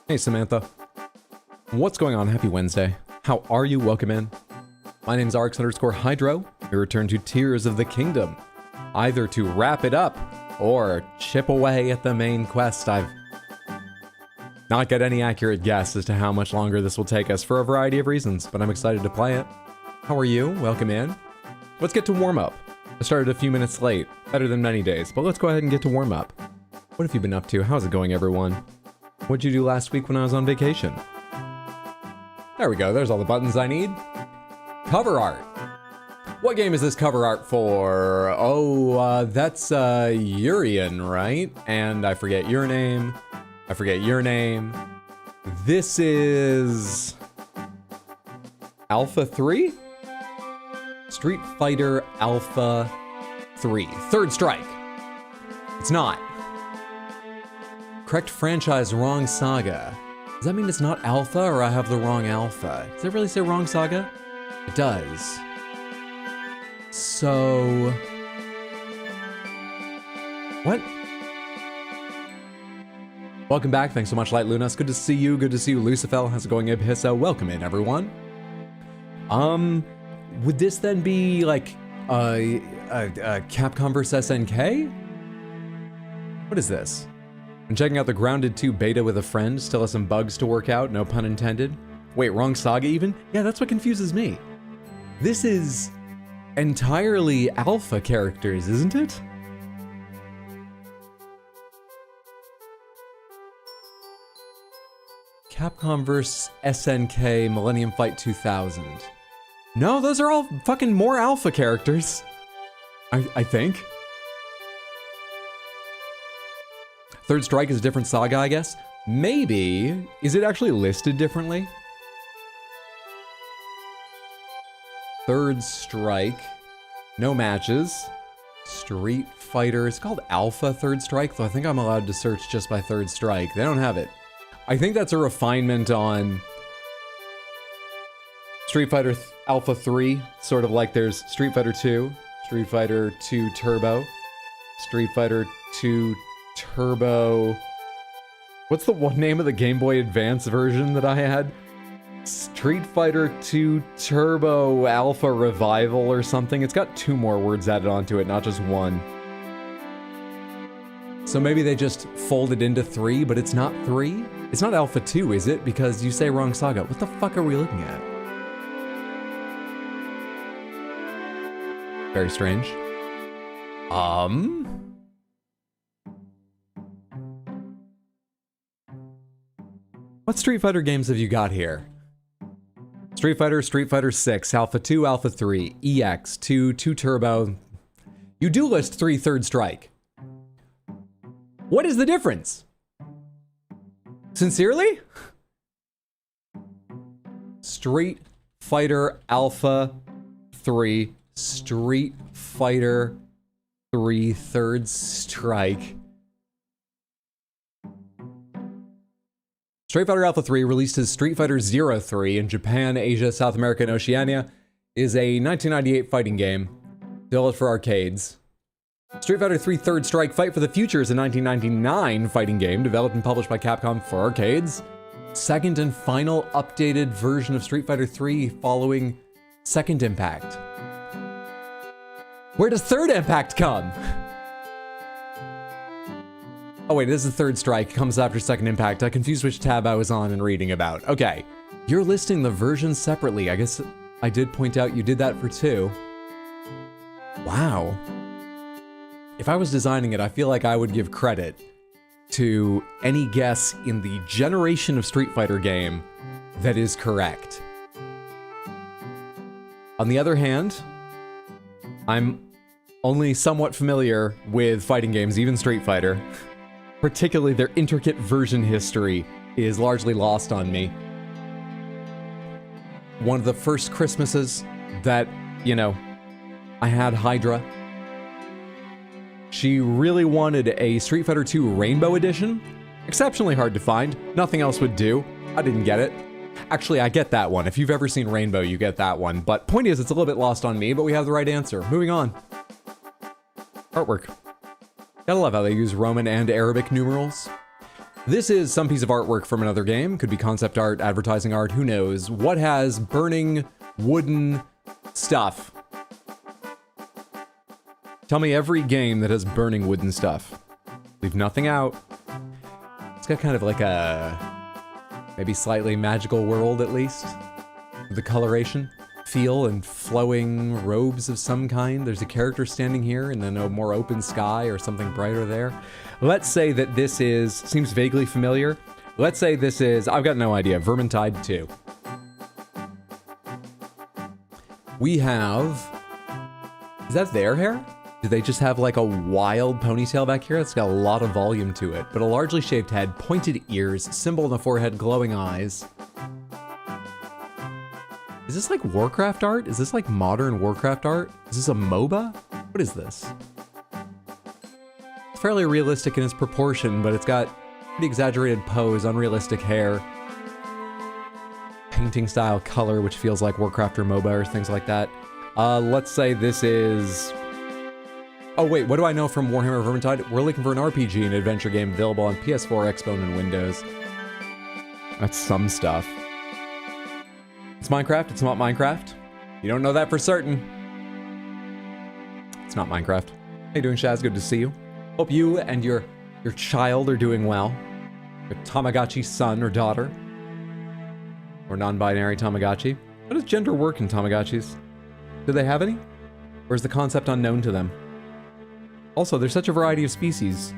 Hey Samantha, what's going on? Happy Wednesday. How are you? Welcome in. My name's RX_Hydro. We return to Tears of the Kingdom, either to wrap it up or chip away at the main quest. I've not got any accurate guess as to how much longer this will take us for a variety of reasons, but I'm excited to play it. How are you? Welcome in. Let's get to warm up. I started a few minutes late, better than many days, but let's go ahead and get to warm up. What have you been up to? How's it going, everyone? What'd you do last week when I was on vacation? There we go, there's all the buttons I need. Cover art. What game is this cover art for? Oh, that's Urian, right? And I forget your name. I forget your name. This is Alpha 3? Street Fighter Alpha 3. Third Strike. It's not. Correct franchise, wrong saga. Does that mean it's not Alpha or I have the wrong Alpha? Does it really say wrong saga? It does. So... what? Welcome back. Thanks so much, Light Lunas. Good to see you. Good to see you, Lucifel. How's it going, Ibhisso? Welcome in, everyone. Would this then be like Capcom vs SNK? What is this? I'm checking out the Grounded 2 beta with a friend. Still has some bugs to work out, no pun intended. Wait, wrong saga even? Yeah, that's what confuses me. This is entirely alpha characters, isn't it? Capcom vs SNK Millennium Fight 2000. No, those are all fucking more alpha characters. I think. Third Strike is a different saga, I guess. Maybe. Is it actually listed differently? Third Strike. No matches. Street Fighter. It's called Alpha Third Strike, though I think I'm allowed to search just by Third Strike. They don't have it. I think that's a refinement on Street Fighter Alpha 3. Sort of like there's Street Fighter 2, Street Fighter 2 Turbo, Street Fighter 2 Turbo... what's the one name of the Game Boy Advance version that I had? Street Fighter 2 Turbo Alpha Revival or something. It's got 2 more words added onto it, not just 1. So maybe they just folded into 3, but it's not 3? It's not Alpha 2, is it? Because you say wrong saga. What the fuck are we looking at? Very strange. What Street Fighter games have you got here? Street Fighter 6, Alpha 2, Alpha 3, EX, 2 Turbo. You do list 3 Third Strike. What is the difference? Sincerely? Street Fighter Alpha 3, Street Fighter 3 Third Strike. Street Fighter Alpha 3, released as Street Fighter Zero 3 in Japan, Asia, South America, and Oceania, is a 1998 fighting game developed for arcades. Street Fighter 3 Third Strike Fight for the Future is a 1999 fighting game developed and published by Capcom for arcades. Second and final updated version of Street Fighter 3 following Second Impact. Where does Third Impact come? Oh wait, this is Third Strike. It comes after Second Impact. I confused which tab I was on and reading about. Okay, you're listing the versions separately. I guess I did point out you did that for 2. Wow. If I was designing it, I feel like I would give credit to any guess in the generation of Street Fighter game that is correct. On the other hand, I'm only somewhat familiar with fighting games, even Street Fighter. Particularly their intricate version history is largely lost on me. One of the first Christmases that, I had Hydra. She really wanted a Street Fighter 2 Rainbow Edition. Exceptionally hard to find. Nothing else would do. I didn't get it. Actually, I get that one. If you've ever seen Rainbow, you get that one. But point is, it's a little bit lost on me, but we have the right answer. Moving on. Artwork. Gotta love how they use Roman and Arabic numerals. This is some piece of artwork from another game. Could be concept art, advertising art, who knows. What has burning wooden stuff? Tell me every game that has burning wooden stuff. Leave nothing out. It's got kind of like a maybe slightly magical world, at least. The coloration, feel, and flowing robes of some kind. There's a character standing here and then a more open sky or something brighter there. Let's say that this seems vaguely familiar. Let's say this is, I've got no idea, Vermintide 2. We have, is that their hair? Do they just have like a wild ponytail back here? It's got a lot of volume to it, but a largely shaved head, pointed ears, symbol on the forehead, glowing eyes. Is this like Warcraft art? Is this like modern Warcraft art? Is this a MOBA? What is this? It's fairly realistic in its proportion, but it's got pretty exaggerated pose, unrealistic hair, painting style color, which feels like Warcraft or MOBA or things like that. Let's say this is... Oh wait, what do I know from Warhammer Vermintide? We're looking for an RPG and adventure game available on PS4, Xbox, and Windows. That's some stuff. It's Minecraft, it's not Minecraft. You don't know that for certain. It's not Minecraft. How you doing, Shaz? Good to see you. Hope you and your child are doing well. Your Tamagotchi son or daughter. Or non-binary Tamagotchi. How does gender work in Tamagotchis? Do they have any? Or is the concept unknown to them? Also, there's such a variety of species.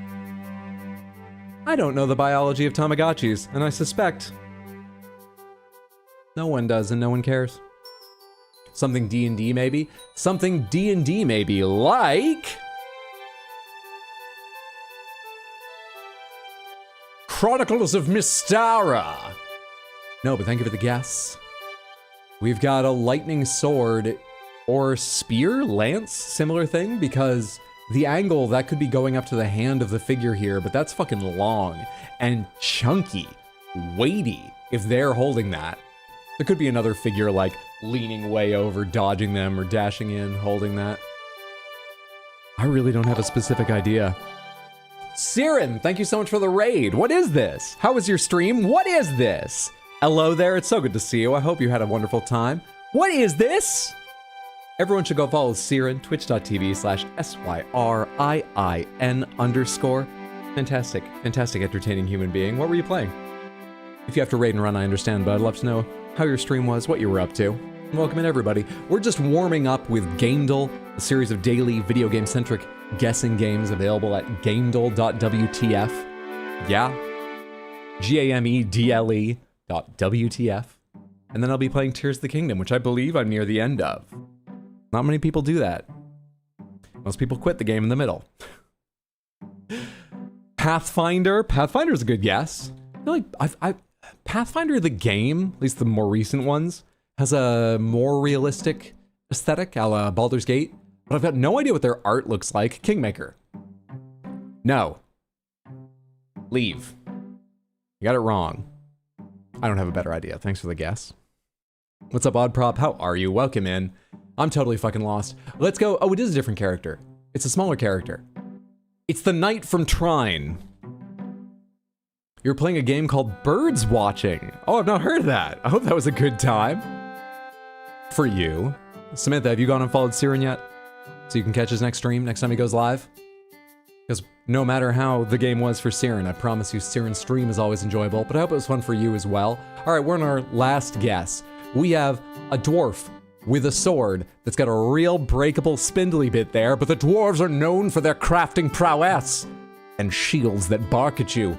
I don't know the biology of Tamagotchis, and I suspect no one does and no one cares. Something D&D maybe? Something D&D maybe, like... Chronicles of Mystara! No, but thank you for the guess. We've got a lightning sword or spear, lance, similar thing, because the angle, that could be going up to the hand of the figure here, but that's fucking long and chunky, weighty, if they're holding that. There could be another figure like leaning way over, dodging them, or dashing in, holding that. I really don't have a specific idea. Siren, thank you so much for the raid. What is this? How was your stream? What is this? Hello there, it's so good to see you. I hope you had a wonderful time. What is this? Everyone should go follow Siren, twitch.tv/SYRIIN_. Fantastic, fantastic entertaining human being. What were you playing? If you have to raid and run, I understand, but I'd love to know how your stream was, what you were up to. Welcome in, everybody. We're just warming up with Gamedle, a series of daily video game-centric guessing games available at gamedle.wtf. Yeah. GAMEDLE.wtf. And then I'll be playing Tears of the Kingdom, which I believe I'm near the end of. Not many people do that. Most people quit the game in the middle. Pathfinder. Pathfinder's a good guess. I feel like Pathfinder the game, at least the more recent ones, has a more realistic aesthetic, a la Baldur's Gate, but I've got no idea what their art looks like. Kingmaker. No. Leave. You got it wrong. I don't have a better idea. Thanks for the guess. What's up, Odd Prop? How are you? Welcome in. I'm totally fucking lost. Let's go. Oh, it is a different character. It's a smaller character. It's the knight from Trine. You're playing a game called Birds Watching. Oh, I've not heard of that. I hope that was a good time. For you. Samantha, have you gone and followed Siren yet? So you can catch his next stream next time he goes live? Because no matter how the game was for Siren, I promise you Siren's stream is always enjoyable, but I hope it was fun for you as well. All right, we're on our last guess. We have a dwarf with a sword that's got a real breakable spindly bit there, but the dwarves are known for their crafting prowess and shields that bark at you.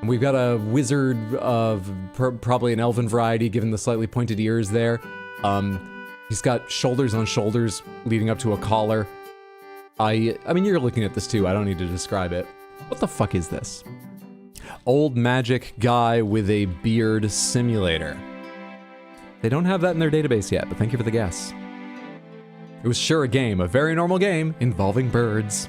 And we've got a wizard of probably an elven variety, given the slightly pointed ears there. He's got shoulders on shoulders leading up to a collar. I mean, you're looking at this too. I don't need to describe it. What the fuck is this? Old magic guy with a beard simulator. They don't have that in their database yet, but thank you for the guess. It was sure a game, a very normal game involving birds.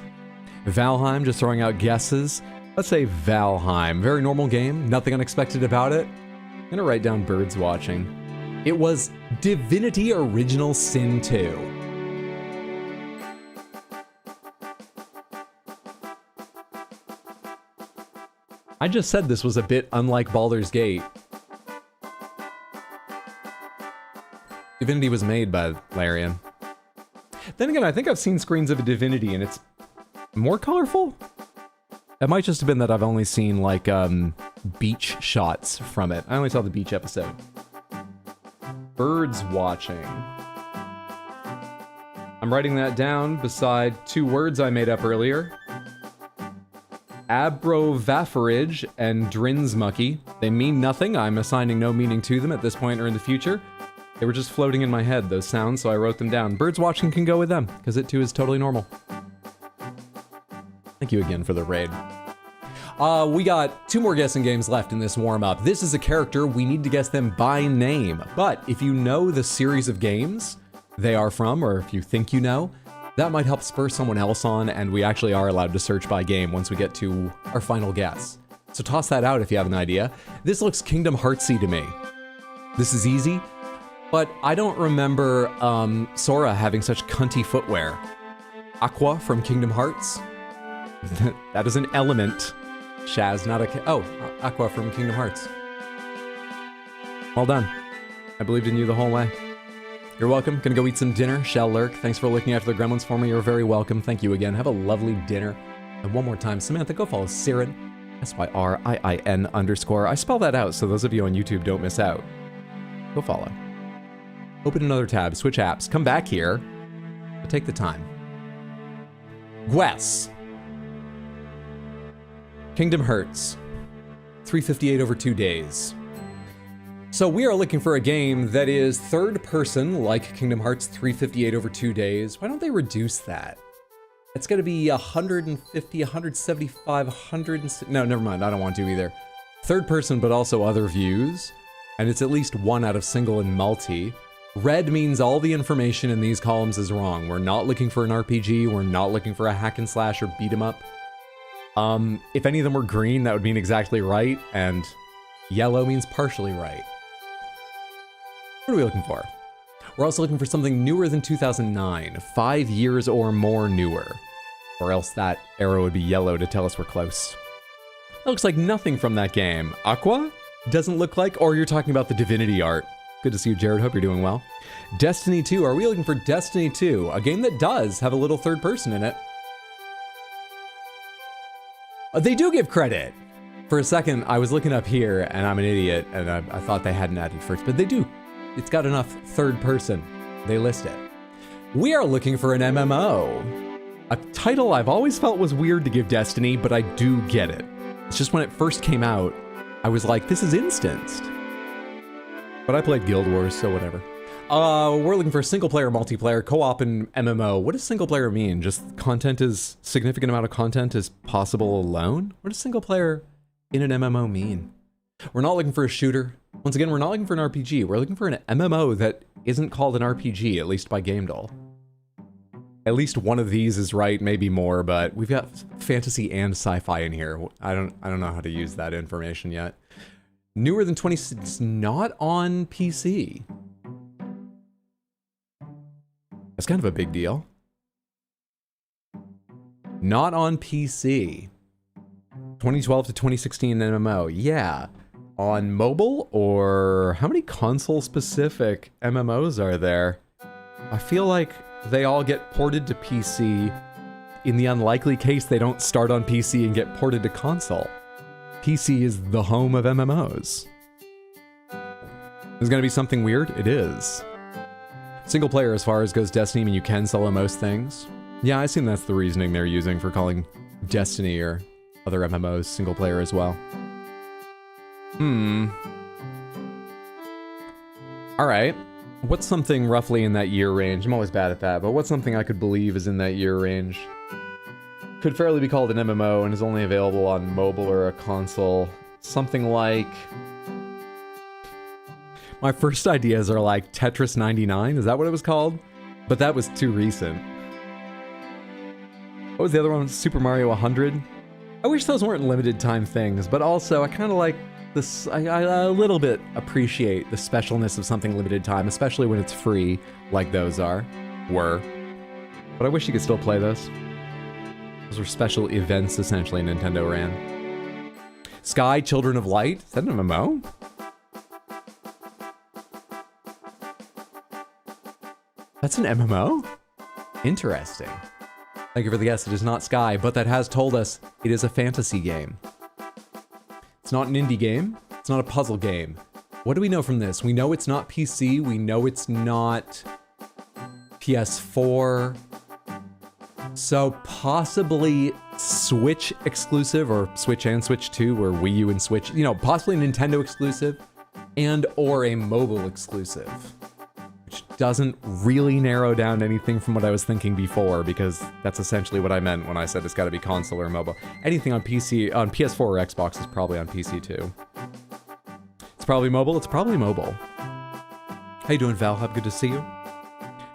Valheim, just throwing out guesses. Let's say Valheim, very normal game, nothing unexpected about it. I'm gonna write down Birds Watching. It was Divinity Original Sin 2. I just said this was a bit unlike Baldur's Gate. Divinity was made by Larian. Then again, I think I've seen screens of a Divinity and it's more colorful? It might just have been that I've only seen like beach shots from it. I only saw the beach episode. Birds Watching. I'm writing that down beside two words I made up earlier. Abrovafferage and Drinsmucky. They mean nothing. I'm assigning no meaning to them at this point or in the future. They were just floating in my head, those sounds, so I wrote them down. Birds Watching can go with them, because it too is totally normal. Thank you again for the raid. We got 2 more guessing games left in this warm-up. This is a character, we need to guess them by name. But if you know the series of games they are from, or if you think you know, that might help spur someone else on, and we actually are allowed to search by game once we get to our final guess. So toss that out if you have an idea. This looks Kingdom Heartsy to me. This is easy, but I don't remember Sora having such cunty footwear. Aqua from Kingdom Hearts? That is an element. Shaz, not a... Oh, Aqua from Kingdom Hearts. Well done. I believed in you the whole way. You're welcome. Gonna go eat some dinner. Shell Lurk, thanks for looking after the gremlins for me. You're very welcome. Thank you again. Have a lovely dinner. And one more time, Samantha, go follow Siren. SYRIIN_. I spell that out so those of you on YouTube don't miss out. Go follow. Open another tab, switch apps, come back here, but take the time. Gwess. Kingdom Hearts. 358 over 2 days. So we are looking for a game that is third person, like Kingdom Hearts 358 over 2 days. Why don't they reduce that? It's gonna be 150, 175, 100... No, never mind, I don't want to either. Third person, but also other views. And it's at least 1 out of single and multi. Red means all the information in these columns is wrong. We're not looking for an RPG, we're not looking for a hack and slash or beat 'em up. If any of them were green, that would mean exactly right, and yellow means partially right. What are we looking for? We're also looking for something newer than 2009, 5 years or more newer. Or else that arrow would be yellow to tell us we're close. That looks like nothing from that game. Aqua? Doesn't look like, or you're talking about the Divinity art. Good to see you, Jared. Hope you're doing well. Destiny 2. Are we looking for Destiny 2? A game that does have a little third person in it. They do give credit. For a second, I was looking up here, and I'm an idiot, and I thought they hadn't added first, but they do. It's got enough third person. They list it. We are looking for an MMO. A title I've always felt was weird to give Destiny, but I do get it. It's just when it first came out, I was like, this is instanced. But I played Guild Wars, so whatever. We're looking for single player, multiplayer, co-op, and MMO. What does single player mean? Just content is, significant amount of content is possible alone? What does single player in an MMO mean? We're not looking for a shooter. Once again, we're not looking for an RPG. We're looking for an MMO that isn't called an RPG, at least by GameDoll. At least one of these is right, maybe more, but we've got fantasy and sci-fi in here. I don't know how to use that information yet. Newer than 20, it's not on PC. That's kind of a big deal. Not on PC. 2012 to 2016 MMO, yeah. On mobile, or how many console-specific MMOs are there? I feel like they all get ported to PC in the unlikely case they don't start on PC and get ported to console. PC is the home of MMOs. Is gonna be something weird? It is. Single player as far as goes Destiny, I mean you can solo most things. Yeah, I assume that's the reasoning they're using for calling Destiny or other MMOs single player as well. Alright. What's something roughly in that year range? I'm always bad at that, but what's something I could believe is in that year range? Could fairly be called an MMO and is only available on mobile or a console. Something like... My first ideas are like Tetris 99, is that what it was called? But that was too recent. What was the other one? Super Mario 100? I wish those weren't limited time things, but also I kind of like this, I a little bit appreciate the specialness of something limited time, especially when it's free, like those were. But I wish you could still play those. Those were special events, essentially, Nintendo ran. Sky, Children of Light? Is that an MMO? That's an MMO? Interesting. Thank you for the guess. It is not Sky, but that has told us it is a fantasy game. It's not an indie game. It's not a puzzle game. What do we know from this? We know it's not PC. We know it's not PS4. So possibly Switch exclusive, or Switch and Switch 2, or Wii U and Switch. You know, possibly Nintendo exclusive, and or a mobile exclusive. Which doesn't really narrow down anything from what I was thinking before, because that's essentially what I meant when I said it's got to be console or mobile. Anything on PC, on PS4 or Xbox is probably on PC too. It's probably mobile. It's probably mobile. How you doing, Valhub? Good to see you.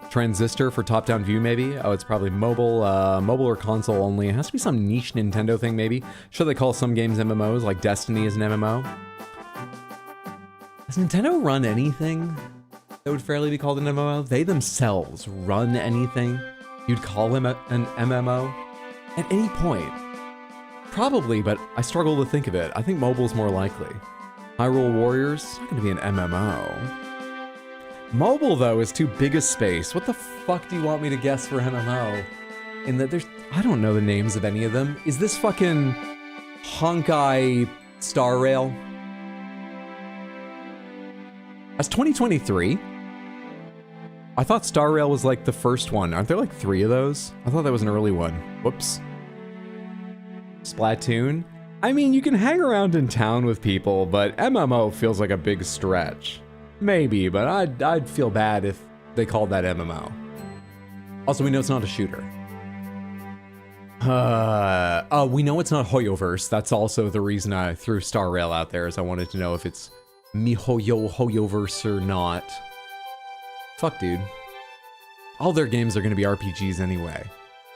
Transistor for top-down view, maybe? Oh, it's probably mobile, mobile or console only. It has to be some niche Nintendo thing, maybe. Sure, they call some games MMOs, like Destiny is an MMO. Does Nintendo run anything that would fairly be called an MMO? They themselves run anything you'd call them an MMO? At any point. Probably, but I struggle to think of it. I think mobile's more likely. Hyrule Warriors? It's not gonna be an MMO. Mobile, though, is too big a space. What the fuck do you want me to guess for MMO? In that there's... I don't know the names of any of them. Is this fucking... Honkai Star Rail? That's 2023? I thought Star Rail was like the first one. Aren't there like 3 of those? I thought that was an early one. Whoops. Splatoon? I mean, you can hang around in town with people, but MMO feels like a big stretch. Maybe, but I'd feel bad if they called that MMO. Also, we know it's not a shooter. We know it's not Hoyoverse. That's also the reason I threw Star Rail out there, is I wanted to know if it's Hoyoverse or not. Fuck, dude. All their games are gonna be RPGs anyway.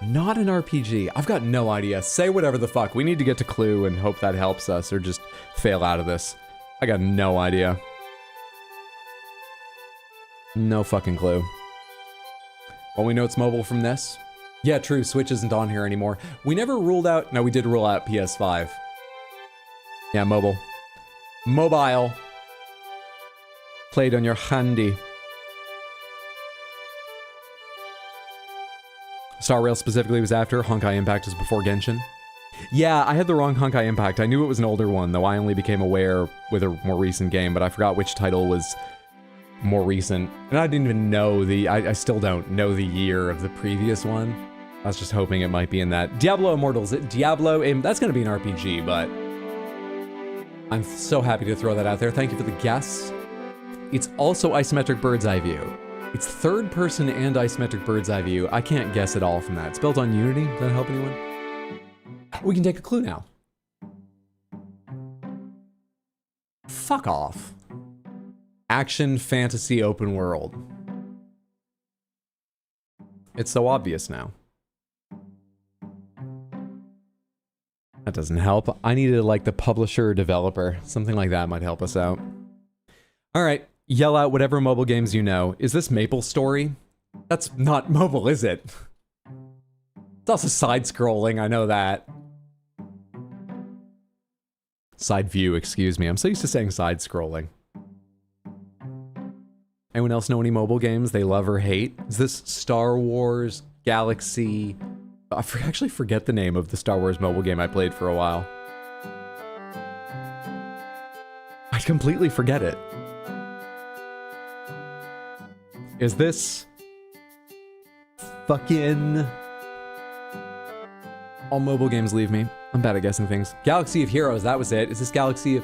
Not an RPG. I've got no idea. Say whatever the fuck. We need to get to Clue and hope that helps us, or just fail out of this. I got no idea. No fucking clue. Well, we know it's mobile from this. Yeah, true, Switch isn't on here anymore. We never ruled out... No, we did rule out PS5. Yeah, mobile. Mobile. Played on your handy. Star Rail specifically was after. Honkai Impact was before Genshin. Yeah, I had the wrong Honkai Impact. I knew it was an older one, though I only became aware with a more recent game, but I forgot which title was... more recent, and I didn't even know I still don't know the year of the previous one. I was just hoping it might be in that. Diablo Immortals, that's gonna be an RPG, but I'm so happy to throw that out there. Thank you for the guess. It's also isometric bird's eye view. It's third person and isometric bird's eye view. I can't guess at all from that. It's built on Unity. Does that help anyone? We can take a clue now. Fuck off. Action, fantasy, open world. It's so obvious now. That doesn't help. I needed like the publisher or developer. Something like that might help us out. All right, yell out whatever mobile games you know. Is this Maple Story? That's not mobile, is it? It's also side-scrolling, I know that. Side view, excuse me. I'm so used to saying side-scrolling. Anyone else know any mobile games they love or hate? Is this Star Wars Galaxy? I actually forget the name of the Star Wars mobile game I played for a while. I completely forget it. Is this fucking... All mobile games leave me. I'm bad at guessing things. Galaxy of Heroes, that was it. Is this Galaxy of...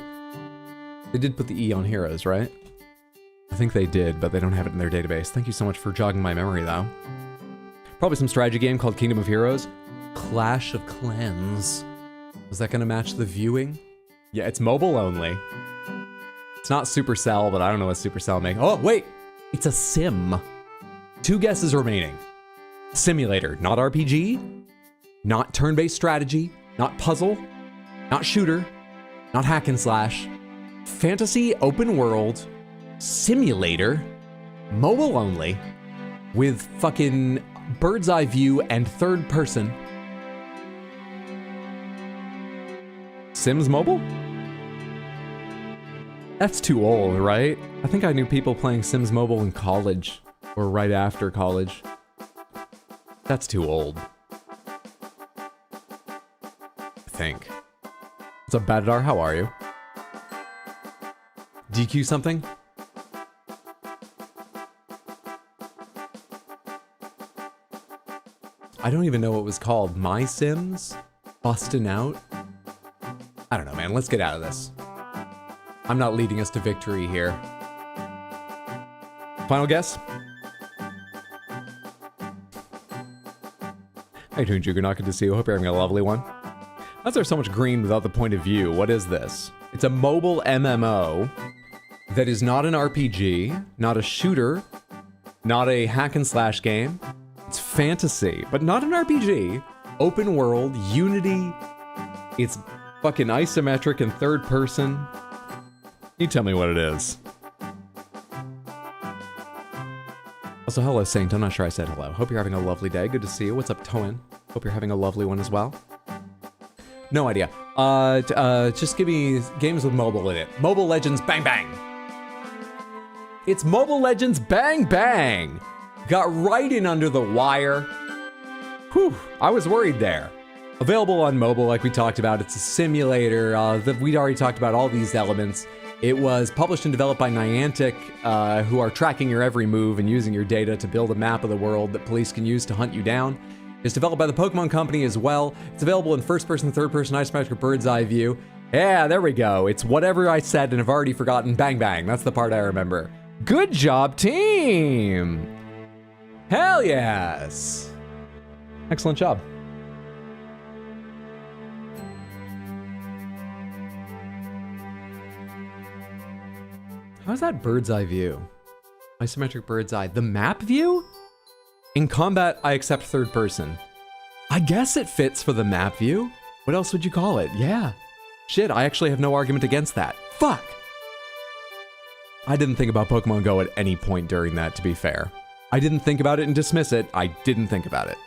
They did put the E on Heroes, right? I think they did, but they don't have it in their database. Thank you so much for jogging my memory, though. Probably some strategy game called Kingdom of Heroes. Clash of Clans. Was that gonna match the viewing? Yeah, it's mobile only. It's not Supercell, but I don't know what Supercell make. Oh, wait! It's a sim. 2 guesses remaining. Simulator, not RPG, not turn-based strategy, not puzzle, not shooter, not hack and slash. Fantasy, open world, simulator, mobile only, with fucking bird's eye view and third person. Sims Mobile? That's too old, right? I think I knew people playing Sims Mobile in college, or right after college. That's too old. I think. What's up, Badadar? How are you? DQ something? I don't even know what it was called. My Sims? Bustin' Out? I don't know, man. Let's get out of this. I'm not leading us to victory here. Final guess? How you doing, Juggernaut? Good to see you. Hope you're having a lovely one. How's there so much green without the point of view? What is this? It's a mobile MMO that is not an RPG, not a shooter, not a hack and slash game. It's fantasy, but not an RPG. Open world, Unity. It's fucking isometric and third person. You tell me what it is. Also, hello, Saint. I'm not sure I said hello. Hope you're having a lovely day. Good to see you. What's up, Toin? Hope you're having a lovely one as well. No idea. Just give me games with mobile in it. Mobile Legends Bang Bang. It's Mobile Legends Bang Bang. Got right in under the wire. Whew, I was worried there. Available on mobile, like we talked about. It's a simulator. We'd already talked about all these elements. It was published and developed by Niantic, who are tracking your every move and using your data to build a map of the world that police can use to hunt you down. It's developed by the Pokemon Company as well. It's available in first-person, third-person, isometric, bird's-eye view. Yeah, there we go. It's whatever I said and have already forgotten. Bang, bang. That's the part I remember. Good job, team! Hell yes! Excellent job. How's that bird's eye view? Isometric bird's eye. The map view? In combat, I accept third person. I guess it fits for the map view. What else would you call it? Yeah. Shit, I actually have no argument against that. Fuck! I didn't think about Pokemon Go at any point during that, to be fair. I didn't think about it and dismiss it. I didn't think about it.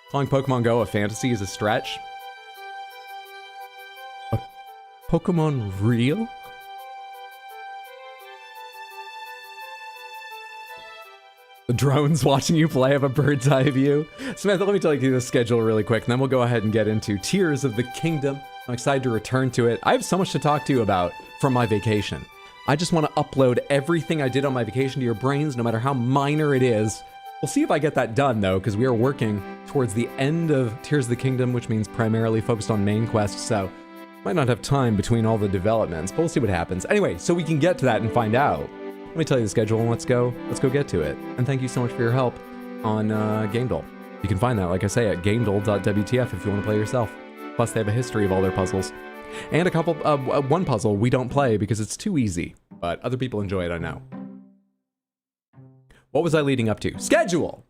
Calling Pokemon Go a fantasy is a stretch. A Pokemon real? The drone's watching you play of a bird's eye view. Samantha, let me tell you the schedule really quick, and then we'll go ahead and get into Tears of the Kingdom. I'm excited to return to it. I have so much to talk to you about from my vacation. I just want to upload everything I did on my vacation to your brains, no matter how minor it is. We'll see if I get that done, though, because we are working towards the end of Tears of the Kingdom, which means primarily focused on main quests, so might not have time between all the developments, but we'll see what happens. Anyway, so we can get to that and find out. Let me tell you the schedule and let's go get to it. And thank you so much for your help on GameDole. You can find that, like I say, at gamedole.wtf if you want to play yourself. Plus, they have a history of all their puzzles. And a couple, one puzzle we don't play because it's too easy, but other people enjoy it, I know. What was I leading up to? Schedule!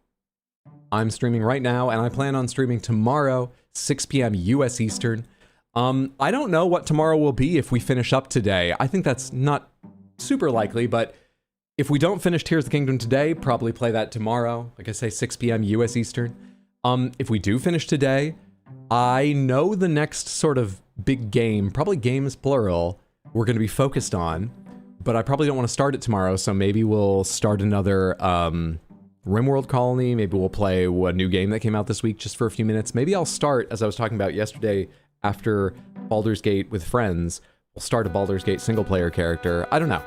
I'm streaming right now, and I plan on streaming tomorrow. 6 p.m. US Eastern. I don't know what tomorrow will be if we finish up today. I think that's not super likely, but if we don't finish Tears of the Kingdom today, probably play that tomorrow. Like I say, 6 p.m. US Eastern. If we do finish today, I know the next sort of big game, probably games plural, we're going to be focused on, but I probably don't want to start it tomorrow, so maybe we'll start another RimWorld Colony. Maybe we'll play a new game that came out this week just for a few minutes. Maybe I'll start, as I was talking about yesterday, after Baldur's Gate with friends, we'll start a Baldur's Gate single-player character. I don't know.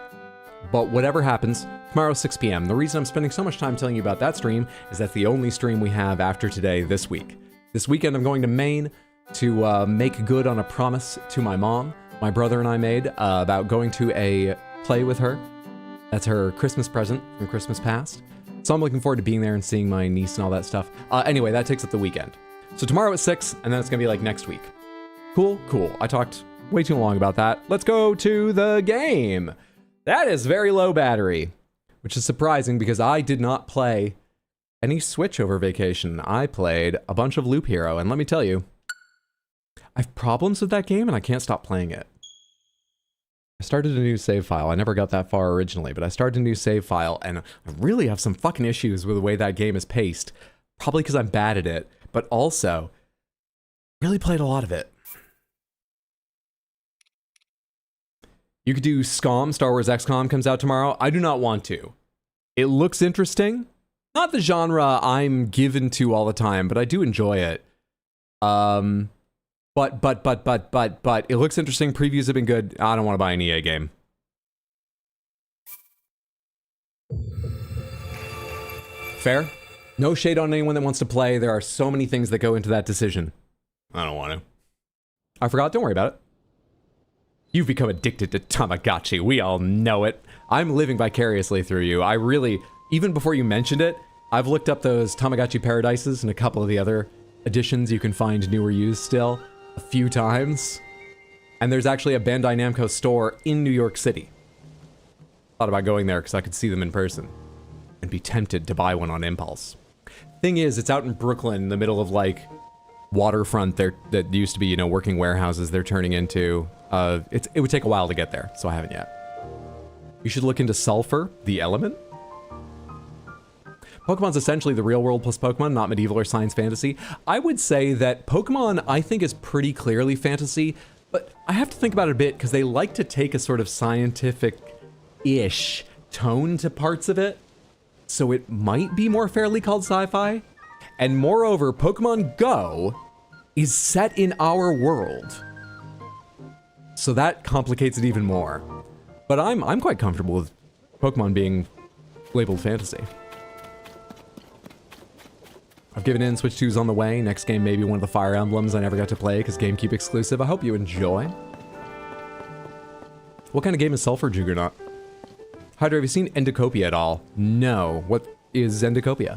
But whatever happens, tomorrow 6 p.m. The reason I'm spending so much time telling you about that stream is that's the only stream we have after today this week. This weekend I'm going to Maine to make good on a promise to my mom. My brother and I made about going to a play with her. That's her Christmas present from Christmas past. So I'm looking forward to being there and seeing my niece and all that stuff. Anyway, that takes up the weekend. So tomorrow at 6, and then it's going to be like next week. Cool, cool. I talked way too long about that. Let's go to the game. That is very low battery, which is surprising because I did not play any Switch over vacation. I played a bunch of Loop Hero, and let me tell you, I have problems with that game and I can't stop playing it. I started a new save file. I never got that far originally, but I started a new save file and I really have some fucking issues with the way that game is paced. Probably because I'm bad at it, but also really played a lot of it. You could do SCOM, Star Wars XCOM comes out tomorrow. I do not want to. It looks interesting. Not the genre I'm given to all the time, but I do enjoy it. But it looks interesting. Previews have been good. I don't want to buy an EA game. Fair? No shade on anyone that wants to play. There are so many things that go into that decision. I don't want to. I forgot. Don't worry about it. You've become addicted to Tamagotchi. We all know it. I'm living vicariously through you. I really, even before you mentioned it, I've looked up those Tamagotchi Paradises and a couple of the other editions you can find new or used still a few times. And there's actually a Bandai Namco store in New York City. Thought about going there because I could see them in person and be tempted to buy one on impulse. Thing is, it's out in Brooklyn, in the middle of like waterfront there that used to be, you know, working warehouses they're turning into. It would take a while to get there, so I haven't yet. You should look into Sulfur, the element. Pokemon's essentially the real world plus Pokemon, not medieval or science fantasy. I would say that Pokemon, I think, is pretty clearly fantasy, but I have to think about it a bit because they like to take a sort of scientific-ish tone to parts of it, so it might be more fairly called sci-fi. And moreover, Pokemon Go is set in our world. So that complicates it even more. But I'm quite comfortable with Pokemon being labeled fantasy. I've given in, Switch 2's on the way. Next game maybe one of the Fire Emblems I never got to play because GameCube exclusive. I hope you enjoy. What kind of game is Sulfur Juggernaut? Hydra, have you seen Endocopia at all? No. What is Endocopia?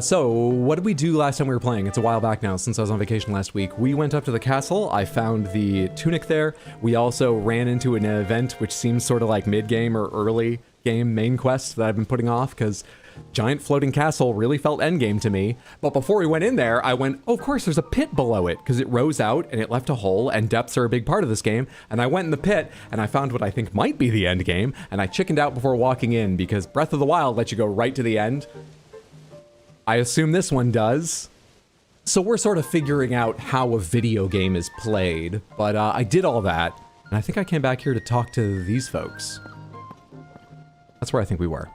So, what did we do last time we were playing? It's a while back now, since I was on vacation last week. We went up to the castle, I found the tunic there. We also ran into an event which seems sort of like mid-game or early game main quest that I've been putting off, because giant floating castle really felt endgame to me. But before we went in there, I went, oh, of course, there's a pit below it, because it rose out and it left a hole, and depths are a big part of this game. And I went in the pit, and I found what I think might be the end game, and I chickened out before walking in, because Breath of the Wild lets you go right to the end. I assume this one does. So we're sort of figuring out how a video game is played, but I did all that, and I think I came back here to talk to these folks. That's where I think we were.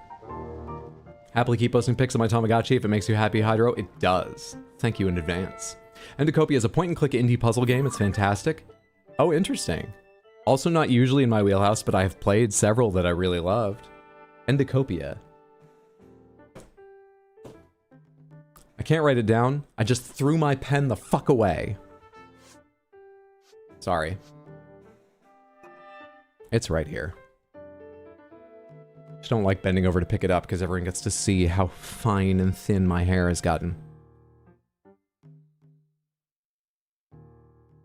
Happily keep posting pics of my Tamagotchi if it makes you happy, Hydro. It does. Thank you in advance. Endocopia is a point-and-click indie puzzle game. It's fantastic. Oh, interesting. Also not usually in my wheelhouse, but I have played several that I really loved. Endocopia. I can't write it down. I just threw my pen the fuck away. Sorry. It's right here. Just don't like bending over to pick it up because everyone gets to see how fine and thin my hair has gotten.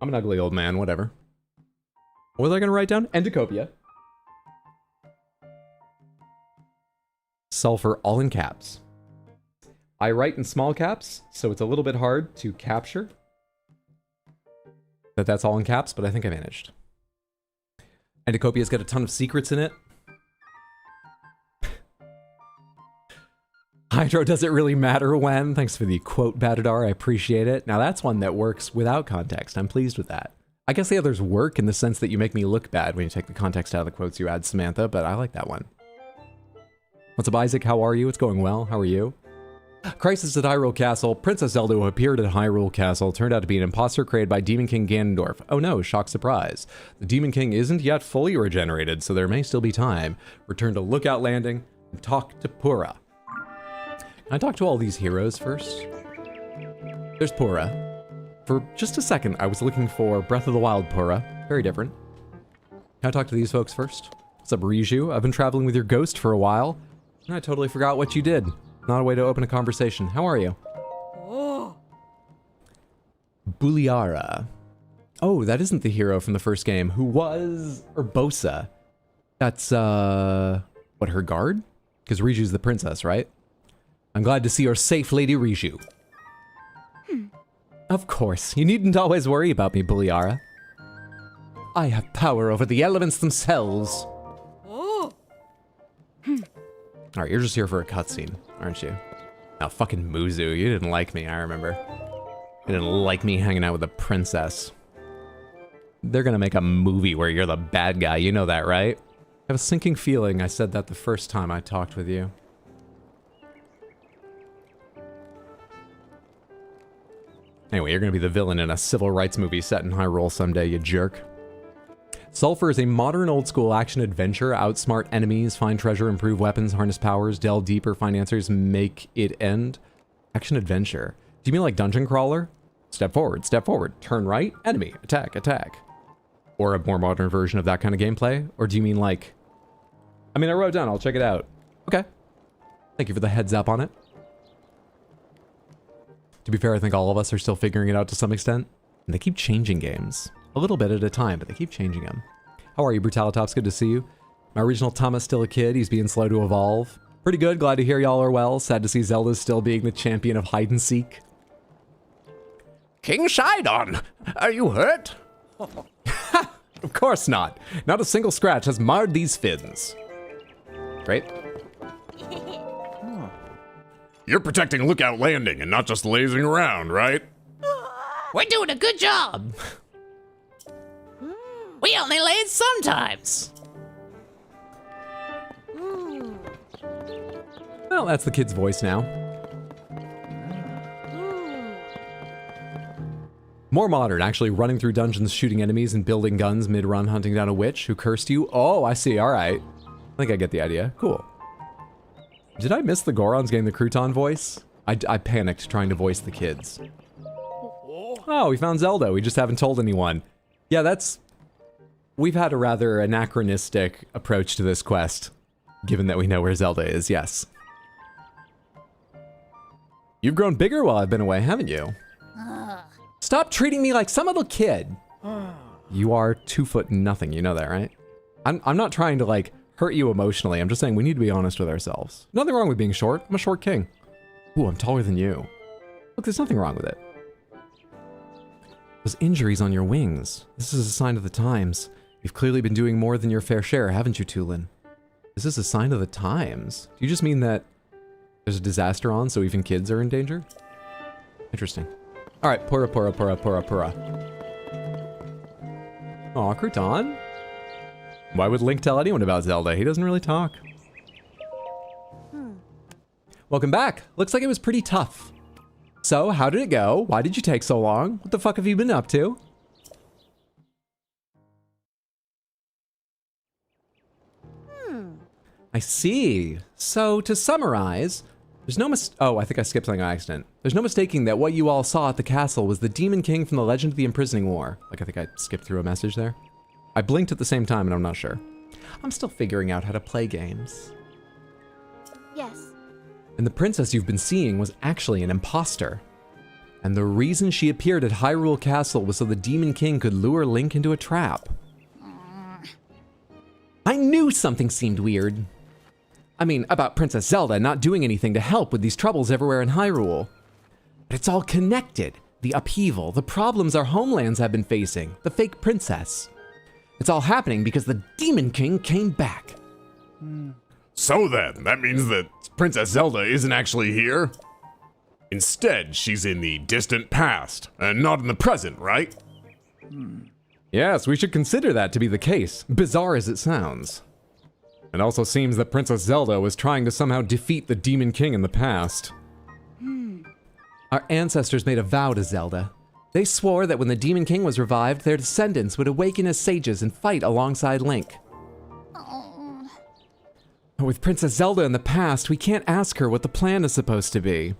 I'm an ugly old man, whatever. What was I gonna write down? Endocopia. Sulfur all in caps. I write in small caps, so it's a little bit hard to capture that's all in caps, but I think I managed. Endocopia's got a ton of secrets in it. Hydro, does it really matter when? Thanks for the quote, Batadar. I appreciate it. Now that's one that works without context. I'm pleased with that. I guess the others work in the sense that you make me look bad when you take the context out of the quotes you add, Samantha, but I like that one. What's up, Isaac? How are you? It's going well. How are you? Crisis at Hyrule Castle. Princess Zelda, who appeared at Hyrule Castle, turned out to be an imposter created by Demon King Ganondorf. Oh no, shock surprise. The Demon King isn't yet fully regenerated, so there may still be time. Return to Lookout Landing and talk to Pura. Can I talk to all these heroes first? There's Pura. For just a second, I was looking for Breath of the Wild Pura. Very different. Can I talk to these folks first? What's up, Riju? I've been traveling with your ghost for a while, and I totally forgot what you did. Not a way to open a conversation. How are you? Oh. Buliara. Oh, that isn't the hero from the first game. Who was Urbosa? That's, what, her guard? Because Riju's the princess, right? I'm glad to see you're safe, Lady Riju. Of course. You needn't always worry about me, Buliara. I have power over the elements themselves. Oh. Alright, you're just here for a cutscene, aren't you? Now, fucking Muzu, you didn't like me, I remember. You didn't like me hanging out with a princess. They're gonna make a movie where you're the bad guy, you know that, right? I have a sinking feeling I said that the first time I talked with you. Anyway, you're gonna be the villain in a civil rights movie set in Hyrule someday, you jerk. Sulphur is a modern old-school action-adventure. Outsmart enemies, find treasure, improve weapons, harness powers, delve deeper, find answers, make it end. Action-adventure. Do you mean like Dungeon Crawler? Step forward, turn right, enemy, attack, attack. Or a more modern version of that kind of gameplay? Or do you mean like... I mean, I wrote it down, I'll check it out. Okay. Thank you for the heads up on it. To be fair, I think all of us are still figuring it out to some extent. And they keep changing games. A little bit at a time, but they keep changing them. How are you, Brutalitops? Good to see you. My original Tama's still a kid. He's being slow to evolve. Pretty good. Glad to hear y'all are well. Sad to see Zelda's still being the champion of hide and seek. King Shidon, are you hurt? Of course not. Not a single scratch has marred these fins. Great. You're protecting Lookout Landing and not just lazing around, right? We're doing a good job. We only laze sometimes. Well, that's the kid's voice now. More modern, actually running through dungeons, shooting enemies, and building guns mid-run, hunting down a witch who cursed you. Oh, I see. All right. I think I get the idea. Cool. Did I miss the Gorons getting the crouton voice? I panicked trying to voice the kids. Oh, we found Zelda. We just haven't told anyone. Yeah, that's... We've had a rather anachronistic approach to this quest, given that we know where Zelda is, yes. You've grown bigger while I've been away, haven't you? Stop treating me like some little kid. You are 2 foot nothing, you know that, right? I'm not trying to, like, hurt you emotionally. I'm just saying we need to be honest with ourselves. Nothing wrong with being short. I'm a short king. Ooh, I'm taller than you. Look, there's nothing wrong with it. Those injuries on your wings. This is a sign of the times. You've clearly been doing more than your fair share, haven't you, Tulin? Is this a sign of the times? Do you just mean that there's a disaster on, so even kids are in danger? Interesting. Alright, Pura. Aw, Crouton. Why would Link tell anyone about Zelda? He doesn't really talk. Welcome back. Looks like it was pretty tough. So, how did it go? Why did you take so long? What the fuck have you been up to? I see. So, to summarize, there's no oh, I think I skipped something on accident. There's no mistaking that what you all saw at the castle was the Demon King from the Legend of the Imprisoning War. Like, I think I skipped through a message there. I blinked at the same time and I'm not sure. I'm still figuring out how to play games. Yes. And the princess you've been seeing was actually an imposter. And the reason she appeared at Hyrule Castle was so the Demon King could lure Link into a trap. I knew something seemed weird. I mean, about Princess Zelda not doing anything to help with these troubles everywhere in Hyrule. But it's all connected. The upheaval, the problems our homelands have been facing, the fake princess. It's all happening because the Demon King came back. So then, that means that Princess Zelda isn't actually here? Instead, she's in the distant past, and not in the present, right? Yes, we should consider that to be the case, bizarre as it sounds. It also seems that Princess Zelda was trying to somehow defeat the Demon King in the past. Our ancestors made a vow to Zelda. They swore that when the Demon King was revived, their descendants would awaken as sages and fight alongside Link. But with Princess Zelda in the past, we can't ask her what the plan is supposed to be.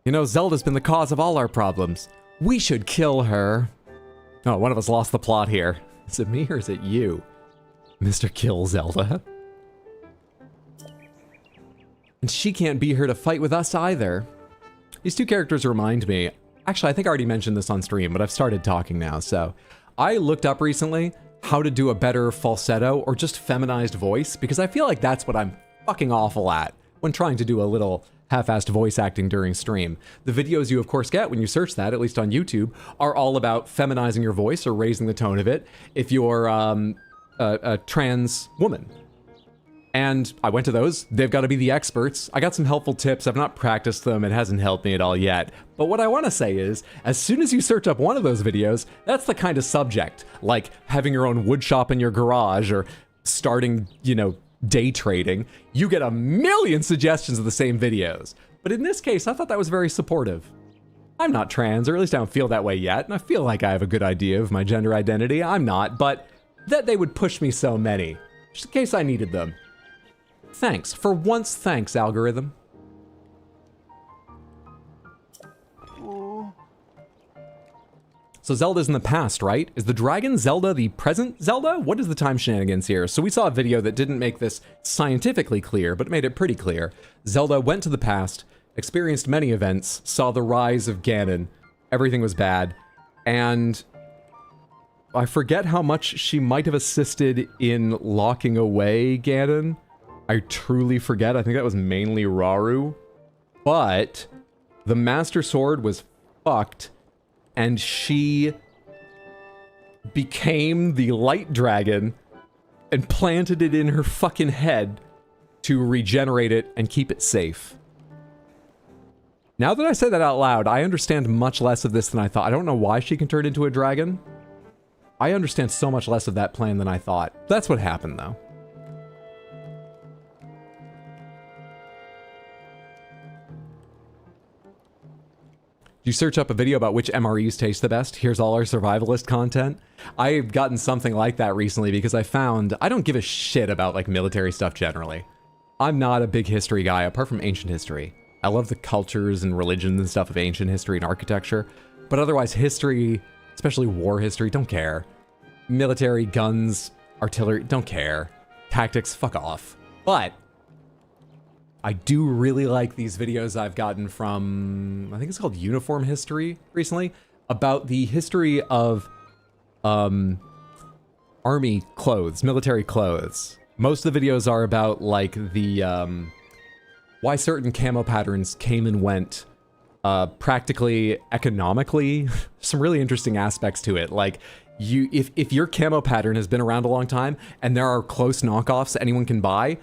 You know, Zelda's been the cause of all our problems. We should kill her. Oh, one of us lost the plot here. Is it me or is it you? Mr. Kill Zelda. And she can't be here to fight with us either. These two characters remind me, actually I think I already mentioned this on stream, but I've started talking now, so. I looked up recently how to do a better falsetto or just feminized voice, because I feel like that's what I'm fucking awful at when trying to do a little half-assed voice acting during stream. The videos you of course get when you search that, at least on YouTube, are all about feminizing your voice or raising the tone of it if you're a trans woman. And I went to those. They've got to be the experts. I got some helpful tips. I've not practiced them. It hasn't helped me at all yet. But what I want to say is, as soon as you search up one of those videos, that's the kind of subject, like having your own wood shop in your garage or starting, you know, day trading, you get a million suggestions of the same videos. But in this case, I thought that was very supportive. I'm not trans, or at least I don't feel that way yet, and I feel like I have a good idea of my gender identity. I'm not, but that they would push me so many, just in case I needed them. Thanks. For once, thanks, algorithm. So Zelda's in the past, right? Is the dragon Zelda the present Zelda? What is the time shenanigans here? So we saw a video that didn't make this scientifically clear, but made it pretty clear. Zelda went to the past, experienced many events, saw the rise of Ganon, everything was bad, and I forget how much she might have assisted in locking away Ganon. I truly forget. I think that was mainly Rauru. But the Master Sword was fucked, and she became the Light Dragon and planted it in her fucking head to regenerate it and keep it safe. Now that I say that out loud, I understand much less of this than I thought. I don't know why she can turn into a dragon. I understand so much less of that plan than I thought. That's what happened, though. You search up a video about which MREs taste the best, here's all our survivalist content. I've gotten something like that recently because I found I don't give a shit about like military stuff generally. I'm not a big history guy apart from ancient history. I love the cultures and religions and stuff of ancient history and architecture, but otherwise history, especially war history, don't care. Military, guns, artillery, don't care. Tactics, fuck off. But I do really like these videos I've gotten from, I think it's called Uniform History recently, about the history of army clothes, military clothes. Most of the videos are about like the why certain camo patterns came and went practically economically. Some really interesting aspects to it. Like if your camo pattern has been around a long time and there are close knockoffs that anyone can buy,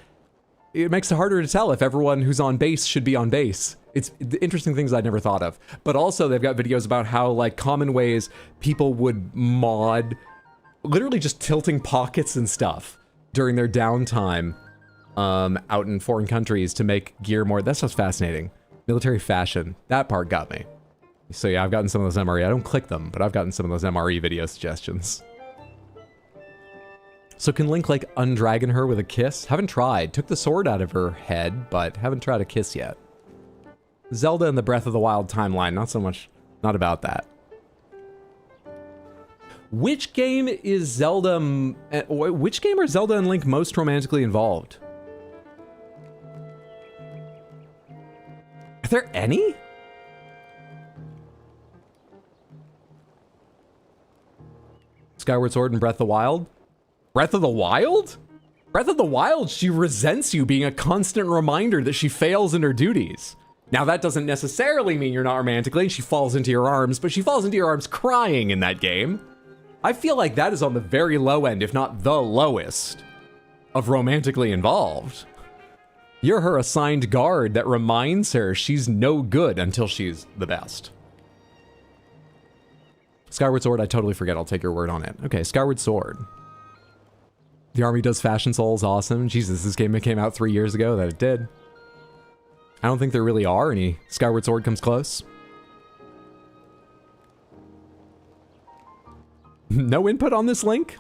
it makes it harder to tell if everyone who's on base should be on base. It's interesting things I'd never thought of. But also they've got videos about how like common ways people would mod, literally just tilting pockets and stuff during their downtime out in foreign countries to make gear more. That stuff's fascinating. Military fashion, that part got me. So yeah, I've gotten some of those MRE. I don't click them, but I've gotten some of those MRE video suggestions. So can Link, like, undragon her with a kiss? Haven't tried. Took the sword out of her head, but haven't tried a kiss yet. Zelda and the Breath of the Wild timeline, not so much, not about that. Which game is Zelda, which game are Zelda and Link most romantically involved? Are there any? Skyward Sword and Breath of the Wild? Breath of the Wild? Breath of the Wild, she resents you being a constant reminder that she fails in her duties. Now, that doesn't necessarily mean you're not romantically. She falls into your arms, but she falls into your arms crying in that game. I feel like that is on the very low end, if not the lowest, of romantically involved. You're her assigned guard that reminds her she's no good until she's the best. Skyward Sword, I totally forget. I'll take your word on it. Okay, Skyward Sword. The army does Fashion Souls, awesome. Jesus, this game came out 3 years ago that it did. I don't think there really are any Skyward Sword comes close. No input on this link?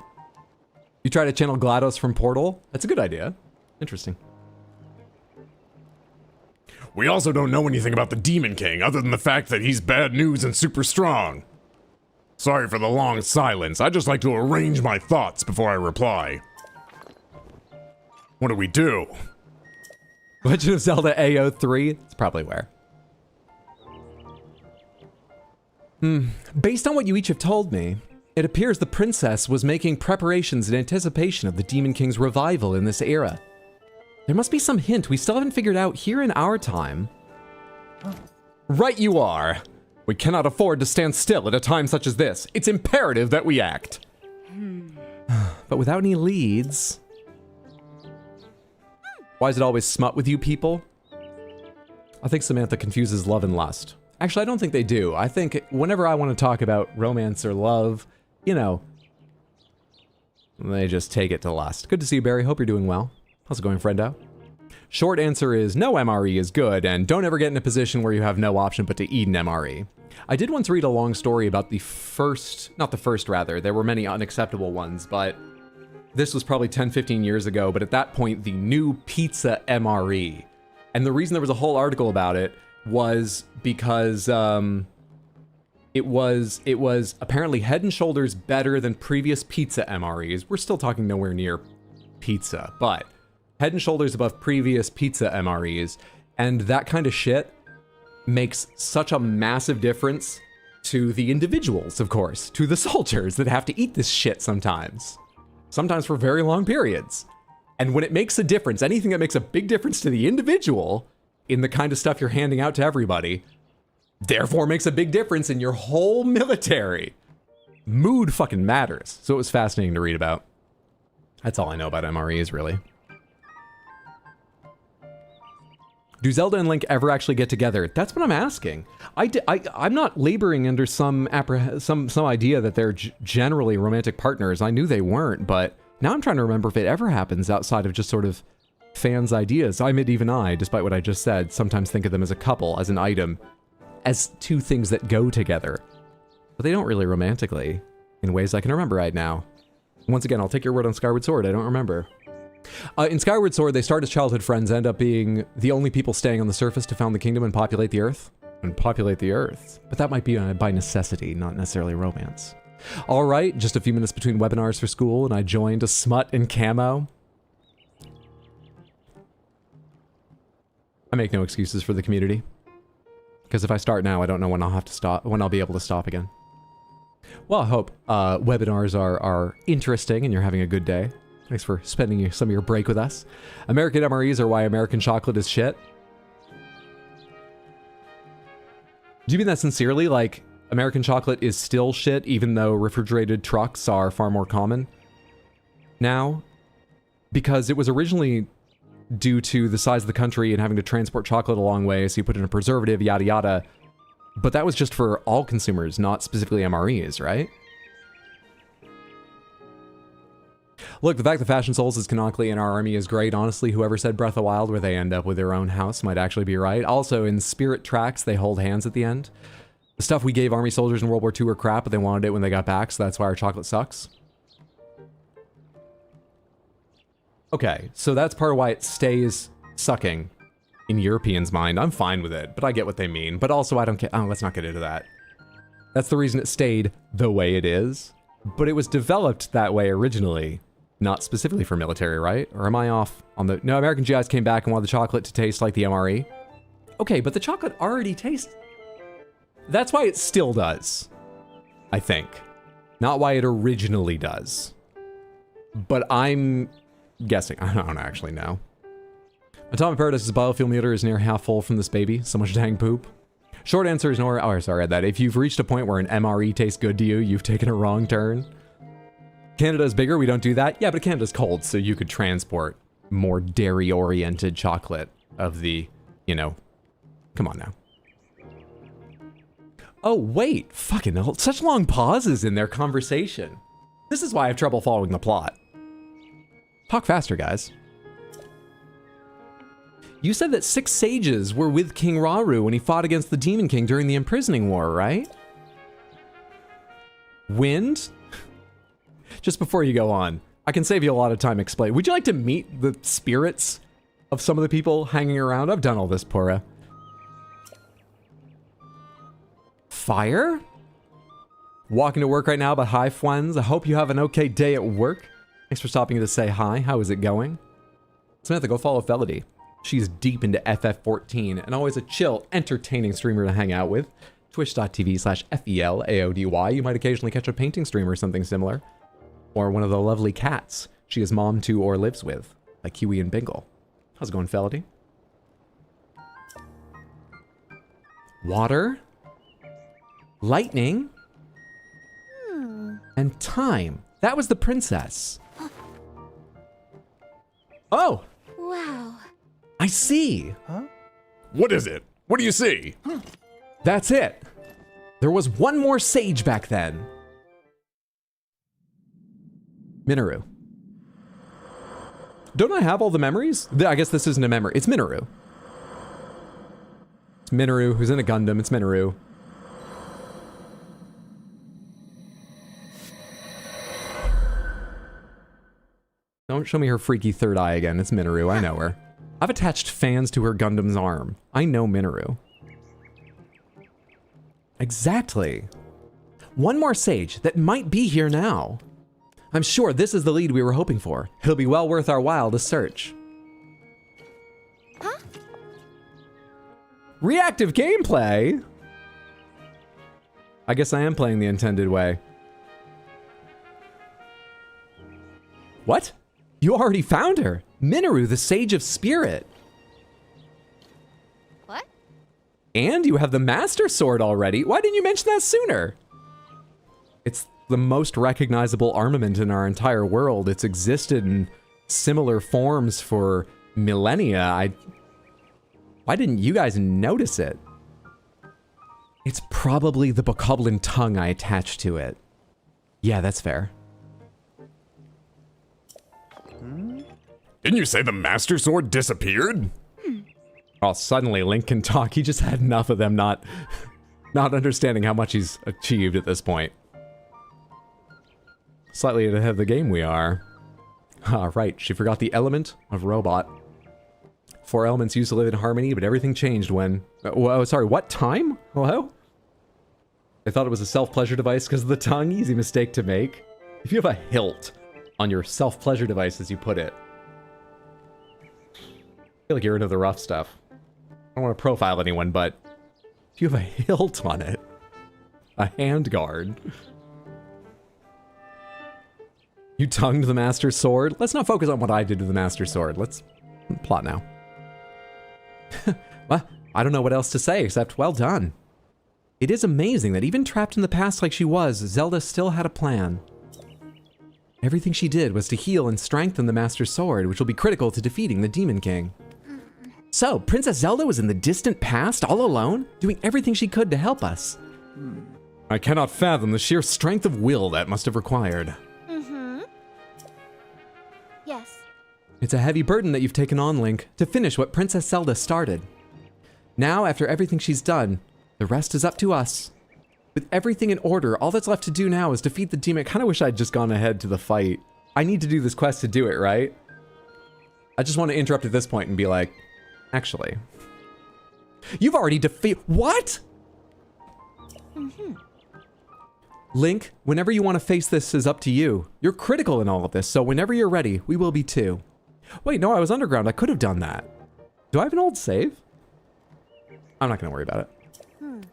You try to channel GLaDOS from Portal? That's a good idea. Interesting. We also don't know anything about the Demon King other than the fact that he's bad news and super strong. Sorry for the long silence. I just like to arrange my thoughts before I reply. What do we do? Legend of Zelda AO3? It's probably where. Based on what you each have told me, it appears the princess was making preparations in anticipation of the Demon King's revival in this era. There must be some hint we still haven't figured out here in our time. Right you are. We cannot afford to stand still at a time such as this. It's imperative that we act. But without any leads... Why is it always smut with you people? I think Samantha confuses love and lust. Actually, I don't think they do. I think whenever I want to talk about romance or love, you know, they just take it to lust. Good to see you, Barry. Hope you're doing well. How's it going, friendo? Short answer is no MRE is good, and don't ever get in a position where you have no option but to eat an MRE. I did once read a long story about the first, not the first rather, there were many unacceptable ones, but this was probably 10, 15 years ago, but at that point, the new pizza MRE. And the reason there was a whole article about it was because it was apparently head and shoulders better than previous pizza MREs. We're still talking nowhere near pizza, but head and shoulders above previous pizza MREs. And that kind of shit makes such a massive difference to the individuals, of course, to the soldiers that have to eat this shit sometimes for very long periods. And when it makes a difference, anything that makes a big difference to the individual in the kind of stuff you're handing out to everybody, therefore makes a big difference in your whole military. Mood fucking matters. So it was fascinating to read about. That's all I know about MREs, really. Do Zelda and Link ever actually get together? That's what I'm asking. I'm not laboring under some idea that they're generally romantic partners. I knew they weren't, but now I'm trying to remember if it ever happens outside of just sort of fans' ideas. Even I, despite what I just said, sometimes think of them as a couple, as an item, as two things that go together. But they don't really romantically, in ways I can remember right now. Once again, I'll take your word on Skyward Sword, I don't remember. In Skyward Sword, they start as childhood friends, end up being the only people staying on the surface to found the kingdom and populate the Earth. But that might be by necessity, not necessarily romance. All right, just a few minutes between webinars for school, and I joined a smut in camo. I make no excuses for the community. Because if I start now, I don't know when I'll have to stop, when I'll be able to stop again. Well, I hope webinars are interesting and you're having a good day. Thanks for spending some of your break with us. American MREs are why American chocolate is shit. Do you mean that sincerely? Like, American chocolate is still shit even though refrigerated trucks are far more common now? Because it was originally due to the size of the country and having to transport chocolate a long way, so you put in a preservative, yada yada. But that was just for all consumers, not specifically MREs, right? Look, the fact that Fashion Souls is canonically in our army is great. Honestly, whoever said Breath of the Wild where they end up with their own house might actually be right. Also, in Spirit Tracks, they hold hands at the end. The stuff we gave army soldiers in World War II were crap, but they wanted it when they got back, so that's why our chocolate sucks. Okay, so that's part of why it stays sucking in Europeans' mind. I'm fine with it, but I get what they mean. But also, I don't care. Oh, let's not get into that. That's the reason it stayed the way it is. But it was developed that way originally, not specifically for military, right? Or am I off on the... No, American GIs came back and wanted the chocolate to taste like the MRE. Okay, but the chocolate already tastes... That's why it still does, I think. Not why it originally does. But I'm guessing. I don't actually know. Atomic Paradise's biofuel meter is near half full from this baby. So much dang poop. Short answer is no. Oh, sorry, I read that. If you've reached a point where an MRE tastes good to you, you've taken a wrong turn. Canada's bigger. We don't do that. Yeah, but Canada's cold, so you could transport more dairy-oriented chocolate of the, you know, come on now. Oh, wait. Fucking hell. Such long pauses in their conversation. This is why I have trouble following the plot. Talk faster, guys. You said that 6 sages were with King Rauru when he fought against the Demon King during the imprisoning war, right? Wind? Just before you go on, I can save you a lot of time explaining. Would you like to meet the spirits of some of the people hanging around? I've done all this, Pura. Fire? Walking to work right now, but hi, friends. I hope you have an okay day at work. Thanks for stopping to say hi. How is it going? Samantha, go follow Felody. She's deep into FF14 and always a chill, entertaining streamer to hang out with. Twitch.tv/FELAODY. You might occasionally catch a painting stream or something similar. Or one of the lovely cats she is mom to or lives with, like Huey and Bingle. How's it going, Felody? Water? Lightning? And time. That was the princess. Oh! Wow. I see. What is it? What do you see? That's it. There was one more sage back then. Minoru. Don't I have all the memories? I guess this isn't a memory. It's Minoru. It's Minoru who's in a Gundam. It's Minoru. Don't show me her freaky third eye again. It's Minoru. I know her. I've attached fans to her Gundam's arm. I know Minoru. Exactly. One more sage that might be here now. I'm sure this is the lead we were hoping for. It'll be well worth our while to search. Huh? Reactive gameplay? I guess I am playing the intended way. What? You already found her. Minoru, the Sage of Spirit. What? And you have the Master Sword already. Why didn't you mention that sooner? It's the most recognizable armament in our entire world. It's existed in similar forms for millennia. Why didn't you guys notice it? It's probably the Bokoblin tongue I attached to it. Yeah, that's fair. Didn't you say the Master Sword disappeared? Oh, suddenly Link can talk. He just had enough of them not understanding how much he's achieved at this point. Slightly ahead of the game we are. Ah, right. She forgot the element of robot. 4 elements used to live in harmony, but everything changed when... oh, sorry, what time? Hello? I thought it was a self-pleasure device because of the tongue. Easy mistake to make. If you have a hilt on your self-pleasure device, as you put it, I feel like you're into the rough stuff. I don't want to profile anyone, but if you have a hilt on it, a handguard... You tongued the Master Sword? Let's not focus on what I did to the Master Sword. Let's plot now. Well, I don't know what else to say except well done. It is amazing that even trapped in the past like she was, Zelda still had a plan. Everything she did was to heal and strengthen the Master Sword, which will be critical to defeating the Demon King. So, Princess Zelda was in the distant past, all alone, doing everything she could to help us. I cannot fathom the sheer strength of will that must have required. Yes. It's a heavy burden that you've taken on, Link, to finish what Princess Zelda started. Now, after everything she's done, the rest is up to us. With everything in order, all that's left to do now is defeat the demon. I kind of wish I'd just gone ahead to the fight. I need to do this quest to do it, right? I just want to interrupt at this point and be like, actually, you've already defeated... What? Link, whenever you want to face this is up to you. You're critical in all of this, so whenever you're ready, we will be too. Wait, no, I was underground. I could have done that. Do I have an old save? I'm not going to worry about it.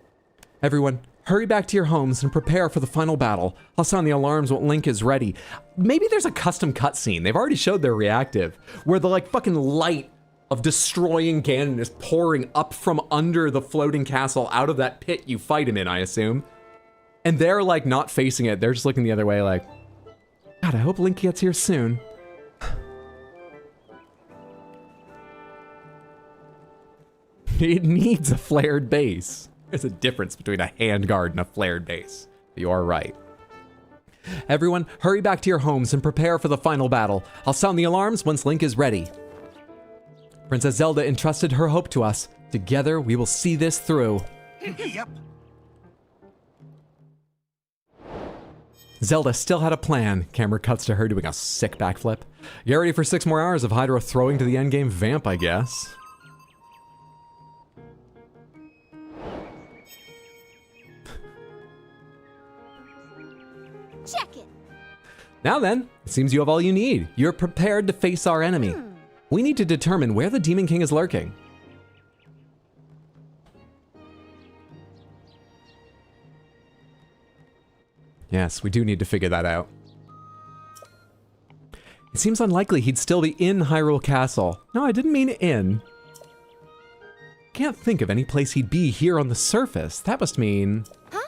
Everyone, hurry back to your homes and prepare for the final battle. I'll sound the alarms when Link is ready. Maybe there's a custom cutscene. They've already showed their reactive, where the like fucking light of destroying Ganon is pouring up from under the floating castle out of that pit you fight him in, I assume. And they're like not facing it. They're just looking the other way like, God, I hope Link gets here soon. It needs a flared base. There's a difference between a handguard and a flared base. You are right. Everyone, hurry back to your homes and prepare for the final battle. I'll sound the alarms once Link is ready. Princess Zelda entrusted her hope to us. Together, we will see this through. Yep. Zelda still had a plan. Camera cuts to her doing a sick backflip. Get ready for 6 more hours of Hydro throwing to the endgame vamp, I guess. Check it. Now then, it seems you have all you need. You're prepared to face our enemy. We need to determine where the Demon King is lurking. Yes, we do need to figure that out. It seems unlikely he'd still be in Hyrule Castle. No, I didn't mean in. Can't think of any place he'd be here on the surface. That must mean... Huh?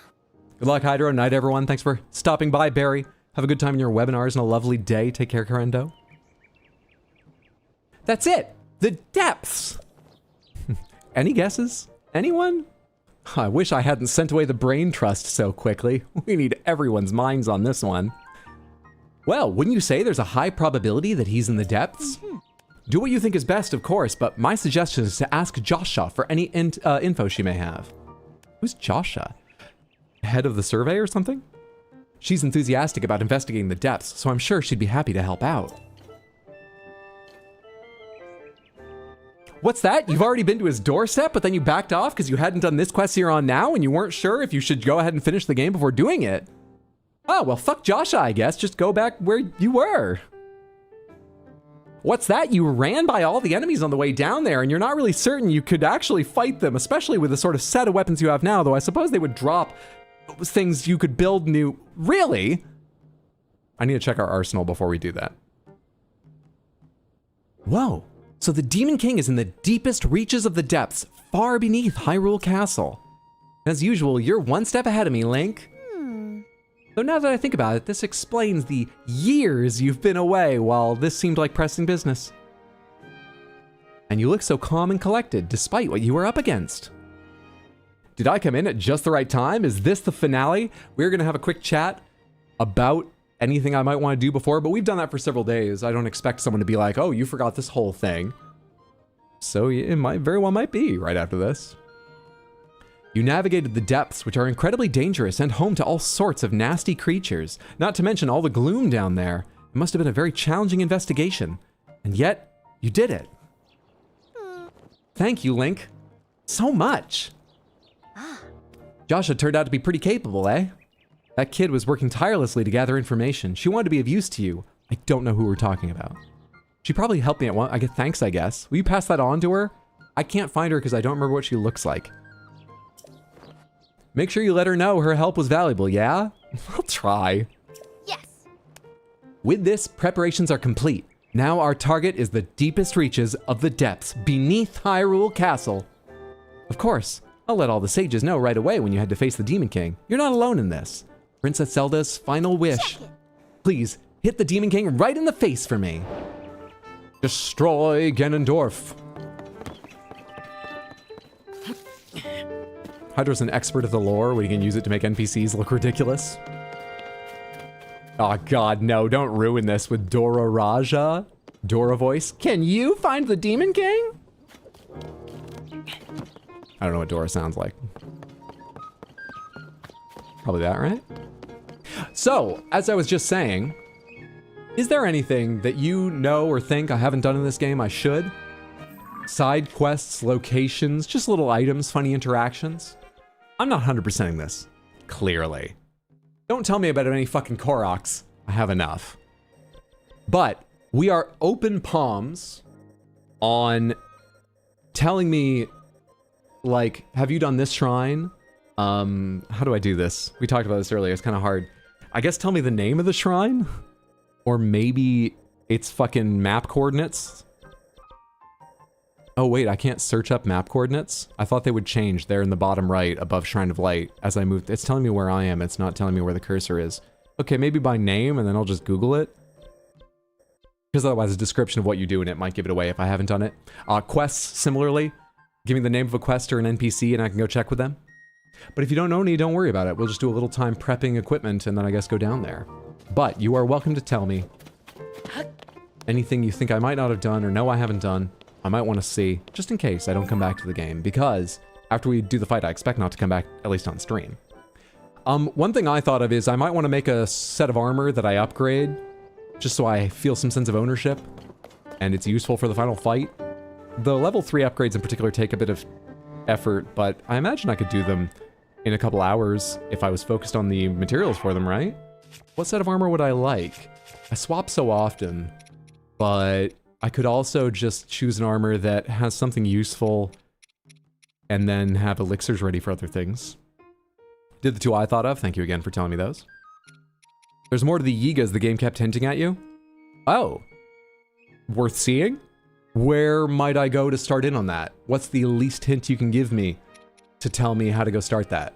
Good luck, Hydro. Night, everyone. Thanks for stopping by, Barry. Have a good time in your webinars and a lovely day. Take care, Corendo. That's it. The depths. Any guesses? Anyone? I wish I hadn't sent away the brain trust so quickly. We need everyone's minds on this one. Well, wouldn't you say there's a high probability that he's in the depths? Do what you think is best, of course, but my suggestion is to ask Josha for any info she may have. Who's Josha? Head of the survey or something? She's enthusiastic about investigating the depths, so I'm sure she'd be happy to help out. What's that? You've already been to his doorstep, but then you backed off because you hadn't done this quest you're on now and you weren't sure if you should go ahead and finish the game before doing it. Oh, well, fuck Josha, I guess. Just go back where you were. What's that? You ran by all the enemies on the way down there and you're not really certain you could actually fight them, especially with the sort of set of weapons you have now, though I suppose they would drop things you could build new. Really? I need to check our arsenal before we do that. Whoa. So the Demon King is in the deepest reaches of the depths, far beneath Hyrule Castle. As usual, you're one step ahead of me, Link. Though now that I think about it, this explains the years you've been away while this seemed like pressing business. And you look so calm and collected, despite what you were up against. Did I come in at just the right time? Is this the finale? We're gonna have a quick chat about anything I might want to do before, but we've done that for several days. I don't expect someone to be like, oh, you forgot this whole thing. So it might very well might be right after this. You navigated the depths, which are incredibly dangerous and home to all sorts of nasty creatures, not to mention all the gloom down there. It must have been a very challenging investigation, and yet you did it. Thank you, Link. So much. Josha turned out to be pretty capable, eh? That kid was working tirelessly to gather information. She wanted to be of use to you. I don't know who we're talking about. She probably helped me at one. I get thanks, I guess. Will you pass that on to her? I can't find her because I don't remember what she looks like. Make sure you let her know her help was valuable, yeah? I'll try. Yes. With this, preparations are complete. Now our target is the deepest reaches of the depths beneath Hyrule Castle. Of course, I'll let all the sages know right away when you head to face the Demon King. You're not alone in this. Princess Zelda's final wish. Check it. Please, hit the Demon King right in the face for me. Destroy Ganondorf. Hydro's an expert of the lore where you can use it to make NPCs look ridiculous. Oh god, no, don't ruin this with Dora Raja. Dora voice. Can you find the Demon King? I don't know what Dora sounds like. Probably that, right? So, as I was just saying, is there anything that you know or think I haven't done in this game I should? Side quests, locations, just little items, funny interactions? I'm not 100%ing this, clearly. Don't tell me about any fucking Koroks. I have enough. But we are open palms on telling me, like, have you done this shrine? How do I do this? We talked about this earlier. It's kind of hard. I guess tell me the name of the shrine? Or maybe it's fucking map coordinates? Oh wait, I can't search up map coordinates? I thought they would change there in the bottom right above Shrine of Light as I move. It's telling me where I am. It's not telling me where the cursor is. Okay, maybe by name and then I'll just Google it. Because otherwise the description of what you do in it might give it away if I haven't done it. Quests, similarly. Give me the name of a quest or an NPC and I can go check with them. But if you don't know any, don't worry about it. We'll just do a little time prepping equipment and then I guess go down there. But you are welcome to tell me anything you think I might not have done or know I haven't done. I might want to see, just in case I don't come back to the game, because after we do the fight, I expect not to come back, at least on stream. One thing I thought of is I might want to make a set of armor that I upgrade, just so I feel some sense of ownership, and it's useful for the final fight. The level 3 upgrades in particular take a bit of effort, but I imagine I could do them in a couple hours if I was focused on the materials for them, right? What set of armor would I like? I swap so often, but I could also just choose an armor that has something useful and then have elixirs ready for other things. Did the two I thought of. Thank you again for telling me those. There's more to the Yigas the game kept hinting at you. Oh. Worth seeing? Where might I go to start in on that? What's the least hint you can give me to tell me how to go start that?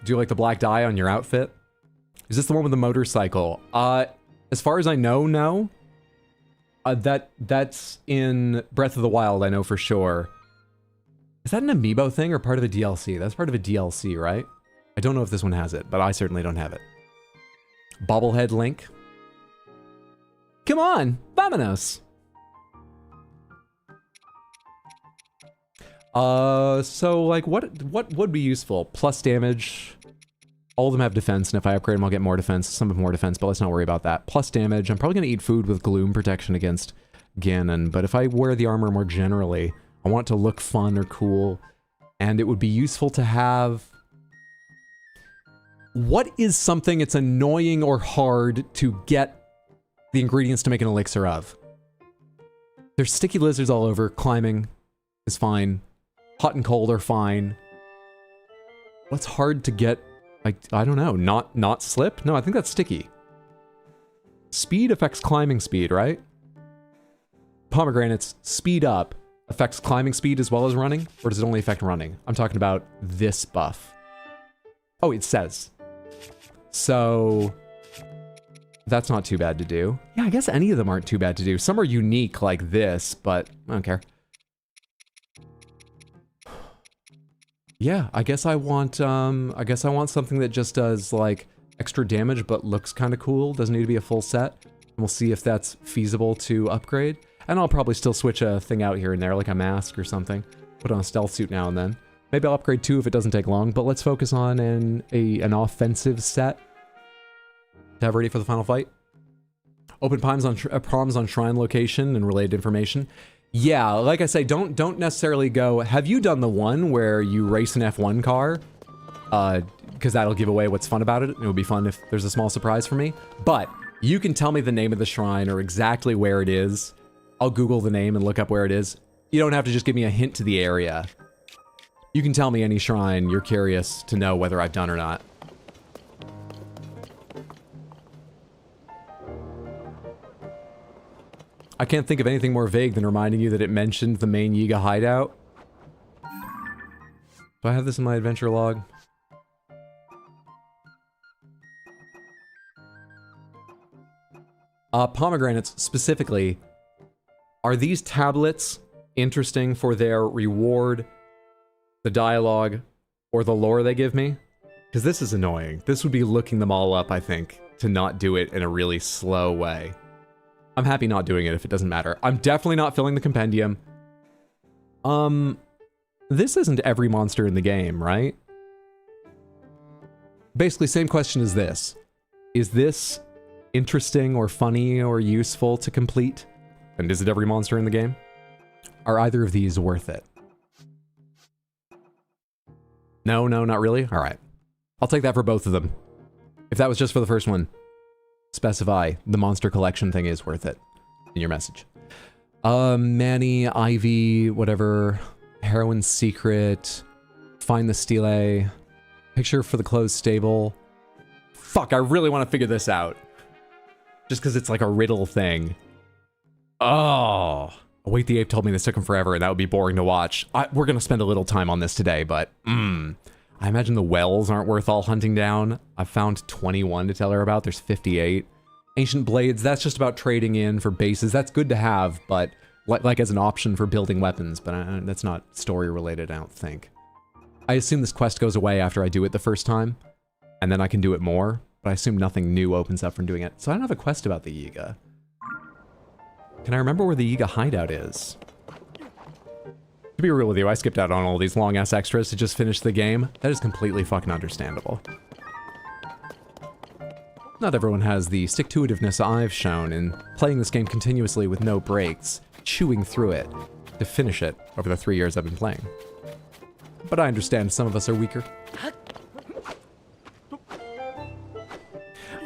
Do you like the black dye on your outfit? Is this the one with the motorcycle? As far as I know, no. That's in Breath of the Wild, I know for sure. Is that an amiibo thing or part of a DLC? That's part of a DLC, right? I don't know if this one has it, but I certainly don't have it. Bobblehead Link. Come on, vámonos. So like what would be useful? Plus damage. All of them have defense, and if I upgrade them, I'll get more defense. Some have more defense, but let's not worry about that. Plus damage. I'm probably going to eat food with gloom protection against Ganon, but if I wear the armor more generally, I want it to look fun or cool, and it would be useful to have... What is something it's annoying or hard to get the ingredients to make an elixir of? There's sticky lizards all over. Climbing is fine. Hot and cold are fine. What's hard to get? Like, I don't know, not slip? No, I think that's sticky. Speed affects climbing speed, right? Pomegranates, speed up, affects climbing speed as well as running? Or does it only affect running? I'm talking about this buff. Oh, it says. So, that's not too bad to do. Yeah, I guess any of them aren't too bad to do. Some are unique like this, but I don't care. Yeah, I guess I want something that just does, like, extra damage but looks kind of cool. Doesn't need to be a full set. And we'll see if that's feasible to upgrade. And I'll probably still switch a thing out here and there, like a mask or something. Put on a stealth suit now and then. Maybe I'll upgrade 2 if it doesn't take long, but let's focus on an offensive set to have ready for the final fight. Open proms on shrine location and related information. Yeah, like I say, don't necessarily go, have you done the one where you race an F1 car? Because that'll give away what's fun about it. It would be fun if there's a small surprise for me. But you can tell me the name of the shrine or exactly where it is. I'll Google the name and look up where it is. You don't have to just give me a hint to the area. You can tell me any shrine you're curious to know whether I've done or not. I can't think of anything more vague than reminding you that it mentioned the main Yiga hideout. Do I have this in my adventure log? Pomegranates, specifically, are these tablets interesting for their reward, the dialogue, or the lore they give me? Because this is annoying. This would be looking them all up, I think, to not do it in a really slow way. I'm happy not doing it if it doesn't matter. I'm definitely not filling the compendium. This isn't every monster in the game, right? Basically, same question as this. Is this interesting or funny or useful to complete? And is it every monster in the game? Are either of these worth it? No, not really? Alright. I'll take that for both of them. If that was just for the first one, specify the monster collection thing is worth it in your message. Manny, Ivy, whatever, Heroine's Secret, Find the stele. Picture for the closed stable. Fuck, I really want to figure this out. Just because it's like a riddle thing. Oh. Wait, the Ape told me this took him forever, and that would be boring to watch. We're going to spend a little time on this today, but I imagine the wells aren't worth all hunting down. I've found 21 to tell her about. There's 58. Ancient blades, that's just about trading in for bases. That's good to have, but like as an option for building weapons, but that's not story related, I don't think. I assume this quest goes away after I do it the first time, and then I can do it more, but I assume nothing new opens up from doing it. So I don't have a quest about the Yiga. Can I remember where the Yiga hideout is? To be real with you, I skipped out on all these long-ass extras to just finish the game. That is completely fucking understandable. Not everyone has the stick-to-itiveness I've shown in playing this game continuously with no breaks, chewing through it, to finish it over the 3 years I've been playing. But I understand some of us are weaker.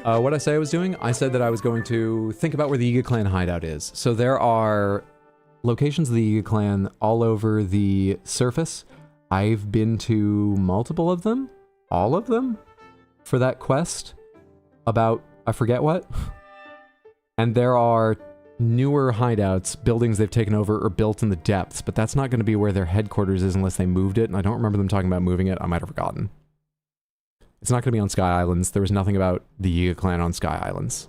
What I say I was doing? I said that I was going to think about where the Yiga clan hideout is. So there are locations of the Yiga clan all over the surface. I've been to multiple of them, all of them, for that quest about I forget what. And there are newer hideouts, buildings they've taken over or built in the depths, but that's not going to be where their headquarters is unless they moved it, and I don't remember them talking about moving it. I might have forgotten. It's not going to be on Sky Islands. There was nothing about the Yiga clan on Sky Islands.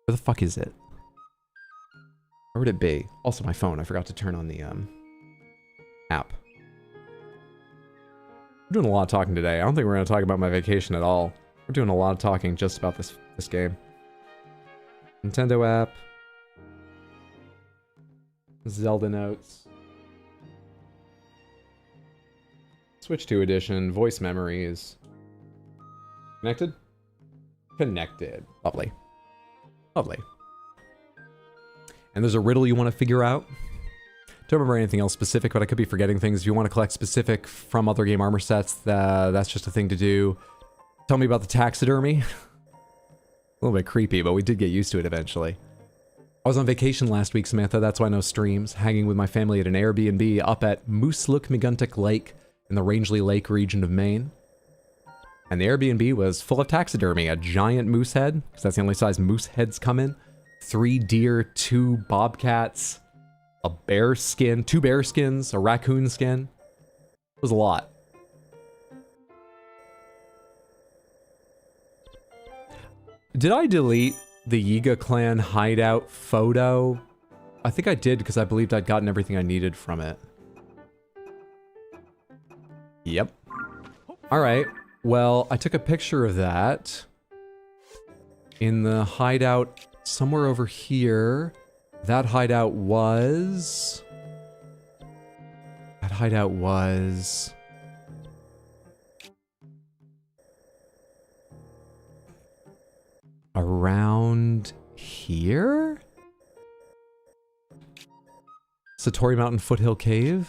Where the fuck is it? Where would it be? Also my phone. I forgot to turn on the app. We're doing a lot of talking today. I don't think we're going to talk about my vacation at all. We're doing a lot of talking just about this game. Nintendo app. Zelda notes. Switch 2 edition. Voice memories. Connected? Connected. Lovely. Lovely. And there's a riddle you want to figure out? Don't remember anything else specific, but I could be forgetting things. If you want to collect specific from other game armor sets, that's just a thing to do. Tell me about the taxidermy. A little bit creepy, but we did get used to it eventually. I was on vacation last week, Samantha, that's why no streams. Hanging with my family at an Airbnb up at Mooselook-Meguntic Lake in the Rangeley Lake region of Maine. And the Airbnb was full of taxidermy. A giant moose head, because that's the only size moose heads come in. 3 deer, 2 bobcats, a bear skin, 2 bear skins, a raccoon skin. It was a lot. Did I delete the Yiga clan hideout photo? I think I did because I believed I'd gotten everything I needed from it. Yep. Alright, well, I took a picture of that in the hideout somewhere over here. That hideout was... around here? Satori Mountain Foothill Cave?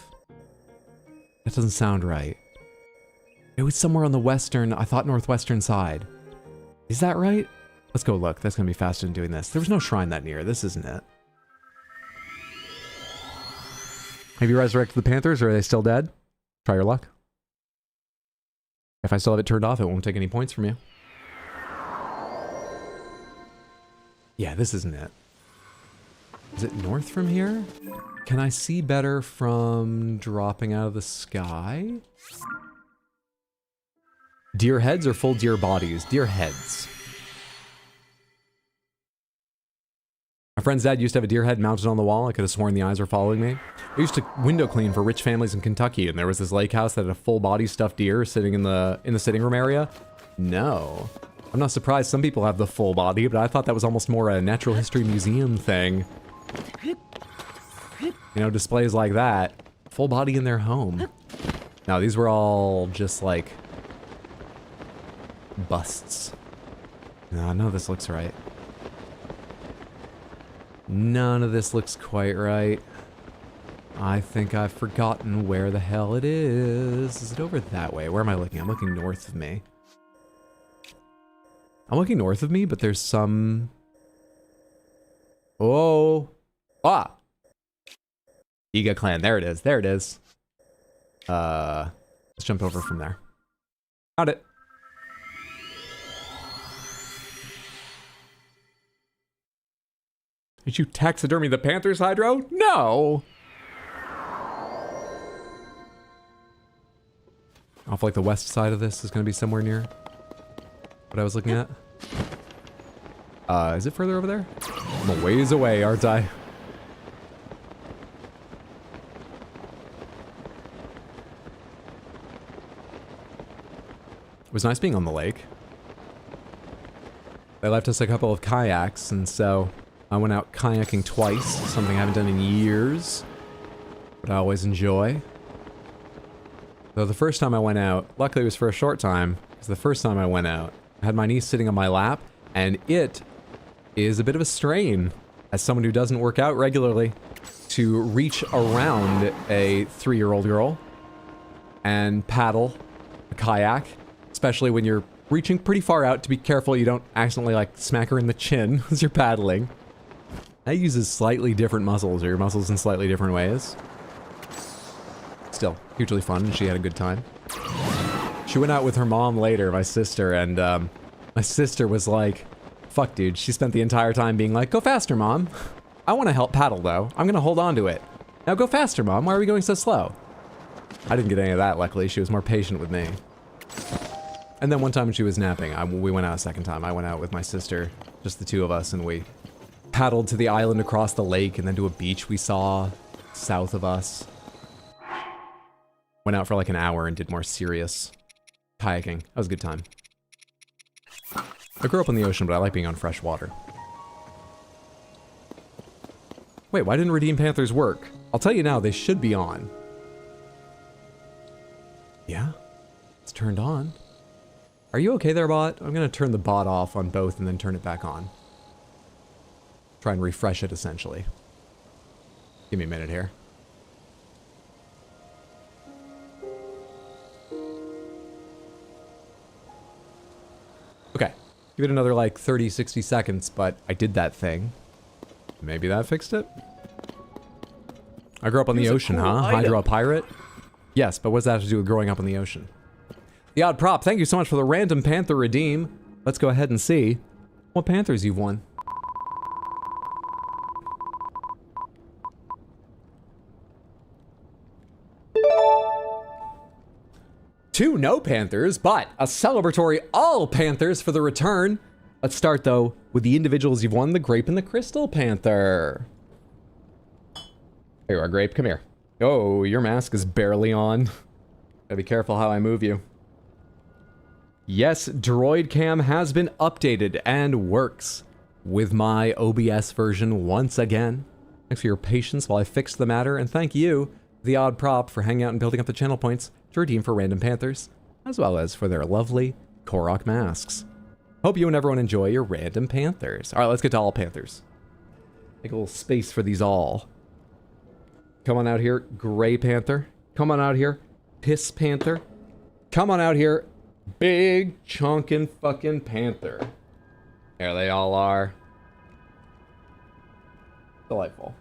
That doesn't sound right. It was somewhere on the western, I thought northwestern side. Is that right? Let's go look. That's gonna be faster than doing this. There was no shrine that near. This isn't it. Have you resurrected the Panthers, or are they still dead? Try your luck. If I still have it turned off, it won't take any points from you. Yeah, this isn't it. Is it north from here? Can I see better from dropping out of the sky? Deer heads or full deer bodies? Deer heads. My friend's dad used to have a deer head mounted on the wall. I could have sworn the eyes were following me. I used to window clean for rich families in Kentucky, and there was this lake house that had a full body stuffed deer sitting in the sitting room area. No. I'm not surprised some people have the full body, but I thought that was almost more a natural history museum thing. You know, displays like that. Full body in their home. Now, these were all just like busts. No, none of this looks right. None of this looks quite right. I think I've forgotten where the hell it is. Is it over that way? Where am I looking? I'm looking north of me. I'm looking north of me, but there's some... Oh! Ah! Yiga clan. There it is. There it is. Let's jump over from there. Got it. Did you taxidermy the panthers, Hydro? No! Off like the west side of this is going to be somewhere near what I was looking at. Is it further over there? I'm a ways away, aren't I? It was nice being on the lake. They left us a couple of kayaks, and so I went out kayaking twice, something I haven't done in years, but I always enjoy. Though the first time I went out, luckily it was for a short time, because the first time I went out, I had my niece sitting on my lap, and it is a bit of a strain, as someone who doesn't work out regularly, to reach around a 3-year-old girl and paddle a kayak, especially when you're reaching pretty far out to be careful you don't accidentally like smack her in the chin as you're paddling. That uses slightly different muscles, or your muscles in slightly different ways. Still, hugely fun, and she had a good time. She went out with her mom later, my sister, and my sister was like, fuck dude, she spent the entire time being like, go faster mom. I want to help paddle though. I'm gonna hold on to it. Now go faster mom, why are we going so slow? I didn't get any of that luckily, she was more patient with me. And then one time when she was napping, we went out a second time. I went out with my sister, just the two of us, and we paddled to the island across the lake and then to a beach we saw south of us. Went out for like an hour and did more serious kayaking. That was a good time. I grew up on the ocean, but I like being on fresh water. Wait, why didn't Redeem Panthers work? I'll tell you now, they should be on. Yeah? It's turned on. Are you okay there, bot? I'm gonna turn the bot off on both and then turn it back on. Try and refresh it, essentially. Give me a minute here. Okay. Give it another, like, 30, 60 seconds, but I did that thing. Maybe that fixed it? I grew up on the ocean, huh? Hydro a pirate? Yes, but what does that have to do with growing up on the ocean? The Odd Prop, thank you so much for the random Panther redeem. Let's go ahead and see what Panthers you've won. Two no Panthers, but a celebratory all Panthers for the return. Let's start, though, with the individuals you've won, the Grape and the Crystal Panther. Here you are, Grape. Come here. Oh, your mask is barely on. Gotta be careful how I move you. Yes, Droid Cam has been updated and works with my OBS version once again. Thanks for your patience while I fixed the matter, and thank you, The Odd Prop, for hanging out and building up the channel points to redeem for random Panthers, as well as for their lovely Korok masks. Hope you and everyone enjoy your random Panthers. Alright, let's get to all Panthers. Make a little space for these all. Come on out here, Gray Panther. Come on out here, Piss Panther. Come on out here, Big chunkin' fucking Panther. There they all are. Delightful.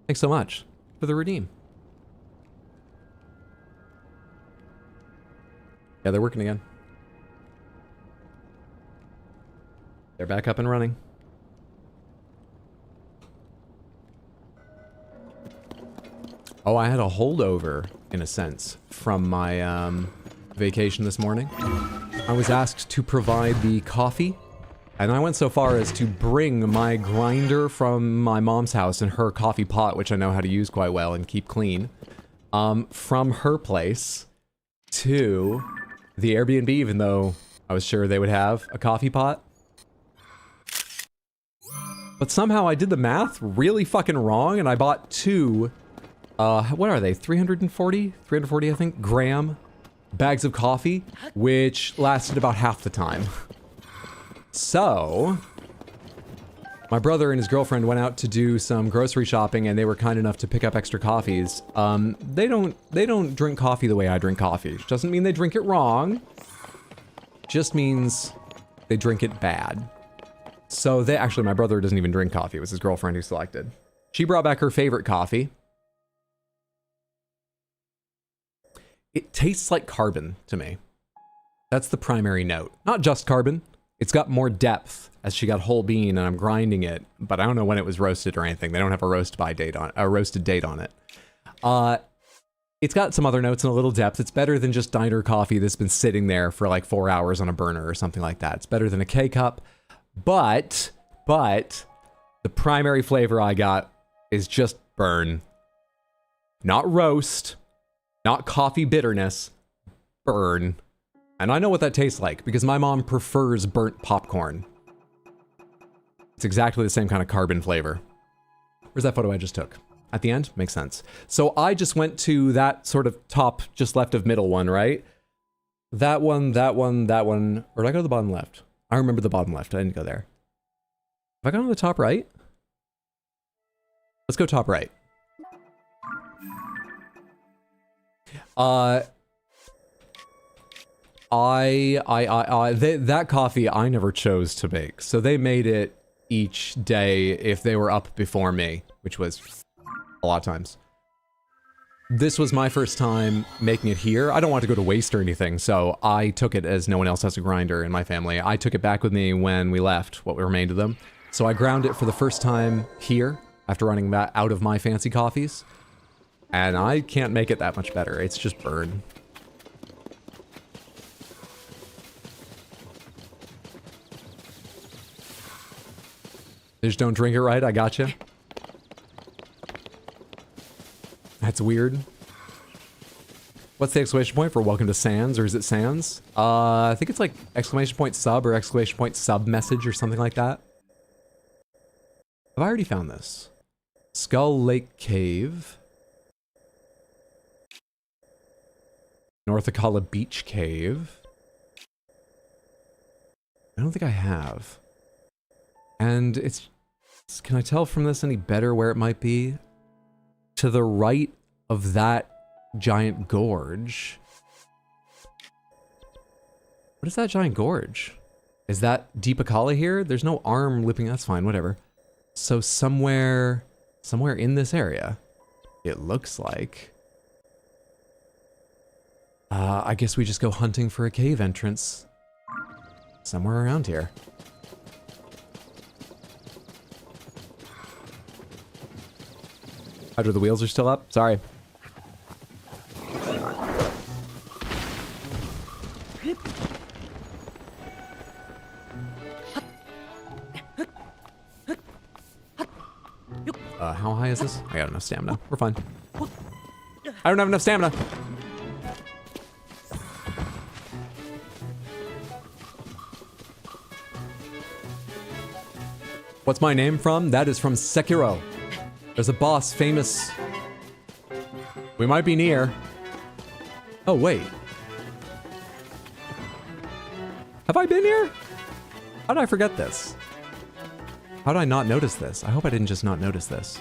Thanks so much for the redeem. Yeah, they're working again. They're back up and running. Oh, I had a holdover, in a sense, from my vacation this morning. I was asked to provide the coffee, and I went so far as to bring my grinder from my mom's house and her coffee pot, which I know how to use quite well and keep clean, from her place to the Airbnb, even though I was sure they would have a coffee pot. But somehow I did the math really fucking wrong, and I bought two... what are they? 340, I think, gram bags of coffee, which lasted about half the time. So, my brother and his girlfriend went out to do some grocery shopping, and they were kind enough to pick up extra coffees. They don't drink coffee the way I drink coffee. Which doesn't mean they drink it wrong. Just means they drink it bad. So they actually, my brother doesn't even drink coffee. It was his girlfriend who selected. She brought back her favorite coffee. It tastes like carbon to me. That's the primary note. Not just carbon. It's got more depth as she got whole bean and I'm grinding it, but I don't know when it was roasted or anything. They don't have a roasted date on it. It's got some other notes and a little depth. It's better than just diner coffee that's been sitting there for like 4 hours on a burner or something like that. It's better than a K-cup, but the primary flavor I got is just burn. Not roast, not coffee bitterness, burn. And I know what that tastes like because my mom prefers burnt popcorn. It's exactly the same kind of carbon flavor. Where's that photo I just took? At the end? Makes sense. So I just went to that sort of top, just left of middle one, right? That one, that one, that one. Or did I go to the bottom left? I remember the bottom left. I didn't go there. Have I gone to the top right? Let's go top right. That coffee I never chose to make. So they made it each day if they were up before me, which was a lot of times. This was my first time making it here. I don't want to go to waste or anything, so I took it as no one else has a grinder in my family. I took it back with me when we left, what remained of them. So I ground it for the first time here after running that out of my fancy coffees. And I can't make it that much better. It's just burn. They just don't drink it right, I gotcha. That's weird. What's the exclamation point for welcome to Sans, or is it Sans? I think it's like exclamation point sub or exclamation point sub message or something like that. Have I already found this? Skull Lake Cave. North Akala Beach Cave. I don't think I have. And it's... Can I tell from this any better where it might be? To the right of that giant gorge. What is that giant gorge? Is that Deep Akala here? There's no arm lipping. That's fine, whatever. So somewhere in this area, it looks like. I guess we just go hunting for a cave entrance. Somewhere around here. Hydro, the wheels are still up? Sorry. How high is this? I got enough stamina. We're fine. I don't have enough stamina. What's my name from? That is from Sekiro. There's a boss famous. We might be near. Oh, wait. Have I been here? How did I forget this? How did I not notice this? I hope I didn't just not notice this.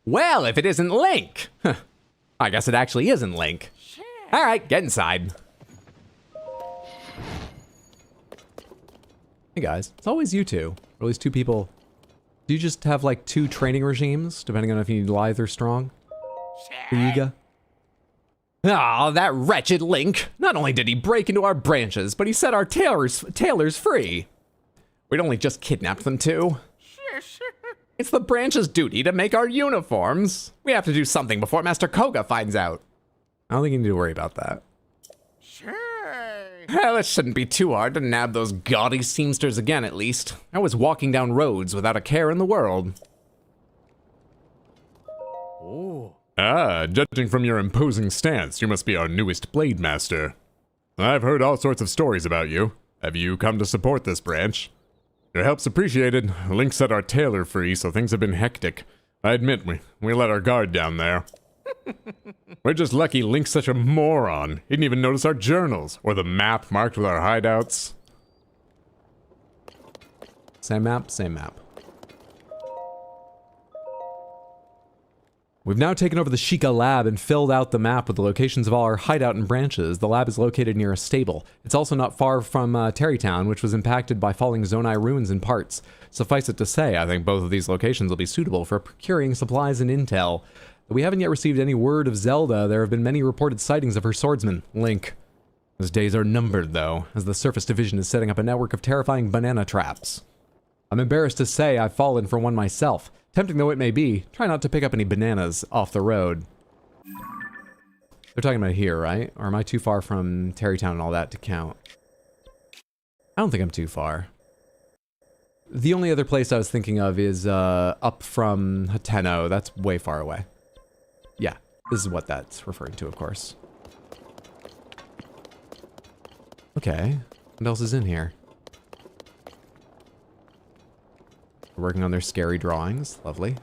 Well, if it isn't Link! I guess it actually isn't Link. Alright, get inside. Hey guys, it's always you two. Or at least two people. Do you just have like two training regimes, depending on if you need lithe or strong? Yiga? Ah, that wretched Link! Not only did he break into our branches, but he set our tailors free. We'd only just kidnapped them too. It's the branch's duty to make our uniforms. We have to do something before Master Koga finds out. I don't think you need to worry about that. Well, it shouldn't be too hard to nab those gaudy seamsters again, at least. I was walking down roads without a care in the world. Oh. Ah, judging from your imposing stance, you must be our newest blade master. I've heard all sorts of stories about you. Have you come to support this branch? Your help's appreciated. Link set our tailor free, so things have been hectic. I admit, we let our guard down there. We're just lucky Link's such a moron. He didn't even notice our journals, or the map marked with our hideouts. Same map, same map. We've now taken over the Sheikah lab and filled out the map with the locations of all our hideout and branches. The lab is located near a stable. It's also not far from Terrytown, which was impacted by falling Zonai ruins in parts. Suffice it to say, I think both of these locations will be suitable for procuring supplies and intel. We haven't yet received any word of Zelda. There have been many reported sightings of her swordsman, Link. Those days are numbered, though, as the Surface Division is setting up a network of terrifying banana traps. I'm embarrassed to say I've fallen for one myself. Tempting though it may be, try not to pick up any bananas off the road. They're talking about here, right? Or am I too far from Terrytown and all that to count? I don't think I'm too far. The only other place I was thinking of is up from Hateno. That's way far away. Yeah, this is what that's referring to, of course. Okay, what else is in here? Working on their scary drawings. Lovely.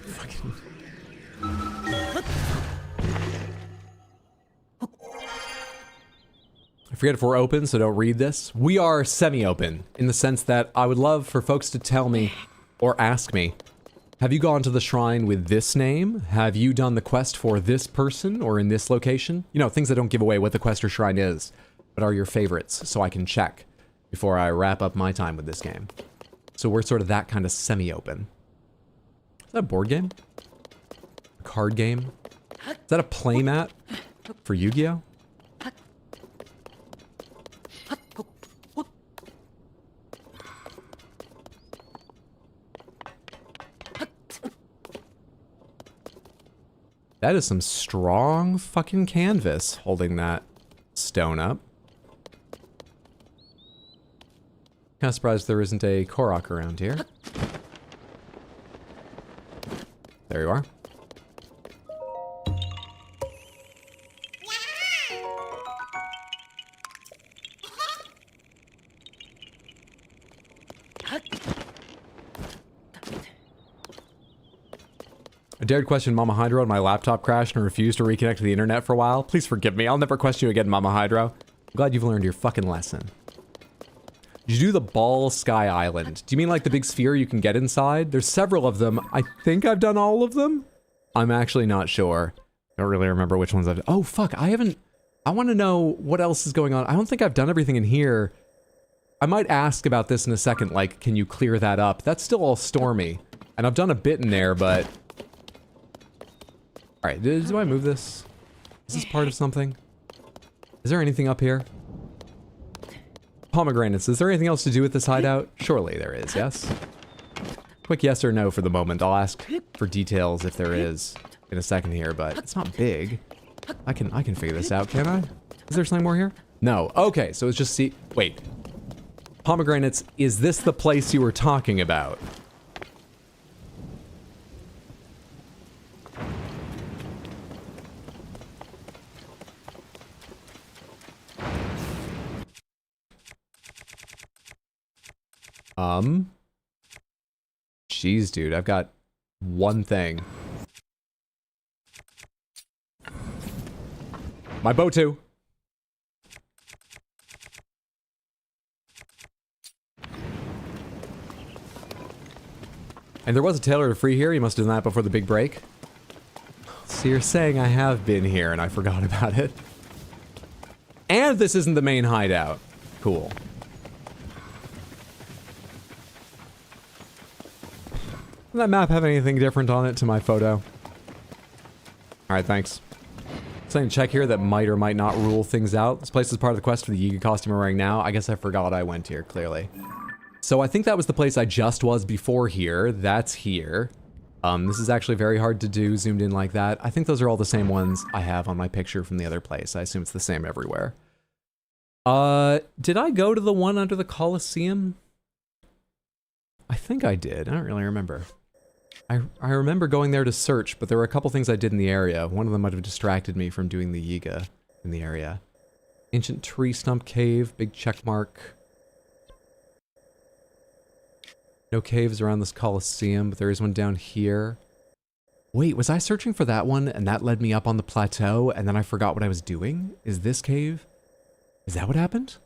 Fucking... I forget if we're open, so don't read this. We are semi-open, in the sense that I would love for folks to tell me, or ask me, have you gone to the shrine with this name? Have you done the quest for this person, or in this location? You know, things that don't give away what the quest or shrine is, but are your favorites, so I can check before I wrap up my time with this game. So we're sort of that kind of semi-open. Is that a board game? A card game? Is that a playmat for Yu-Gi-Oh? That is some strong fucking canvas holding that stone up. Kind of surprised there isn't a Korok around here. There you are. I dared question Mama Hydro and my laptop crashed and refused to reconnect to the internet for a while. Please forgive me. I'll never question you again, Mama Hydro. I'm glad you've learned your fucking lesson. Did you do the Ball Sky Island? Do you mean like the big sphere you can get inside? There's several of them. I think I've done all of them. I'm actually not sure. I don't really remember which ones I've done. Oh, fuck. I haven't... I want to know what else is going on. I don't think I've done everything in here. I might ask about this in a second, like, can you clear that up? That's still all stormy. And I've done a bit in there, but... Alright, do I move this? Is this part of something? Is there anything up here? Pomegranates, is there anything else to do with this hideout? Surely there is, yes? Quick yes or no for the moment. I'll ask for details if there is in a second here, but it's not big. I can figure this out, can I? Is there something more here? No. Okay, so it's just wait. Pomegranates, is this the place you were talking about? Jeez, dude, I've got one thing. My bow too. And there was a tailor free here. You must have done that before the big break. So you're saying I have been here and I forgot about it. And this isn't the main hideout. Cool. Does that map have anything different on it to my photo? Alright, thanks. Something to check here that might or might not rule things out. This place is part of the quest for the Yiga costume I'm wearing now. I guess I forgot I went here, clearly. So I think that was the place I just was before here. That's here. This is actually very hard to do zoomed in like that. I think those are all the same ones I have on my picture from the other place. I assume it's the same everywhere. Did I go to the one under the Colosseum? I think I did. I don't really remember. I remember going there to search, but there were a couple things I did in the area. One of them might have distracted me from doing the Yiga in the area. Ancient tree stump cave, big check mark. No caves around this Colosseum, but there is one down here. Wait, was I searching for that one and that led me up on the plateau and then I forgot what I was doing? Is this cave? Is that what happened?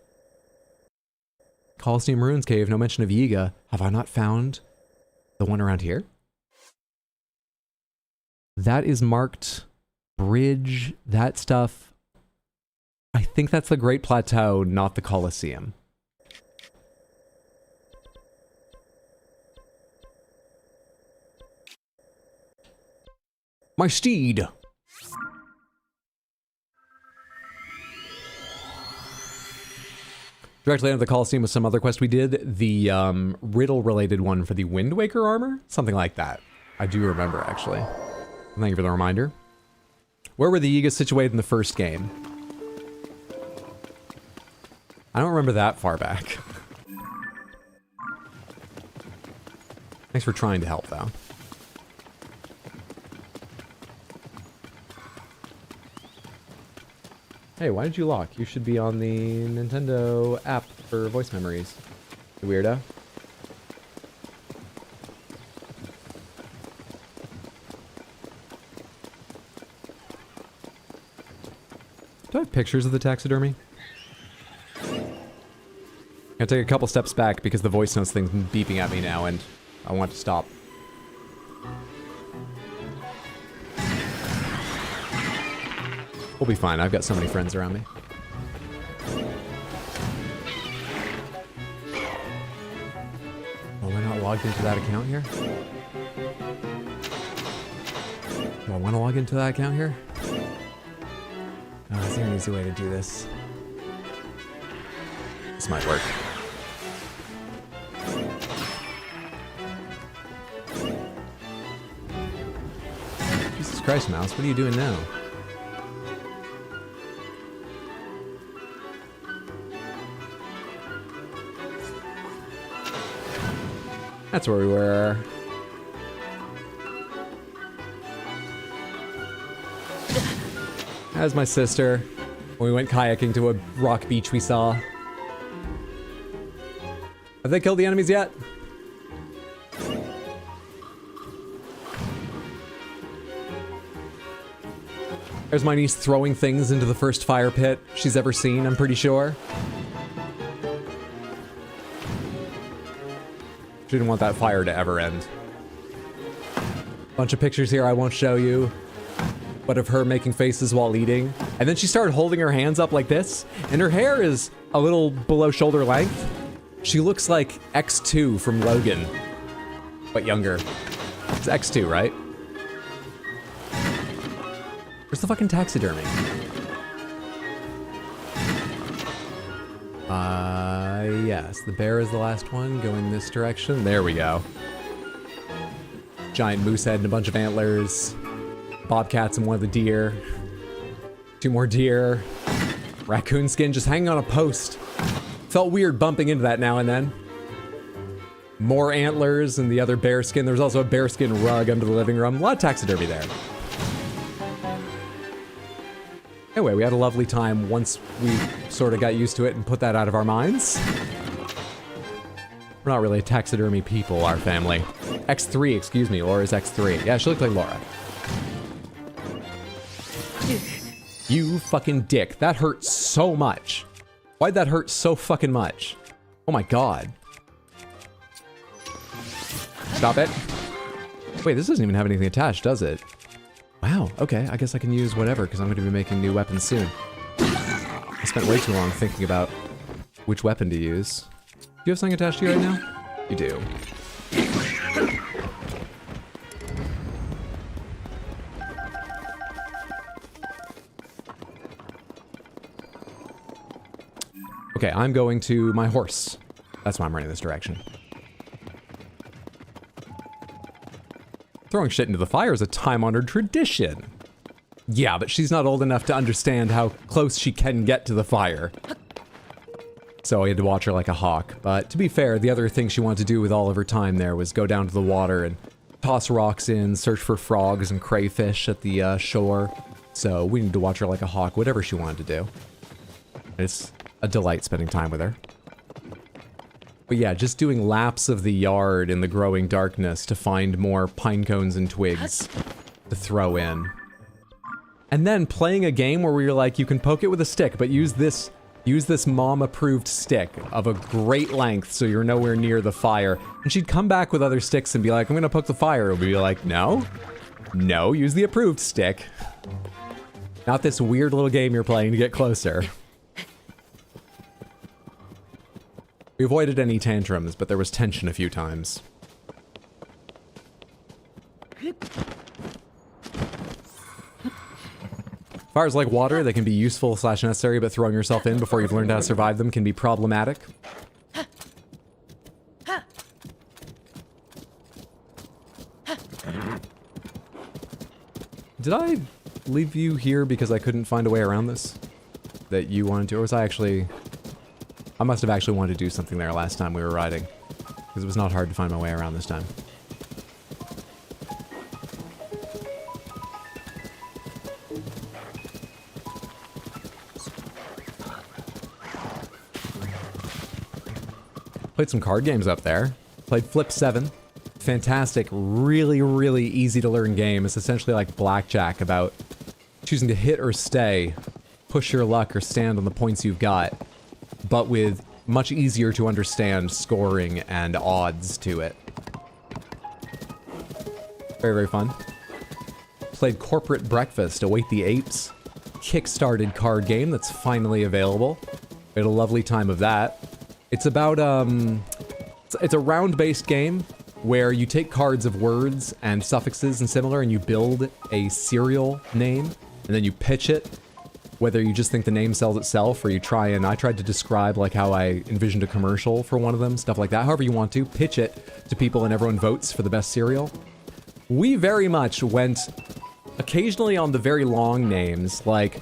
Colosseum Ruins Cave, no mention of Yiga. Have I not found the one around here? That is marked bridge, that stuff. I think that's the Great Plateau, not the Colosseum. My steed! Directly under the Colosseum was some other quest we did. The riddle-related one for the Wind Waker armor? Something like that. I do remember, actually. Thank you for the reminder. Where were the Yigas situated in the first game? I don't remember that far back. Thanks for trying to help, though. Hey, why did you lock? You should be on the Nintendo app for voice memories. You weirdo. Do I have pictures of the taxidermy? I'm gonna take a couple steps back because the voice notes thing's beeping at me now and I want to stop. We'll be fine. I've got so many friends around me. Oh, am I not logged into that account here? Do I want to log into that account here? Oh, is there an easy way to do this? This might work. Jesus Christ, Mouse, what are you doing now? That's where we were. That was my sister. When we went kayaking to a rock beach we saw. Have they killed the enemies yet? There's my niece throwing things into the first fire pit she's ever seen, I'm pretty sure. She didn't want that fire to ever end. Bunch of pictures here I won't show you, but of her making faces while eating. And then she started holding her hands up like this, and her hair is a little below shoulder length. She looks like X2 from Logan, but younger. It's X2, right? Where's the fucking taxidermy? Yes, the bear is the last one, going this direction. There we go. Giant moose head and a bunch of antlers. Bobcats and one of the deer. Two more deer. Raccoon skin just hanging on a post. Felt weird bumping into that now and then. More antlers and the other bear skin. There's also a bear skin rug under the living room. A lot of taxidermy there. Anyway, we had a lovely time once we sort of got used to it and put that out of our minds. We're not really a taxidermy people, our family. X3, excuse me, Laura's X3. Yeah, she looked like Laura. You fucking dick. That hurt so much. Why'd that hurt so fucking much? Oh my god. Stop it. Wait, this doesn't even have anything attached, does it? Wow, okay, I guess I can use whatever, because I'm going to be making new weapons soon. I spent way too long thinking about which weapon to use. Do you have something attached to you right now? You do. Okay, I'm going to my horse. That's why I'm running this direction. Throwing shit into the fire is a time-honored tradition. Yeah, but she's not old enough to understand how close she can get to the fire. So I had to watch her like a hawk. But to be fair, the other thing she wanted to do with all of her time there was go down to the water and toss rocks in, search for frogs and crayfish at the shore. So we need to watch her like a hawk, whatever she wanted to do. It's a delight spending time with her. But yeah, just doing laps of the yard in the growing darkness to find more pine cones and twigs to throw in. And then playing a game where you're like, you can poke it with a stick, but use this mom-approved stick of a great length so you're nowhere near the fire. And she'd come back with other sticks and be like, I'm gonna poke the fire. It'll be like, no, use the approved stick. Not this weird little game you're playing to get closer. We avoided any tantrums, but there was tension a few times. Fires like water, they can be useful / necessary, but throwing yourself in before you've learned how to survive them can be problematic. Did I leave you here because I couldn't find a way around this? That you wanted to, or was I actually... I must have actually wanted to do something there last time we were riding. Because it was not hard to find my way around this time. Played some card games up there. Played Flip 7. Fantastic, really, really easy to learn game. It's essentially like blackjack about choosing to hit or stay, push your luck or stand on the points you've got, but with much easier to understand scoring and odds to it. Very, very fun. Played Corporate Breakfast, Await the Apes. Kickstarted card game that's finally available. We had a lovely time of that. It's about, it's a round-based game where you take cards of words and suffixes and similar and you build a serial name and then you pitch it, whether you just think the name sells itself or you try and... I tried to describe like how I envisioned a commercial for one of them, stuff like that. However you want to, pitch it to people and everyone votes for the best cereal. We very much went occasionally on the very long names like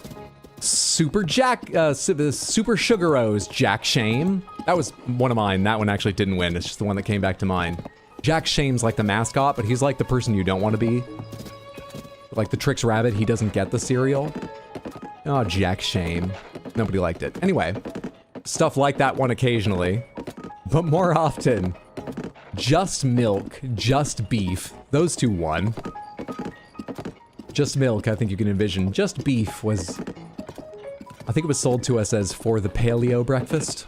Super Sugar O's Jack Shame. That was one of mine. That one actually didn't win. It's just the one that came back to mind. Jack Shame's like the mascot, but he's like the person you don't want to be. Like the Trix Rabbit, he doesn't get the cereal. Oh, Jack Shame. Nobody liked it. Anyway, stuff like that one occasionally. But more often, Just Milk, Just Beef. Those two won. Just Milk, I think you can envision. Just Beef was... I think it was sold to us as for the paleo breakfast.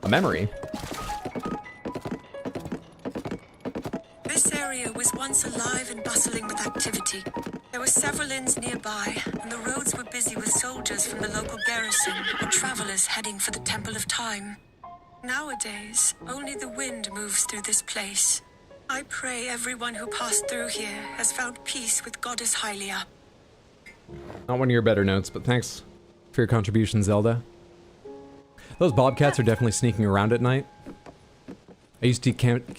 A memory. This area was once alive and bustling with activity. There were several inns nearby, and the roads were busy with soldiers from the local garrison or travelers heading for the Temple of Time. Nowadays, only the wind moves through this place. I pray everyone who passed through here has found peace with Goddess Hylia. Not one of your better notes, but thanks for your contribution, Zelda. Those bobcats are definitely sneaking around at night. I used to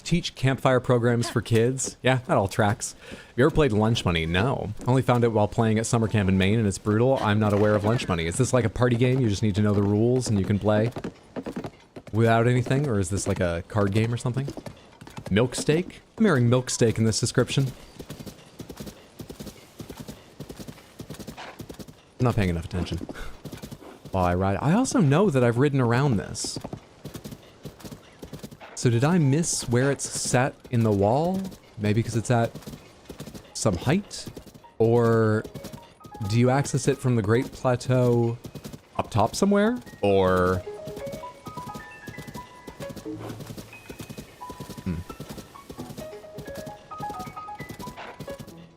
teach campfire programs for kids. Yeah, that all tracks. Have you ever played Lunch Money? No. Only found it while playing at summer camp in Maine, and it's brutal. I'm not aware of Lunch Money. Is this like a party game? You just need to know the rules and you can play without anything? Or is this like a card game or something? Milk steak? I'm hearing milk steak in this description. I'm not paying enough attention while I ride. I also know that I've ridden around this. So did I miss where it's set in the wall? Maybe because it's at some height? Or do you access it from the Great Plateau up top somewhere? Or...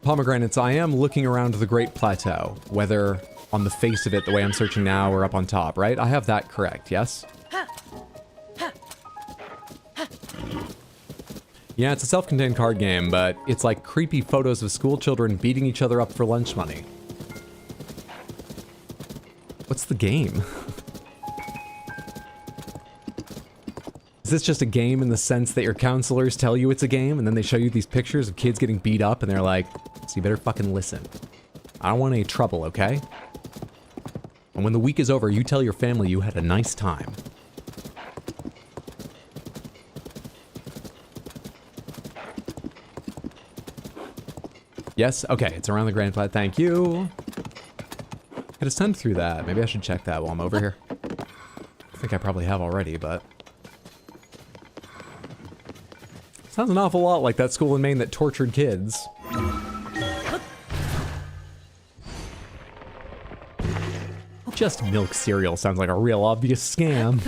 Pomegranates, I am looking around the Great Plateau, whether on the face of it the way I'm searching now or up on top, right? I have that correct, yes? Yeah, it's a self-contained card game, but it's like creepy photos of school children beating each other up for lunch money. What's the game? Is this just a game in the sense that your counselors tell you it's a game and then they show you these pictures of kids getting beat up and they're like, so you better fucking listen. I don't want any trouble, okay? And when the week is over, you tell your family you had a nice time. Yes? Okay, it's around the Grand Plat. Thank you. Could ascend through that. Maybe I should check that while I'm over here. I think I probably have already, but... Sounds an awful lot like that school in Maine that tortured kids. Just milk cereal sounds like a real obvious scam.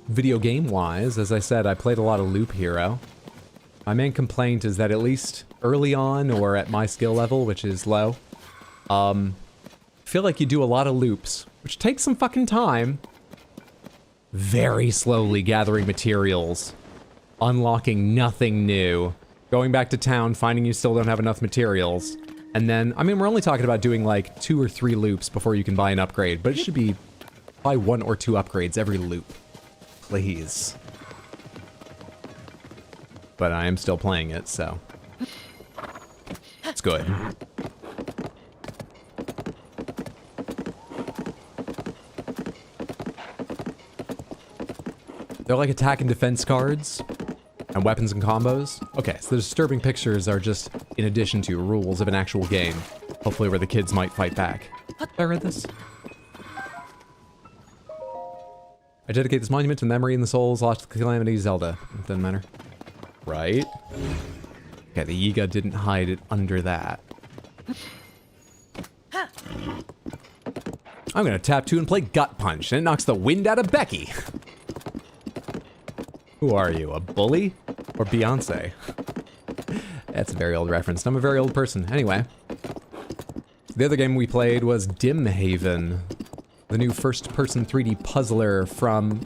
Video game-wise, as I said, I played a lot of Loop Hero. My main complaint is that at least early on, or at my skill level, which is low, I feel like you do a lot of loops, which takes some fucking time. Very slowly gathering materials, unlocking nothing new, going back to town, finding you still don't have enough materials, and then, I mean, we're only talking about doing like 2 or 3 loops before you can buy an upgrade, but it should be probably 1 or 2 upgrades every loop. Please. But I am still playing it, so it's good. They're like attack and defense cards and weapons and combos. Okay, so the disturbing pictures are just in addition to rules of an actual game. Hopefully where the kids might fight back. Have I read this? I dedicate this monument to the memory and the souls lost to Calamity Zelda. It doesn't matter. Right? Okay, the Yiga didn't hide it under that. I'm gonna tap 2 and play Gut Punch, and it knocks the wind out of Becky. Who are you, a bully? Or Beyonce? That's a very old reference. I'm a very old person. Anyway. The other game we played was Dim Haven. The new first-person 3D puzzler from...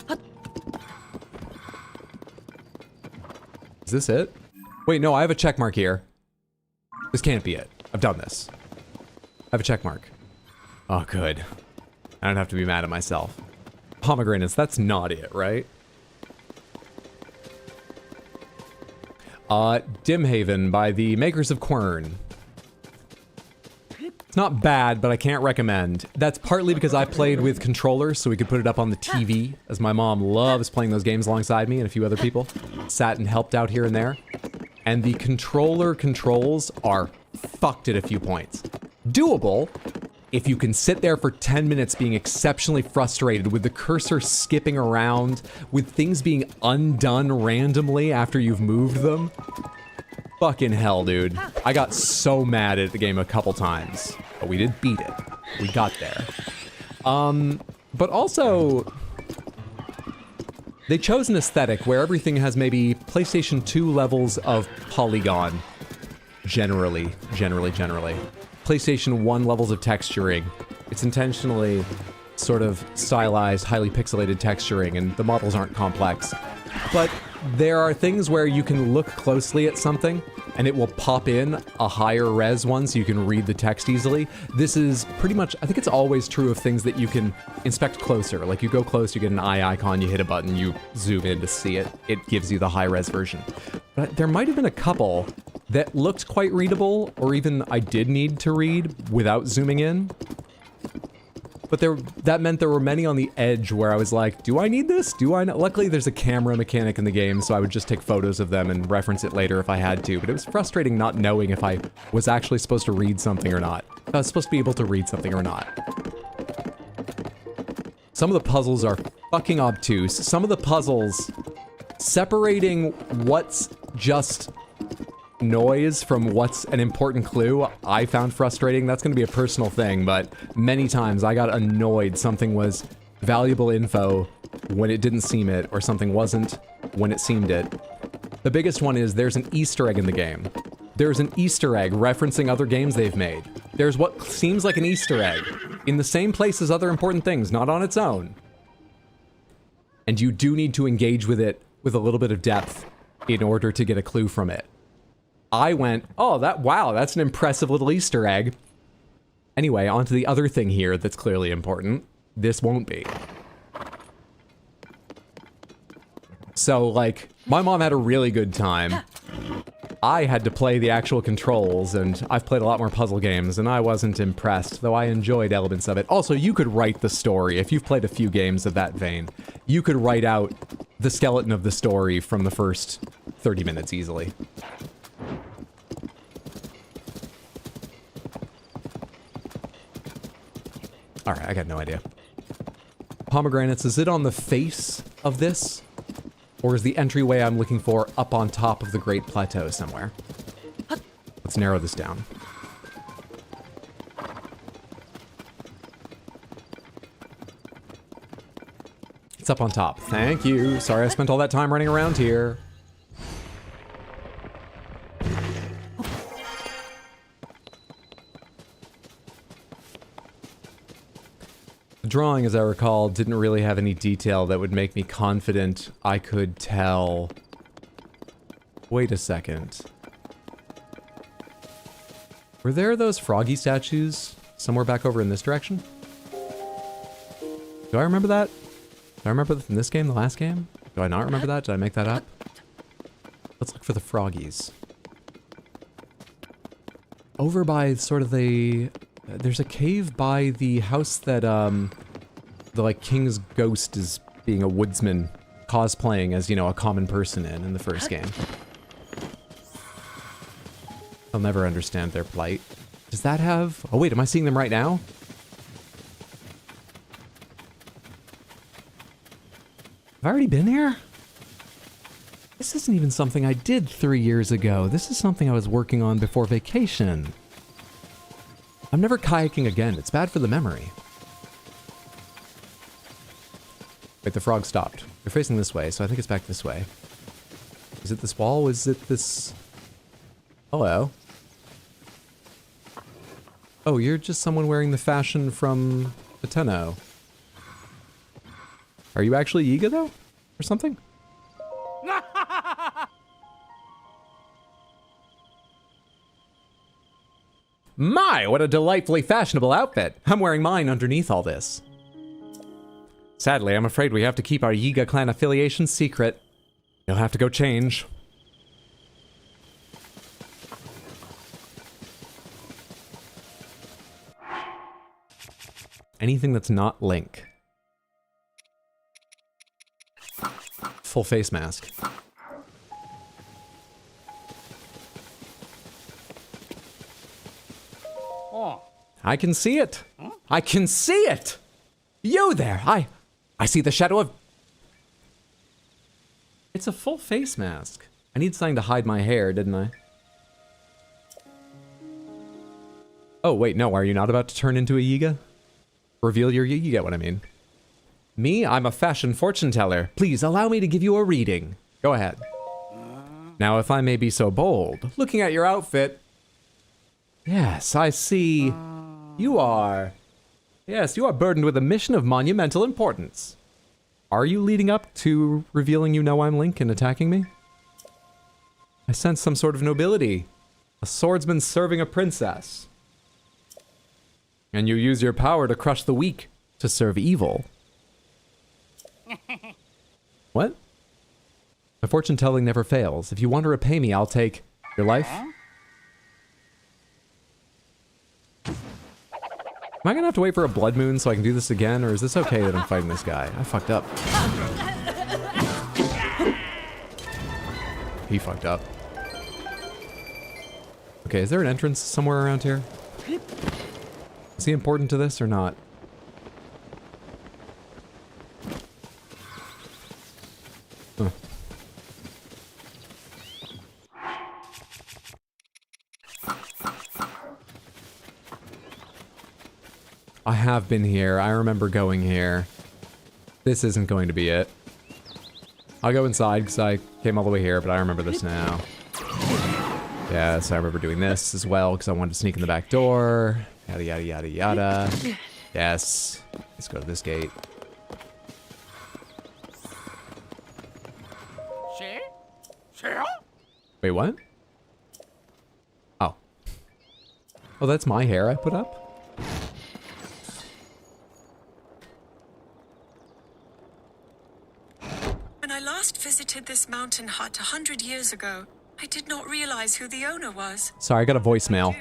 Is this it? Wait, no, I have a check mark here. This can't be it. I've done this. I have a check mark. Oh, good. I don't have to be mad at myself. Pomegranates, that's not it, right? Dim Haven by the makers of Quern. It's not bad, but I can't recommend. That's partly because I played with controllers, so we could put it up on the TV, as my mom loves playing those games alongside me and a few other people. Sat and helped out here and there. And the controller controls are fucked at a few points. Doable, if you can sit there for 10 minutes being exceptionally frustrated with the cursor skipping around, with things being undone randomly after you've moved them. Fucking hell, dude. I got so mad at the game a couple times, but we did beat it. We got there. But also, they chose an aesthetic where everything has maybe PlayStation 2 levels of polygon. Generally. PlayStation 1 levels of texturing. It's intentionally sort of stylized, highly pixelated texturing, and the models aren't complex. But there are things where you can look closely at something and it will pop in a higher res one so you can read the text easily. This is pretty much, I think it's always true of things that you can inspect closer. Like you go close, you get an eye icon, you hit a button, you zoom in to see it. It gives you the high res version. But there might have been a couple that looked quite readable, or even I did need to read without zooming in. But that meant there were many on the edge where I was like, do I need this? Do I not? Luckily, there's a camera mechanic in the game, so I would just take photos of them and reference it later if I had to. But it was frustrating not knowing if I was actually supposed to read something or not. If I was supposed to be able to read something or not. Some of the puzzles are fucking obtuse. Some of the puzzles, separating what's just noise from what's an important clue, I found frustrating. That's going to be a personal thing, but many times I got annoyed something was valuable info when it didn't seem it, or something wasn't when it seemed it. The biggest one is there's an Easter egg in the game. There's an Easter egg referencing other games they've made. There's what seems like an Easter egg in the same place as other important things, not on its own. And you do need to engage with it with a little bit of depth in order to get a clue from it. I went, oh, wow, that's an impressive little Easter egg. Anyway, on to the other thing here that's clearly important. This won't be. So, like, my mom had a really good time. I had to play the actual controls, and I've played a lot more puzzle games, and I wasn't impressed, though I enjoyed elements of it. Also, you could write the story. If you've played a few games of that vein, you could write out the skeleton of the story from the first 30 minutes easily. All right, I got no idea. Pomegranates, is it on the face of this? Or is the entryway I'm looking for up on top of the Great Plateau somewhere? Let's narrow this down. It's up on top. Thank you. Sorry I spent all that time running around here. The drawing, as I recall, didn't really have any detail that would make me confident I could tell. Wait a second. Were there those froggy statues somewhere back over in this direction? Do I remember that? Do I remember from this game, the last game? Do I not remember that? Did I make that up? Let's look for the froggies. Over by sort of the... There's a cave by the house that, the, like, king's ghost is being a woodsman cosplaying as, you know, a common person in the first game. I'll never understand their plight. Does that have... Oh, wait, am I seeing them right now? Have I already been here? This isn't even something I did 3 years ago. This is something I was working on before vacation. I'm never kayaking again. It's bad for the memory. Wait, the frog stopped. They're facing this way, so I think it's back this way. Is it this wall? Is it this... Hello. Oh, you're just someone wearing the fashion from the Tenno. Are you actually Yiga, though? Or something? My, what a delightfully fashionable outfit. I'm wearing mine underneath all this. Sadly, I'm afraid we have to keep our Yiga clan affiliation secret. You'll have to go change. Anything that's not Link. Full face mask. I can see it. I can see it. You there. I see the shadow of... It's a full face mask. I need something to hide my hair, didn't I? Oh, wait, no. Are you not about to turn into a Yiga? Reveal your Yiga, you get what I mean. Me? I'm a fashion fortune teller. Please allow me to give you a reading. Go ahead. Now, if I may be so bold, looking at your outfit... Yes, I see... You are... Yes, you are burdened with a mission of monumental importance. Are you leading up to revealing you know I'm Link and attacking me? I sense some sort of nobility. A swordsman serving a princess. And you use your power to crush the weak, to serve evil. What? My fortune telling never fails. If you want to repay me, I'll take your life. Am I gonna have to wait for a blood moon so I can do this again, or is this okay that I'm fighting this guy? I fucked up. He fucked up. Okay, is there an entrance somewhere around here? Is he important to this or not? Huh. I have been here. I remember going here. This isn't going to be it. I'll go inside because I came all the way here, but I remember this now. Yes, I remember doing this as well because I wanted to sneak in the back door. Yada, yada, yada, yada. Yes. Let's go to this gate. Wait, what? Oh. Oh, that's my hair I put up? When I last visited this mountain hut 100 years ago, I did not realize who the owner was. Sorry, I got a voicemail.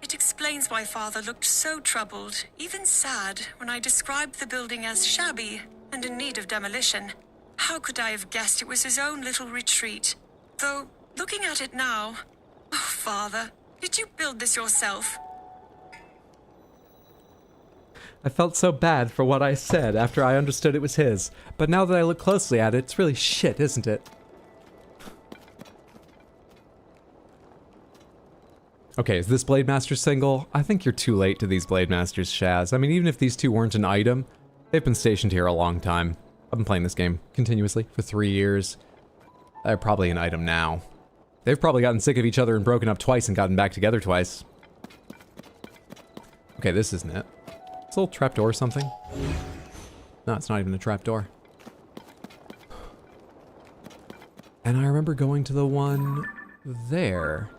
It explains why Father looked so troubled, even sad, when I described the building as shabby and in need of demolition. How could I have guessed it was his own little retreat? Though, looking at it now... Oh, Father, did you build this yourself? I felt so bad for what I said after I understood it was his, but now that I look closely at it, it's really shit, isn't it? Okay, is this Blade Master single? I think you're too late to these Blade Masters, Shaz. I mean, even if these two weren't an item, they've been stationed here a long time. I've been playing this game continuously for 3 years. They're probably an item now. They've probably gotten sick of each other and broken up twice and gotten back together twice. Okay, this isn't it. It's a little trapdoor or something. No, it's not even a trapdoor. And I remember going to the one there.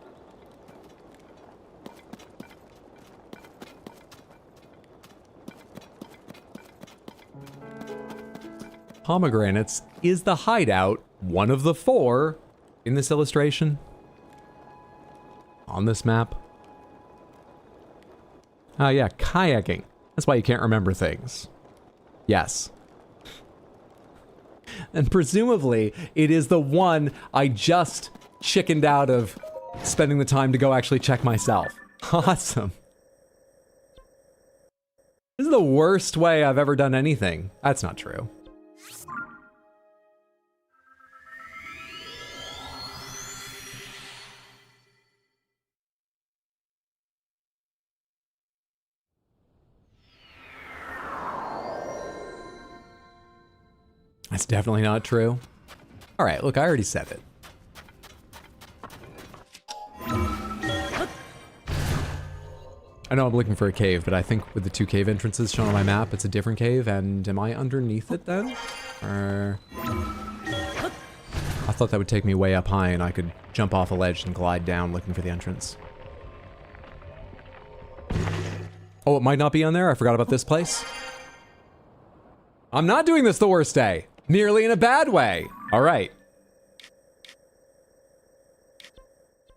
Pomegranates is the hideout, one of the 4 in this illustration on this map. Oh yeah, kayaking. That's why you can't remember things. Yes. And presumably, it is the one I just chickened out of spending the time to go actually check myself. Awesome. This is the worst way I've ever done anything. That's not true. That's definitely not true. All right, look, I already said it. I know I'm looking for a cave, but I think with the 2 cave entrances shown on my map, it's a different cave, and am I underneath it then? Or... I thought that would take me way up high and I could jump off a ledge and glide down looking for the entrance. Oh, it might not be on there? I forgot about this place. I'm not doing this the worst day. Nearly in a bad way. All right.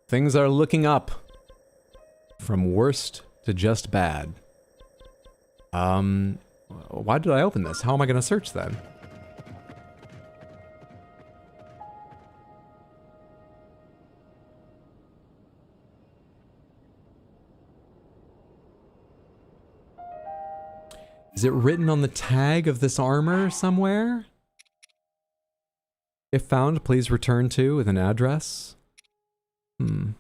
Things are looking up. From worst to just bad. Why did I open this? How am I gonna search then? Is it written on the tag of this armor somewhere? If found, please return to with an address. It's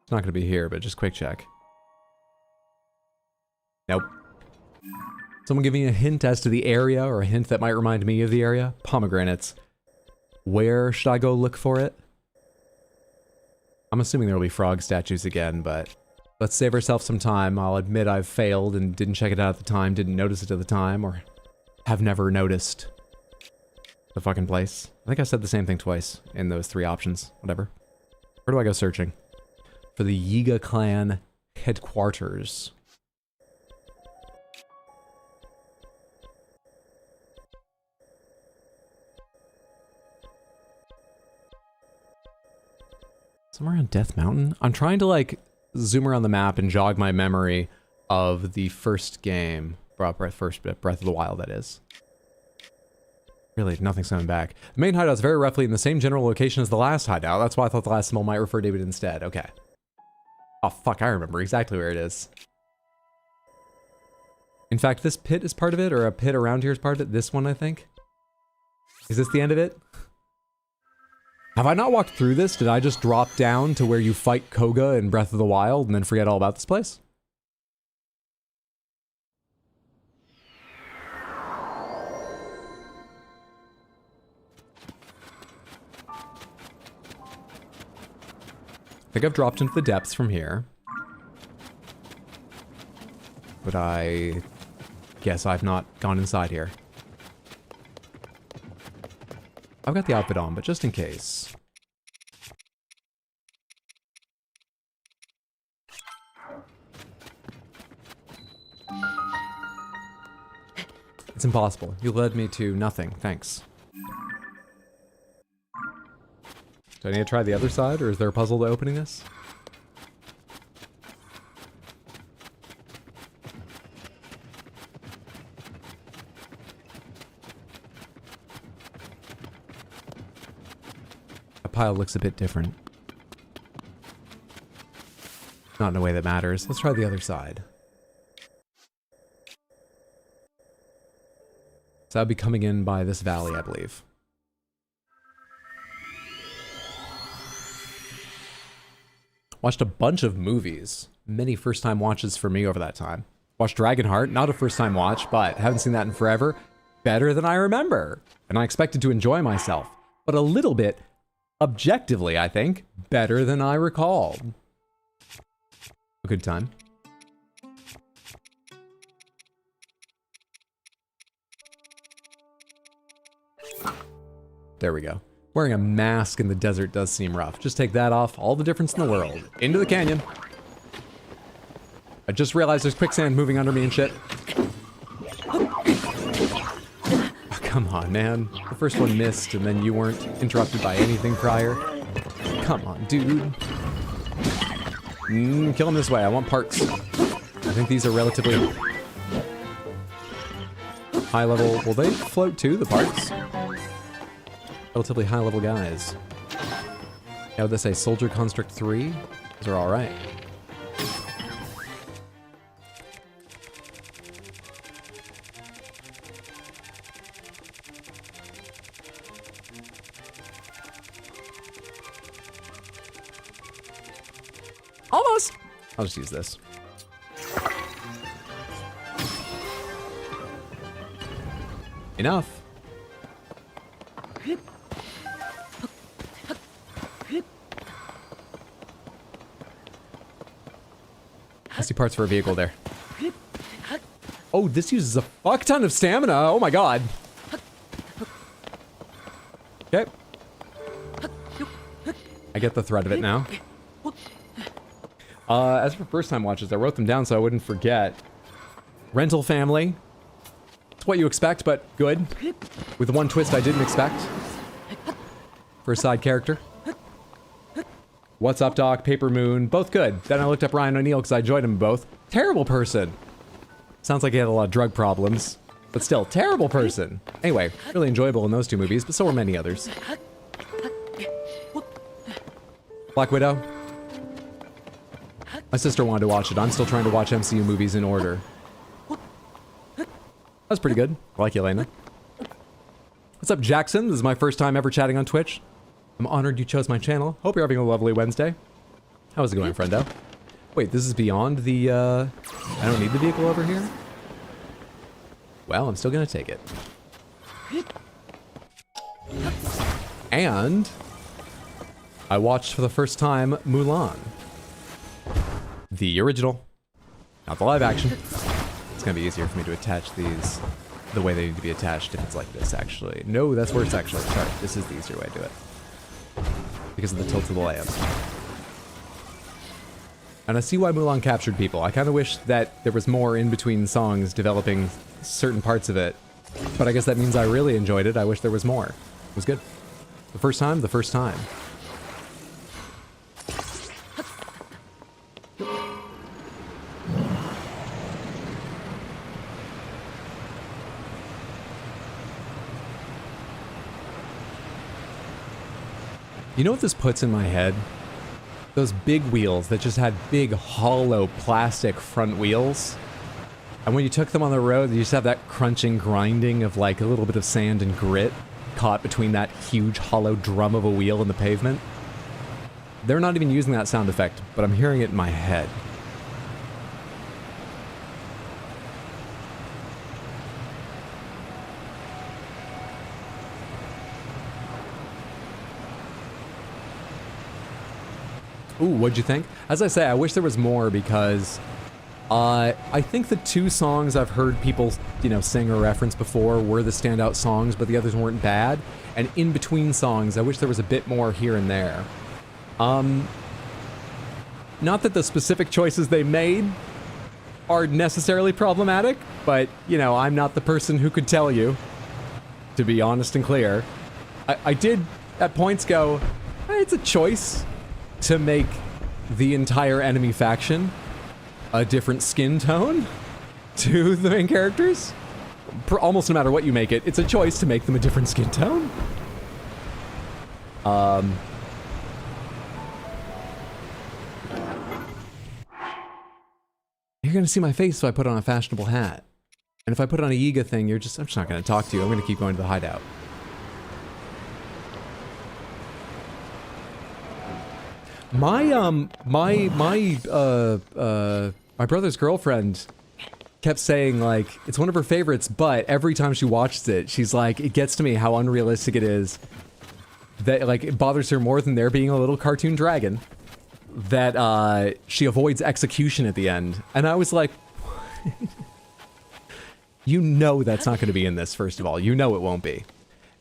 not gonna be here, but just quick check. Nope. Someone give me a hint as to the area, or a hint that might remind me of the area? Pomegranates. Where should I go look for it? I'm assuming there will be frog statues again, but let's save ourselves some time. I'll admit I've failed and didn't check it out at the time, didn't notice it at the time, or have never noticed the fucking place. I think I said the same thing twice in those 3 options. Whatever. Where do I go searching? For the Yiga clan headquarters. Somewhere on Death Mountain? I'm trying to, like, zoom around the map and jog my memory of the first game. First Breath of the Wild, that is. Really, nothing's coming back. The main hideout's very roughly in the same general location as the last hideout. That's why I thought the last symbol might refer to it instead. Okay. Oh, fuck, I remember exactly where it is. In fact, this pit is part of it, or a pit around here is part of it. This one, I think. Is this the end of it? Have I not walked through this? Did I just drop down to where you fight Koga in Breath of the Wild and then forget all about this place? I think I've dropped into the depths from here. But I guess I've not gone inside here. I've got the outfit on, but just in case. It's impossible. You led me to nothing. Thanks. Do I need to try the other side, or is there a puzzle to opening this? pile looks a bit different. Not in a way that matters. Let's try the other side. So I'll be coming in by this valley, I believe. Watched a bunch of movies. Many first-time watches for me over that time. Watched Dragonheart, not a first-time watch, but haven't seen that in forever. Better than I remember. And I expected to enjoy myself. But a little bit, objectively, I think, better than I recall. A good time. There we go. Wearing a mask in the desert does seem rough. Just take that off, all the difference in the world. Into the canyon. I just realized there's quicksand moving under me and shit. Oh, come on, man. The first one missed, and then you weren't interrupted by anything prior. Come on, dude. Kill him this way. I want parts. I think these are relatively high level. Will they float too, the parts? Relatively high level guys. How would they say? Soldier Construct 3? Those are alright. Almost! I'll just use this. Enough. I see parts for a vehicle there. Oh, this uses a fuck ton of stamina. Oh my god. Okay. I get the thread of it now. As for first time watches, I wrote them down so I wouldn't forget. Rental family. It's what you expect, but good. With one twist I didn't expect. For a side character. What's Up Doc, Paper Moon, both good. Then I looked up Ryan O'Neal because I enjoyed them both. Terrible person. Sounds like he had a lot of drug problems. But still, terrible person. Anyway, really enjoyable in those two movies, but so were many others. Black Widow. My sister wanted to watch it. I'm still trying to watch MCU movies in order. That's pretty good. I like you, Elena. What's up, Jackson? This is my first time ever chatting on Twitch. I'm honored you chose my channel. Hope you're having a lovely Wednesday. How's it going, friendo? Wait, this is beyond the, I don't need the vehicle over here? Well, I'm still gonna take it. And I watched for the first time Mulan. The original. Not the live action. It's gonna be easier for me to attach these the way they need to be attached if it's like this, actually. No, that's worse, actually. Sorry, this is the easier way to do it. Because of the tilt of the lamp. And I see why Mulan captured people. I kind of wish that there was more in between songs developing certain parts of it. But I guess that means I really enjoyed it. I wish there was more. It was good. The first time, the first time. You know what this puts in my head? Those big wheels that just had big, hollow, plastic front wheels. And when you took them on the road, you just have that crunching, grinding of like a little bit of sand and grit caught between that huge, hollow drum of a wheel in the pavement. They're not even using that sound effect, but I'm hearing it in my head. Ooh, what'd you think? As I say, I wish there was more because I think the two songs I've heard people, you know, sing or reference before were the standout songs, but the others weren't bad. And in between songs, I wish there was a bit more here and there. Not that the specific choices they made are necessarily problematic, but, you know, I'm not the person who could tell you, to be honest and clear. I did at points go, hey, it's a choice to make the entire enemy faction a different skin tone to the main characters. Almost no matter what you make it, it's a choice to make them a different skin tone. You're gonna see my face if I put on a fashionable hat. And if I put on a Yiga thing, I'm just not gonna talk to you. I'm gonna keep going to the hideout. My brother's girlfriend kept saying, like, it's one of her favorites, but every time she watches it, she's like, it gets to me how unrealistic it is. That, like, it bothers her more than there being a little cartoon dragon. That, she avoids execution at the end. And I was like, you know that's not going to be in this, first of all. You know it won't be.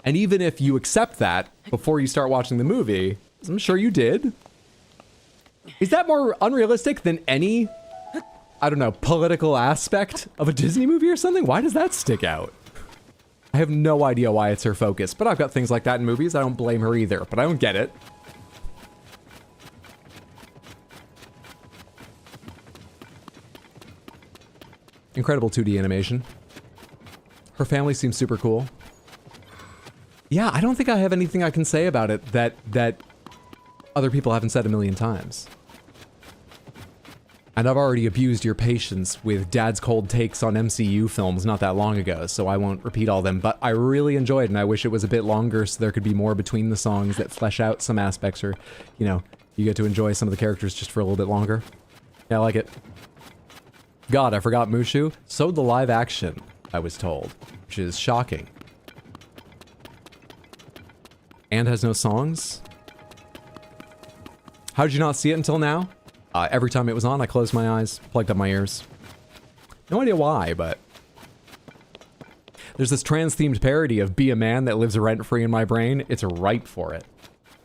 And even if you accept that before you start watching the movie, I'm sure you did. Is that more unrealistic than any, I don't know, political aspect of a Disney movie or something? Why does that stick out? I have no idea why it's her focus, but I've got things like that in movies. I don't blame her either, but I don't get it. Incredible 2D animation. Her family seems super cool. Yeah, I don't think I have anything I can say about it that other people haven't said a million times. And I've already abused your patience with Dad's cold takes on MCU films not that long ago, so I won't repeat all them, but I really enjoyed it, and I wish it was a bit longer so there could be more between the songs that flesh out some aspects, or, you know, you get to enjoy some of the characters just for a little bit longer. Yeah, I like it. God, I forgot Mushu. So the live action, I was told, which is shocking. And has no songs? How did you not see it until now? Every time it was on, I closed my eyes, plugged up my ears. No idea why, but... There's this trans-themed parody of Be a Man that lives rent-free in my brain. It's ripe for it.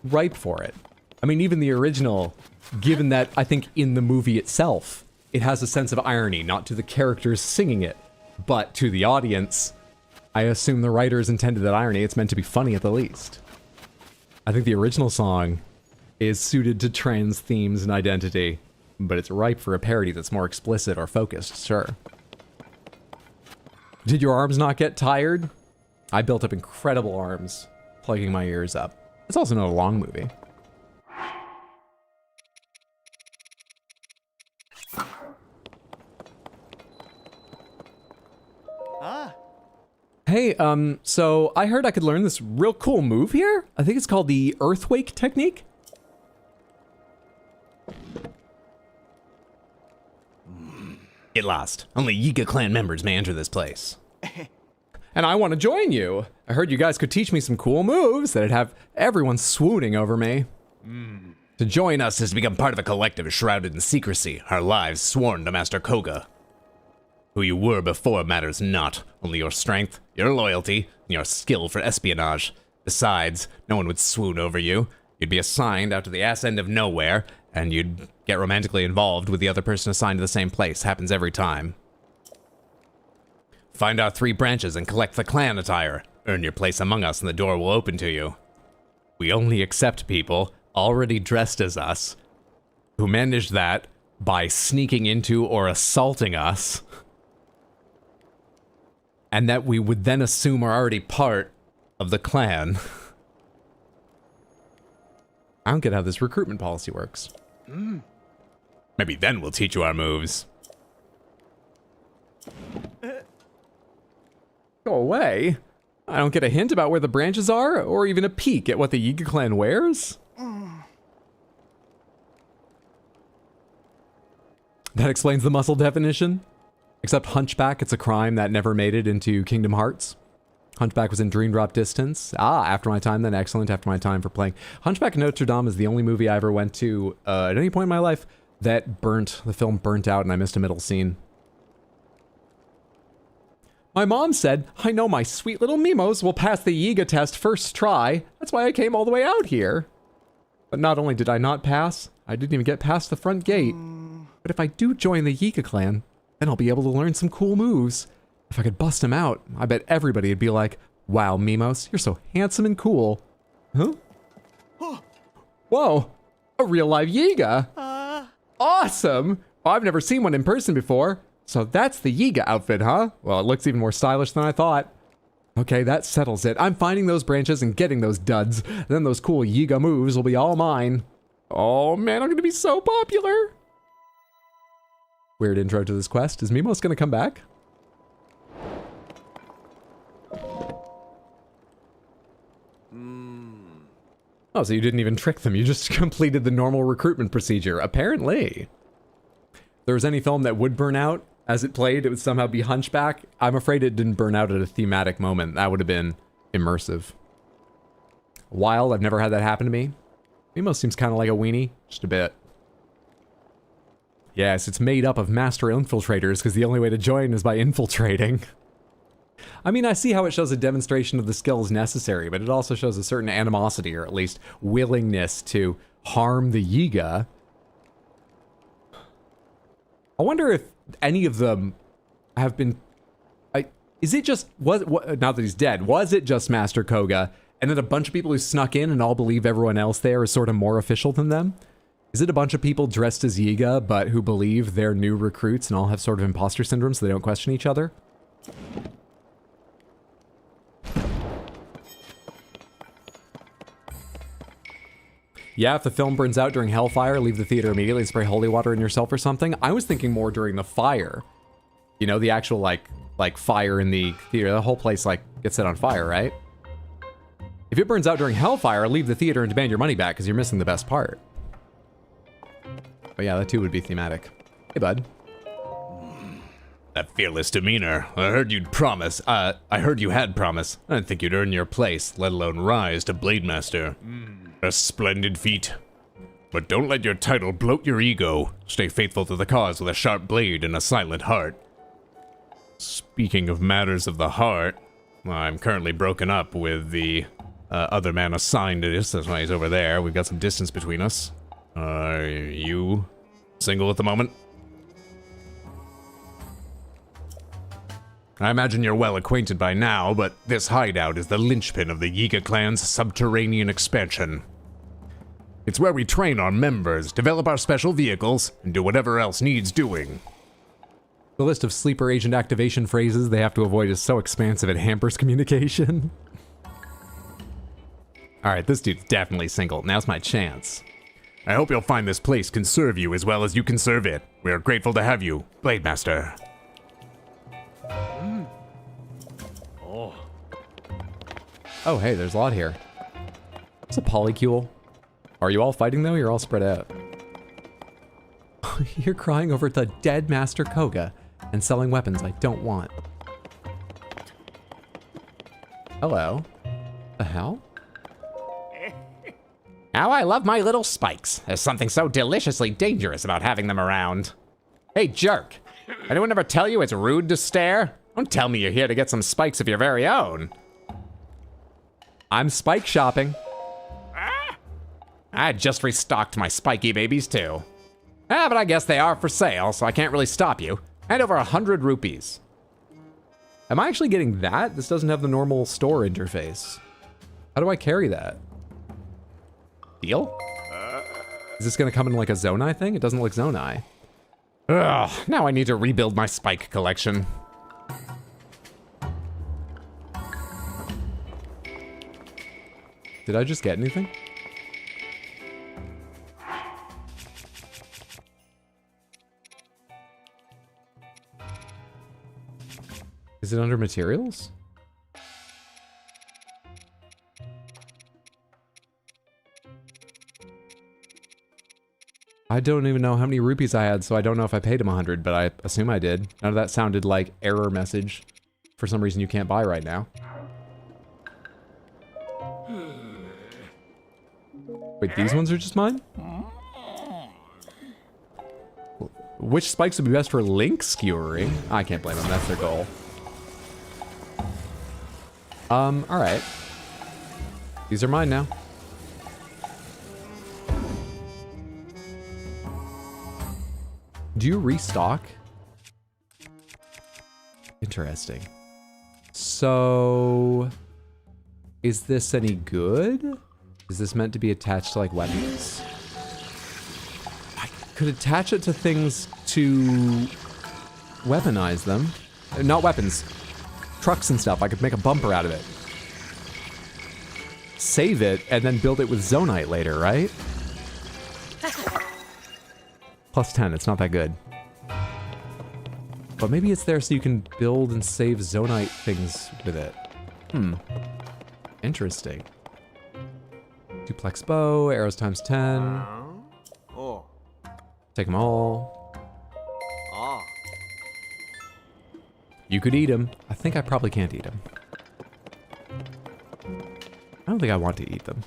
Ripe for it. I mean, even the original, given that I think in the movie itself, it has a sense of irony, not to the characters singing it, but to the audience. I assume the writers intended that irony. It's meant to be funny at the least. I think the original song is suited to trans themes and identity, but it's ripe for a parody that's more explicit or focused, sure. Did your arms not get tired? I built up incredible arms, plugging my ears up. It's also not a long movie. Hey, so I heard I could learn this real cool move here? I think it's called the Earthquake technique? Get lost. Only Yiga clan members may enter this place. And I want to join you. I heard you guys could teach me some cool moves that'd have everyone swooning over me. To join us is to become part of a collective shrouded in secrecy, our lives sworn to Master Koga. Who you were before matters not, only your strength, your loyalty, and your skill for espionage. Besides, no one would swoon over you. You'd be assigned out to the ass end of nowhere, and you'd get romantically involved with the other person assigned to the same place. Happens every time. Find our 3 branches and collect the clan attire. Earn your place among us and the door will open to you. We only accept people already dressed as us, who manage that by sneaking into or assaulting us, and that we would then assume are already part of the clan. I don't get how this recruitment policy works. Maybe then we'll teach you our moves. Go away. I don't get a hint about where the branches are, or even a peek at what the Yiga clan wears. That explains the muscle definition. Except Hunchback, it's a crime that never made it into Kingdom Hearts. Hunchback was in Dream Drop Distance. After my time then, excellent. After my time for playing. Hunchback of Notre Dame is the only movie I ever went to at any point in my life that the film burnt out and I missed a middle scene. My mom said, I know my sweet little Mimos will pass the Yiga test first try. That's why I came all the way out here. But not only did I not pass, I didn't even get past the front gate. But if I do join the Yiga clan, then I'll be able to learn some cool moves. If I could bust them out, I bet everybody would be like, wow, Mimos, you're so handsome and cool. Huh? Whoa, a real live Yiga. Awesome. Oh, I've never seen one in person before. So that's the Yiga outfit, huh? Well, it looks even more stylish than I thought. Okay, that settles it. I'm finding those branches and getting those duds. Then those cool Yiga moves will be all mine. Oh man, I'm gonna be so popular. Weird intro to this quest. Is Mimos gonna come back? Oh, so you didn't even trick them. You just completed the normal recruitment procedure. Apparently. If there was any film that would burn out as it played, it would somehow be Hunchback. I'm afraid it didn't burn out at a thematic moment. That would have been immersive. Wild, I've never had that happen to me. Mimos seems kind of like a weenie. Just a bit. Yes, it's made up of master infiltrators because the only way to join is by infiltrating. I mean, I see how it shows a demonstration of the skills necessary, but it also shows a certain animosity, or at least willingness to harm the Yiga. I wonder if any of them have been... is it just... not that he's dead. Was it just Master Koga, and then a bunch of people who snuck in and all believe everyone else there is sort of more official than them? Is it a bunch of people dressed as Yiga, but who believe they're new recruits and all have sort of imposter syndrome so they don't question each other? Yeah, if the film burns out during Hellfire, leave the theater immediately and spray holy water in yourself or something. I was thinking more during the fire. You know, the actual, like fire in the theater. The whole place, gets set on fire, right? If it burns out during Hellfire, leave the theater and demand your money back because you're missing the best part. But yeah, that too would be thematic. Hey, bud. That fearless demeanor. I heard you'd promise. I heard you had promise. I didn't think you'd earn your place, let alone rise to Blade Master. A splendid feat. But don't let your title bloat your ego. Stay faithful to the cause with a sharp blade and a silent heart. Speaking of matters of the heart, I'm currently broken up with the other man assigned to this. That's why he's over there. We've got some distance between us. Are you single at the moment? I imagine you're well acquainted by now, but this hideout is the linchpin of the Yiga clan's subterranean expansion. It's where we train our members, develop our special vehicles, and do whatever else needs doing. The list of sleeper agent activation phrases they have to avoid is so expansive it hampers communication. Alright, this dude's definitely single. Now's my chance. I hope you'll find this place can serve you as well as you can serve it. We are grateful to have you, Blade Master. Oh, hey, there's a lot here. It's a polycule. Are you all fighting, though? You're all spread out. You're crying over the dead Master Koga and selling weapons I don't want. Hello. The hell? How I love my little spikes. There's something so deliciously dangerous about having them around. Hey, jerk. Anyone ever tell you it's rude to stare? Don't tell me you're here to get some spikes of your very own. I'm spike shopping. I just restocked my spiky babies, too. But I guess they are for sale, so I can't really stop you. And over 100 rupees. Am I actually getting that? This doesn't have the normal store interface. How do I carry that? Deal? Is this gonna come in like a Zonai thing? It doesn't look Zonai. Ugh, now I need to rebuild my spike collection. Did I just get anything? Is it under materials? I don't even know how many rupees I had, so I don't know if I paid him 100, but I assume I did. None of that sounded like error message. For some reason you can't buy right now. Wait, these ones are just mine? Which spikes would be best for link skewering? I can't blame them, that's their goal. Alright. These are mine now. Do you restock? Interesting. So... is this any good? Is this meant to be attached to, like, weapons? I could attach it to things to weaponize them. Not weapons. Trucks and stuff. I could make a bumper out of it. Save it, and then build it with Zonite later, right? +10, it's not that good. But maybe it's there so you can build and save zonite things with it. Interesting. Duplex bow, arrows times 10. Take them all. You could eat them. I think I probably can't eat them. I don't think I want to eat them.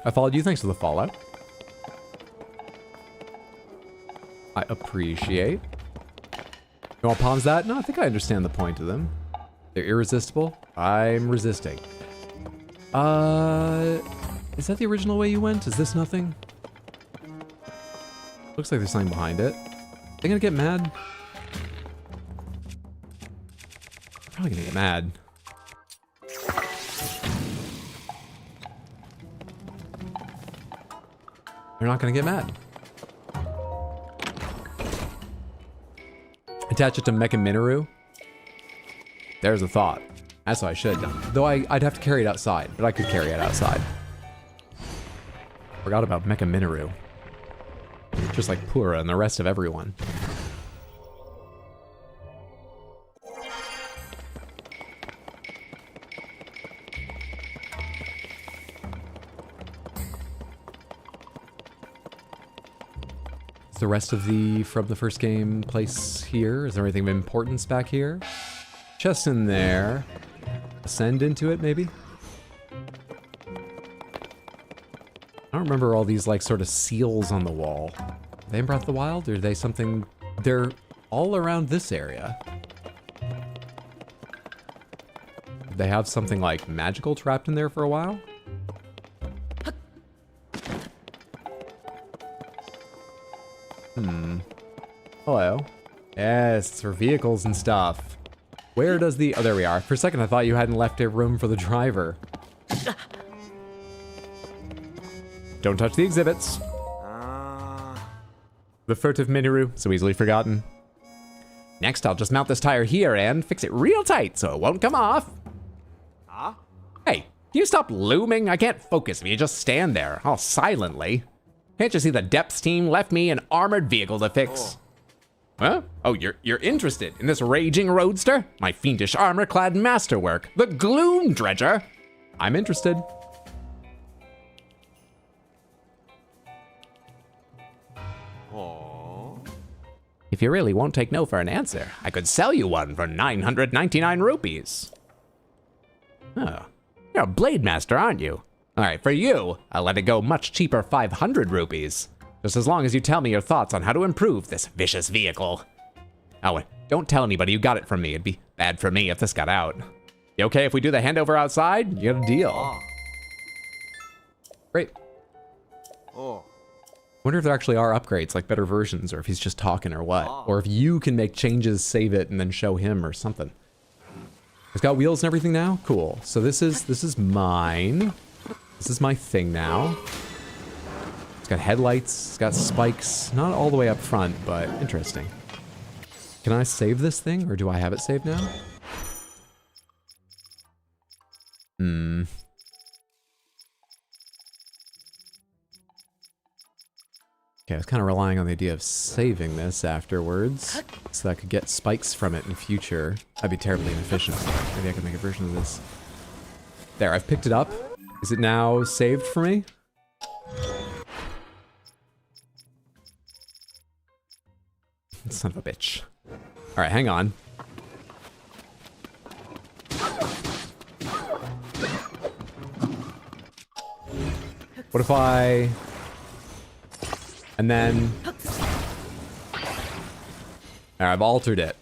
I followed you, thanks for the follow. I appreciate. You want to pause that? No, I think I understand the point of them. They're irresistible. I'm resisting. Is that the original way you went? Is this nothing? Looks like there's something behind it. Are they gonna get mad? Probably gonna get mad. They're not gonna get mad. Attach it to Mecha Minoru. There's a thought. That's what I should have done. Though I'd have to carry it outside, but I could carry it outside. Forgot about Mecha Minoru. Just like Pura and the rest of everyone. Is the rest of the from the first game place here? Is there anything of importance back here? Chest in there. Ascend into it, maybe? I don't remember all these, like, sort of seals on the wall. Are they in Breath of the Wild, or are they something... They're all around this area. Did they have something, like, magical trapped in there for a while? Hello. Yes, it's for vehicles and stuff. Where does the... Oh, there we are. For a second, I thought you hadn't left a room for the driver. Don't touch the exhibits. The furtive Minoru, so easily forgotten. Next, I'll just mount this tire here and fix it real tight so it won't come off. Hey, can you stop looming? I can't focus if you just stand there, all silently. Can't you see the depths team left me an armored vehicle to fix? Huh? Oh, you're interested in this raging roadster? My fiendish armor-clad masterwork, the Gloom Dredger? I'm interested. If you really won't take no for an answer, I could sell you one for 999 rupees. Oh, you're a blade master, aren't you? All right, for you, I'll let it go much cheaper, 500 rupees. Just as long as you tell me your thoughts on how to improve this vicious vehicle. Oh, and don't tell anybody you got it from me. It'd be bad for me if this got out. You okay if we do the handover outside? You got a deal. Great. Wonder if there actually are upgrades, like better versions, or if he's just talking or what. Or if you can make changes, save it, and then show him or something. It's got wheels and everything now? Cool. So this is mine. This is my thing now. It's got headlights, it's got spikes. Not all the way up front, but interesting. Can I save this thing, or do I have it saved now? Okay, I was kind of relying on the idea of saving this afterwards, so that I could get spikes from it in future. That'd be terribly inefficient. Maybe I could make a version of this. There, I've picked it up. Is it now saved for me? Son of a bitch. All right, hang on. What if I... And then... All right, I've altered it.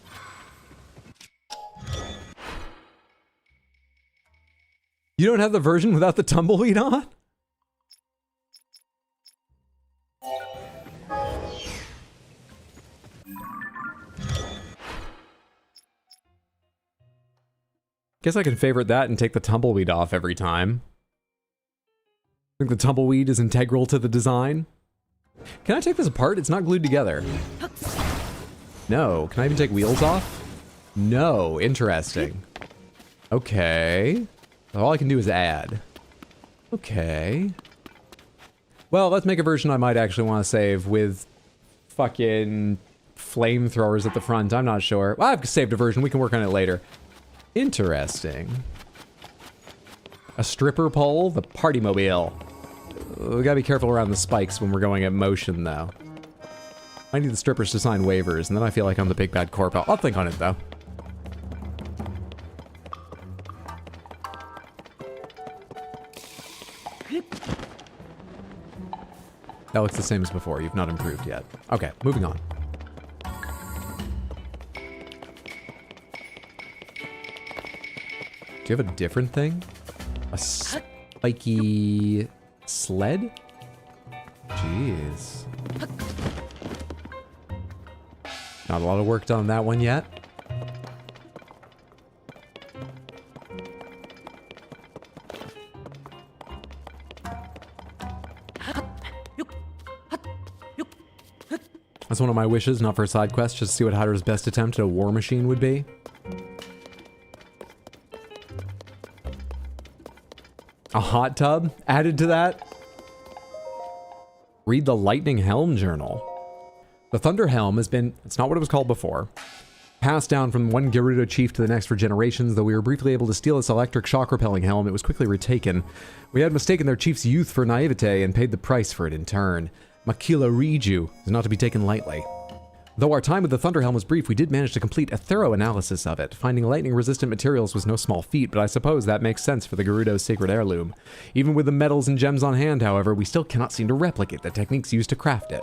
You don't have the version without the tumbleweed on? Guess I can favorite that and take the tumbleweed off every time. I think the tumbleweed is integral to the design. Can I take this apart? It's not glued together. No. Can I even take wheels off? No. Interesting. Okay. All I can do is add. Okay. Well, let's make a version I might actually want to save with fucking flamethrowers at the front. I'm not sure. Well, I've saved a version. We can work on it later. Interesting. A stripper pole, the party mobile. We gotta be careful around the spikes when we're going at motion, though. I need the strippers to sign waivers, and then I feel like I'm the big bad corp. I'll think on it, though. That looks the same as before. You've not improved yet. Okay, moving on. Do you have a different thing? A spiky sled? Jeez. Not a lot of work done on that one yet. That's one of my wishes, not for a side quest, just to see what Hydra's best attempt at a war machine would be. A hot tub added to that? Read the Lightning Helm Journal. The Thunder Helm has been, it's not what it was called before, passed down from one Gerudo chief to the next for generations. Though we were briefly able to steal its electric shock repelling helm, it was quickly retaken. We had mistaken their chief's youth for naivete and paid the price for it in turn. Makila Riju is not to be taken lightly. Though our time with the Thunder Helm was brief, we did manage to complete a thorough analysis of it. Finding lightning-resistant materials was no small feat, but I suppose that makes sense for the Gerudo's sacred heirloom. Even with the metals and gems on hand, however, we still cannot seem to replicate the techniques used to craft it.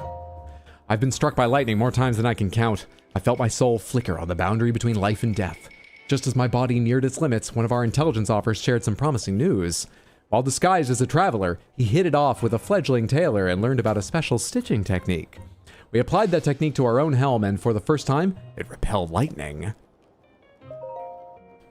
I've been struck by lightning more times than I can count. I felt my soul flicker on the boundary between life and death. Just as my body neared its limits, one of our intelligence offers shared some promising news. While disguised as a traveler, he hit it off with a fledgling tailor and learned about a special stitching technique. We applied that technique to our own helm, and for the first time, it repelled lightning.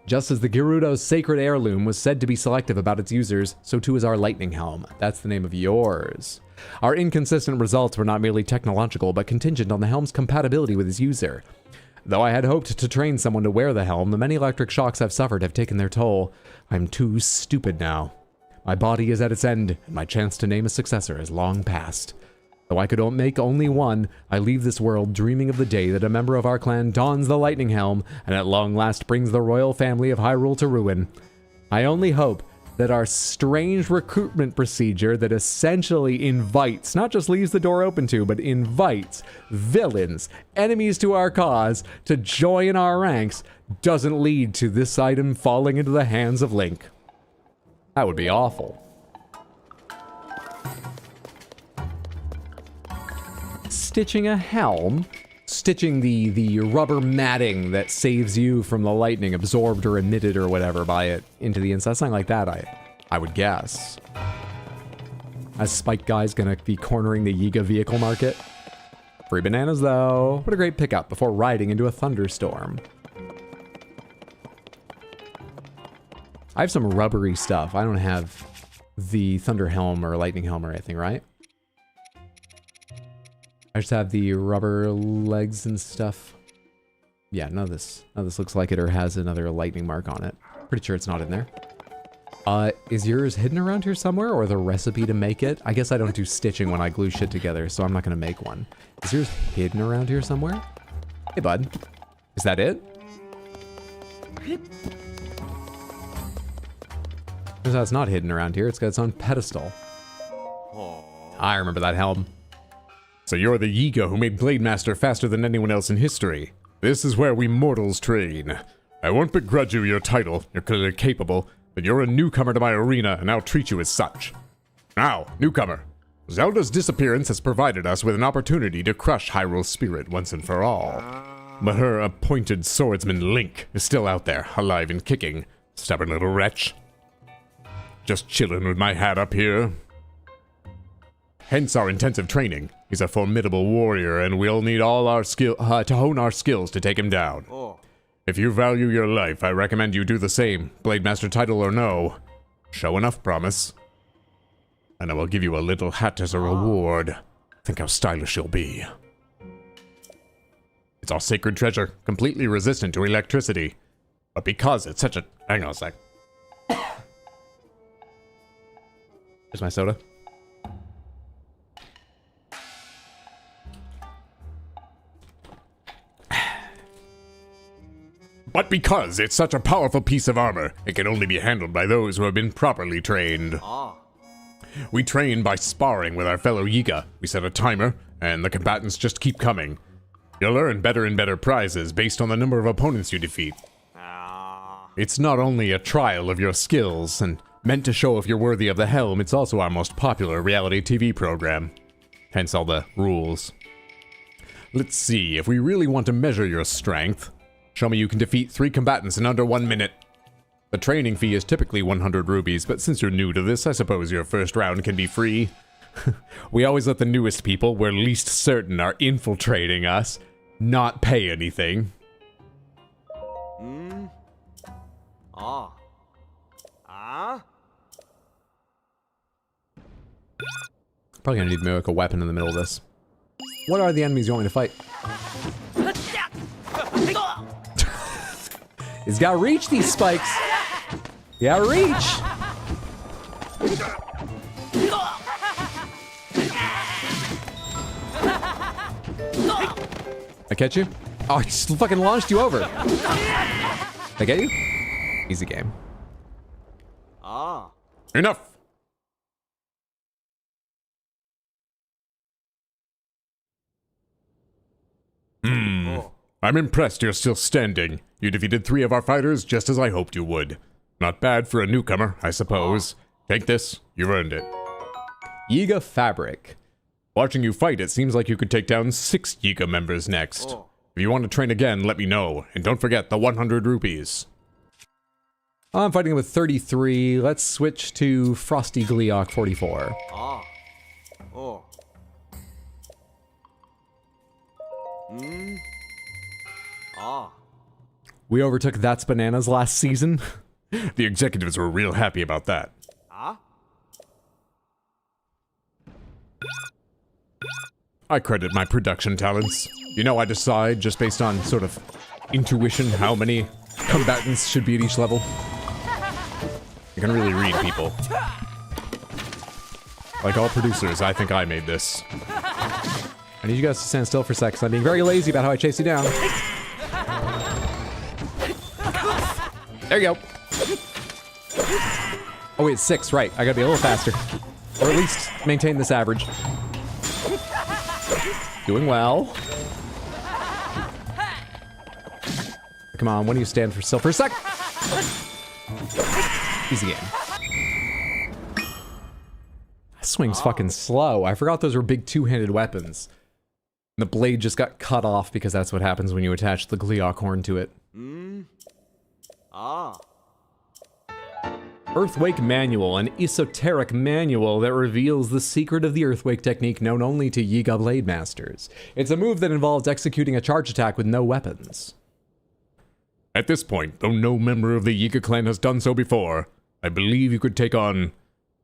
Just as the Gerudo's sacred heirloom was said to be selective about its users, so too is our lightning helm. That's the name of yours. Our inconsistent results were not merely technological, but contingent on the helm's compatibility with its user. Though I had hoped to train someone to wear the helm, the many electric shocks I've suffered have taken their toll. I'm too stupid now. My body is at its end, and my chance to name a successor has long passed. Though I could make only one, I leave this world dreaming of the day that a member of our clan dons the lightning helm, and at long last brings the royal family of Hyrule to ruin. I only hope that our strange recruitment procedure that essentially invites, not just leaves the door open to, but invites villains, enemies to our cause, to join our ranks, doesn't lead to this item falling into the hands of Link. That would be awful. Stitching a helm, stitching the rubber matting that saves you from the lightning absorbed or emitted or whatever by it into the inside, something like that, I would guess. As Spike Guy's gonna be cornering the Yiga vehicle market. Free bananas though. What a great pickup before riding into a thunderstorm. I have some rubbery stuff. I don't have the Thunder Helm or Lightning Helm or anything, right? I just have the rubber legs and stuff. Yeah, none of this looks like it or has another lightning mark on it. Pretty sure it's not in there. Is yours hidden around here somewhere, or the recipe to make it? I guess I don't do stitching when I glue shit together, so I'm not gonna make one. Is yours hidden around here somewhere? Hey, bud. Is that it? Turns out it's not hidden around here. It's got its own pedestal. I remember that helm. So you're the Yiga who made Blade Master faster than anyone else in history. This is where we mortals train. I won't begrudge you your title, you're clearly capable, but you're a newcomer to my arena, and I'll treat you as such. Now, newcomer, Zelda's disappearance has provided us with an opportunity to crush Hyrule's spirit once and for all. But her appointed swordsman Link is still out there, alive and kicking. Stubborn little wretch. Just chillin' with my hat up here. Hence our intensive training. He's a formidable warrior, and we'll need all our skill to hone our skills to take him down. If you value your life, I recommend you do the same, Blade Master title or no. Show enough promise, and I will give you a little hat as a reward. Think how stylish you'll be. It's our sacred treasure, completely resistant to electricity. But because it's such a... Hang on a sec. Here's my soda. But because it's such a powerful piece of armor, it can only be handled by those who have been properly trained. We train by sparring with our fellow Yiga. We set a timer, and the combatants just keep coming. You'll earn better and better prizes based on the number of opponents you defeat. It's not only a trial of your skills, and meant to show if you're worthy of the helm, it's also our most popular reality TV program. Hence all the rules. Let's see, if we really want to measure your strength, show me you can defeat 3 combatants in under 1 minute. The training fee is typically 100 rubies, but since you're new to this, I suppose your first round can be free. We always let the newest people, we're least certain are infiltrating us, not pay anything. Probably gonna need to make a weapon in the middle of this. What are the enemies you want me to fight? He's gotta reach these spikes. You gotta reach. I catch you? Oh, I just fucking launched you over. I get you? Easy game. Enough! I'm impressed you're still standing. You defeated 3 of our fighters just as I hoped you would. Not bad for a newcomer, I suppose. Take this, you've earned it. Yiga fabric. Watching you fight, it seems like you could take down 6 Yiga members next. If you want to train again, let me know. And don't forget the 100 rupees. I'm fighting with 33. Let's switch to Frosty Gleeok 44. We overtook That's Bananas last season. The executives were real happy about that. I credit my production talents. You know, I decide just based on sort of intuition how many combatants should be at each level. You can really read people. Like all producers, I think I made this. I need you guys to stand still for a sec, 'cause I'm being very lazy about how I chase you down. There you go. Oh wait, it's 6, right. I gotta be a little faster. Or at least maintain this average. Doing well. Come on, when do you stand for still for a sec? Easy game. Swing's fucking slow. I forgot those were big two-handed weapons. The blade just got cut off because that's what happens when you attach the Gleeok horn to it. Earthwake Manual, an esoteric manual that reveals the secret of the Earthwake technique known only to Yiga Blade Masters. It's a move that involves executing a charge attack with no weapons. At this point, though no member of the Yiga clan has done so before, I believe you could take on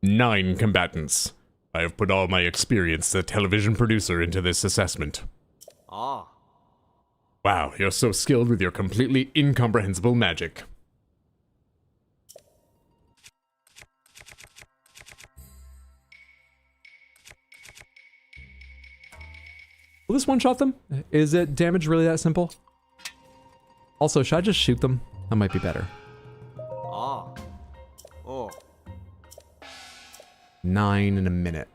9 combatants. I have put all my experience as a television producer into this assessment. Wow, you're so skilled with your completely incomprehensible magic. Will this one-shot them? Is it damage really that simple? Also, should I just shoot them? That might be better. 9 in a minute.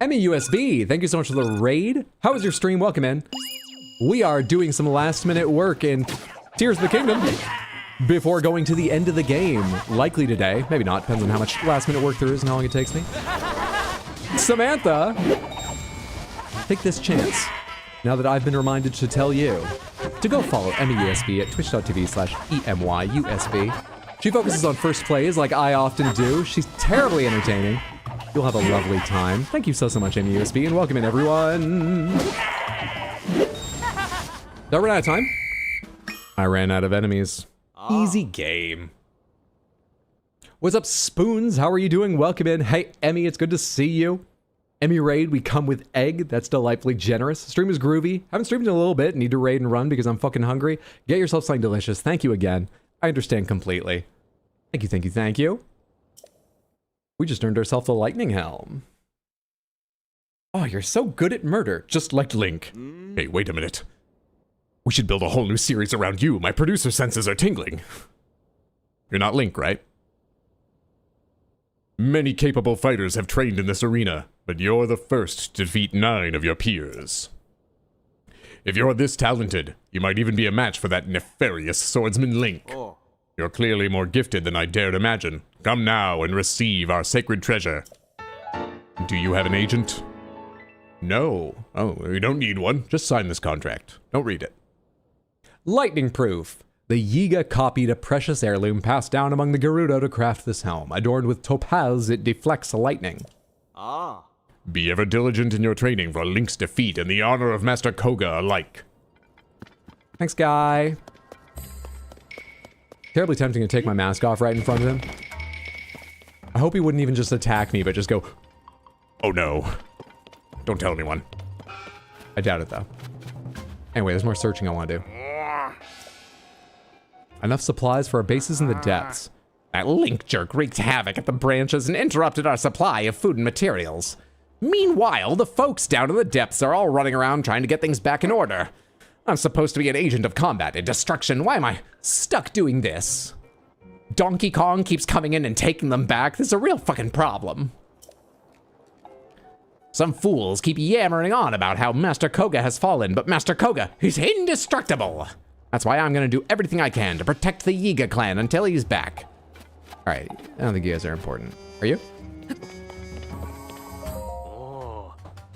Emmy USB, thank you so much for the raid. How was your stream? Welcome in. We are doing some last-minute work in Tears of the Kingdom before going to the end of the game. Likely today. Maybe not. Depends on how much last-minute work there is and how long it takes me. Samantha, take this chance, now that I've been reminded to tell you, to go follow EmmyUSB at twitch.tv/EMYUSB. She focuses on first plays like I often do. She's terribly entertaining. You'll have a lovely time. Thank you so much, EmmyUSB, and welcome in, everyone. Did I run out of time? I ran out of enemies. Easy game. What's up, Spoons? How are you doing? Welcome in. Hey, Emmy, it's good to see you. Emmy raid, we come with egg. That's delightfully generous. Stream is groovy. Haven't streamed in a little bit. Need to raid and run because I'm fucking hungry. Get yourself something delicious. Thank you again. I understand completely. Thank you, thank you, thank you. We just earned ourselves a lightning helm. Oh, you're so good at murder, just like Link. Hey, wait a minute. We should build a whole new series around you. My producer senses are tingling. You're not Link, right? Many capable fighters have trained in this arena, but you're the first to defeat 9 of your peers. If you're this talented, you might even be a match for that nefarious swordsman Link. You're clearly more gifted than I dared imagine. Come now and receive our sacred treasure. Do you have an agent? No. Oh, you don't need one. Just sign this contract. Don't read it. Lightning proof. The Yiga copied a precious heirloom passed down among the Gerudo to craft this helm. Adorned with topaz, it deflects lightning. Be ever diligent in your training for Link's defeat and the honor of Master Koga alike. Thanks, guy. Terribly tempting to take my mask off right in front of him. I hope he wouldn't even just attack me, but just go, Oh no. Don't tell anyone. I doubt it, though. Anyway, there's more searching I want to do. Enough supplies for our bases in the depths. That Link jerk wreaked havoc at the branches and interrupted our supply of food and materials. Meanwhile, the folks down in the depths are all running around trying to get things back in order. I'm supposed to be an agent of combat and destruction. Why am I stuck doing this? Donkey Kong keeps coming in and taking them back. This is a real fucking problem. Some fools keep yammering on about how Master Koga has fallen, but Master Koga, he's indestructible. That's why I'm gonna do everything I can to protect the Yiga clan until he's back. All right, I don't think you guys are important. Are you?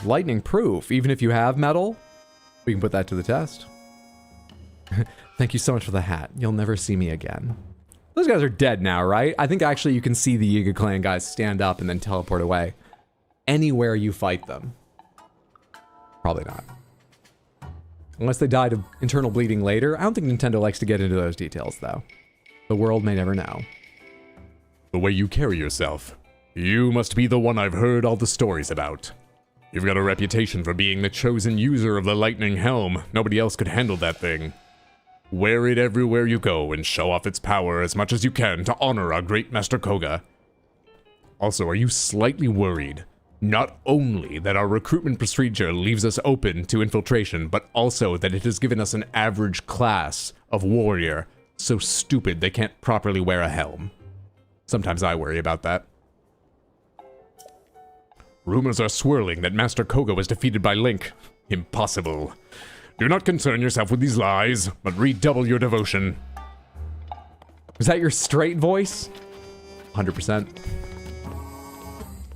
Lightning proof, even if you have metal, we can put that to the test. Thank you so much for the hat. You'll never see me again. Those guys are dead now, right? I think actually you can see the Yiga clan guys stand up and then teleport away. Anywhere you fight them. Probably not. Unless they died of internal bleeding later. I don't think Nintendo likes to get into those details, though. The world may never know. The way you carry yourself. You must be the one I've heard all the stories about. You've got a reputation for being the chosen user of the Lightning Helm. Nobody else could handle that thing. Wear it everywhere you go and show off its power as much as you can to honor our great Master Koga. Also, are you slightly worried? Not only that our recruitment procedure leaves us open to infiltration, but also that it has given us an average class of warrior so stupid they can't properly wear a helm. Sometimes I worry about that. Rumors are swirling that Master Koga was defeated by Link. Impossible. Do not concern yourself with these lies, but redouble your devotion. Is that your straight voice? 100%.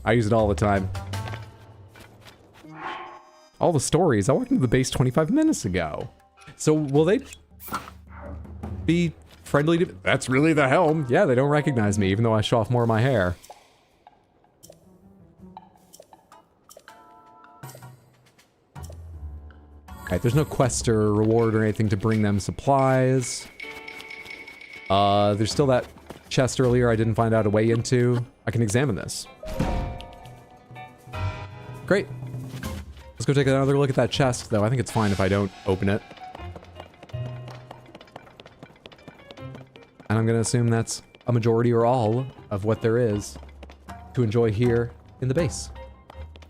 I use it all the time. All the stories. I walked into the base 25 minutes ago. So will they be friendly to... That's really the helm. Yeah, they don't recognize me, even though I show off more of my hair. Alright, there's no quest or reward or anything to bring them supplies. There's still that chest earlier I didn't find out a way into. I can examine this. Great. Let's go take another look at that chest, though. I think it's fine if I don't open it. And I'm gonna assume that's a majority or all of what there is to enjoy here in the base.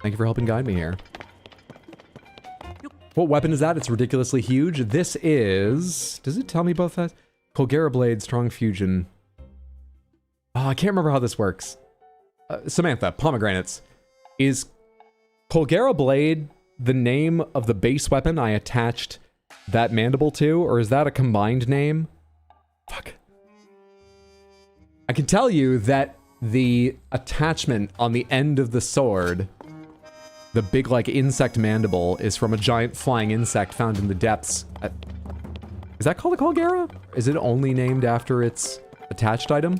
Thank you for helping guide me here. What weapon is that? It's ridiculously huge. This is... Does it tell me both that? Colgera Blade, Strong Fusion. Oh, I can't remember how this works. Samantha, pomegranates. Is Colgera Blade the name of the base weapon I attached that mandible to? Or is that a combined name? Fuck. I can tell you that the attachment on the end of the sword... The big, like, insect mandible is from a giant flying insect found in the depths. Is that called a Colgera? Is it only named after its attached item?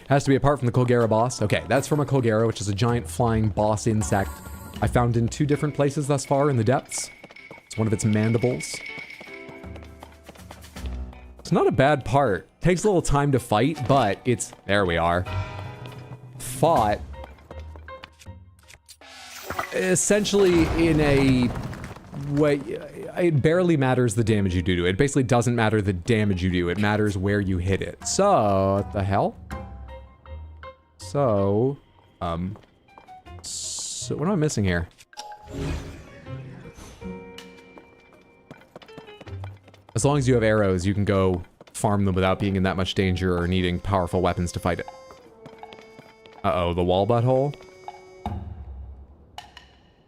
Has to be apart from the Colgera boss. Okay, that's from a Colgera, which is a giant flying boss insect I found in 2 different places thus far in the depths. It's one of its mandibles. It's not a bad part. Takes a little time to fight, but it's... There we are. Fought... essentially in a way, it barely matters the damage you do to it. It basically doesn't matter the damage you do. It matters where you hit it. So, what the hell? So, What am I missing here? As long as you have arrows, you can go farm them without being in that much danger or needing powerful weapons to fight it. Uh-oh, the wall butthole.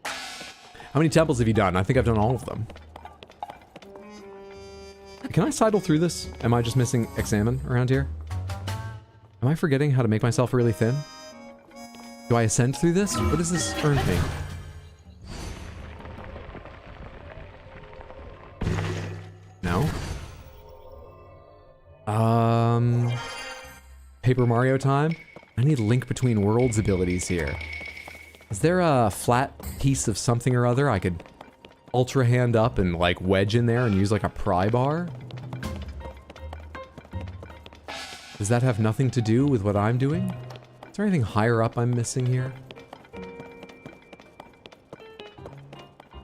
How many temples have you done? I think I've done all of them. Can I sidle through this? Am I just missing examine around here? Am I forgetting how to make myself really thin? Do I ascend through this? What does this earn me? No. Paper Mario time? I need Link Between Worlds abilities here. Is there a flat piece of something or other I could ultra hand up and like wedge in there and use like a pry bar? Does that have nothing to do with what I'm doing? Is there anything higher up I'm missing here?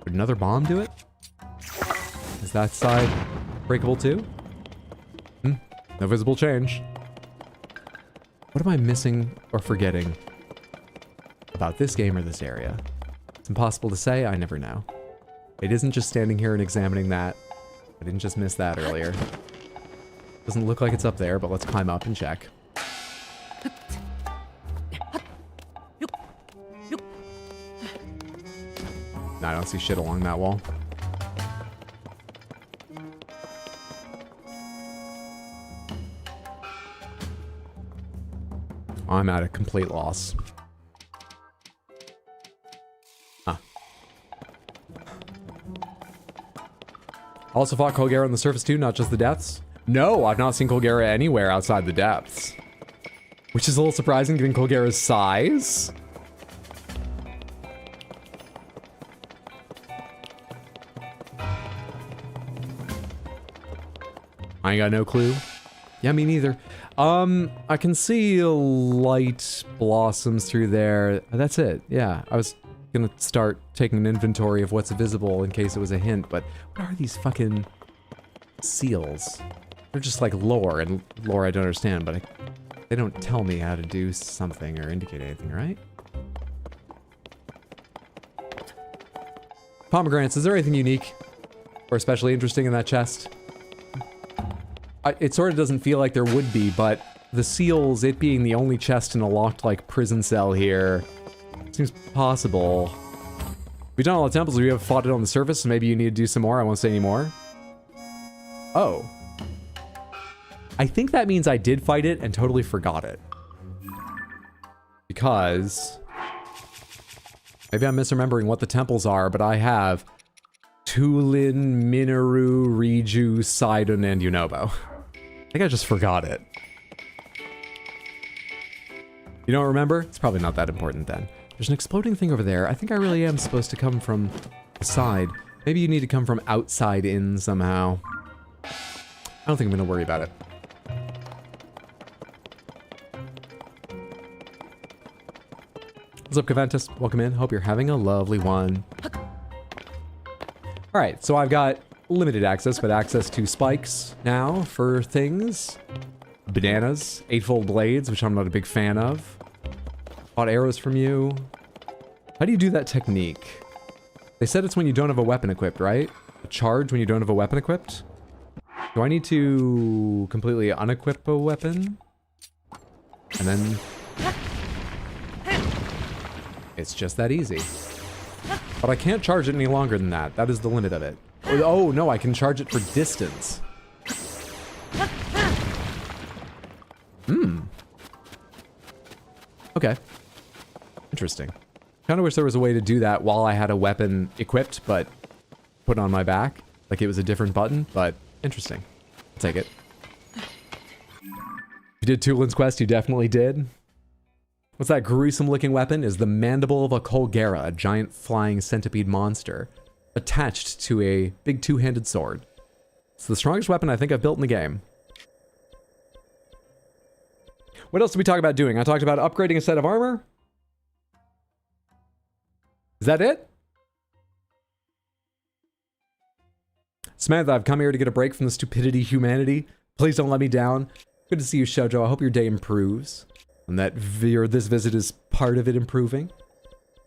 Would another bomb do it? Is that side breakable too? No visible change. What am I missing or forgetting about this game or this area? It's impossible to say, I never know. It isn't just standing here and examining that. I didn't just miss that earlier. Doesn't look like it's up there, but let's climb up and check. No, I don't see shit along that wall. I'm at a complete loss. Huh. Also fought Colgera on the surface too, not just the depths? No, I've not seen Colgera anywhere outside the depths. Which is a little surprising given Colgera's size. I ain't got no clue. Yeah, me neither. I can see light blossoms through there. That's it. Yeah, I was gonna start taking an inventory of what's visible in case it was a hint, but what are these fucking seals? They're just like lore, and lore I don't understand, but they don't tell me how to do something or indicate anything, right? Pomegranates, is there anything unique or especially interesting in that chest? It sort of doesn't feel like there would be, but the seals, it being the only chest in a locked, like, prison cell here, seems possible. We've done all the temples, we have fought it on the surface, so maybe you need to do some more, I won't say any more. Oh. I think that means I did fight it and totally forgot it. Because... maybe I'm misremembering what the temples are, but I have Tulin, Minoru, Riju, Sidon, and Yunobo. I think I just forgot it. You don't remember? It's probably not that important then. There's an exploding thing over there. I think I really am supposed to come from the side. Maybe you need to come from outside in somehow. I don't think I'm gonna worry about it. What's up, Caventus? Welcome in. Hope you're having a lovely one. Alright, so I've got limited access, but access to spikes now for things. Bananas, eightfold blades, which I'm not a big fan of. Bought arrows from you. How do you do that technique? They said it's when you don't have a weapon equipped, right? A charge when you don't have a weapon equipped? Do I need to completely unequip a weapon? And then... it's just that easy. But I can't charge it any longer than that. That is the limit of it. Oh, no, I can charge it for distance. Okay. Interesting. Kind of wish there was a way to do that while I had a weapon equipped, but put on my back. Like it was a different button, but interesting. I'll take it. You did Tulin's quest, you definitely did. What's that gruesome looking weapon? Is the mandible of a Colgera, a giant flying centipede monster, attached to a big two-handed sword. It's the strongest weapon I think I've built in the game. What else did we talk about doing? I talked about upgrading a set of armor. Is that it? Samantha, I've come here to get a break from the stupidity humanity. Please don't let me down. Good to see you, Shoujo. I hope your day improves. And that this visit is part of it improving.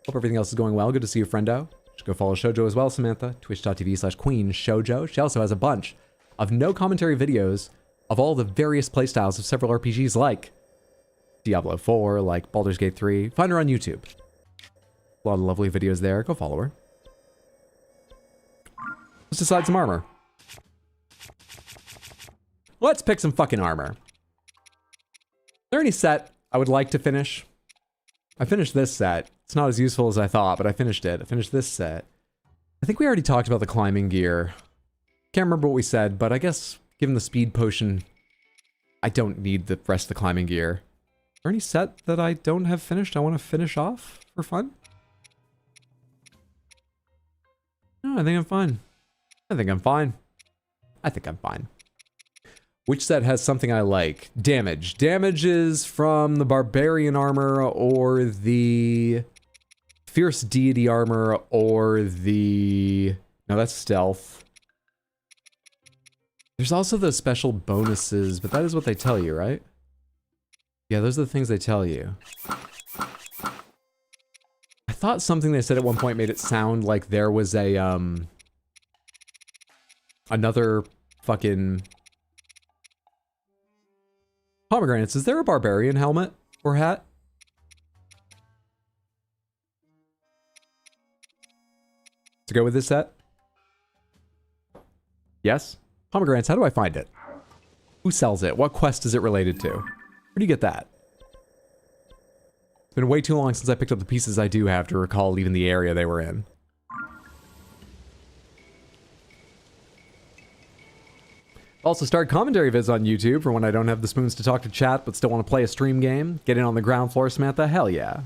Hope everything else is going well. Good to see you, friendo. Just go follow Shoujo as well, Samantha. Twitch.tv/Queen Shoujo. She also has a bunch of no commentary videos of all the various playstyles of several RPGs like Diablo 4, like Baldur's Gate 3. Find her on YouTube. A lot of lovely videos there. Go follow her. Let's decide some armor. Let's pick some fucking armor. Is there any set I would like to finish? I finished this set. It's not as useful as I thought, but I finished it. I finished this set. I think we already talked about the climbing gear. Can't remember what we said, but I guess given the speed potion, I don't need the rest of the climbing gear. Is there any set that I don't have finished I want to finish off for fun? No, I think I'm fine. I think I'm fine. I think I'm fine. Which set has something I like? Damage. Damage is from the Barbarian armor or the Fierce Deity armor or the... No, that's stealth. There's also those special bonuses, but that is what they tell you, right? Yeah, those are the things they tell you. I thought something they said at one point made it sound like there was a, another fucking... Pomegranates, is there a Barbarian helmet or hat? To go with this set? Yes? Pomegranates, how do I find it? Who sells it? What quest is it related to? Where do you get that? It's been way too long since I picked up the pieces I do have to recall even the area they were in. Also start commentary vids on YouTube for when I don't have the spoons to talk to chat but still want to play a stream game. Get in on the ground floor, Samantha? Hell yeah.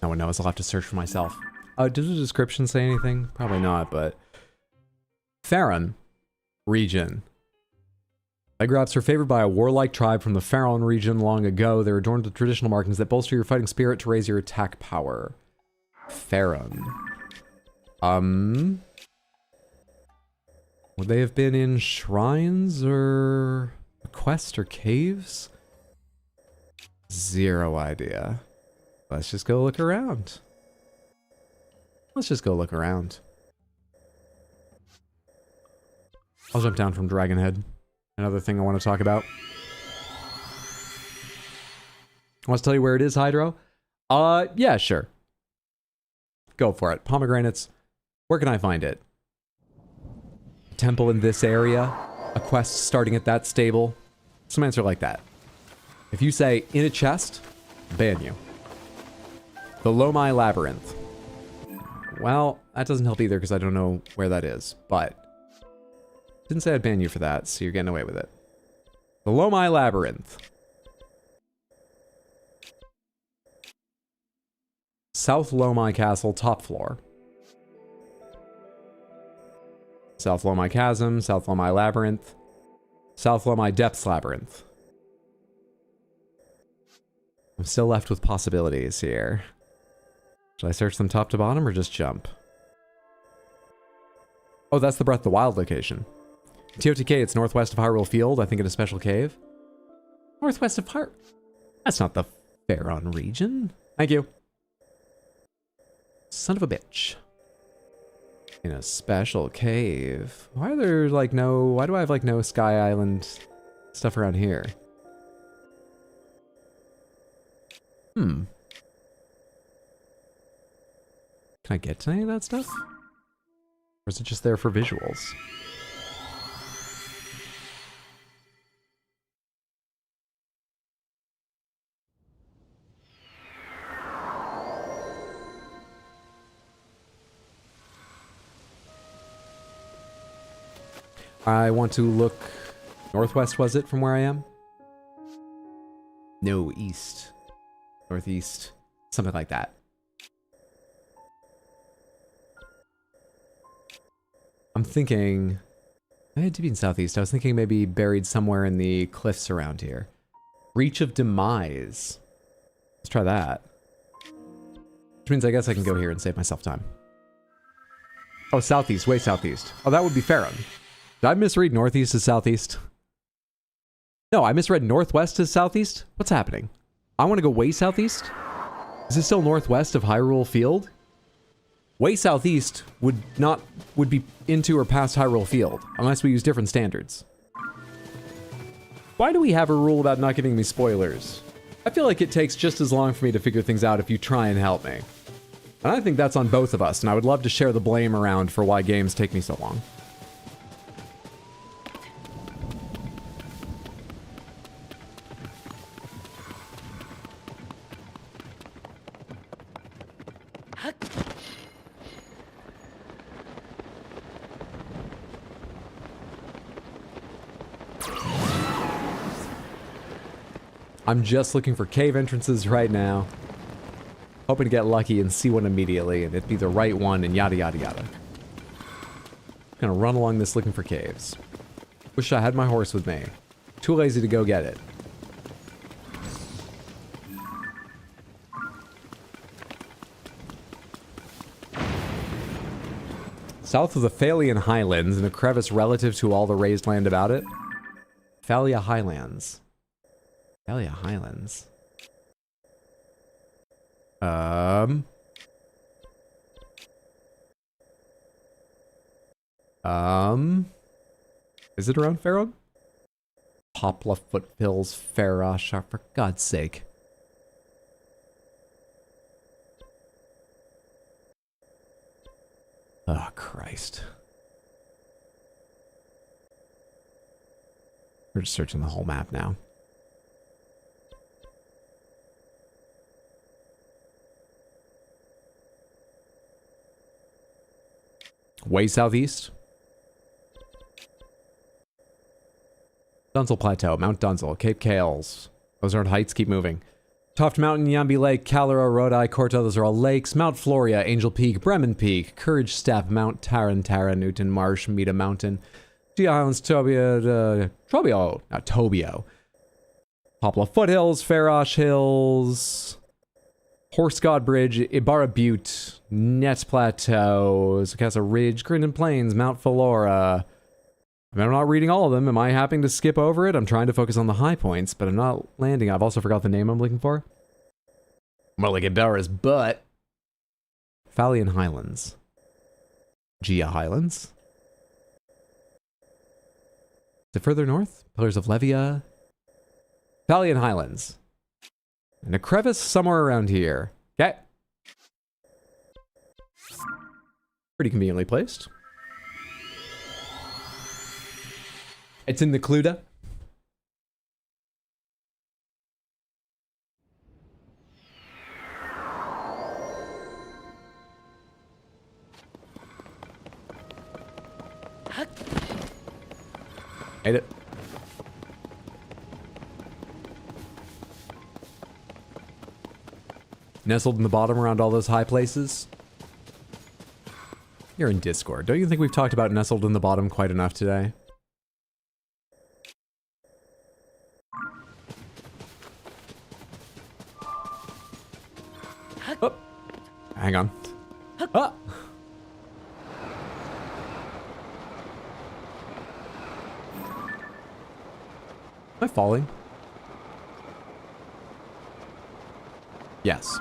No one knows. I'll have to search for myself. Did the description say anything? Probably not, but... Farron region. Legrops are favored by a warlike tribe from the Farron region long ago. They're adorned with traditional markings that bolster your fighting spirit to raise your attack power. Farron. Would they have been in shrines or a quest or caves? Zero idea. Let's just go look around. Let's just go look around. I'll jump down from Dragonhead. Another thing I want to talk about. I want to tell you where it is, Hydro? Yeah, sure. Go for it. Pomegranates. Where can I find it? Temple in this area? A quest starting at that stable? Some answer like that. If you say, in a chest, ban you. The Lomai Labyrinth. Well, that doesn't help either because I don't know where that is, but... Didn't say I'd ban you for that, so you're getting away with it. The Lomai Labyrinth. South Lomai Castle, top floor. South Lomai Chasm, South Lomai Labyrinth. South Lomai Depths Labyrinth. I'm still left with possibilities here. Should I search them top to bottom or just jump? Oh, that's the Breath of the Wild location. TotK, it's northwest of Hyrule Field, I think in a special cave. Northwest of Hyrule? That's not the Farron region. Thank you. Son of a bitch. In a special cave. Why are there like no... Why do I have like no Sky Island stuff around here? Can I get to any of that stuff? Or is it just there for visuals? I want to look northwest, was it, from where I am? No, east. Northeast. Something like that. I'm thinking... I had to be in southeast. I was thinking maybe buried somewhere in the cliffs around here. Reach of Demise. Let's try that. Which means I guess I can go here and save myself time. Oh, southeast, way southeast. Oh, that would be Farum. Did I misread northeast as southeast? No, I misread northwest as southeast? What's happening? I want to go way southeast? Is this still northwest of Hyrule Field? Way southeast would be into or past Hyrule Field, unless we use different standards. Why do we have a rule about not giving me spoilers? I feel like it takes just as long for me to figure things out if you try and help me. And I think that's on both of us, and I would love to share the blame around for why games take me so long. I'm just looking for cave entrances right now. Hoping to get lucky and see one immediately, and it'd be the right one, and yada yada yada. Gonna run along this looking for caves. Wish I had my horse with me. Too lazy to go get it. South of the Phalian Highlands, in a crevice relative to all the raised land about it. Phalia Highlands. Phalia Highlands. Is it around Farum? Poplar Foothills, Farosh, for God's sake. Oh, Christ. We're just searching the whole map now. Way southeast. Dunzel Plateau, Mount Dunzel, Cape Kales. Those aren't heights, keep moving. Toft Mountain, Yambi Lake, Calera, Rodai, Korta, those are all lakes. Mount Floria, Angel Peak, Bremen Peak, Courage Step, Mount Tarantara, Newton Marsh, Meta Mountain. Dia Islands, Tobio, not Tobio. Poplar Foothills, Farosh Hills. Horse God Bridge, Ibarra Butte, Net Plateau, Zacasa Ridge, Grindon Plains, Mount Philora. I mean, I'm not reading all of them. Am I having to skip over it? I'm trying to focus on the high points, but I'm not landing. I've also forgot the name I'm looking for. More like Ibarra's butt. Phalian Highlands. Gia Highlands. Is it further north? Pillars of Levia. Phalian Highlands. And a crevice somewhere around here. Okay. Pretty conveniently placed. It's in the Cluda. Made it. Nestled in the bottom around all those high places. You're in Discord. Don't you think we've talked about nestled in the bottom quite enough today? Oh, hang on. Ah! Am I falling? Yes.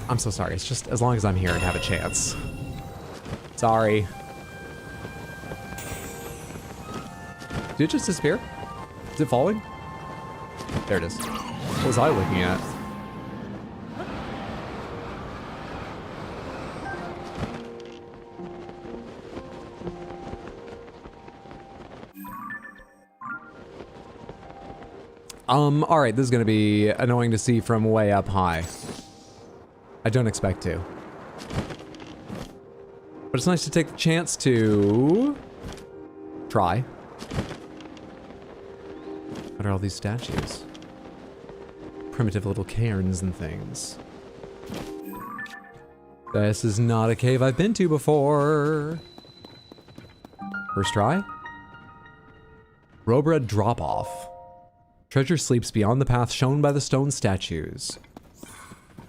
I'm so sorry. It's just as long as I'm here, I'd have a chance. Sorry. Did it just disappear? Is it falling? There it is. What was I looking at? Alright, this is gonna be annoying to see from way up high. I don't expect to. But it's nice to take the chance to try. What are all these statues? Primitive little cairns and things. This is not a cave I've been to before. First try? Robred drop-off. Treasure sleeps beyond the path shown by the stone statues.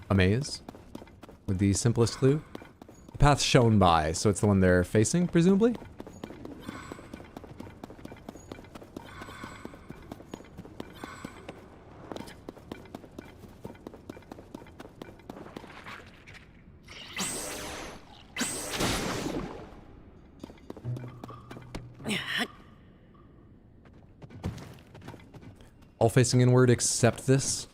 A maze? With the simplest clue? The path shown by, so it's the one they're facing, presumably? All facing inward except this.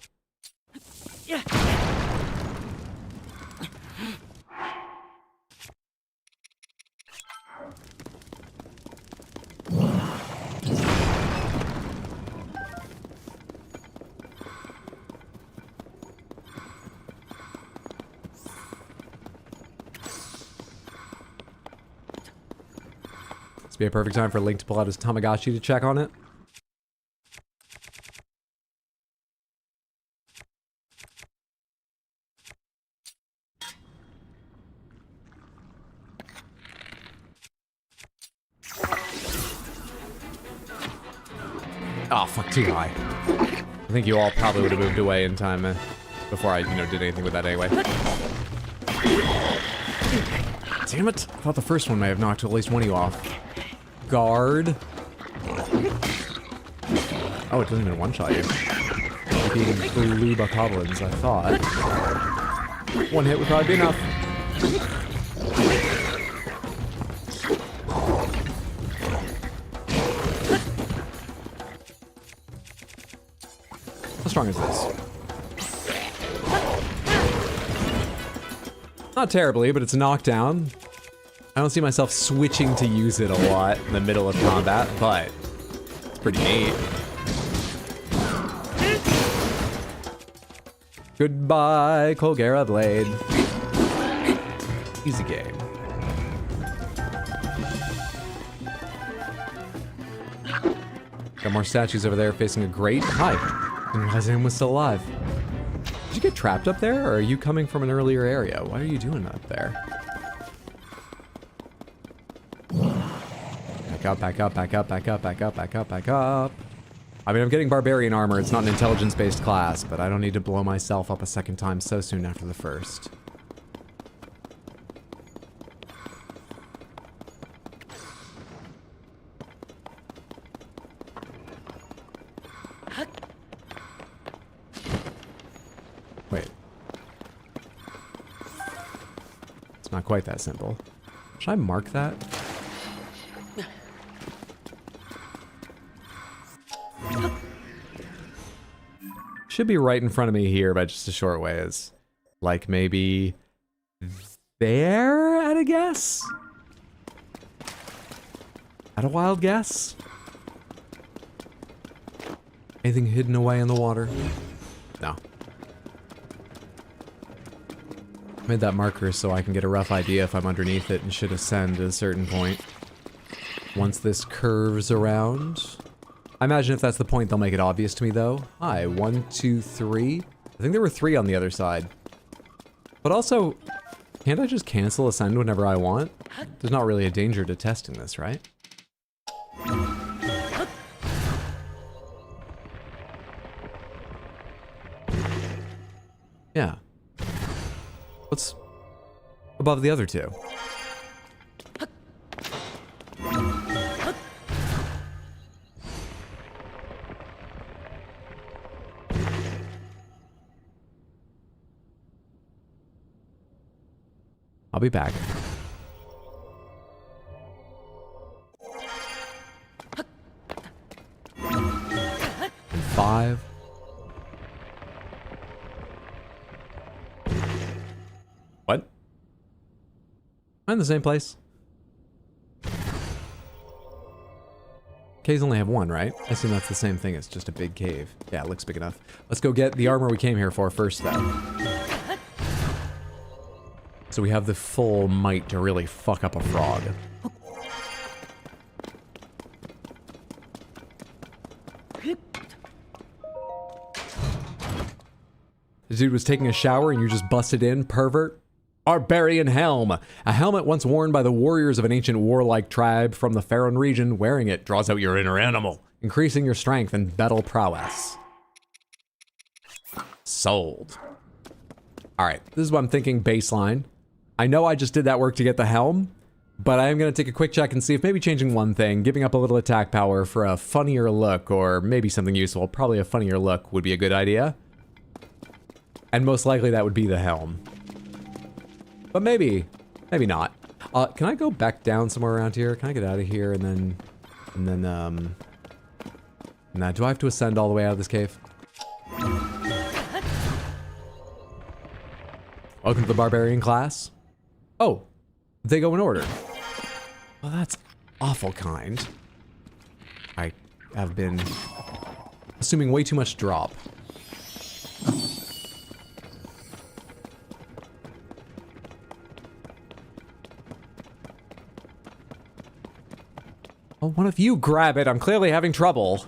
This would be a perfect time for Link to pull out his Tamagotchi to check on it. Oh, fuck, too high. I think you all probably would have moved away in time before I, did anything with that anyway. Damn it. I thought the first one may have knocked at least one of you off. Guard. Oh, it doesn't even one-shot you. Like eating blue bokoblins, I thought. One hit would probably be enough. How strong is this? Not terribly, but it's a knockdown. I don't see myself switching to use it a lot in the middle of combat, but it's pretty neat. Goodbye, Colgera Blade. Easy game. Got more statues over there facing a grate. Hi. Didn't realize anyone was still alive. Did you get trapped up there, or are you coming from an earlier area? What are you doing up there? Back up, back up, back up, back up, back up, back up, back up. I mean, I'm getting barbarian armor. It's not an intelligence-based class, but I don't need to blow myself up a second time so soon after the first. Wait. It's not quite that simple. Should I mark that? Should be right in front of me here by just a short ways. Like maybe there at a guess? At a wild guess? Anything hidden away in the water? No. Made that marker so I can get a rough idea if I'm underneath it and should ascend at a certain point. Once this curves around. I imagine if that's the point, they'll make it obvious to me, though. Hi, 1, 2, 3. I think there were 3 on the other side. But also, can't I just cancel ascend whenever I want? There's not really a danger to testing this, right? Yeah. What's above the other 2? I'll be back. And 5. What? I'm in the same place. Caves only have 1, right? I assume that's the same thing. It's just a big cave. Yeah, it looks big enough. Let's go get the armor we came here for first, though. So we have the full might to really fuck up a frog. The dude was taking a shower and you just busted in, pervert? Barbarian helm. A helmet once worn by the warriors of an ancient warlike tribe from the Faron region. Wearing it draws out your inner animal, increasing your strength and battle prowess. Sold. All right, this is what I'm thinking baseline. I know I just did that work to get the helm, but I am going to take a quick check and see if maybe changing one thing, giving up a little attack power for a funnier look, or maybe something useful. Probably a funnier look would be a good idea. And most likely that would be the helm. But maybe not. Can I go back down somewhere around here? Can I get out of here and then, nah, do I have to ascend all the way out of this cave? Welcome to the barbarian class. Oh, they go in order. Well, that's awful kind. I have been assuming way too much drop. Oh, one of you grab it. I'm clearly having trouble.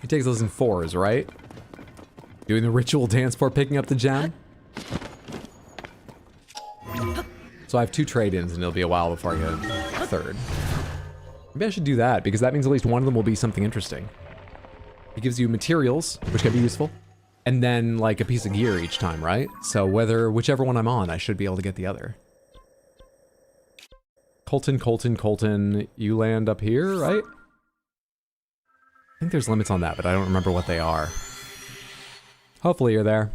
He takes those in fours, right? Doing the ritual dance for picking up the gem. So I have 2 trade-ins and it'll be a while before I get a third. Maybe I should do that because that means at least one of them will be something interesting. It gives you materials, which can be useful, and then like a piece of gear each time, right? So whichever one I'm on, I should be able to get the other. Colton, you land up here, right? I think there's limits on that, but I don't remember what they are. Hopefully you're there.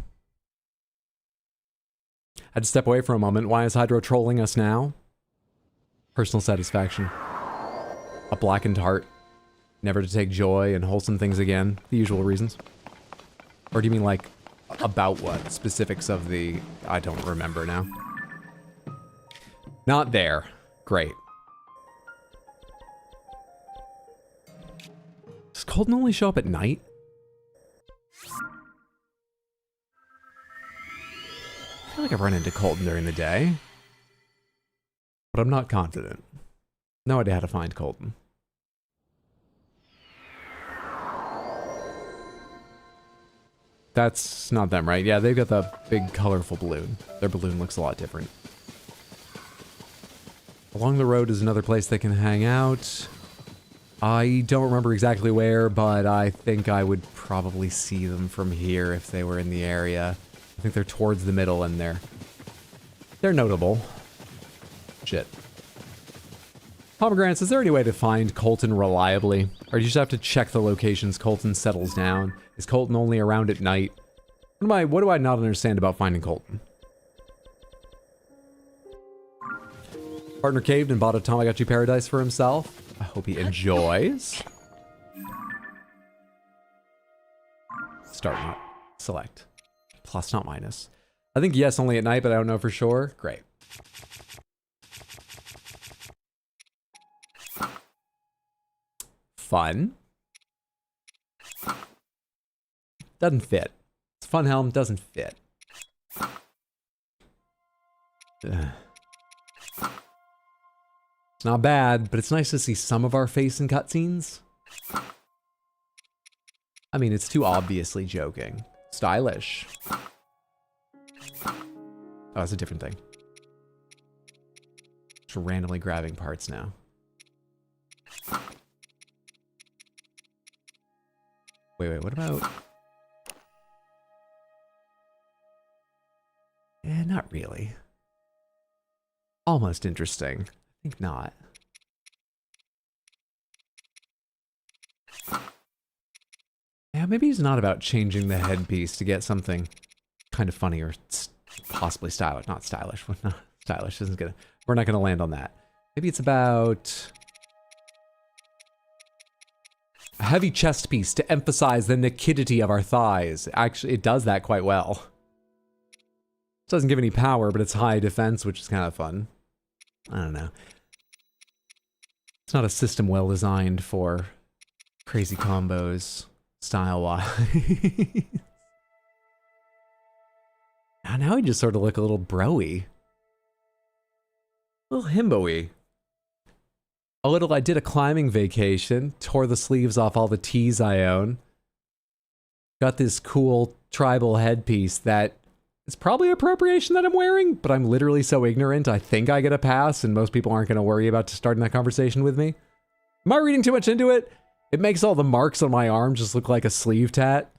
I had to step away for a moment. Why is Hydro trolling us now? Personal satisfaction. A blackened heart. Never to take joy and wholesome things again. The usual reasons. Or do you mean like, about what? Specifics of the... I don't remember now. Not there. Great. Does Colton only show up at night? I feel like I've run into Colton during the day. But I'm not confident. No idea how to find Colton. That's not them, right? Yeah, they've got the big colorful balloon. Their balloon looks a lot different. Along the road is another place they can hang out. I don't remember exactly where, but I think I would probably see them from here if they were in the area. I think they're towards the middle and they're notable. Shit. Pomegranates, is there any way to find Colton reliably? Or do you just have to check the locations Colton settles down? Is Colton only around at night? What do I not understand about finding Colton? Partner caved and bought a Tamagotchi paradise for himself. I hope he enjoys. Start not. Select. Plus, not minus. I think yes, only at night, but I don't know for sure. Great. Fun. Doesn't fit. It's a fun helm, doesn't fit. Ugh. It's not bad, but it's nice to see some of our face in cutscenes. I mean, it's too obviously joking. Stylish. Oh, that's a different thing. Just randomly grabbing parts now. Wait, what about... not really. Almost interesting. I think not. Yeah, maybe it's not about changing the headpiece to get something kind of funny or possibly stylish. Not stylish. Not stylish isn't gonna... We're not gonna land on that. Maybe it's about... a heavy chest piece to emphasize the nakedity of our thighs. Actually, it does that quite well. It doesn't give any power, but it's high defense, which is kind of fun. I don't know. It's not a system well designed for crazy combos, style-wise. Now he just sort of look a little bro-y. A little himbo-y. I did a climbing vacation, tore the sleeves off all the tees I own. Got this cool tribal headpiece that it's probably appropriation that I'm wearing, but I'm literally so ignorant, I think I get a pass, and most people aren't going to worry about starting that conversation with me. Am I reading too much into it? It makes all the marks on my arm just look like a sleeve tat.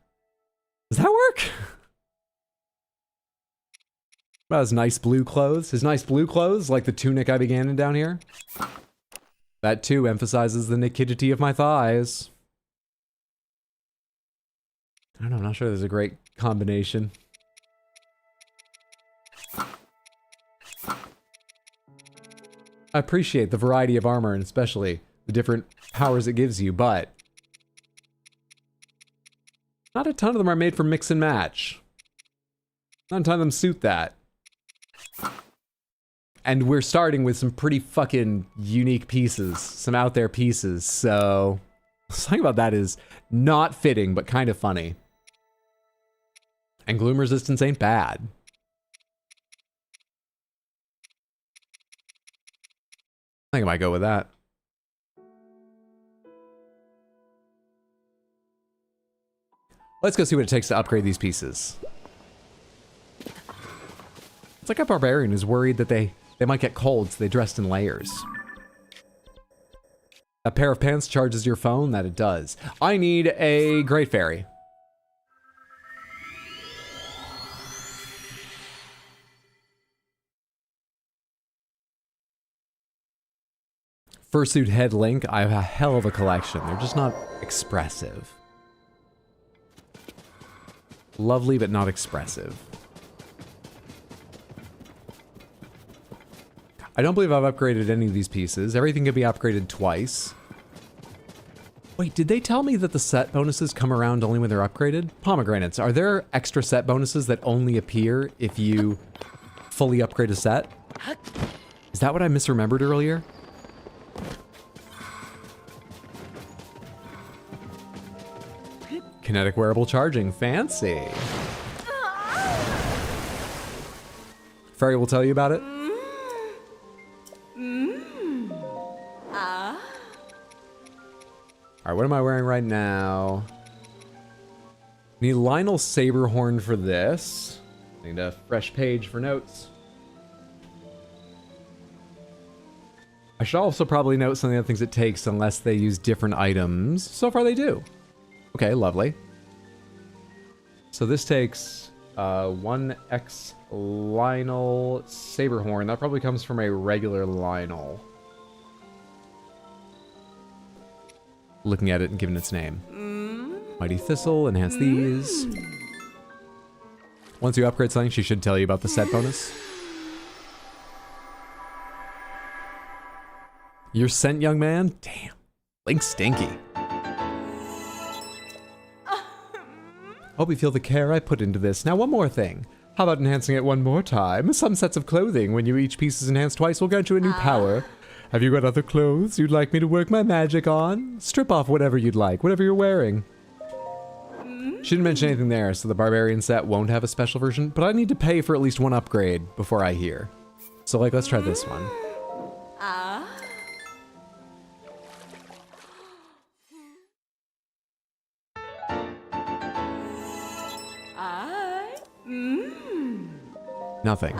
Does that work? About his nice blue clothes. His nice blue clothes, like the tunic I began in down here. That too emphasizes the nakedity of my thighs. I don't know, I'm not sure there's a great combination. I appreciate the variety of armor and especially the different powers it gives you, but not a ton of them are made for mix and match. Not a ton of them suit that. And we're starting with some pretty fucking unique pieces, some out there pieces, so something about that is not fitting, but kind of funny. And gloom resistance ain't bad. I think I might go with that. Let's go see what it takes to upgrade these pieces. It's like a barbarian who's worried that they might get cold, so they dressed in layers. A pair of pants charges your phone? That it does. I need a Great Fairy. Fursuit Head Link, I have a hell of a collection. They're just not expressive. Lovely, but not expressive. I don't believe I've upgraded any of these pieces. Everything can be upgraded twice. Wait, did they tell me that the set bonuses come around only when they're upgraded? Pomegranates, are there extra set bonuses that only appear if you fully upgrade a set? Is that what I misremembered earlier? Kinetic wearable charging, fancy. Fairy will tell you about it. Alright, what am I wearing right now? Need Lionel Saberhorn for this. Need a fresh page for notes. I should also probably note some of the other things it takes unless they use different items. So far they do. Okay, lovely. So this takes 1x Lionel Saberhorn. That probably comes from a regular Lionel. Looking at it and giving its name. Mighty Thistle, enhance these. Once you upgrade something, she should tell you about the set bonus. You're sent, young man? Damn. Link's stinky. Hope you feel the care I put into this. Now, one more thing. How about enhancing it one more time? Some sets of clothing, when you each piece is enhanced twice, will grant you a new power. Have you got other clothes you'd like me to work my magic on? Strip off whatever you'd like, whatever you're wearing. She didn't mention anything there, so the barbarian set won't have a special version, but I need to pay for at least one upgrade before I hear. So, like, let's try this one. Nothing.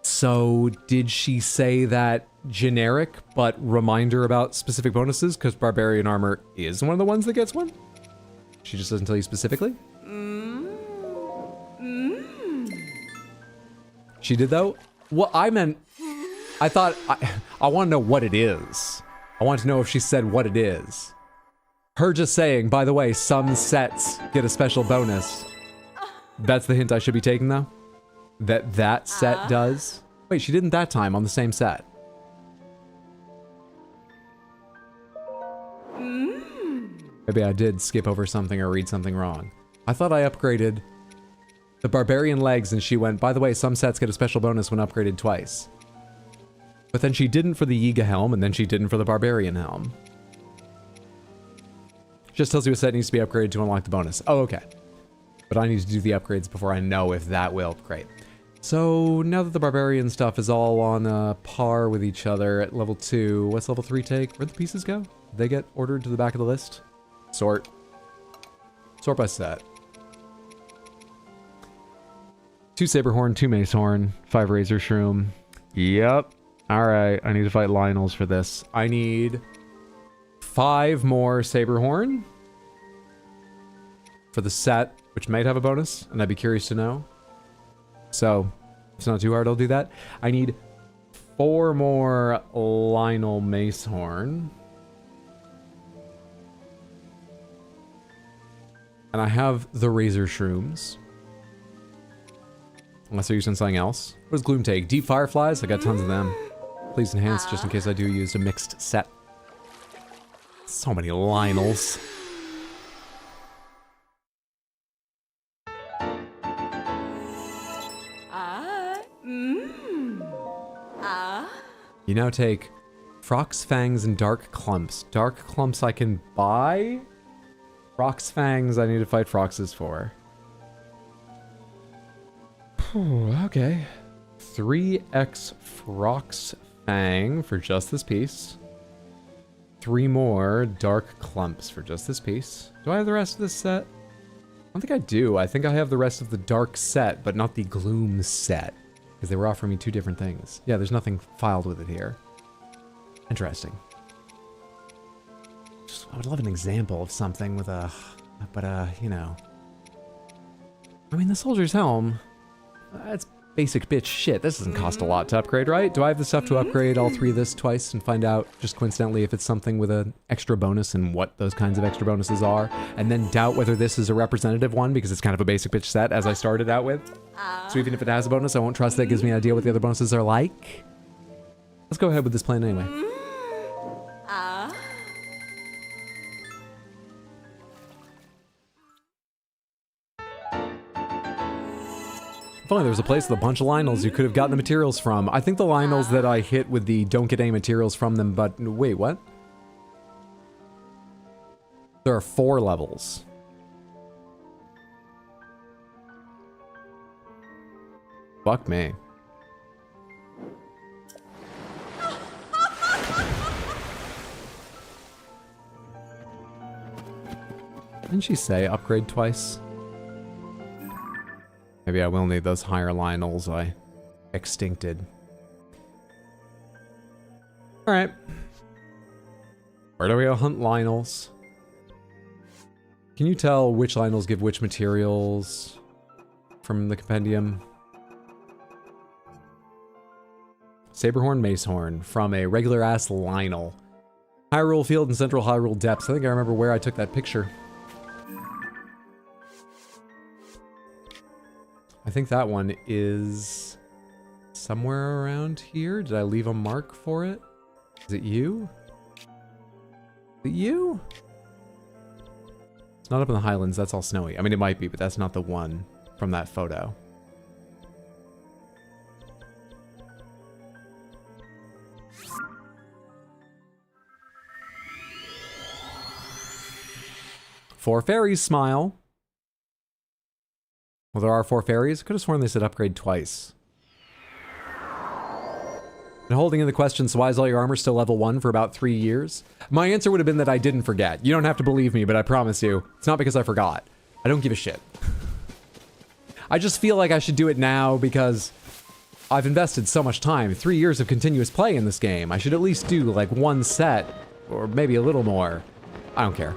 So, did she say that generic, but reminder about specific bonuses? Because Barbarian Armor is one of the ones that gets one? She just doesn't tell you specifically? She did, though? Well, I meant... I thought... I want to know what it is. I want to know if she said what it is. Her just saying, by the way, some sets get a special bonus. That's the hint I should be taking, though? That set does? Wait, she didn't that time on the same set. Maybe I did skip over something or read something wrong. I thought I upgraded the Barbarian legs and she went, by the way, some sets get a special bonus when upgraded twice. But then she didn't for the Yiga helm and then she didn't for the Barbarian helm. Just tells you a set needs to be upgraded to unlock the bonus. Oh, okay. But I need to do the upgrades before I know if that will. Great. So now that the barbarian stuff is all on par with each other at level 2, what's level 3 take? Where'd the pieces go? Did they get ordered to the back of the list? Sort. Sort by set. 2 Saberhorn, 2 Macehorn, 5 Razor Shroom. Yep. Alright, I need to fight Lionels for this. I need 5 more Saberhorn for the set, which might have a bonus, and I'd be curious to know. So, if it's not too hard, I'll do that. I need 4 more Lionel Macehorn. And I have the Razor Shrooms. Unless they're using something else. What does Gloom take? Deep Fireflies? I got tons of them. Please enhance just in case I do use a mixed set. So many Lionels. You now take Frox Fangs and Dark Clumps. Dark Clumps I can buy? Frox Fangs I need to fight Froxes for. Okay. 3x Frox Fang for just this piece. 3 more Dark Clumps for just this piece. Do I have the rest of this set? I don't think I do. I think I have the rest of the Dark set, but not the Gloom set. Because they were offering me 2 different things. Yeah, there's nothing filed with it here. Interesting. Just, I would love an example of something with a... But, you know... I mean, the Soldier's Helm... That's basic bitch shit. This doesn't cost a lot to upgrade, right? Do I have the stuff to upgrade all 3 of this twice and find out, just coincidentally, if it's something with an extra bonus and what those kinds of extra bonuses are? And then doubt whether this is a representative one because it's kind of a basic bitch set as I started out with. So even if it has a bonus, I won't trust that it gives me an idea what the other bonuses are like. Let's go ahead with this plan anyway. If only there was a place with a bunch of Lionels you could have gotten the materials from. I think the Lionels that I hit with the don't get any materials from them, but wait, what? There are 4 levels. Fuck me. Didn't she say upgrade twice? Maybe I will need those higher Lionels I extincted. Alright. Where do we go hunt Lionels? Can you tell which Lionels give which materials from the compendium? Saberhorn, Macehorn, from a regular-ass Lionel. Hyrule Field and Central Hyrule Depths. I think I remember where I took that picture. I think that one is somewhere around here. Did I leave a mark for it? Is it you? Is it you? It's not up in the Highlands. That's all snowy. I mean, it might be, but that's not the one from that photo. Four fairies smile. Well, there are 4 fairies. Could have sworn they said upgrade twice. And holding in the question, so why is all your armor still level 1 for about 3 years? My answer would have been that I didn't forget. You don't have to believe me, but I promise you, it's not because I forgot. I don't give a shit. I just feel like I should do it now because I've invested so much time. 3 years of continuous play in this game. I should at least do like 1 set, or maybe a little more. I don't care.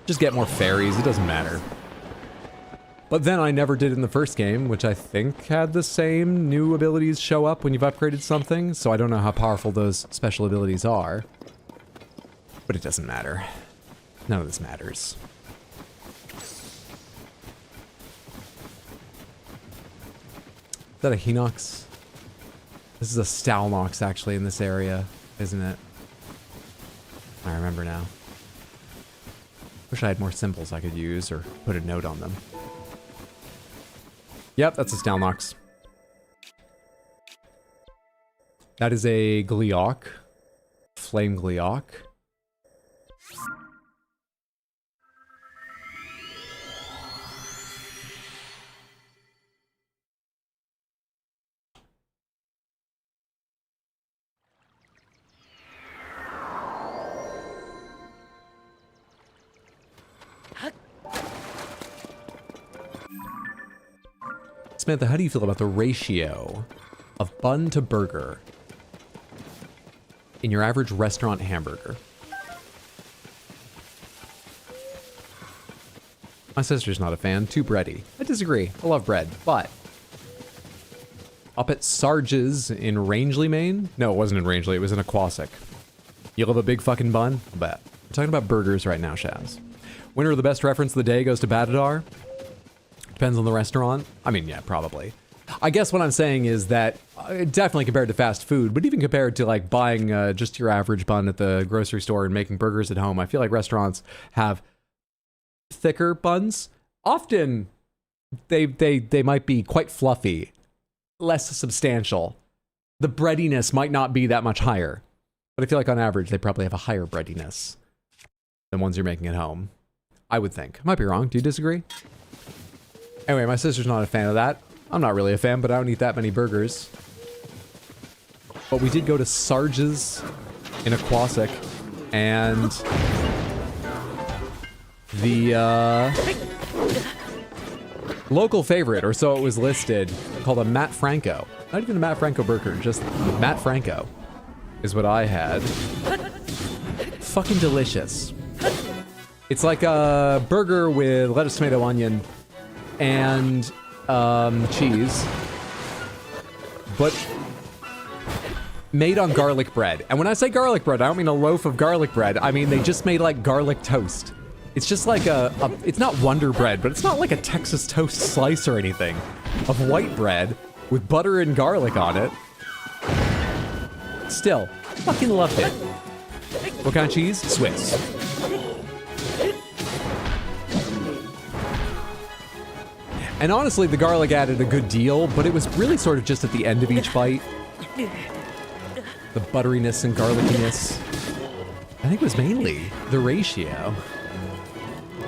Just get more fairies, it doesn't matter. But then I never did in the first game, which I think had the same new abilities show up when you've upgraded something, so I don't know how powerful those special abilities are. But it doesn't matter. None of this matters. Is that a Hinox? This is a Stalnox actually in this area, isn't it? I remember now. Wish I had more symbols I could use or put a note on them. Yep, that's a Stalnox. That is a Gleeok. Flame Gleeok. Samantha, how do you feel about the ratio of bun to burger in your average restaurant hamburger? My sister's not a fan. Too bready. I disagree. I love bread, but up at Sarge's in Rangeley, Maine? No, it wasn't in Rangeley. It was in Aquasic. You love a big fucking bun? I bet. We're talking about burgers right now, Shaz. Winner of the best reference of the day goes to Batadar. Depends on the restaurant. I mean, yeah, probably. I guess what I'm saying is that definitely compared to fast food, but even compared to like buying just your average bun at the grocery store and making burgers at home, I feel like restaurants have thicker buns. Often they might be quite fluffy, less substantial. The breadiness might not be that much higher, but I feel like on average they probably have a higher breadiness than ones you're making at home. I would think. I might be wrong. Do you disagree? Anyway, my sister's not a fan of that. I'm not really a fan, but I don't eat that many burgers. But we did go to Sarge's in Aquasic, and the local favorite, or so it was listed, called a Matt Franco. Not even a Matt Franco burger, just Matt Franco is what I had. Fucking delicious. It's like a burger with lettuce, tomato, onion, and cheese, but made on garlic bread. And when I say garlic bread, I don't mean a loaf of garlic bread. I mean they just made like garlic toast. It's just like it's not Wonder Bread, but it's not like a Texas toast slice or anything of white bread with butter and garlic on it. Still, fucking loved it. What kind of cheese? Swiss. And honestly, the garlic added a good deal, but it was really sort of just at the end of each bite. The butteriness and garlickiness. I think it was mainly the ratio.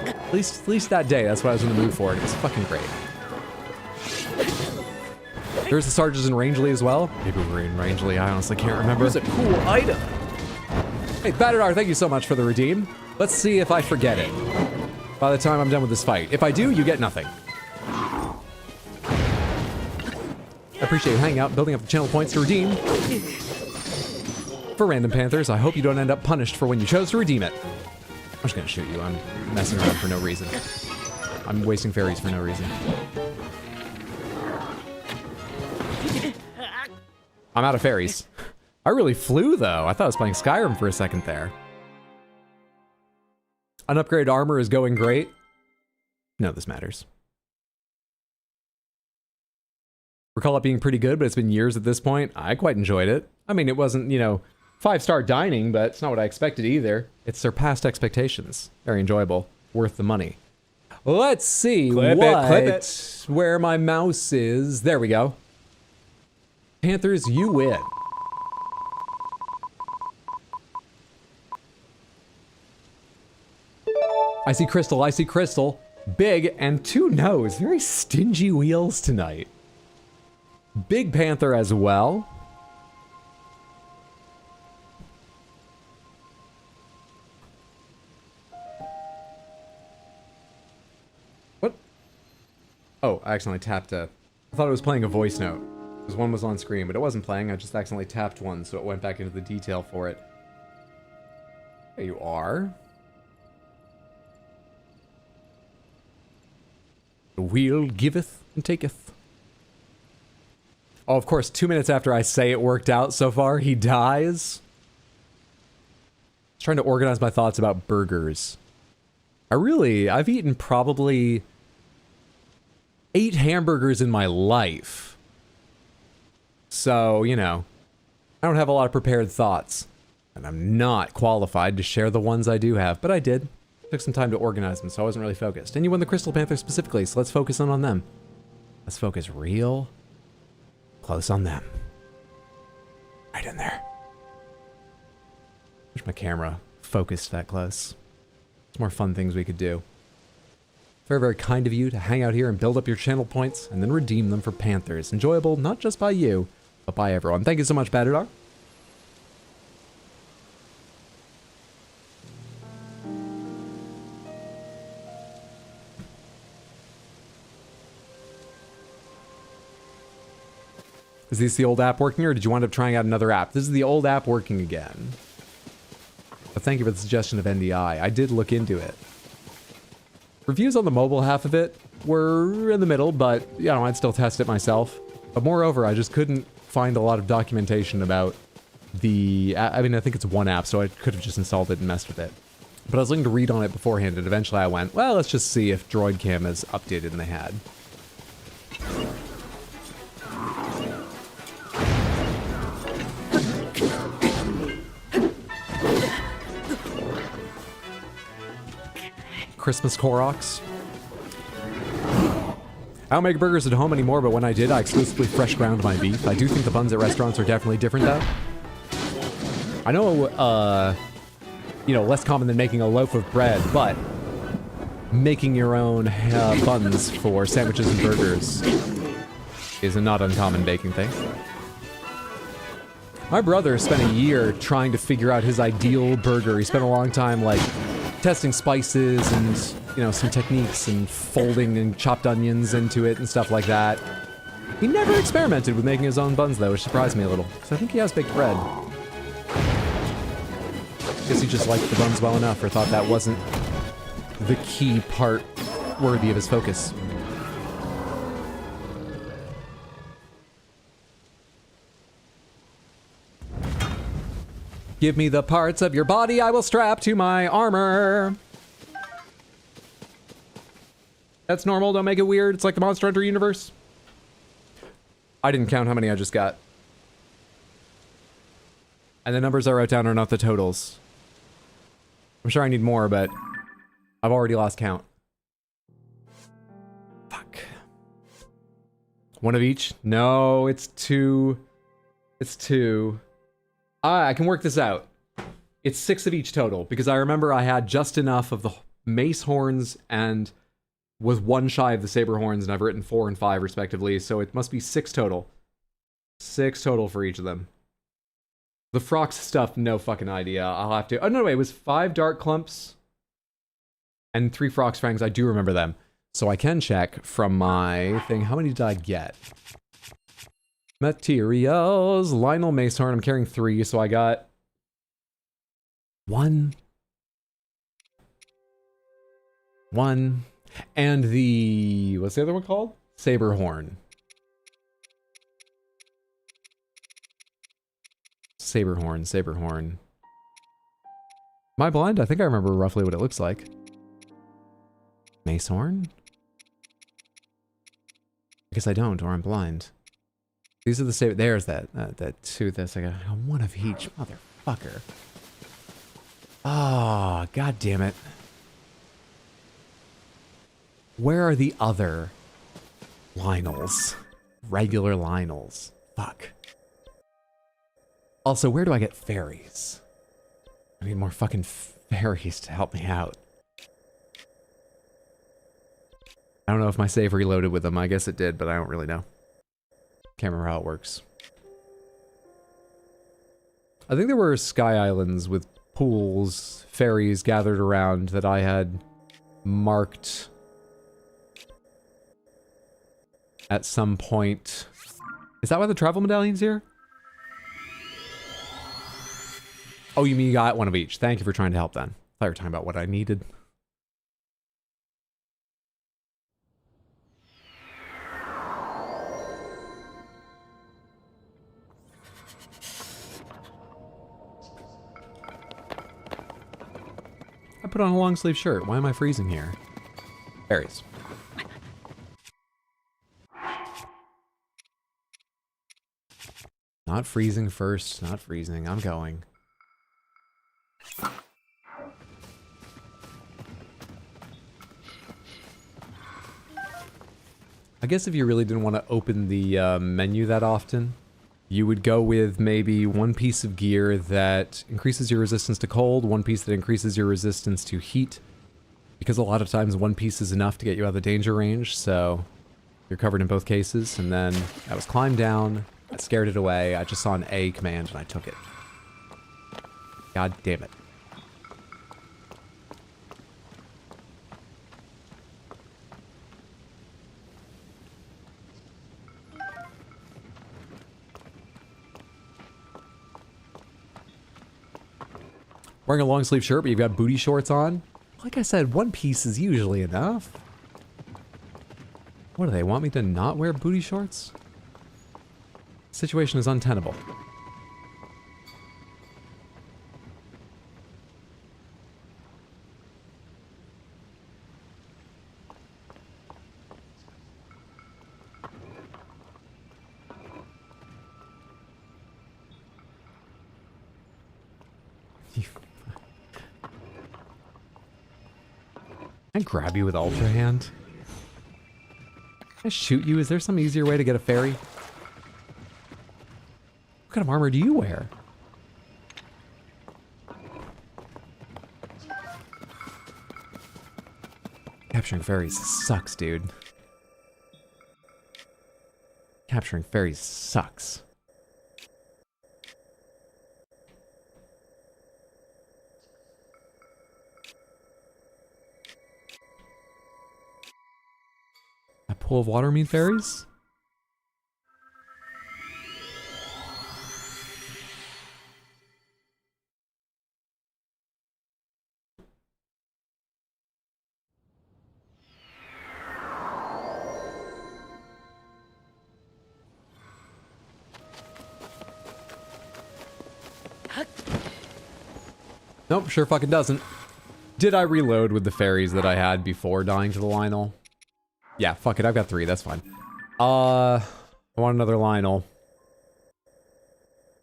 At least that day, that's what I was in the mood for. It was fucking great. There's the Sarge's in Rangeley as well. Maybe we were in Rangeley, I honestly can't remember. It was a cool item. Hey, Batadar, thank you so much for the redeem. Let's see if I forget it by the time I'm done with this fight. If I do, you get nothing. I appreciate you hanging out, building up the channel points to redeem. For Random Panthers, I hope you don't end up punished for when you chose to redeem it. I'm just gonna shoot you. I'm messing around for no reason. I'm wasting fairies for no reason. I'm out of fairies. I really flew, though. I thought I was playing Skyrim for a second there. Unupgraded armor is going great. No, this matters. Recall it being pretty good, but it's been years at this point. I quite enjoyed it. I mean, it wasn't, 5-star dining, but it's not what I expected either. It surpassed expectations. Very enjoyable. Worth the money. Let's see Clip it. where my mouse is. There we go. Panthers, you win. I see crystal. Big and 2 no's. Very stingy wheels tonight. Big Panther as well. What? Oh, I accidentally tapped I thought it was playing a voice note. Because one was on screen, but it wasn't playing. I just accidentally tapped one, so it went back into the detail for it. There you are. The wheel giveth and taketh. Oh, of course, 2 minutes after I say it worked out so far, he dies. I was trying to organize my thoughts about burgers. I've eaten probably 8 hamburgers in my life. So, I don't have a lot of prepared thoughts. And I'm not qualified to share the ones I do have, but I did. Took some time to organize them, so I wasn't really focused. And you won the Crystal Panther specifically, so let's focus on them. Let's focus real close on them. Right in there. Wish my camera focused that close. There's more fun things we could do. Very, very kind of you to hang out here and build up your channel points and then redeem them for Panthers. Enjoyable not just by you, but by everyone. Thank you so much, Batadar. Is this the old app working, or did you wind up trying out another app? This is the old app working again. But thank you for the suggestion of NDI. I did look into it. Reviews on the mobile half of it were in the middle, but, you know, I'd still test it myself. But moreover, I just couldn't find a lot of documentation about the... I mean, I think it's one app, so I could have just installed it and messed with it. But I was looking to read on it beforehand, and eventually I went, well, let's just see if DroidCam is updated, and they had. Christmas Koroks. I don't make burgers at home anymore, but when I did, I exclusively fresh ground my beef. I do think the buns at restaurants are definitely different, though. I know, you know, less common than making a loaf of bread, but making your own buns for sandwiches and burgers is a not uncommon baking thing. My brother spent a year trying to figure out his ideal burger. He spent a long time, like, testing spices and, you know, some techniques and folding and chopped onions into it and stuff like that. He never experimented with making his own buns, though, which surprised me a little, because I think he has baked bread. Guess he just liked the buns well enough, or thought that wasn't the key part worthy of his focus. Give me the parts of your body I will strap to my armor. That's normal, don't make it weird. It's like the Monster Hunter universe. I didn't count how many I just got. And the numbers I wrote down are not the totals. I'm sure I need more, but I've already lost count. Fuck. One of each? No, it's two. It's two. I can work this out. It's 6 of each total, because I remember I had just enough of the mace horns and was 1 shy of the saber horns, and I've written 4 and 5 respectively, so it must be 6 total. 6 total for each of them. The Frox stuff, no fucking idea. I'll have to... Oh, no, wait, it was 5 Dark Clumps and 3 Frox Fangs. I do remember them. So I can check from my thing. How many did I get? Materials. Lionel Macehorn. I'm carrying 3, so I got 1. 1. And the... What's the other one called? Saberhorn. Saberhorn, Saberhorn. Am I blind? I think I remember roughly what it looks like. Macehorn? I guess I don't, or I'm blind. These are the saber. There's that tooth. That's like a 1 of each, motherfucker. Oh, god damn it. Where are the other Lionels? Regular Lionels. Fuck. Also, where do I get fairies? I need more fucking fairies to help me out. I don't know if my save reloaded with them. I guess it did, but I don't really know. Can't remember how it works. I think there were sky islands with pools, fairies gathered around that I had marked at some point. Is that why the travel medallion's here? Oh, you mean you got 1 of each. Thank you for trying to help then. I thought you were talking about what I needed. I put on a long sleeve shirt. Why am I freezing here? Berries. Not freezing first. Not freezing. I'm going. I guess if you really didn't want to open the menu that often, you would go with maybe 1 piece of gear that increases your resistance to cold, 1 piece that increases your resistance to heat, because a lot of times 1 piece is enough to get you out of the danger range, so you're covered in both cases. And then I was climbed down, I scared it away, I just saw an A command and I took it. God damn it. Wearing a long sleeve shirt, but you've got booty shorts on. Like I said, one piece is usually enough. What do they want me to not wear booty shorts? Situation is untenable. Can I grab you with Ultra Hand? Can I shoot you? Is there some easier way to get a fairy? What kind of armor do you wear? Capturing fairies sucks, dude. Capturing fairies sucks. A pool of water mean fairies? Nope, sure fucking doesn't. Did I reload with the fairies that I had before dying to the Lionel? Yeah, fuck it, I've got 3, that's fine. I want another Lionel.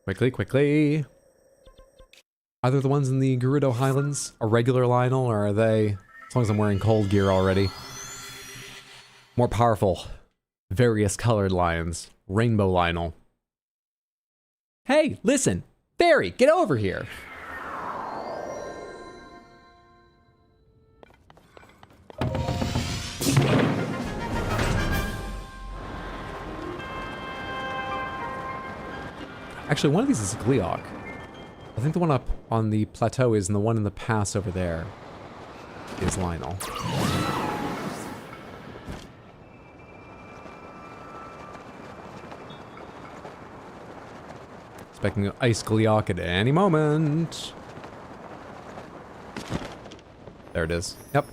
Quickly, quickly. Are they the ones in the Gerudo Highlands a regular Lionel, or are they, as long as I'm wearing cold gear already, more powerful, various colored lions, Rainbow Lionel? Hey, listen, fairy, get over here. Actually, one of these is Gleeok. I think the one up on the plateau is, and the one in the pass over there is Lionel. Expecting an ice Gleeok at any moment. There it is. Yep.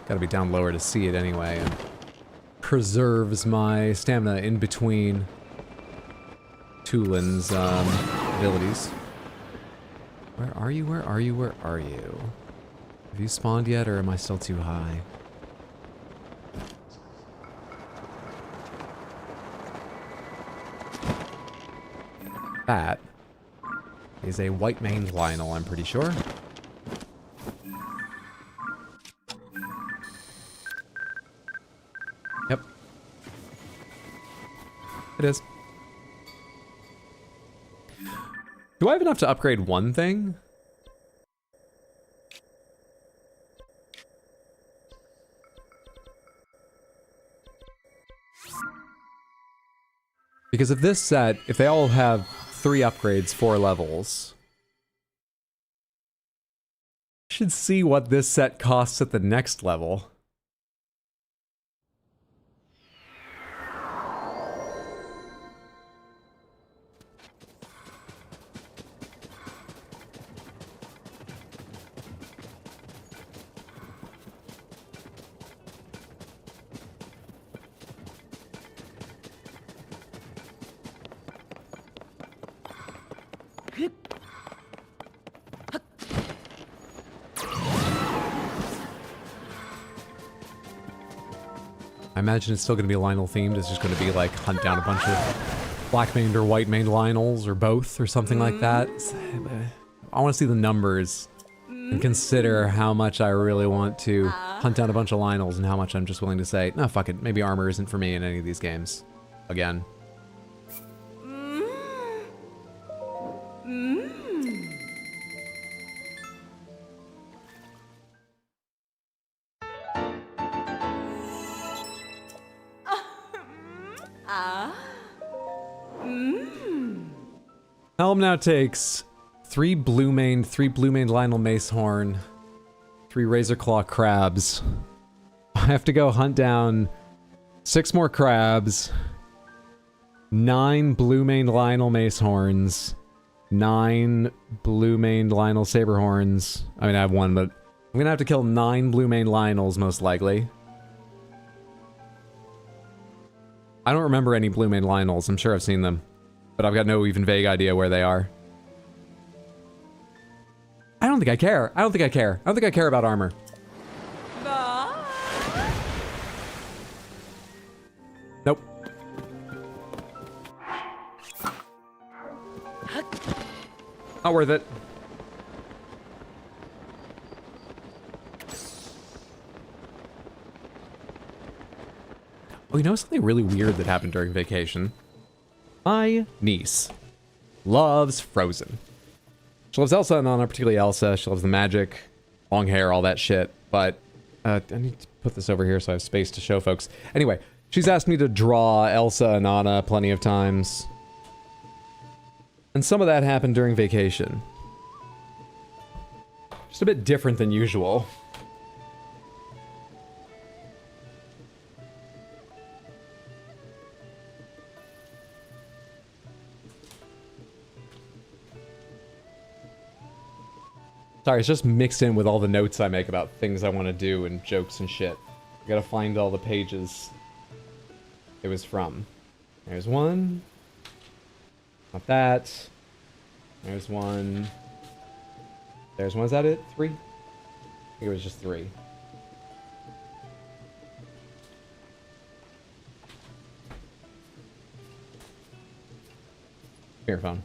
Gotta be down lower to see it anyway, and preserves my stamina in between Tulin's abilities. Where are you? Where are you? Where are you? Have you spawned yet, or am I still too high? That is a white-maned Lionel, I'm pretty sure. Yep. It is. Do I have enough to upgrade one thing? Because if this set, if they all have 3 upgrades, 4 levels, I should see what this set costs at the next level. I imagine it's still going to be Lionel themed. It's just going to be like hunt down a bunch of black-maned or white-maned Lionels or both or something like that. I want to see the numbers and consider how much I really want to hunt down a bunch of Lionels and how much I'm just willing to say, no, fuck it, maybe armor isn't for me in any of these games. Again. Helm now takes 3 blue-maned Lionel Macehorn, 3 Razorclaw Crabs, I have to go hunt down 6 more crabs, 9 blue-maned Lionel mace horns, 9 blue-maned Lionel saber horns. I mean, I have 1, but I'm gonna have to kill 9 blue-maned Lionels, most likely. I don't remember any blue-maned Lionels. I'm sure I've seen them, but I've got no even vague idea where they are. I don't think I care. I don't think I care. I don't think I care about armor. Nope. Not worth it. Oh, you know something really weird that happened during vacation? My niece loves Frozen. She loves Elsa and Anna, particularly Elsa. She loves the magic, long hair, all that shit. But I need to put this over here so I have space to show folks. Anyway, she's asked me to draw Elsa and Anna plenty of times. And some of that happened during vacation. Just a bit different than usual. Sorry, it's just mixed in with all the notes I make about things I want to do and jokes and shit. I gotta find all the pages it was from. There's one. Not that. There's one. There's one. Is that it? 3? I think it was just 3. Here, phone.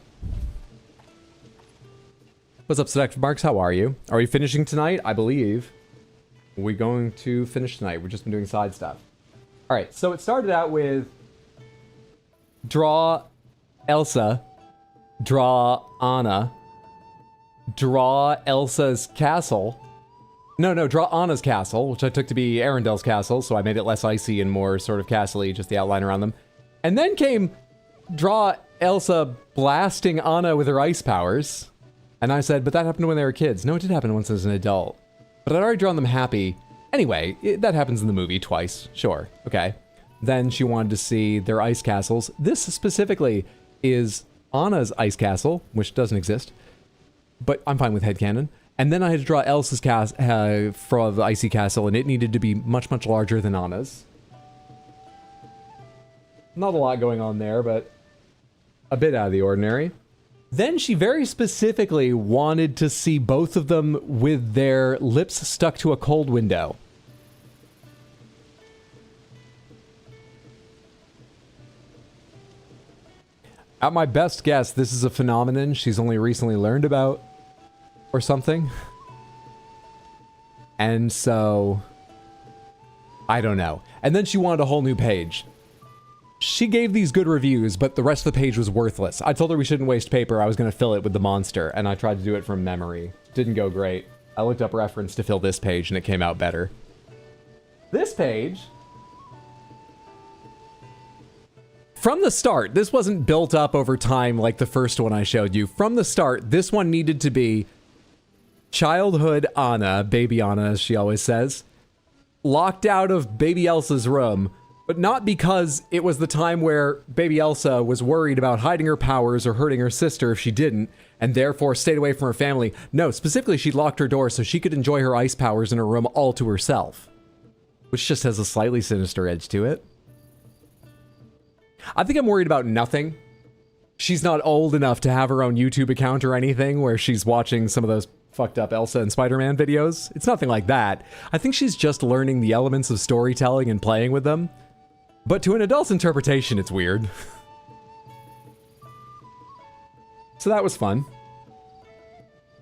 What's up, Select Marks? How are you? Are we finishing tonight? I believe we're going to finish tonight. We've just been doing side stuff. All right, so it started out with draw Elsa, draw Anna, draw Elsa's castle. No, draw Anna's castle, which I took to be Arendel's castle, so I made it less icy and more sort of castle-y, just the outline around them. And then came draw Elsa blasting Anna with her ice powers. And I said, but that happened when they were kids. No, it did happen once as an adult. But I'd already drawn them happy. Anyway, that happens in the movie twice. Sure. Okay. Then she wanted to see their ice castles. This specifically is Anna's ice castle, which doesn't exist. But I'm fine with headcanon. And then I had to draw Elsa's for the icy castle, and it needed to be much, much larger than Anna's. Not a lot going on there, but a bit out of the ordinary. Then she very specifically wanted to see both of them with their lips stuck to a cold window. At my best guess, this is a phenomenon she's only recently learned about or something. And so, I don't know. And then she wanted a whole new page. She gave these good reviews, but the rest of the page was worthless. I told her we shouldn't waste paper. I was going to fill it with the monster, and I tried to do it from memory. Didn't go great. I looked up reference to fill this page, and it came out better. This page, from the start, this wasn't built up over time like the first one I showed you. From the start, this one needed to be childhood Anna, baby Anna, as she always says, locked out of baby Elsa's room. But not because it was the time where baby Elsa was worried about hiding her powers or hurting her sister if she didn't, and therefore stayed away from her family. No, specifically she locked her door so she could enjoy her ice powers in her room all to herself. Which just has a slightly sinister edge to it. I think I'm worried about nothing. She's not old enough to have her own YouTube account or anything where she's watching some of those fucked up Elsa and Spider-Man videos. It's nothing like that. I think she's just learning the elements of storytelling and playing with them. But to an adult's interpretation, it's weird. So that was fun.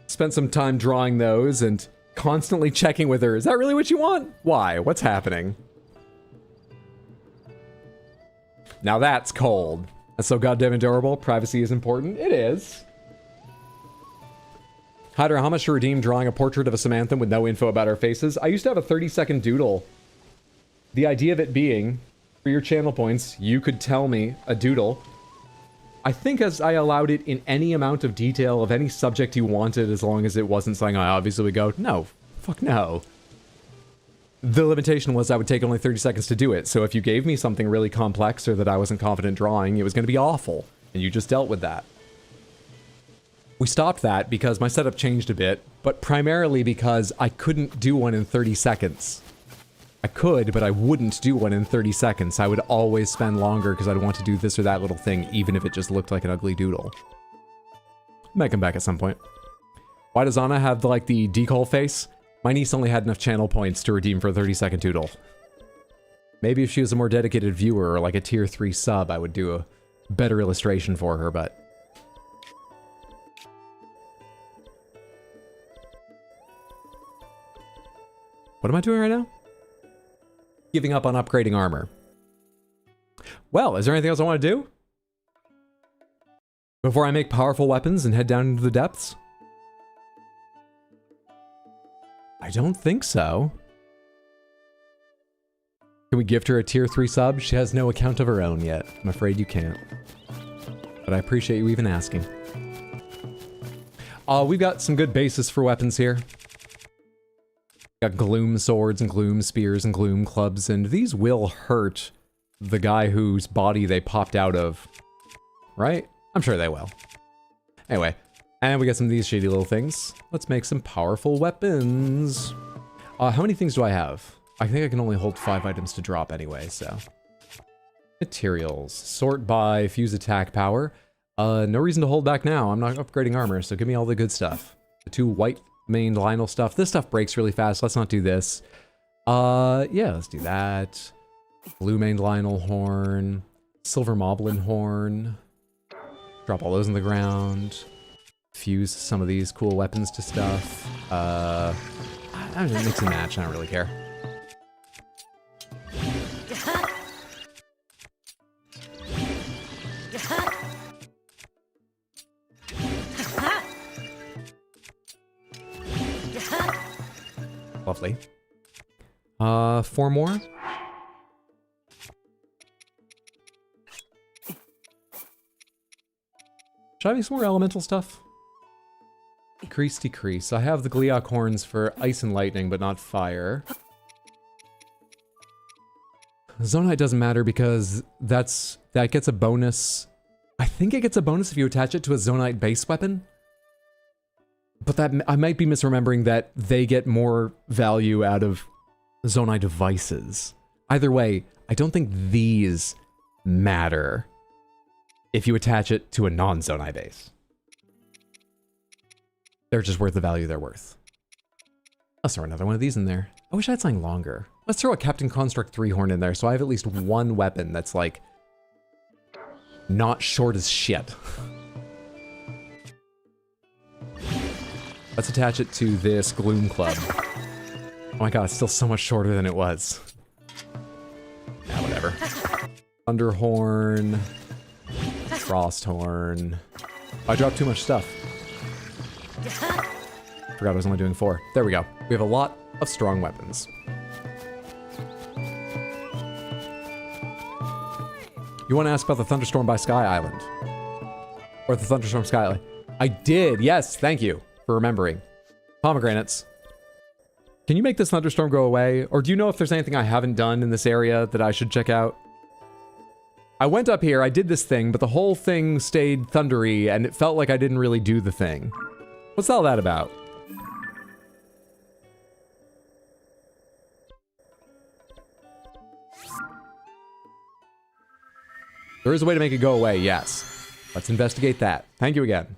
Spent some time drawing those and constantly checking with her. Is that really what you want? Why? What's happening? Now that's cold. That's so goddamn adorable. Privacy is important. It is. Hydra, how much to redeem drawing a portrait of a Samantha with no info about our faces? I used to have a 30-second doodle. The idea of it being, for your channel points, you could tell me a doodle. I think as I allowed it in any amount of detail of any subject you wanted, as long as it wasn't something I obviously would go, no, fuck no. The limitation was I would take only 30 seconds to do it, so if you gave me something really complex or that I wasn't confident drawing, it was going to be awful, and you just dealt with that. We stopped that because my setup changed a bit, but primarily because I couldn't do one in 30 seconds. I could, but I wouldn't do one in 30 seconds. I would always spend longer because I'd want to do this or that little thing, even if it just looked like an ugly doodle. Might come back at some point. Why does Anna have, like, the decal face? My niece only had enough channel points to redeem for a 30-second doodle. Maybe if she was a more dedicated viewer or like a tier 3 sub, I would do a better illustration for her, but... What am I doing right now? Giving up on upgrading armor. Well, is there anything else I want to do? Before I make powerful weapons and head down into the depths? I don't think so. Can we gift her a tier 3 sub? She has no account of her own yet. I'm afraid you can't. But I appreciate you even asking. We've got some good bases for weapons here. Got gloom swords and gloom spears and gloom clubs, and these will hurt the guy whose body they popped out of. Right? I'm sure they will. Anyway, and we got some of these shady little things. Let's make some powerful weapons. How many things do I have? I think I can only hold 5 items to drop anyway, so. Materials. Sort by fuse attack power. No reason to hold back now. I'm not upgrading armor, so give me all the good stuff. The 2 white maned Lionel stuff. This stuff breaks really fast. Let's not do this. Yeah, let's do that. Blue maned Lionel horn. Silver moblin horn. Drop all those in the ground. Fuse some of these cool weapons to stuff. I don't know, mix and match. I don't really care. Lovely. 4 more. Should I make some more elemental stuff? Decrease, decrease. I have the Gleeok horns for ice and lightning, but not fire. Zonite doesn't matter because that gets a bonus. I think it gets a bonus if you attach it to a Zonite base weapon. But that I might be misremembering that they get more value out of Zonite devices. Either way, I don't think these matter if you attach it to a non-Zonite base. They're just worth the value they're worth. Let's throw another one of these in there. I wish I had something longer. Let's throw a Captain Construct 3 horn in there so I have at least one weapon that's like not short as shit. Let's attach it to this Gloom Club. Oh my god, it's still so much shorter than it was. Yeah, whatever. Thunder Horn. Frost Horn. I dropped too much stuff. Forgot I was only doing 4. There we go. We have a lot of strong weapons. You want to ask about the Thunderstorm by Sky Island? Or the Thunderstorm Sky Island? I did, yes, thank you for remembering. Pomegranates. Can you make this thunderstorm go away? Or do you know if there's anything I haven't done in this area that I should check out? I went up here, I did this thing, but the whole thing stayed thundery, and it felt like I didn't really do the thing. What's all that about? There is a way to make it go away, yes. Let's investigate that. Thank you again.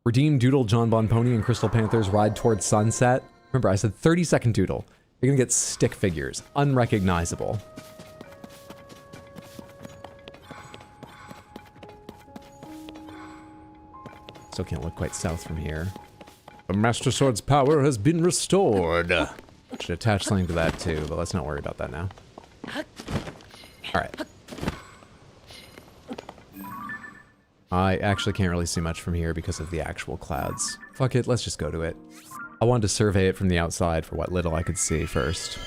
Redeem Doodle, John Bon Pony, and Crystal Panthers Ride Towards Sunset. Remember, I said 30-second Doodle. You're gonna get stick figures. Unrecognizable. Still can't look quite south from here. The Master Sword's power has been restored. Should attach something to that too, but let's not worry about that now. Alright. I actually can't really see much from here because of the actual clouds. Fuck it, let's just go to it. I wanted to survey it from the outside for what little I could see first.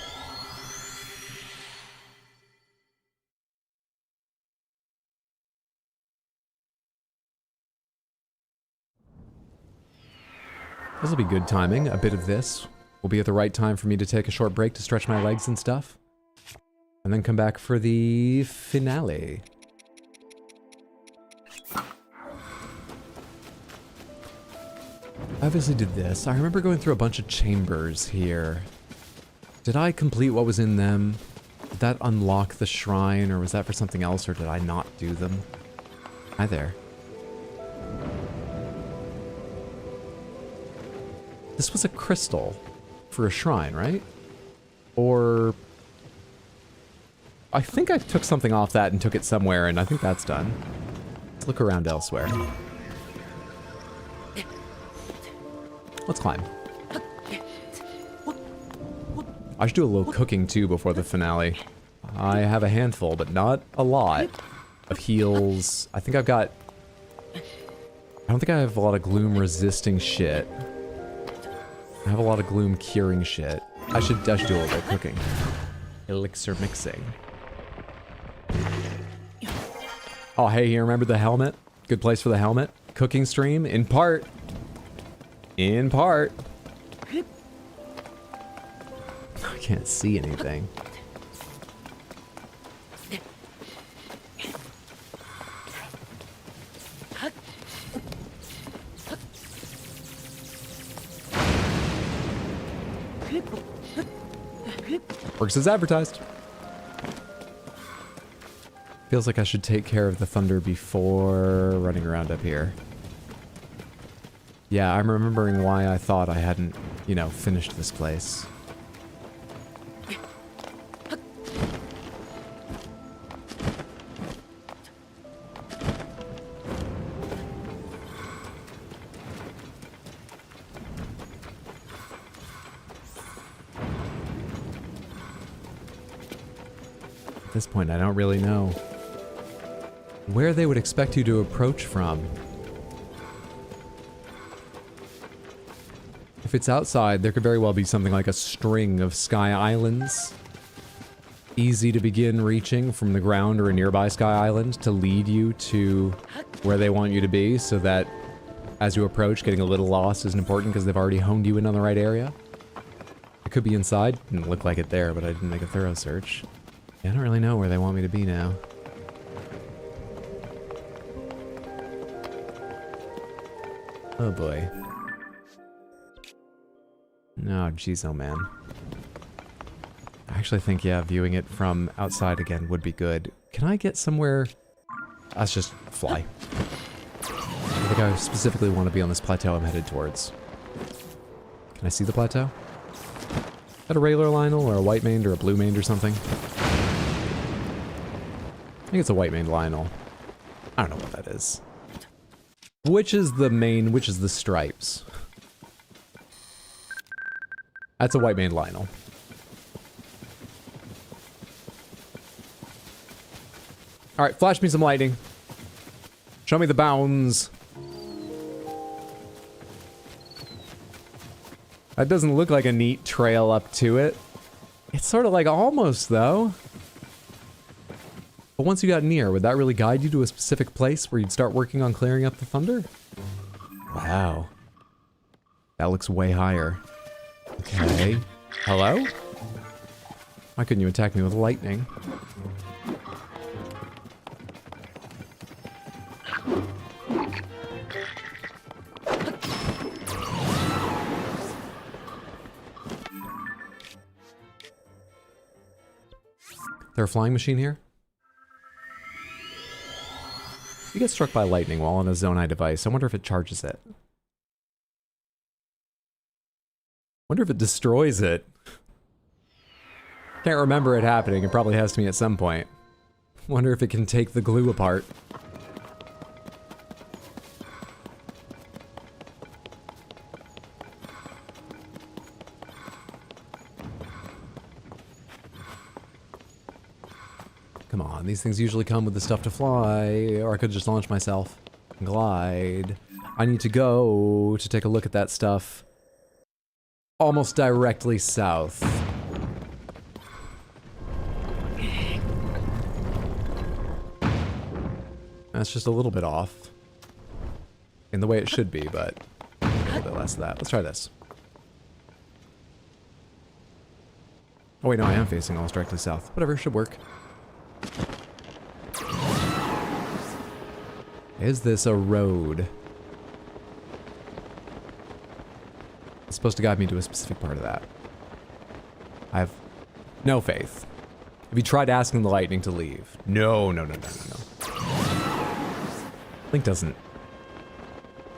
This will be good timing. A bit of this will be at the right time for me to take a short break to stretch my legs and stuff. And then come back for the finale. I obviously did this. I remember going through a bunch of chambers here. Did I complete what was in them? Did that unlock the shrine, or was that for something else, or did I not do them? Hi there. This was a crystal for a shrine, right? Or... I think I took something off that and took it somewhere, and I think that's done. Let's look around elsewhere. Let's climb. I should do a little cooking too before the finale. I have a handful, but not a lot, of heals. I think I've got... I don't think I have a lot of gloom resisting shit. I have a lot of gloom curing shit. I should do a little bit of cooking. Elixir mixing. Oh, hey, you remember the helmet? Good place for the helmet. Cooking stream, in part. In part. I can't see anything. Works as advertised. Feels like I should take care of the thunder before running around up here. Yeah, I'm remembering why I thought I hadn't, you know, finished this place. At this point, I don't really know where they would expect you to approach from. If it's outside, there could very well be something like a string of sky islands. Easy to begin reaching from the ground or a nearby sky island to lead you to where they want you to be, so that as you approach, getting a little lost isn't important because they've already honed you in on the right area. It could be inside. Didn't look like it there, but I didn't make a thorough search. Yeah, I don't really know where they want me to be now. Oh boy. No, jeez, oh man. I actually think, yeah, viewing it from outside again would be good. Can I get somewhere... Let's just fly. I think I specifically want to be on this plateau I'm headed towards. Can I see the plateau? Is that a regular Lionel, or a white maned, or a blue maned, or something? I think it's a white maned Lionel. I don't know what that is. Which is the main, which is the stripes? That's a white maned Lionel. Alright, flash me some lightning. Show me the bounds. That doesn't look like a neat trail up to it. It's sort of like almost, though. But once you got near, would that really guide you to a specific place where you'd start working on clearing up the thunder? Wow. That looks way higher. Okay. Hello? Why couldn't you attack me with lightning? Is there a flying machine here? You get struck by lightning while on a Zonai device. I wonder if it charges it. Wonder if it destroys it. Can't remember it happening. It probably has to me at some point. Wonder if it can take the glue apart. Come on, these things usually come with the stuff to fly, or I could just launch myself. Glide. I need to go to take a look at that stuff. Almost directly south. That's just a little bit off. In the way it should be, but... little bit less of that. Let's try this. Oh wait, no, I am facing almost directly south. Whatever, should work. Is this a road? It's supposed to guide me to a specific part of that. I have no faith. Have you tried asking the lightning to leave? No. Link doesn't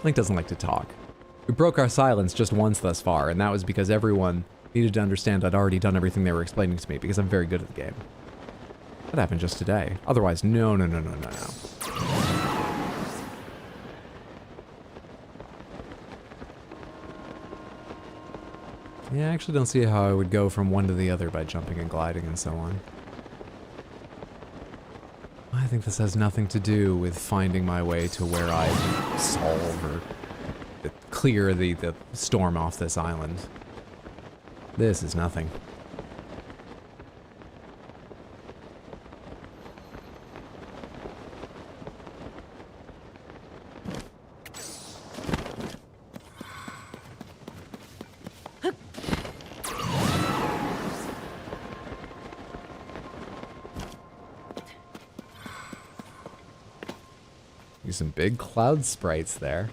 like to talk. We broke our silence just once thus far, and that was because everyone needed to understand I'd already done everything they were explaining to me, because I'm very good at the game. That happened just today. Otherwise, no. Yeah, I actually don't see how I would go from one to the other by jumping and gliding and so on. I think this has nothing to do with finding my way to where I solve or clear the storm off this island. This is nothing. Some big cloud sprites there.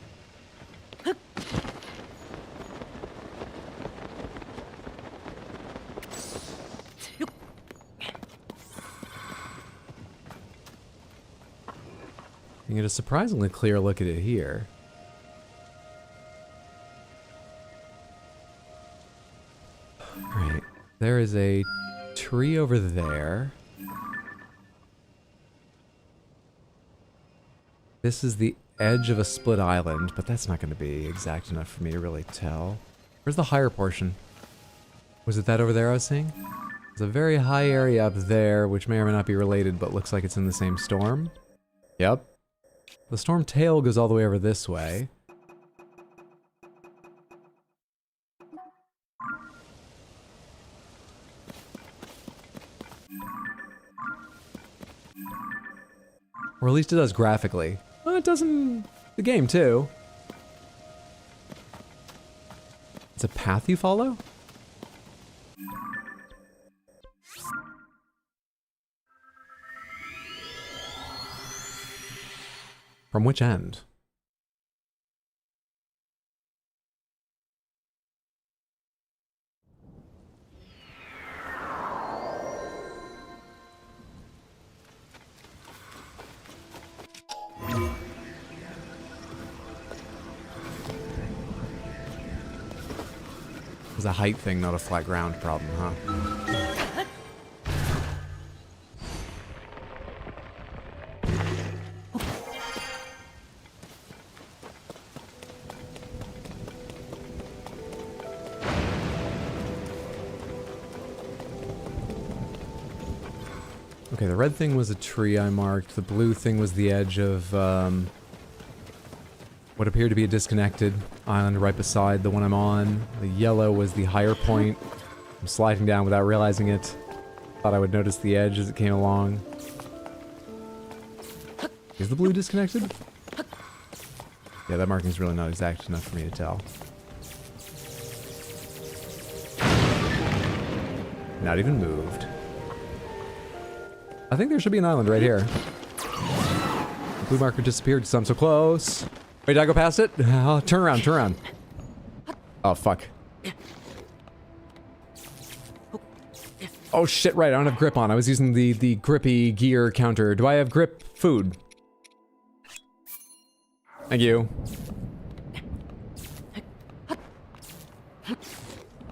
You get a surprisingly clear look at it here. Alright, there is a tree over there. This is the edge of a split island, but that's not going to be exact enough for me to really tell. Where's the higher portion? Was it that over there I was seeing? There's a very high area up there, which may or may not be related, but looks like it's in the same storm. Yep. The storm tail goes all the way over this way. Or at least it does graphically. Well, it does in the game too. It's a path you follow? From which end? It's a height thing, not a flat ground problem, huh? Okay, the red thing was a tree I marked. The blue thing was the edge of what appeared to be a disconnected island right beside the one I'm on. The yellow was the higher point. I'm sliding down without realizing it. Thought I would notice the edge as it came along. Is the blue disconnected? Yeah, that marking's really not exact enough for me to tell. Not even moved. I think there should be an island right here. The blue marker disappeared because I'm so close. Wait, did I go past it? Oh, turn around, turn around. Oh, fuck. Oh shit, right, I don't have grip on. I was using the grippy gear counter. Do I have grip food? Thank you.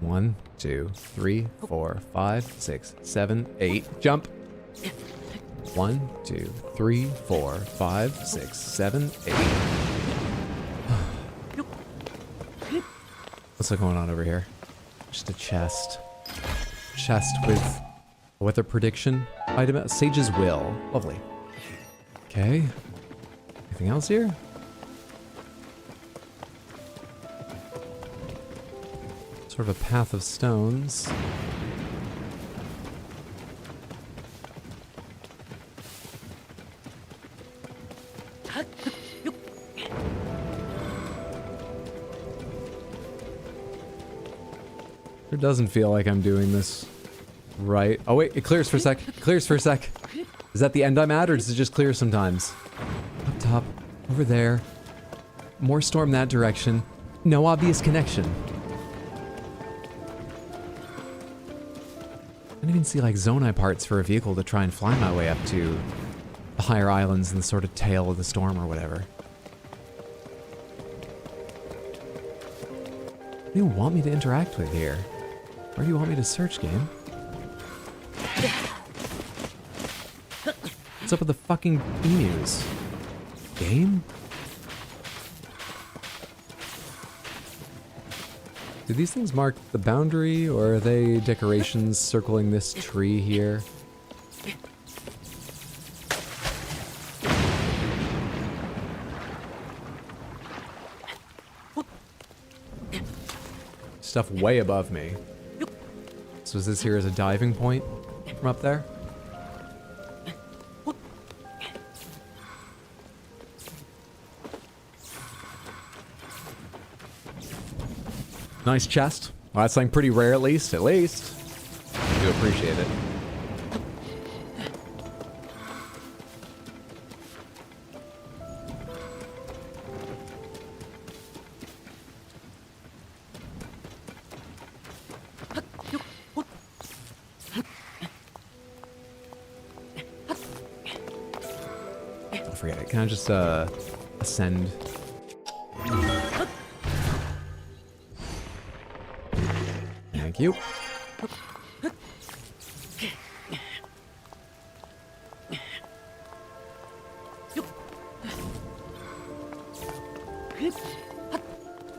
1, 2, 3, 4, 5, 6, 7, 8. Jump. 1, 2, 3, 4, 5, 6, 7, 8. What's going on over here? Just a chest. Chest with a weather prediction item. Sage's Will. Lovely. Okay. Anything else here? Sort of a path of stones. It doesn't feel like I'm doing this right. Oh wait, it clears for a sec. It clears for a sec. Is that the end I'm at, or does it just clear sometimes? Up top, over there. More storm that direction. No obvious connection. I didn't even see like Zonai parts for a vehicle to try and fly my way up to the higher islands in the sort of tail of the storm or whatever. What do you want me to interact with here? Where do you want me to search, game? What's up with the fucking emus? Game? Do these things mark the boundary, or are they decorations circling this tree here? Stuff way above me. So is this here as a diving point from up there? Nice chest. Well, that's something pretty rare at least. At least. I do appreciate it. Don't forget it. Can I just ascend? Thank you.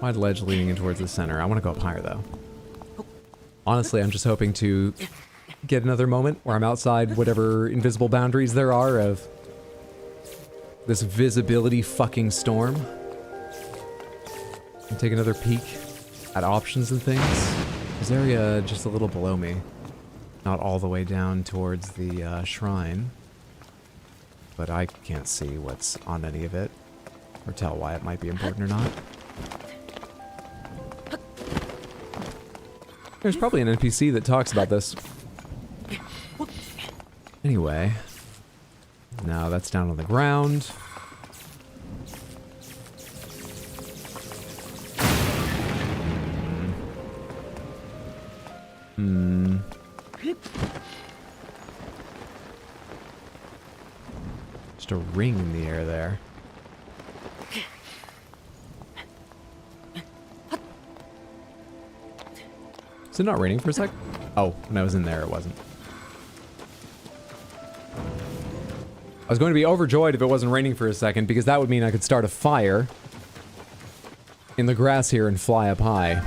Wide ledge leading in towards the center. I want to go up higher though. Honestly, I'm just hoping to get another moment where I'm outside whatever invisible boundaries there are of this visibility fucking storm. And take another peek at options and things. This area just a little below me. Not all the way down towards the shrine. But I can't see what's on any of it. Or tell why it might be important or not. There's probably an NPC that talks about this. Anyway. Now that's down on the ground. Just a ring in the air there. Is it not raining for a sec? Oh, when I was in there, it wasn't. I was going to be overjoyed if it wasn't raining for a second, because that would mean I could start a fire in the grass here and fly up high.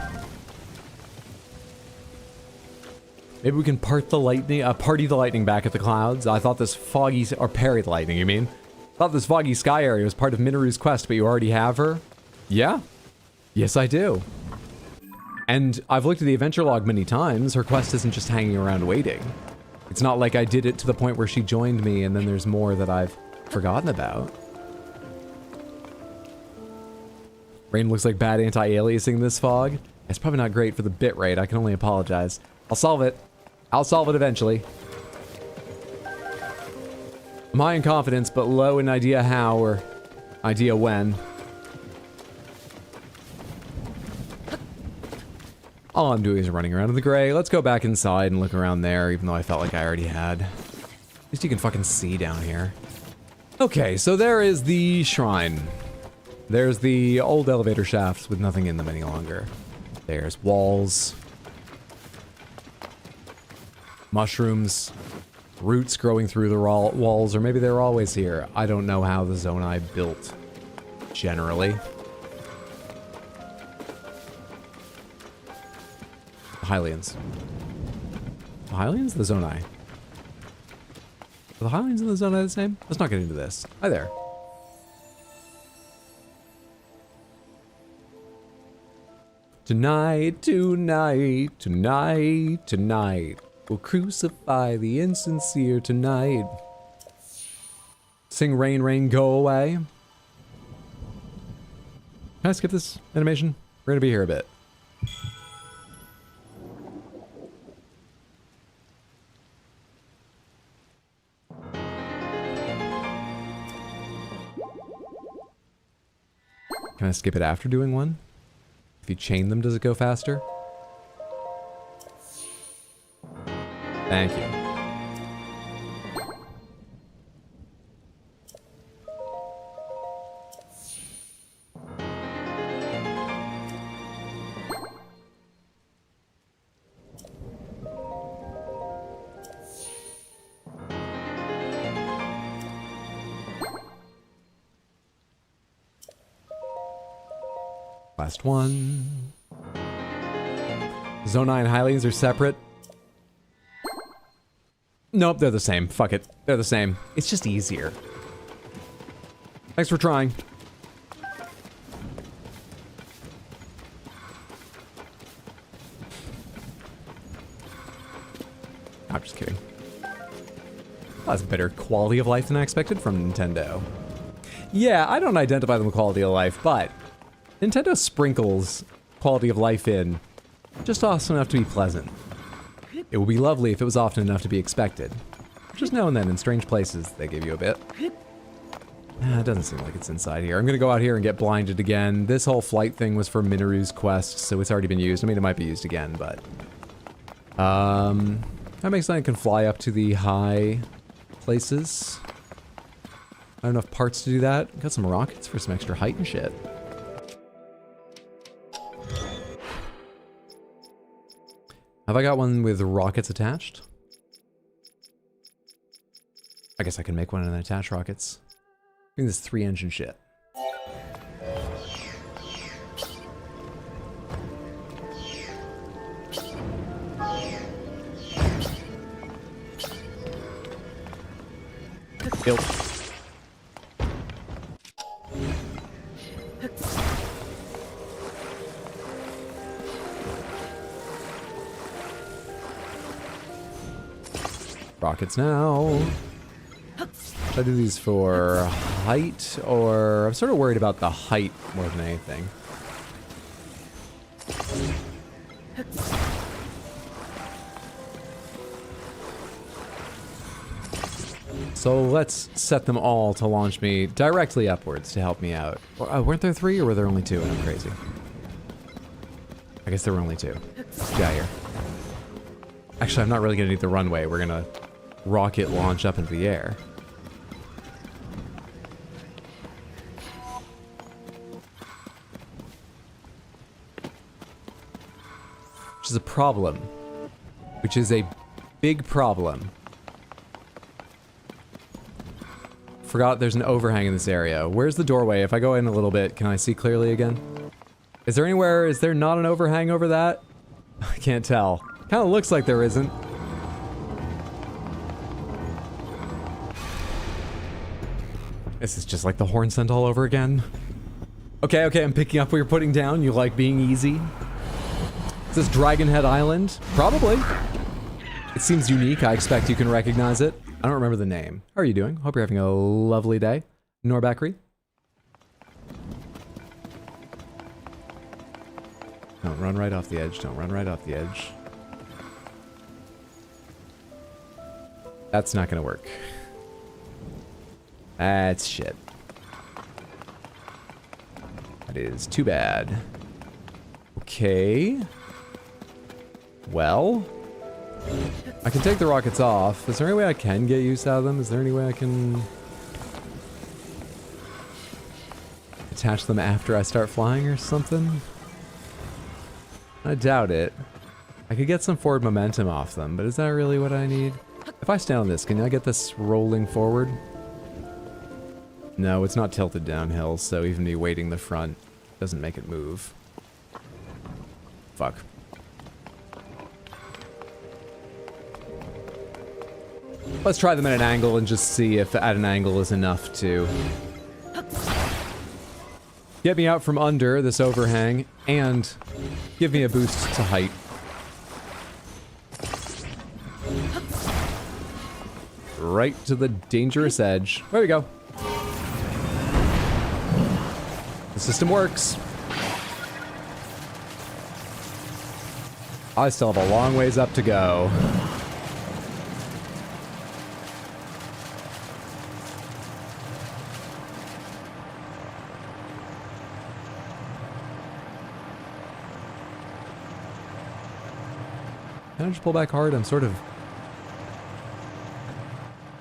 Maybe we can party the lightning back at the clouds. I thought this foggy, or parry the lightning, you mean? I thought this foggy sky area was part of Minoru's quest, but you already have her? Yeah? Yes, I do. And I've looked at the adventure log many times. Her quest isn't just hanging around waiting. It's not like I did it to the point where she joined me and then there's more that I've forgotten about. Rain looks like bad anti-aliasing this fog. It's probably not great for the bitrate. I can only apologize. I'll solve it. I'll solve it eventually. I'm high in confidence, but low in idea how or idea when. All I'm doing is running around in the gray. Let's go back inside and look around there, even though I felt like I already had. At least you can fucking see down here. Okay, so there is the shrine. There's the old elevator shafts with nothing in them any longer. There's walls. Mushrooms. Roots growing through the walls, or maybe they're always here. I don't know how the Zonai built, generally. The Hylians. The Hylians? The Zonai. Are the Hylians and the Zonai the same? Let's not get into this. Hi there. Tonight, tonight, tonight, tonight. We'll crucify the insincere tonight. Sing rain, rain, go away. Can I skip this animation? We're gonna be here a bit. Can I skip it after doing one? If you chain them, does it go faster? Thank you. Last one. Zone 9 Hylians are separate. Nope, they're the same. Fuck it. They're the same. It's just easier. Thanks for trying. I'm just kidding. That's better quality of life than I expected from Nintendo. Yeah, I don't identify them with quality of life, but Nintendo sprinkles quality of life in just often enough to be pleasant. It would be lovely if it was often enough to be expected. Just now and then in strange places, they give you a bit. It doesn't seem like it's inside here. I'm gonna go out here and get blinded again. This whole flight thing was for Minoru's quest, so it's already been used. I mean, it might be used again, but... that makes sense. I can fly up to the high places. I have enough parts to do that. Got some rockets for some extra height and shit. Have I got one with rockets attached? I guess I can make one and then attach rockets. I think this 3-engine shit. Built. Rockets now. Should I do these for height, or... I'm sort of worried about the height more than anything. So let's set them all to launch me directly upwards to help me out. Weren't there 3 or were there only 2 and I'm crazy? I guess there were only 2. Get out here. Actually, I'm not really gonna need the runway. We're gonna rocket launch up into the air. Which is a problem. Which is a big problem. Forgot there's an overhang in this area. Where's the doorway? If I go in a little bit, can I see clearly again? Is there anywhere, is there not an overhang over that? I can't tell. Kinda looks like there isn't. This is just like the horn scent all over again. Okay, okay, I'm picking up what you're putting down. You like being easy? Is this Dragon Head Island? Probably. It seems unique. I expect you can recognize it. I don't remember the name. How are you doing? Hope you're having a lovely day. Norbackery? Don't run right off the edge. Don't run right off the edge. That's not gonna work. That's shit. That is too bad. Okay. Well... I can take the rockets off. Is there any way I can get use out of them? Is there any way I can... attach them after I start flying or something? I doubt it. I could get some forward momentum off them, but is that really what I need? If I stand on this, can I get this rolling forward? No, it's not tilted downhill, so even me weighting the front doesn't make it move. Fuck. Let's try them at an angle and just see if at an angle is enough to get me out from under this overhang and give me a boost to height. Right to the dangerous edge. There we go. The system works. I still have a long ways up to go. Can I just pull back hard? I'm sort of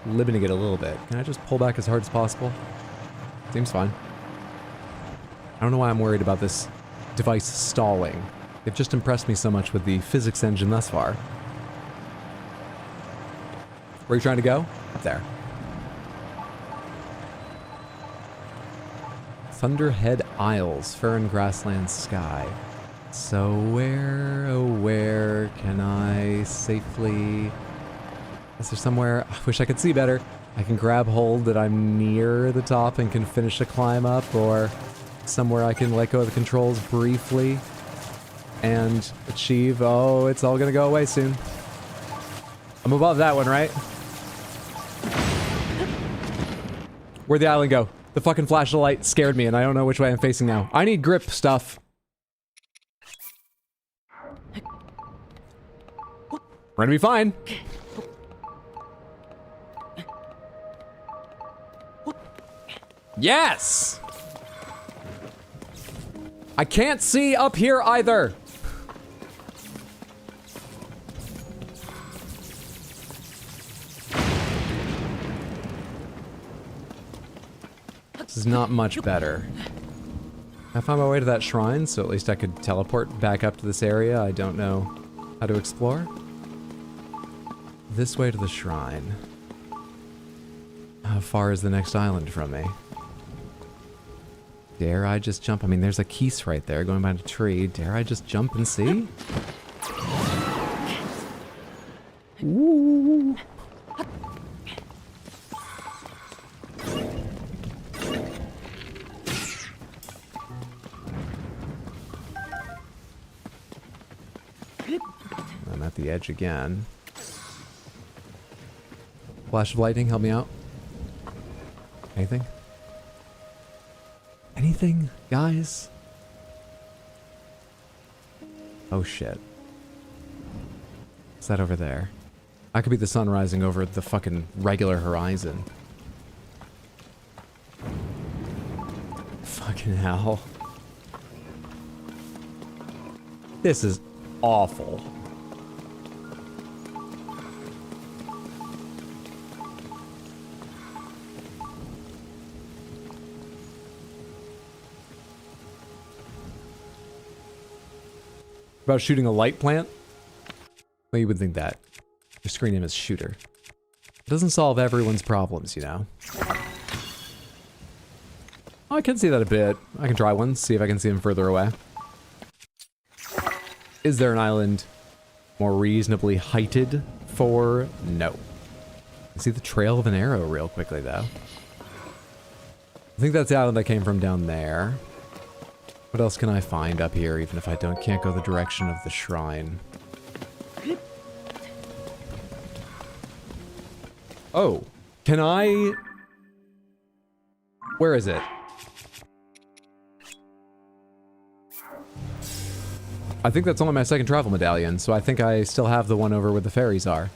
limiting it a little bit. Can I just pull back as hard as possible? Seems fine. I don't know why I'm worried about this device stalling. They've just impressed me so much with the physics engine thus far. Where are you trying to go? Up there. Thunderhead Isles, Fern Grassland Sky. So where, oh where can I safely... Is there somewhere... I wish I could see better. I can grab hold that I'm near the top and can finish a climb up, or somewhere I can let go of the controls briefly and achieve... Oh, it's all gonna go away soon. I'm above that one, right? Where'd the island go? The fucking flash of light scared me and I don't know which way I'm facing now. I need grip stuff. We're gonna be fine. Yes! I can't see up here either. This is not much better. I found my way to that shrine, so at least I could teleport back up to this area I don't know how to explore. This way to the shrine. How far is the next island from me? Dare I just jump? I mean, there's a Keese right there going by a tree. Dare I just jump and see? Ooh. I'm at the edge again. Flash of lightning, help me out. Anything? Anything, guys? Oh shit. What's that over there? That could be the sun rising over the fucking regular horizon. Fucking hell. This is awful. About shooting a light plant? Well, you would think that. Your screen name is Shooter. It doesn't solve everyone's problems, you know? Oh, I can see that a bit. I can try one, see if I can see him further away. Is there an island more reasonably heighted for? No. I can see the trail of an arrow real quickly, though. I think that's the island I came from down there. What else can I find up here, even if I can't go the direction of the shrine? Oh, can I... Where is it? I think that's only my second travel medallion, so I think I still have the one over where the fairies are.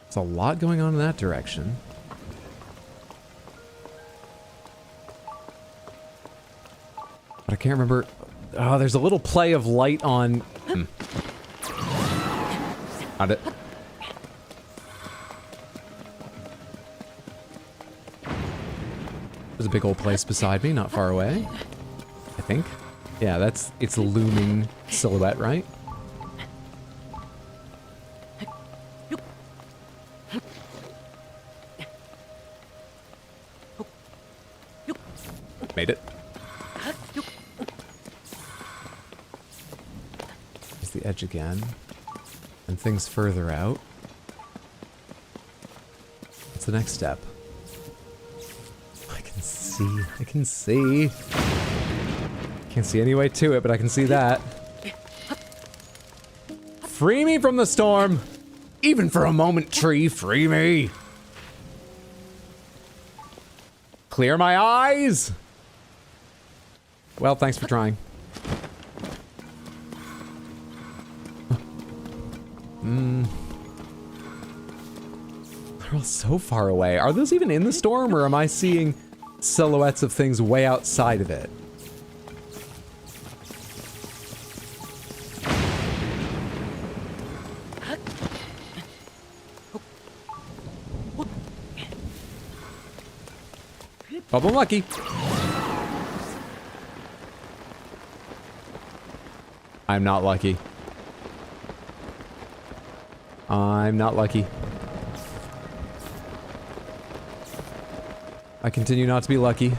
There's a lot going on in that direction. But I can't remember. Oh, there's a little play of light on... Found it. There's a big old place beside me, not far away. I think. Yeah, that's its looming silhouette, right? Made it. There's the edge again. And things further out. What's the next step? I can see. Can't see any way to it, but I can see that. Free me from the storm! Even for a moment, tree, free me! Clear my eyes! Well, thanks for trying. They're all so far away. Are those even in the storm, or am I seeing silhouettes of things way outside of it? Bubble lucky. I'm not lucky. I'm not lucky. I continue not to be lucky.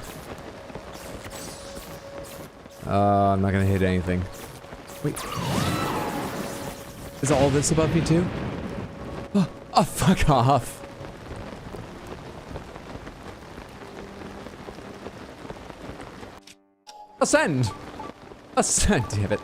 I'm not gonna hit anything. Wait. Is all this above me too? Oh, fuck off. Ascend! Ascend, damn it.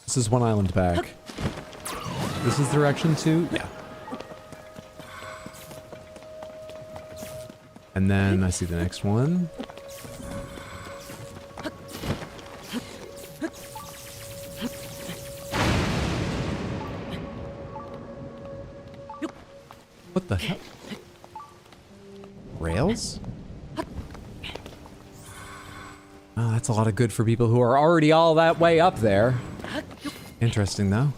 This is one island back. This is direction 2? Yeah. And then I see the next one. What the hell? Rails? Oh, that's a lot of good for people who are already all that way up there. Interesting, though.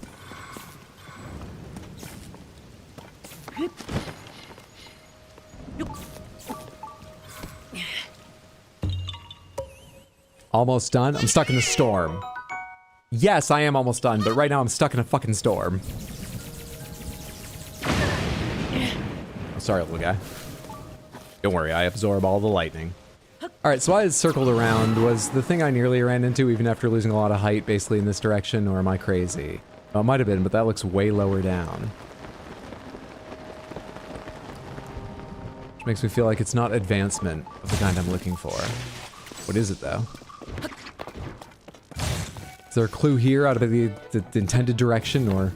Almost done? I'm stuck in the storm. Yes, I am almost done, but right now I'm stuck in a fucking storm. Oh, sorry, little guy. Don't worry, I absorb all the lightning. Alright, so I had circled around. Was the thing I nearly ran into even after losing a lot of height basically in this direction, or am I crazy? Oh, it might have been, but that looks way lower down. Which makes me feel like it's not advancement of the kind I'm looking for. What is it, though? Is there a clue here out of the intended direction, or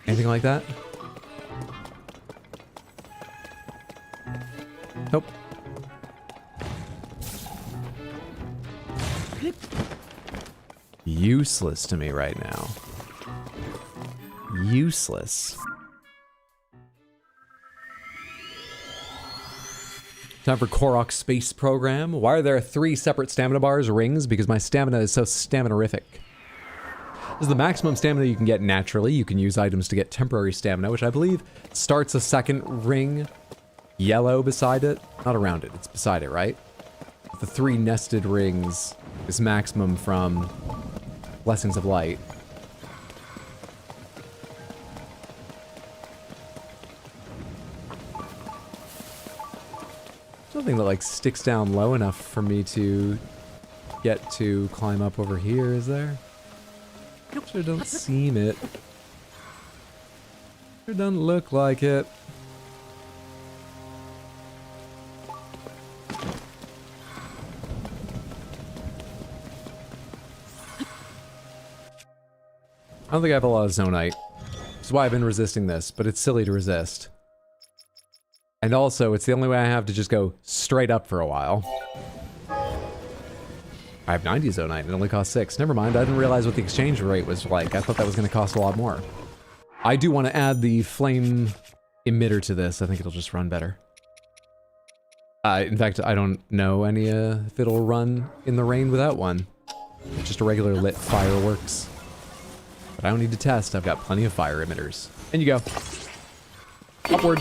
anything like that? Nope. Useless to me right now. Useless. Time for Korok's space program. Why are there 3 separate stamina bars, rings? Because my stamina is so stamina-rific. This is the maximum stamina you can get naturally. You can use items to get temporary stamina, which I believe starts a second ring yellow beside it. Not around it, it's beside it, right? The 3 nested rings is maximum from Blessings of Light. Nothing that like sticks down low enough for me to get to climb up over here, is there? Sure don't seem it. Sure doesn't look like it. I don't think I have a lot of zonite. That's why I've been resisting this, but it's silly to resist. And also, it's the only way I have to just go straight up for a while. I have 90 zonite, it only costs 6. Never mind, I didn't realize what the exchange rate was like. I thought that was going to cost a lot more. I do want to add the flame emitter to this. I think it'll just run better. In fact, I don't know any if it'll run in the rain without one. It's just a regular lit fireworks. But I don't need to test, I've got plenty of fire emitters. And you go. Upward.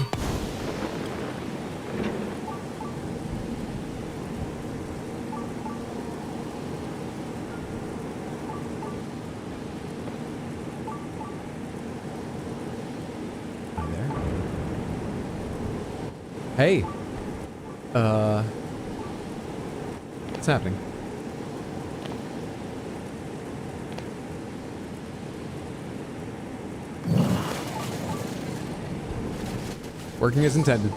Hi there. Hey. What's happening? Working as intended.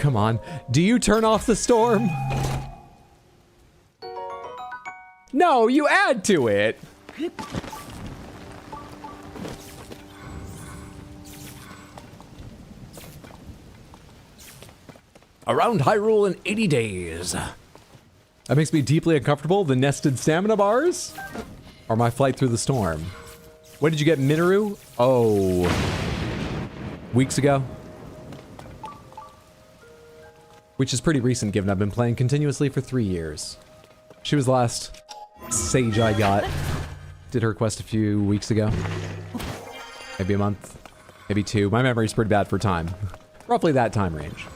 come on. Do you turn off the storm? No, you add to it. Around Hyrule in 80 days. That makes me deeply uncomfortable. The nested stamina bars? Or my flight through the storm? When did you get Minoru? Oh. Weeks ago. Which is pretty recent given I've been playing continuously for 3 years. She was the last sage I got. Did her quest a few weeks ago. Maybe a month. Maybe 2. My memory's pretty bad for time. Roughly that time range.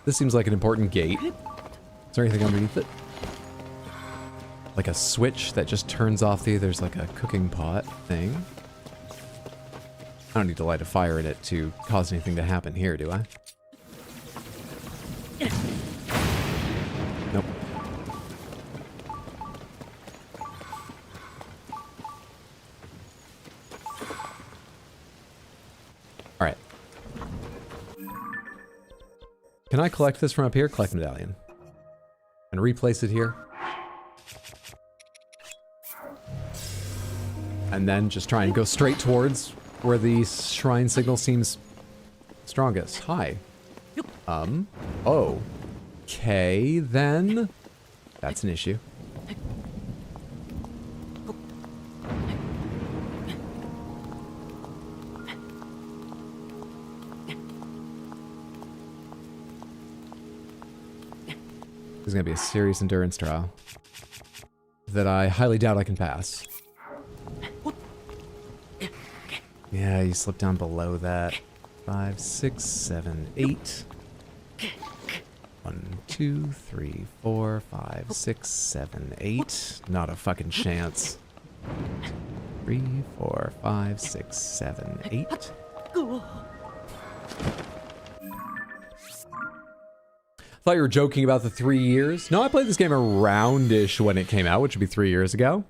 This seems like an important gate. Is there anything underneath it? Like a switch that just turns off there's like a cooking pot thing. I don't need to light a fire in it to cause anything to happen here, do I? Nope. Alright. Can I collect this from up here? Collect medallion. And replace it here. And then just try and go straight towards where the shrine signal seems strongest. Hi. Oh. Okay, then. That's an issue. This is gonna be a serious endurance trial that I highly doubt I can pass. Yeah, you slip down below that. 5, 6, 7, 8. 1, 2, 3, 4, 5, 6, 7, 8. Not a fucking chance. 3, 4, 5, 6, 7, 8. Thought you were joking about the 3 years. No, I played this game around-ish when it came out, which would be 3 years ago.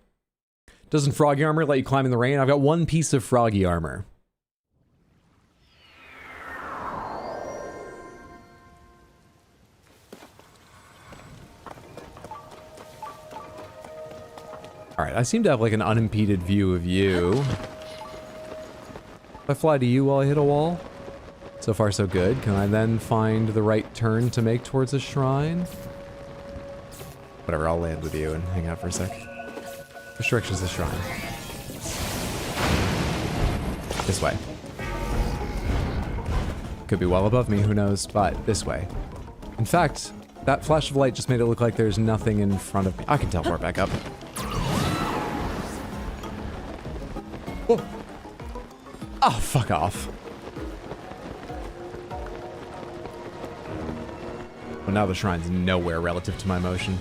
Doesn't froggy armor let you climb in the rain? I've got 1 piece of froggy armor. Alright, I seem to have like an unimpeded view of you. If I fly to you while I hit a wall? So far so good. Can I then find the right turn to make towards a shrine? Whatever, I'll land with you and hang out for a sec. Which direction's the shrine? This way. Could be well above me, who knows, but this way. In fact, that flash of light just made it look like there's nothing in front of me. I can teleport back up. Whoa. Oh, fuck off. Well, now the shrine's nowhere relative to my motion.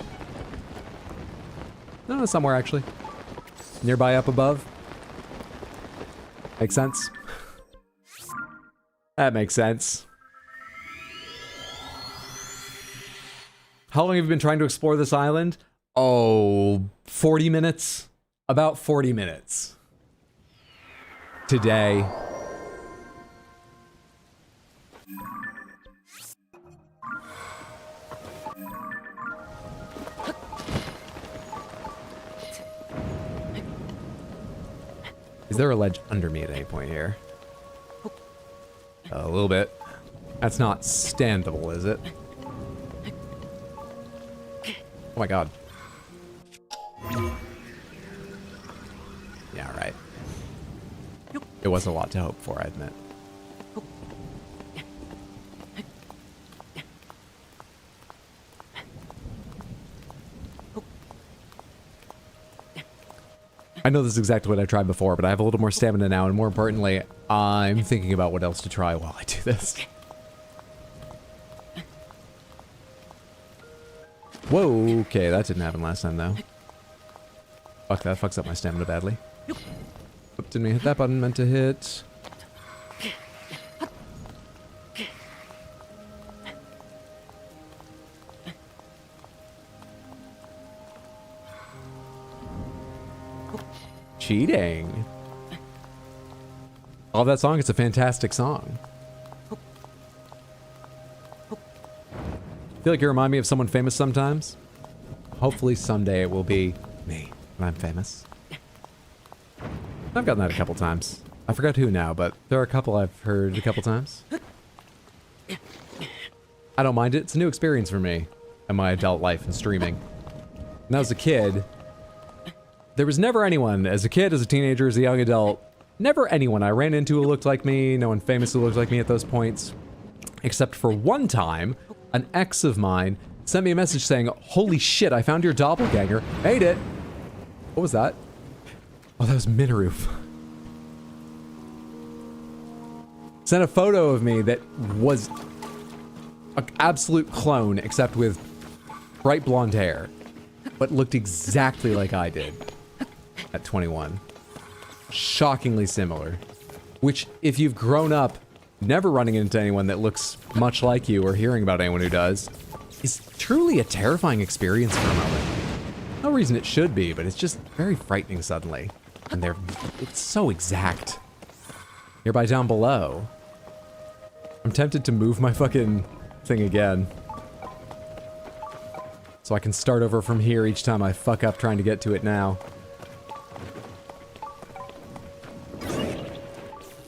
No, somewhere actually. Nearby up above. Makes sense. That makes sense. How long have you been trying to explore this island? Oh, 40 minutes? About 40 minutes. Today. Is there a ledge under me at any point here? A little bit. That's not standable, is it? Oh my god. Yeah, right. It wasn't a lot to hope for, I admit. I know this is exactly what I tried before, but I have a little more stamina now, and more importantly, I'm thinking about what else to try while I do this. Whoa, okay, that didn't happen last time, though. Fuck, that fucks up my stamina badly. Oop, didn't mean to hit that button, meant to hit... Cheating. All that song, it's a fantastic song. feel like you remind me of someone famous sometimes. Hopefully someday it will be me when I'm famous. I've gotten that a couple times. I forgot who now, but there are a couple I've heard a couple times. I don't mind it. It's a new experience for me in my adult life and streaming. When I was a kid, there was never anyone, as a kid, as a teenager, as a young adult, never anyone I ran into who looked like me, no one famous who looked like me at those points. Except for one time, an ex of mine sent me a message saying, "Holy shit, I found your doppelganger. Made it." What was that? Oh, that was Minoru. Sent a photo of me that was an absolute clone, except with bright blonde hair, but looked exactly like I did at 21. Shockingly similar. Which, if you've grown up never running into anyone that looks much like you or hearing about anyone who does, is truly a terrifying experience for a moment. No reason it should be, but it's just very frightening suddenly. And it's so exact. Nearby down below. I'm tempted to move my fucking thing again. So I can start over from here each time I fuck up trying to get to it now.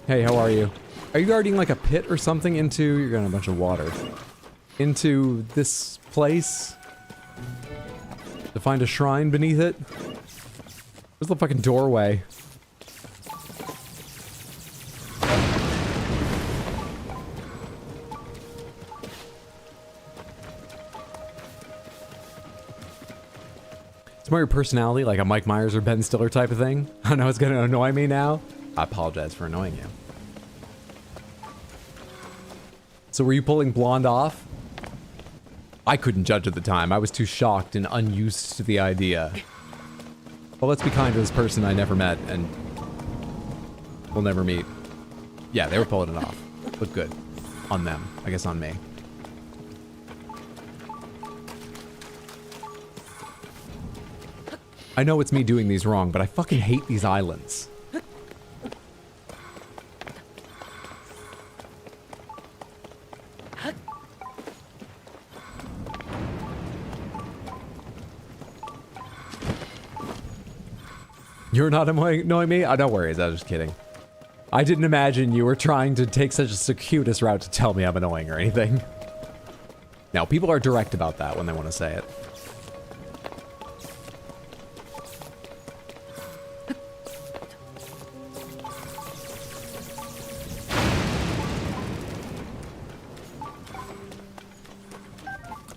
Hey, how are you? Are you guarding like a pit or something into... You're getting a bunch of water. Into this place? To find a shrine beneath it? Where's the fucking doorway? It's more your personality, like a Mike Myers or Ben Stiller type of thing. I know it's gonna annoy me now. I apologize for annoying you. So were you pulling blonde off? I couldn't judge at the time. I was too shocked and unused to the idea. Well, let's be kind to this person I never met and will never meet. Yeah, they were pulling it off. Looked good. On them. I guess on me. I know it's me doing these wrong, but I fucking hate these islands. You're not annoying me? Oh, don't worry, I was just kidding. I didn't imagine you were trying to take such a circuitous route to tell me I'm annoying or anything. Now, people are direct about that when they want to say it.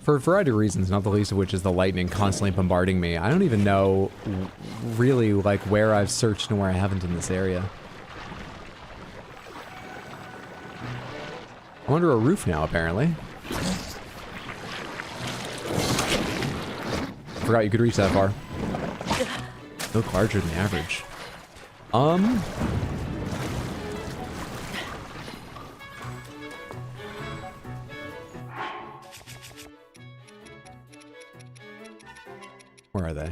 For a variety of reasons, not the least of which is the lightning constantly bombarding me. I don't even know really like where I've searched and where I haven't in this area. I'm under a roof now, apparently. Forgot you could reach that far. Look larger than the average. Where are they?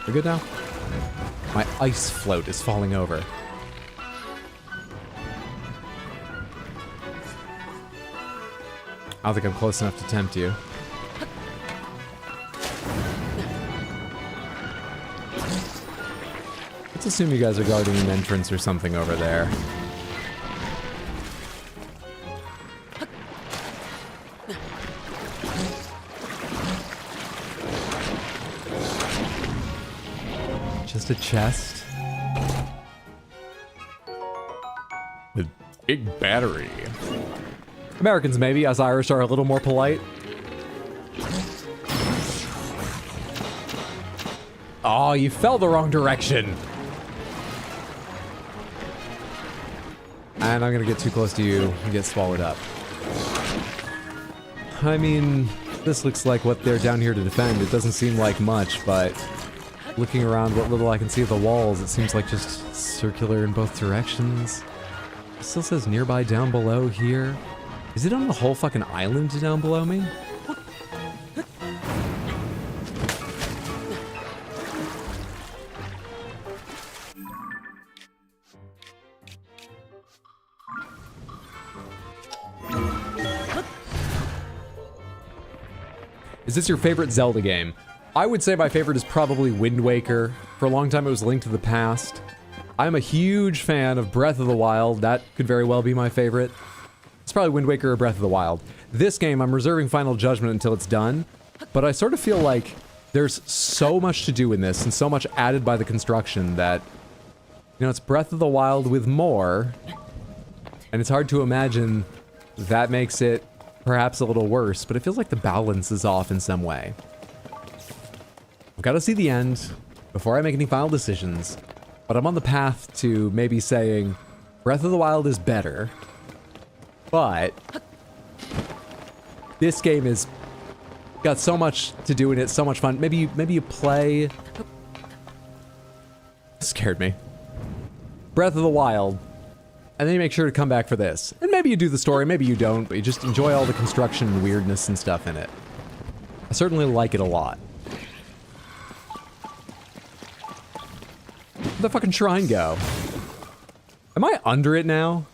We're good now? My ice float is falling over. I don't think I'm close enough to tempt you. Let's assume you guys are guarding an entrance or something over there. Just a chest. The big battery. Americans maybe, us Irish are a little more polite. Oh, you fell the wrong direction. And I'm gonna get too close to you and get swallowed up. I mean, this looks like what they're down here to defend. It doesn't seem like much, but looking around what little I can see of the walls, it seems like just circular in both directions. It still says nearby down below here. Is it on the whole fucking island down below me? Is this your favorite Zelda game? I would say my favorite is probably Wind Waker. For a long time it was Link to the Past. I'm a huge fan of Breath of the Wild. That could very well be my favorite. It's probably Wind Waker or Breath of the Wild. This game, I'm reserving Final Judgment until it's done, but I sort of feel like there's so much to do in this and so much added by the construction that, you know, it's Breath of the Wild with more, and it's hard to imagine that makes it perhaps a little worse, but it feels like the balance is off in some way. I've got to see the end before I make any final decisions, but I'm on the path to maybe saying Breath of the Wild is better, but this game is got so much to do in it, so much fun. Maybe you play... Scared me. Breath of the Wild, and then you make sure to come back for this. And maybe you do the story, maybe you don't, but you just enjoy all the construction and weirdness and stuff in it. I certainly like it a lot. Where'd the fucking shrine go? Am I under it now?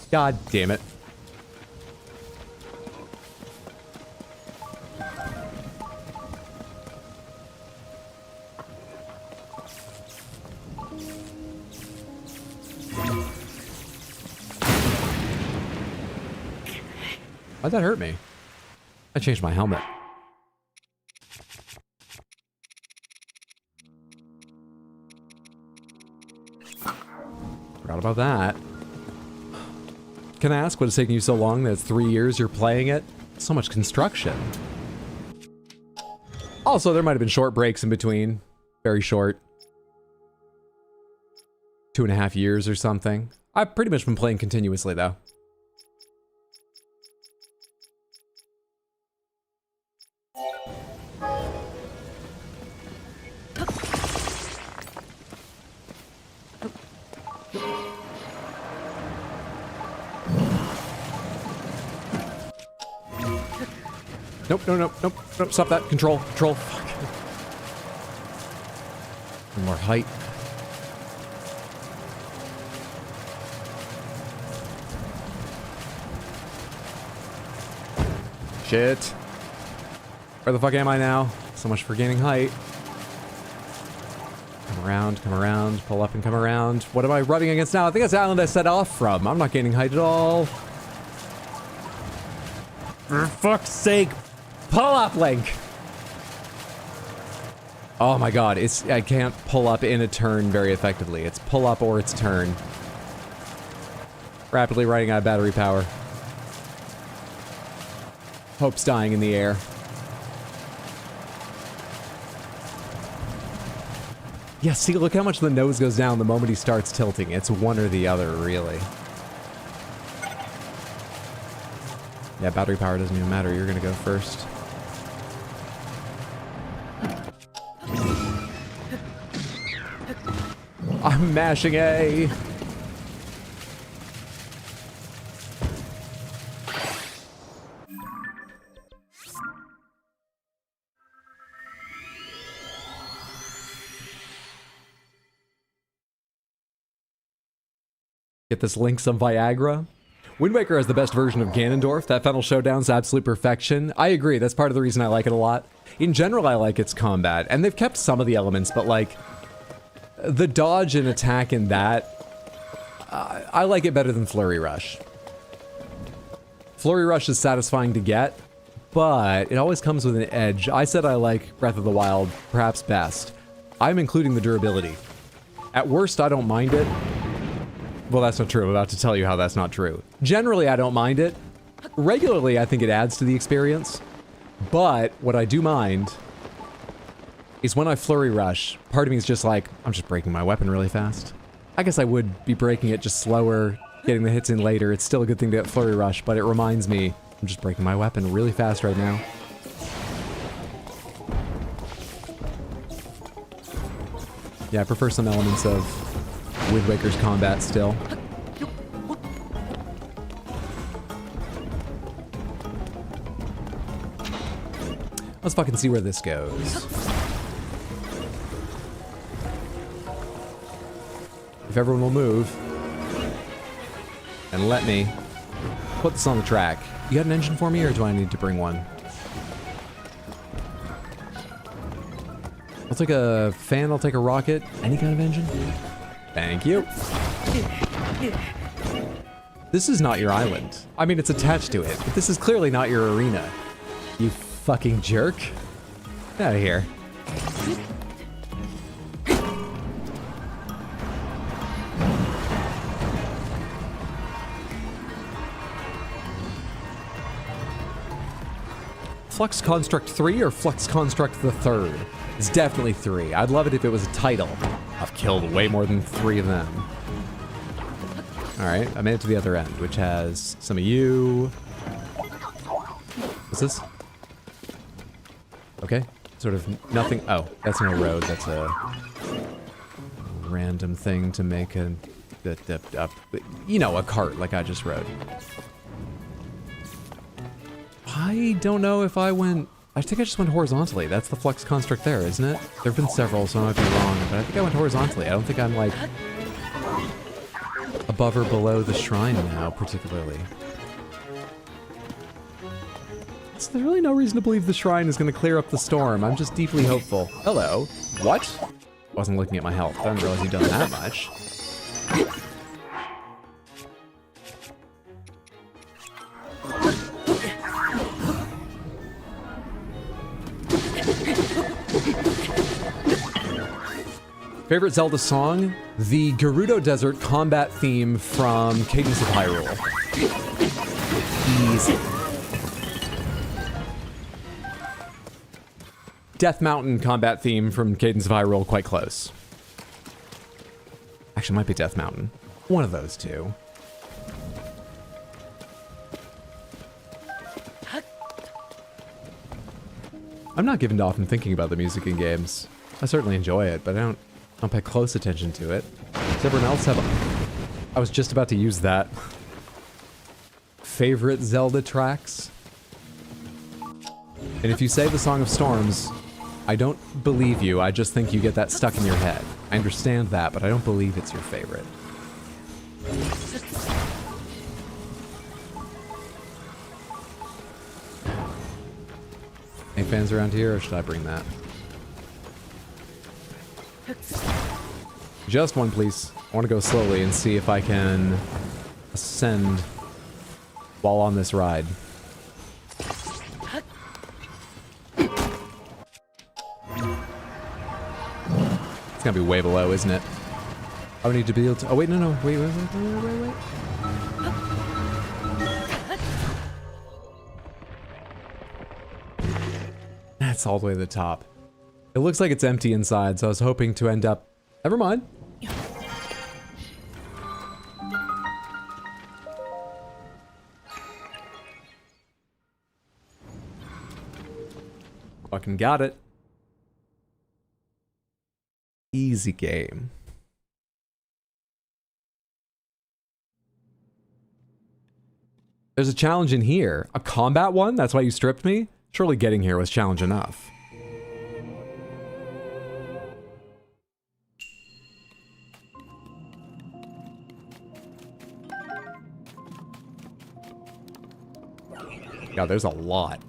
God damn it. Why'd that hurt me? I changed my helmet. Forgot about that. Can I ask what is taking you so long that it's 3 years you're playing it? So much construction. Also, there might have been short breaks in between. Very short. 2.5 years or something. I've pretty much been playing continuously, though. Nope, nope, stop that. Control. Fuck. More height. Shit. Where the fuck am I now? So much for gaining height. Come around, pull up and come around. What am I rubbing against now? I think that's the island I set off from. I'm not gaining height at all. For fuck's sake. Pull up, Link! Oh my god, I can't pull up in a turn very effectively. It's pull up or it's turn. Rapidly running out of battery power. Hope's dying in the air. Yeah, see, look how much the nose goes down the moment he starts tilting. It's one or the other, really. Yeah, battery power doesn't even matter. You're gonna go first. I'm mashing A. Get this Link some Viagra. Wind Waker has the best version of Ganondorf. That final showdown's absolute perfection. I agree, that's part of the reason I like it a lot. In general, I like its combat, and they've kept some of the elements, but like, the dodge and attack in that, I like it better than Flurry Rush. Flurry Rush is satisfying to get, but it always comes with an edge. I said I like Breath of the Wild perhaps best. I'm including the durability. At worst, I don't mind it. Well, that's not true. I'm about to tell you how that's not true. Generally, I don't mind it. Regularly, I think it adds to the experience. But what I do mind is when I Flurry Rush, part of me is just like, I'm just breaking my weapon really fast. I guess I would be breaking it just slower, getting the hits in later. It's still a good thing to get Flurry Rush, but it reminds me, I'm just breaking my weapon really fast right now. Yeah, I prefer some elements of Wind Waker's combat still. Let's fucking see where this goes. If everyone will move and let me put this on the track. You got an engine for me, or do I need to bring one? I'll take a fan, I'll take a rocket. Any kind of engine? Thank you. This is not your island. I mean, it's attached to it, but this is clearly not your arena. You fucking jerk. Get out of here. Flux Construct 3 or Flux Construct the Third? It's definitely 3. I'd love it if it was a title. I've killed way more than 3 of them. Alright, I made it to the other end, which has some of you. What's this? Okay, sort of nothing. Oh, that's no road. That's a random thing to make a you know, a cart like I just rode. I don't know if I went... I think I just went horizontally. That's the Flux Construct there, isn't it? There have been several, so I might be wrong, but I think I went horizontally. I don't think I'm, like, above or below the shrine now, particularly. So there's really no reason to believe the shrine is going to clear up the storm. I'm just deeply hopeful. Hello. What? Wasn't looking at my health. I didn't realize you'd done that much. Favorite Zelda song? The Gerudo Desert combat theme from Cadence of Hyrule. Easy. Death Mountain combat theme from Cadence of Hyrule, quite close. Actually, it might be Death Mountain. One of those two. I'm not given to often thinking about the music in games. I certainly enjoy it, but I don't pay close attention to it. Does everyone else have I was just about to use that. Favorite Zelda tracks? And if you say the Song of Storms, I don't believe you. I just think you get that stuck in your head. I understand that, but I don't believe it's your favorite. Any fans around here, or should I bring that? Just one, please. I want to go slowly and see if I can ascend while on this ride. It's gonna be way below, isn't it? I would need to be able to... Oh, wait, no. Wait. That's all the way to the top. It looks like it's empty inside, so I was hoping to end up... Never mind. Fucking got it. Easy game. There's a challenge in here. A combat one? That's why you stripped me? Surely getting here was challenge enough. God, there's a lot.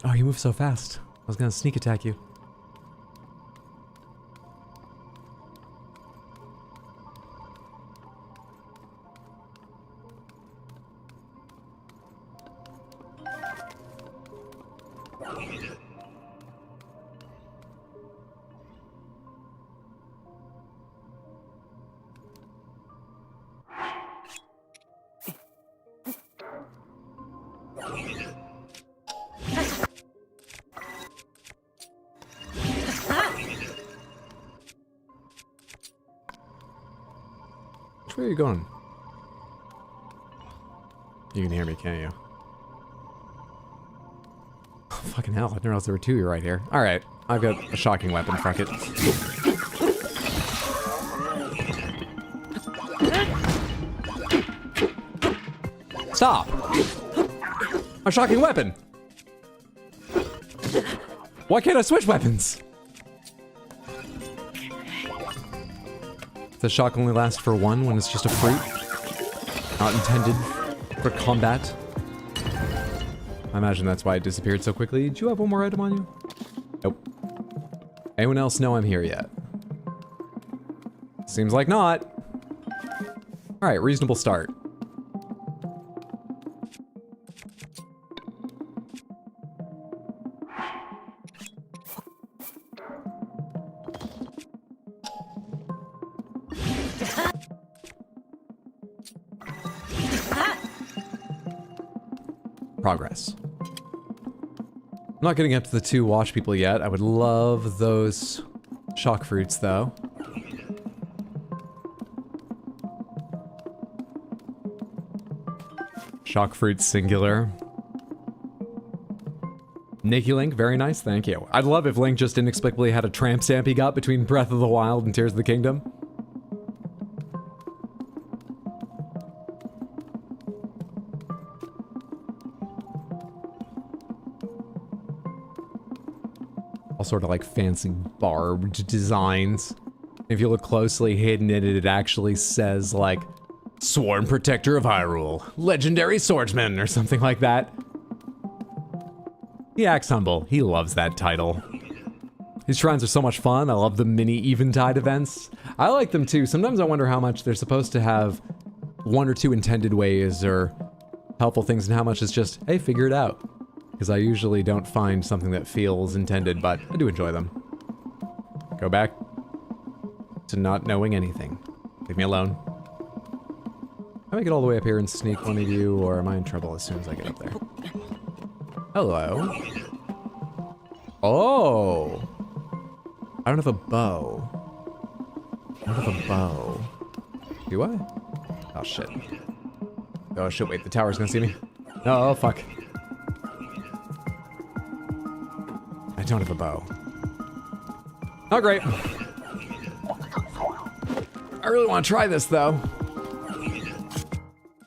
Oh, you move so fast. I was gonna sneak attack you. Where are you going? You can hear me, can't you? Oh, fucking hell, I didn't realize there were two of you right here. Alright, I've got a shocking weapon, fuck it. Stop! A shocking weapon! Why can't I switch weapons? Does shock only last for one when it's just a fruit? Not intended for combat? I imagine that's why it disappeared so quickly. Do you have one more item on you? Nope. Anyone else know I'm here yet? Seems like not. Alright, reasonable start. Progress. I'm not getting up to the 2 wash people yet. I would love those shock fruits, though. Shock fruits singular. Nikki Link, very nice, thank you. I'd love if Link just inexplicably had a tramp stamp he got between Breath of the Wild and Tears of the Kingdom. All sort of like fancy barbed designs. If you look closely hidden in it, it actually says like Sworn Protector of Hyrule, Legendary Swordsman, or something like that. He acts humble. He loves that title. These shrines are so much fun. I love the mini Eventide events. I like them too. Sometimes I wonder how much they're supposed to have 1 or 2 intended ways or helpful things and how much is just, hey, figure it out. Because I usually don't find something that feels intended, but I do enjoy them. Go back to not knowing anything. Leave me alone. I make it all the way up here and sneak one of you, or am I in trouble as soon as I get up there? Hello. Oh! I don't have a bow. I don't have a bow. Do I? Oh, shit. Oh, shit, wait, the tower's gonna see me. No, oh, fuck. I don't have a bow. Not great. I really want to try this, though.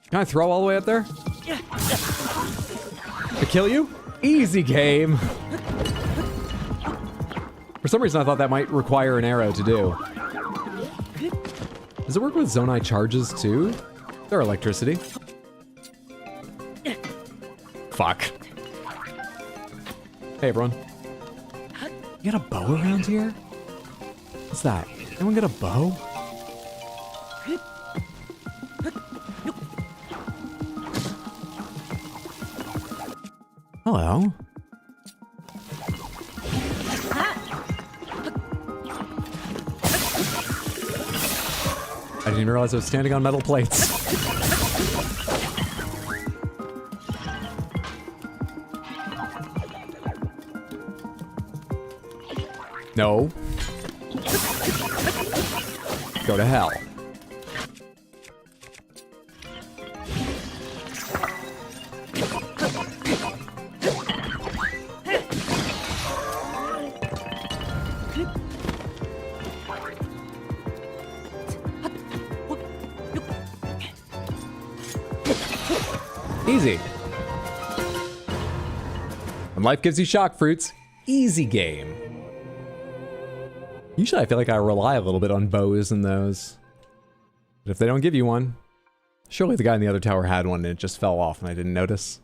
Can I throw all the way up there? To kill you? Easy game. For some reason, I thought that might require an arrow to do. Does it work with Zonai charges, too? Or electricity? Fuck. Hey, everyone. You got a bow around here? What's that? Anyone got a bow? Hello. I didn't realize I was standing on metal plates. No. Go to hell. Easy. When life gives you shock fruits, easy game. Usually I feel like I rely a little bit on bows and those. But if they don't give you one, surely the guy in the other tower had one and it just fell off and I didn't notice.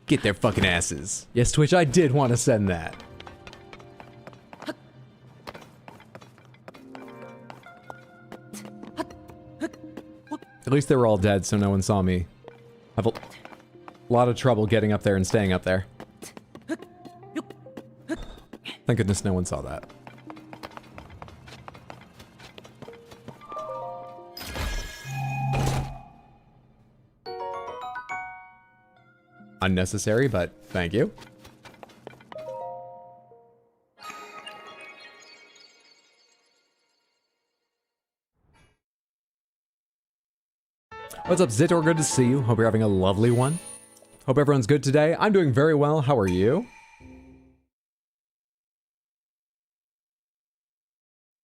Get their fucking asses. Yes, Twitch, I did want to send that. At least they were all dead, so no one saw me. I have a lot of trouble getting up there and staying up there. Thank goodness no one saw that. Unnecessary, but thank you. What's up, Zitor? Good to see you. Hope you're having a lovely one. Hope everyone's good today. I'm doing very well. How are you?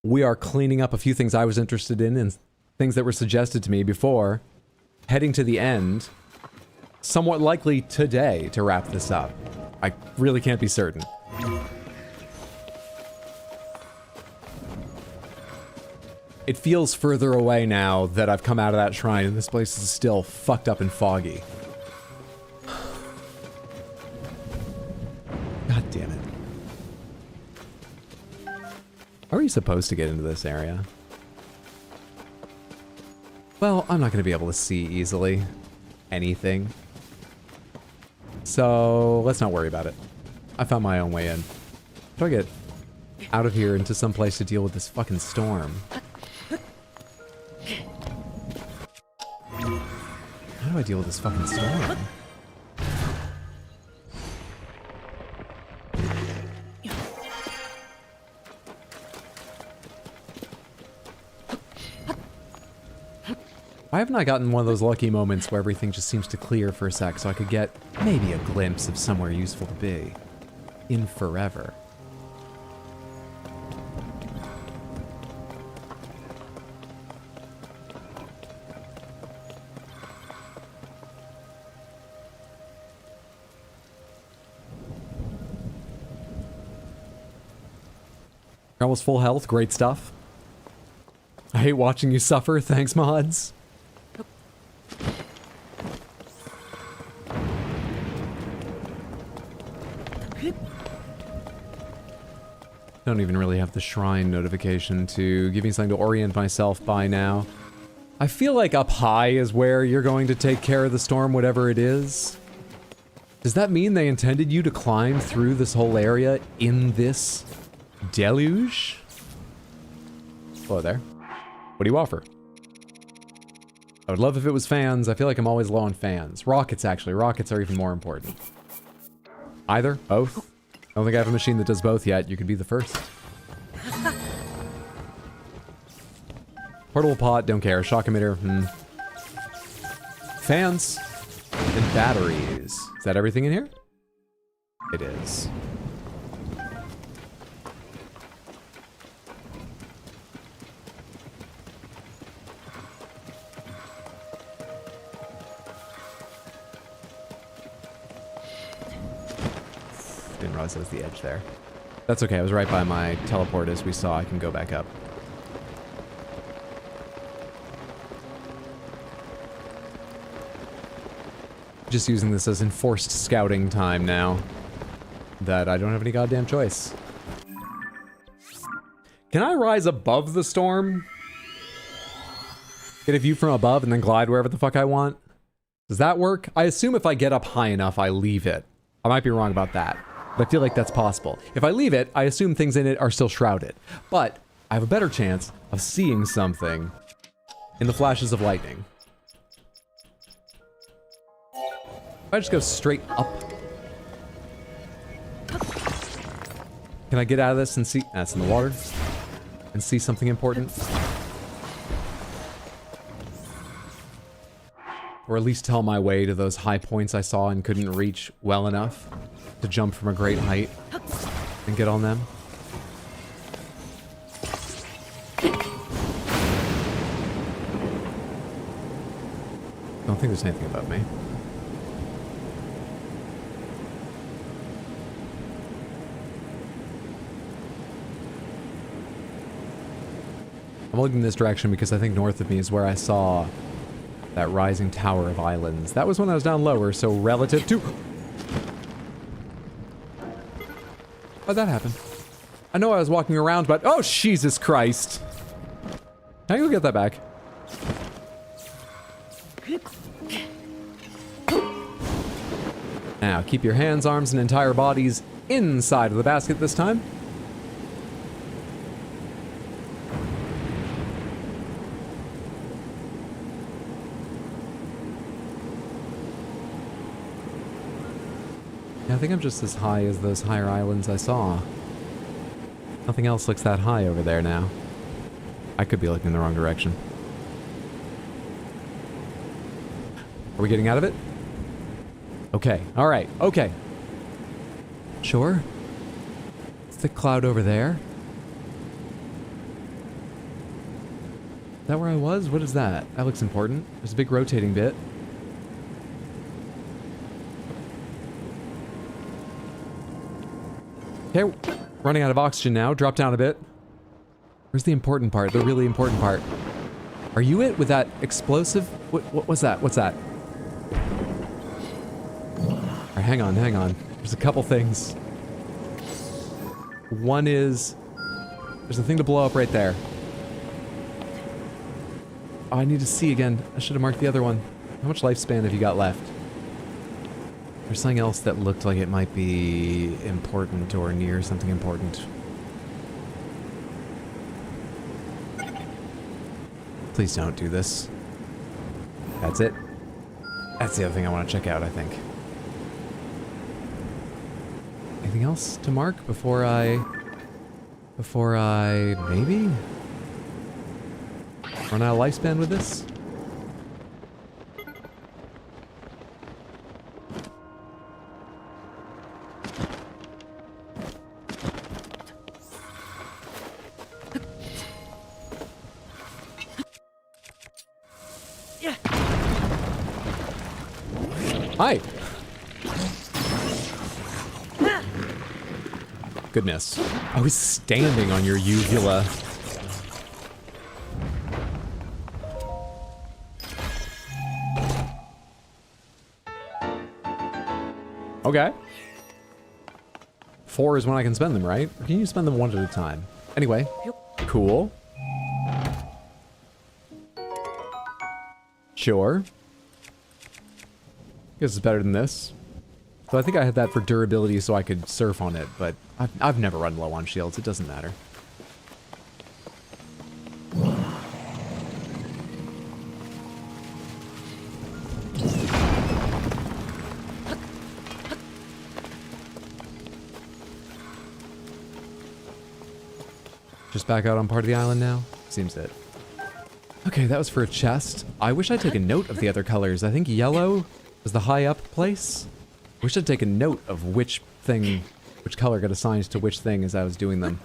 We are cleaning up a few things I was interested in and things that were suggested to me before heading to the end, somewhat likely today, to wrap this up. I really can't be certain. It feels further away now that I've come out of that shrine and this place is still fucked up and foggy. God damn it. How are you supposed to get into this area? Well, I'm not going to be able to see easily anything. So, let's not worry about it. I found my own way in. How do I get out of here into some place to deal with this fucking storm? How do I deal with this fucking storm? Why haven't I gotten one of those lucky moments where everything just seems to clear for a sec so I could get maybe a glimpse of somewhere useful to be in forever? You're almost full health, great stuff. I hate watching you suffer, thanks mods. Don't even really have the shrine notification to give me something to orient myself by now. I feel like up high is where you're going to take care of the storm, whatever it is. Does that mean they intended you to climb through this whole area in this deluge? Hello there. What do you offer? I would love if it was fans. I feel like I'm always low on fans. Rockets, actually. Rockets are even more important. Either? Both? I don't think I have a machine that does both yet. You could be the first. Portable pot, don't care. Shock emitter, Fans and batteries. Is that everything in here? It is. Didn't realize that was the edge there. That's okay, I was right by my teleport as we saw. I can go back up. Just using this as enforced scouting time now that I don't have any goddamn choice. Can I rise above the storm? Get a view from above and then glide wherever the fuck I want? Does that work? I assume if I get up high enough, I leave it. I might be wrong about that, but I feel like that's possible. If I leave it, I assume things in it are still shrouded. But I have a better chance of seeing something in the flashes of lightning. If I just go straight up. Can I get out of this and see? That's in the water. And see something important? Or at least tell my way to those high points I saw and couldn't reach well enough to jump from a great height and get on them. Don't think there's anything above me. I'm looking in this direction because I think north of me is where I saw that rising tower of islands. That was when I was down lower, so relative to... How'd that happen? I know I was walking around, but... Oh, Jesus Christ! Can I go get that back? Now, keep your hands, arms, and entire bodies inside of the basket this time. I think I'm just as high as those higher islands I saw. Nothing else looks that high over there now. I could be looking in the wrong direction. Are we getting out of it? Okay, alright, okay. Sure. It's the cloud over there. Is that where I was? What is that? That looks important. There's a big rotating bit. Okay, running out of oxygen now. Drop down a bit. Where's the important part? The really important part. Are you it with that explosive? What was that? What's that? Alright, hang on, hang on. There's a couple things. One is... There's a thing to blow up right there. Oh, I need to see again. I should have marked the other one. How much lifespan have you got left? There's something else that looked like it might be important or near something important. Please don't do this. That's it. That's the other thing I want to check out, I think. Anything else to mark before I maybe run out of lifespan with this? Hi. Goodness. I was standing on your uvula. Okay. 4 is when I can spend them, right? Or can you spend them one at a time? Anyway. Cool. Sure. Guess it's better than this. So I think I had that for durability so I could surf on it, but I've never run low on shields. It doesn't matter. Just back out on part of the island now? Seems it. Okay, that was for a chest. I wish I'd taken note of the other colors. I think yellow was the high up place. Wish I'd taken note of which color got assigned to which thing as I was doing them.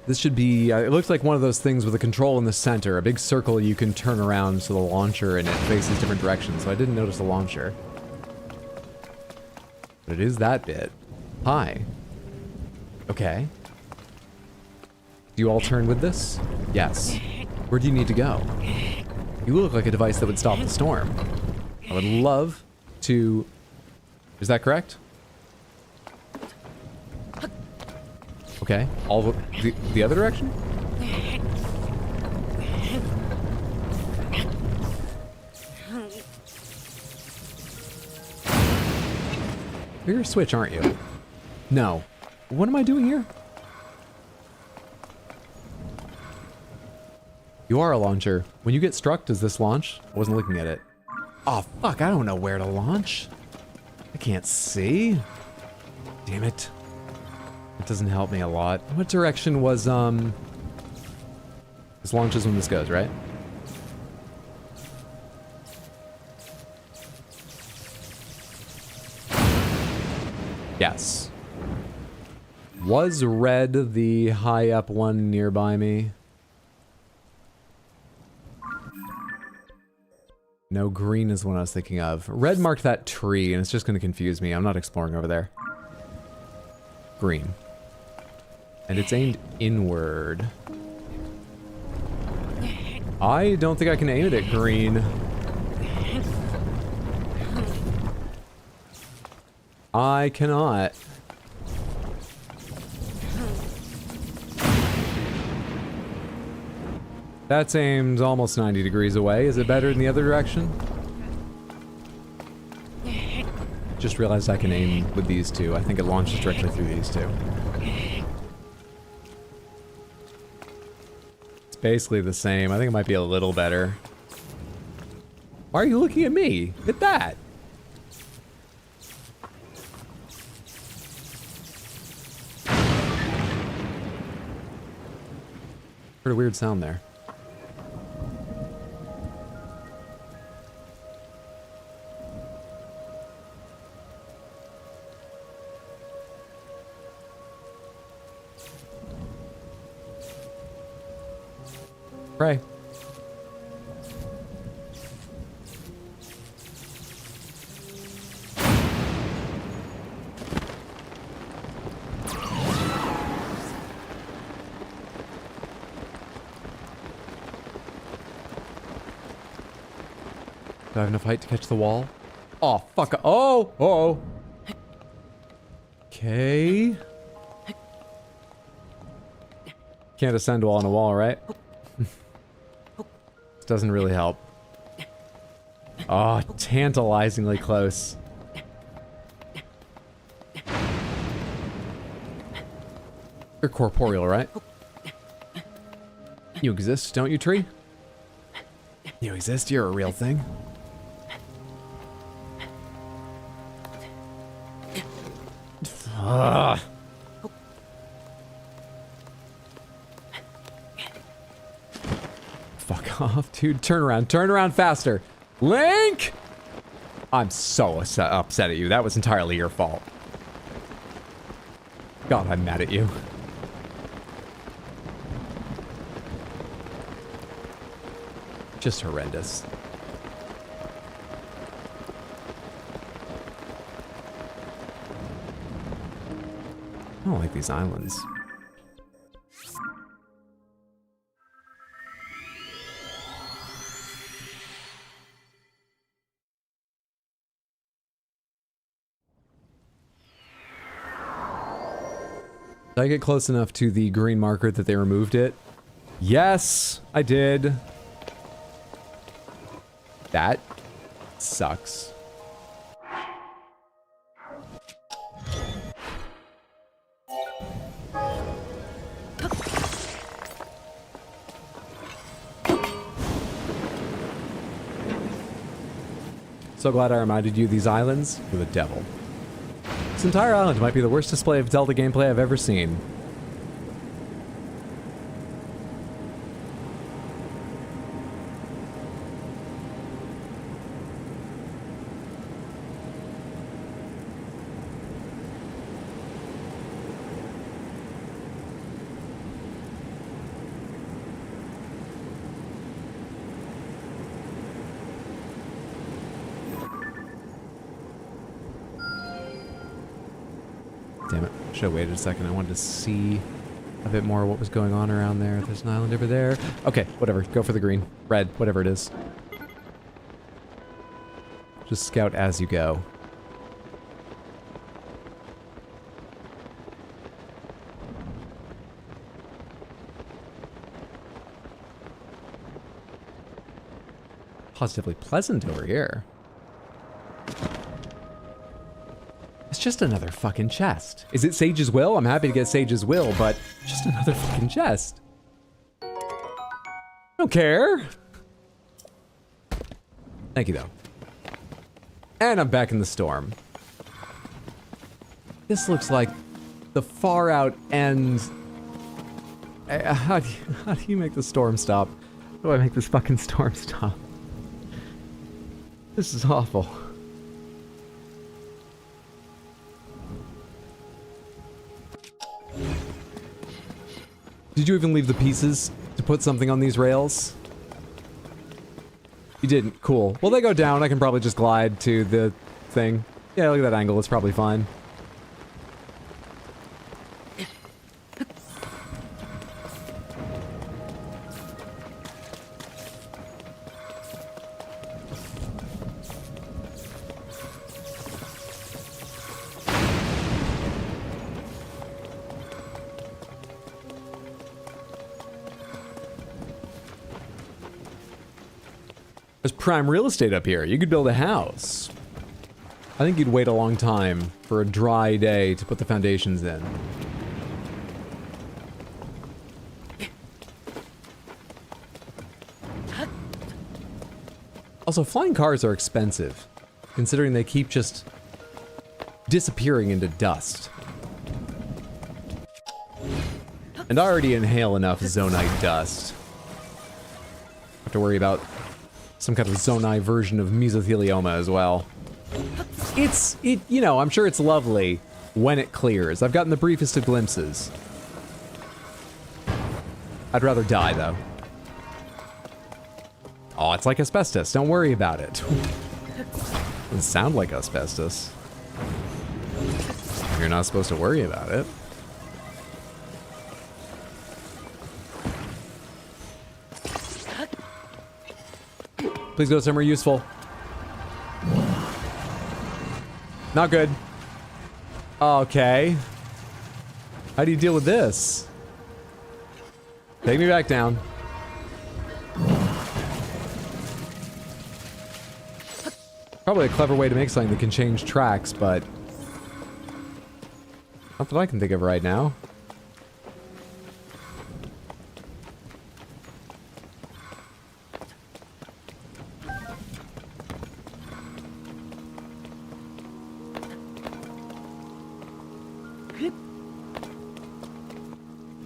This should be, it looks like one of those things with a control in the center, a big circle you can turn around to the launcher and it faces different directions, so I didn't notice the launcher. But it is that bit. Hi. Okay. Do you all turn with this? Yes. Where do you need to go? You look like a device that would stop the storm. I would love to... Is that correct? Okay. All the other direction? You're a switch, aren't you? No. What am I doing here? You are a launcher. When you get struck, does this launch? I wasn't looking at it. Oh, fuck, I don't know where to launch. I can't see. Damn it. It doesn't help me a lot. What direction was, This launches when this goes, right? Yes. Was red the high up one nearby me? No, green is the one I was thinking of. Red marked that tree, and it's just going to confuse me. I'm not exploring over there. Green. And it's aimed inward. I don't think I can aim it at green. I cannot. That's aimed almost 90 degrees away. Is it better in the other direction? Just realized I can aim with these two. I think it launches directly through these two. It's basically the same. I think it might be a little better. Why are you looking at me? Hit that! Heard a weird sound there. Pray. Do I have enough height to catch the wall? Oh, fuck. Oh! Oh! Okay. Can't ascend while on a wall, right? This doesn't really help. Oh, tantalizingly close. You're corporeal, right? You exist, don't you, tree? You exist, you're a real thing. Ugh. Fuck off, dude. Turn around faster. Link! I'm so upset at you. That was entirely your fault. God, I'm mad at you. Just horrendous. I don't like these islands. Did I get close enough to the green marker that they removed it? Yes, I did. That sucks. So glad I reminded you these islands were the devil. This entire island might be the worst display of Zelda gameplay I've ever seen. Damn it. Should have waited a second. I wanted to see a bit more what was going on around there. There's an island over there. Okay, whatever. Go for the green. Red, whatever it is. Just scout as you go. Positively pleasant over here. It's just another fucking chest. Is it Sage's Will? I'm happy to get Sage's Will, but just another fucking chest. Don't care. Thank you, though. And I'm back in the storm. This looks like the far out end. How do you make the storm stop? How do I make this fucking storm stop? This is awful. Did you even leave the pieces to put something on these rails? You didn't. Cool. Well, they go down. I can probably just glide to the thing. Yeah, look at that angle. It's probably fine. There's prime real estate up here. You could build a house. I think you'd wait a long time for a dry day to put the foundations in. Also, flying cars are expensive, considering they keep just disappearing into dust. And I already inhale enough zonite dust. Have to worry about some kind of zonite version of mesothelioma as well. You know, I'm sure it's lovely when it clears. I've gotten the briefest of glimpses. I'd rather die, though. Oh, it's like asbestos. Don't worry about it. Doesn't sound like asbestos. You're not supposed to worry about it. Please go somewhere useful. Not good. Okay. How do you deal with this? Take me back down. Probably a clever way to make something that can change tracks, but not that I can think of right now.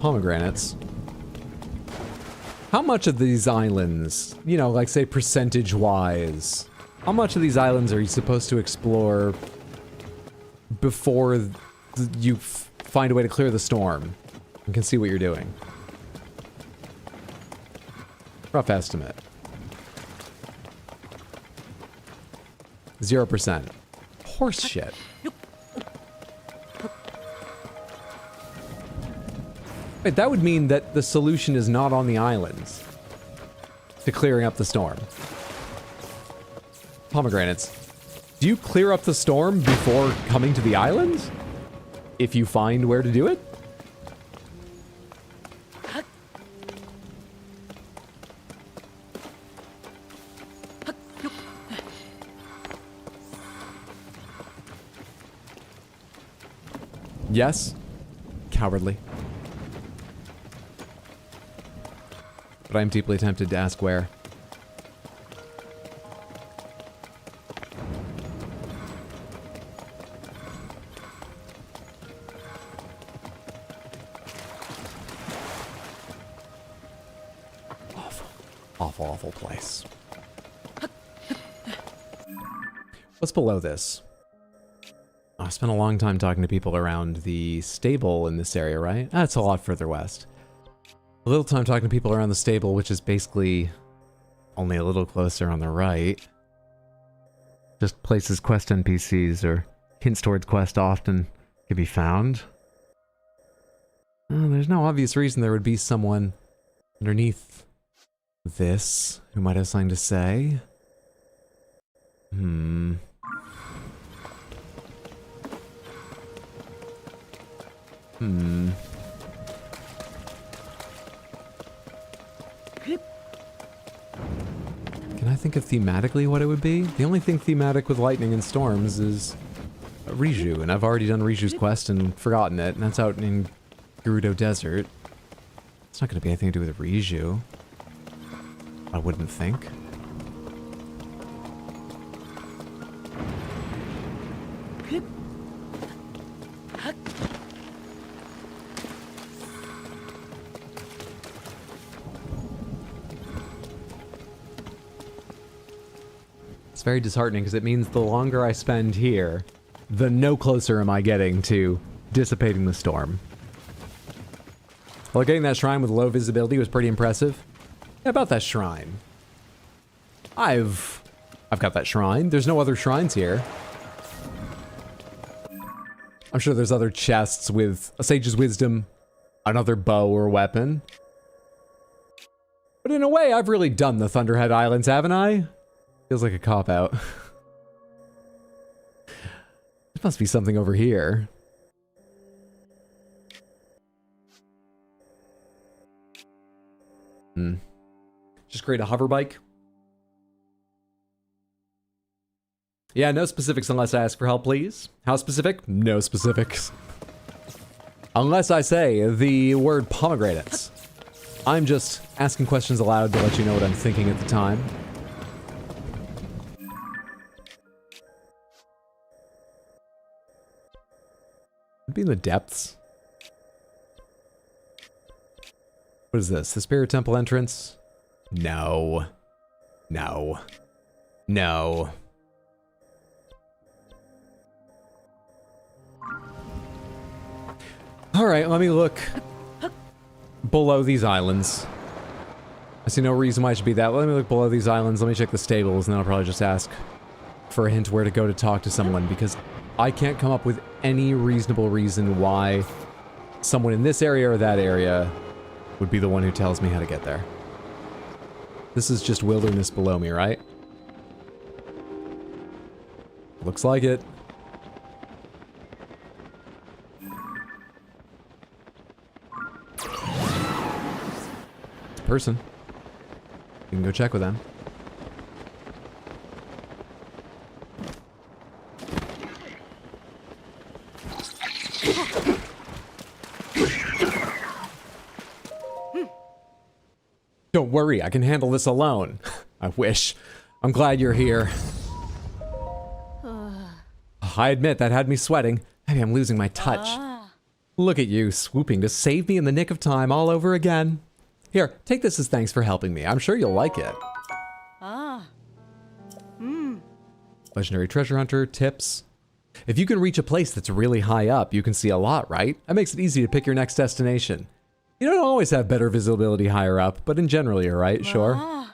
Pomegranates. How much of these islands, you know, like say percentage-wise, how much of these islands are you supposed to explore before you find a way to clear the storm and can see what you're doing? Rough estimate. 0%. Horse shit. Wait, that would mean that the solution is not on the islands to clearing up the storm. Pomegranates. Do you clear up the storm before coming to the islands? If you find where to do it? Yes. Cowardly. But I'm deeply tempted to ask where. Awful. Awful, awful place. What's below this? I spent a long time talking to people around the stable in this area, right? That's a lot further west. A little time talking to people around the stable, which is basically only a little closer on the right. Just places quest NPCs or hints towards quest often can be found. There's no obvious reason there would be someone underneath this who might have something to say. Can I think of thematically what it would be? The only thing thematic with lightning and storms is Riju, and I've already done Riju's quest and forgotten it, and that's out in Gerudo Desert. It's not going to be anything to do with Riju. I wouldn't think. It's very disheartening because it means the longer I spend here, the no closer am I getting to dissipating the storm. Well, getting that shrine with low visibility was pretty impressive. Yeah, about that shrine. I've got that shrine. There's no other shrines here. I'm sure there's other chests with a sage's wisdom, another bow or weapon. But in a way, I've really done the Thunderhead Islands, haven't I? Feels like a cop-out. There must be something over here. Just create a hover bike. Yeah, no specifics unless I ask for help, please. How specific? No specifics. Unless I say the word pomegranates. I'm just asking questions aloud to let you know what I'm thinking at the time. It'd be in the depths. What is this? The Spirit Temple entrance? No. No. No. Alright, let me look below these islands. I see no reason why it should be that. Let me look below these islands. Let me check the stables, and then I'll probably just ask for a hint where to go to talk to someone, because I can't come up with any reasonable reason why someone in this area or that area would be the one who tells me how to get there. This is just wilderness below me, right? Looks like it. It's a person. You can go check with them. Don't worry, I can handle this alone. I wish. I'm glad you're here. I admit that had me sweating. Maybe I'm losing my touch. Look at you, swooping to save me in the nick of time all over again. Here, take this as thanks for helping me. I'm sure you'll like it. Legendary treasure hunter, tips. If you can reach a place that's really high up, you can see a lot, right? That makes it easy to pick your next destination. You don't always have better visibility higher up, but in general you're right, sure.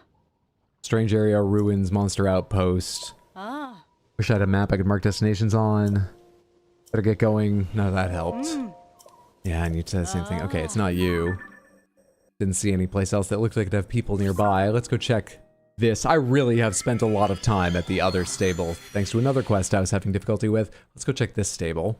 Strange area, ruins, monster outpost. Wish I had a map I could mark destinations on. Better get going. None of that helped. Yeah, and you said the same thing. Okay, it's not you. Didn't see any place else that looked like it'd have people nearby. Let's go check this. I really have spent a lot of time at the other stable, thanks to another quest I was having difficulty with. Let's go check this stable.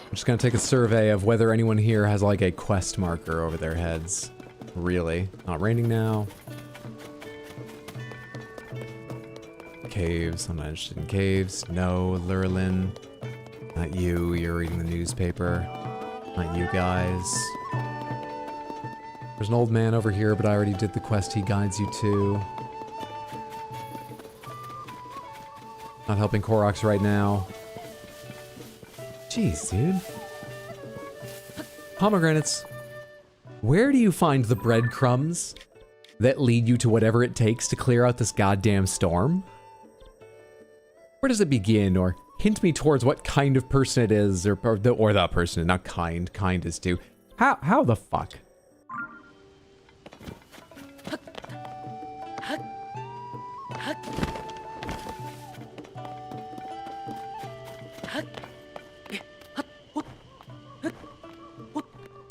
I'm just gonna take a survey of whether anyone here has like a quest marker over their heads. Really? Not raining now. Caves. I'm not interested in caves. No, Lurlin. Not you. You're reading the newspaper. Not you guys. There's an old man over here, but I already did the quest he guides you to. Not helping Koroks right now. Jeez, dude. Pomegranates. Where do you find the breadcrumbs that lead you to whatever it takes to clear out this goddamn storm? Where does it begin, or hint me towards what kind of person it is, or the person, not kind. Kind is too. How the fuck?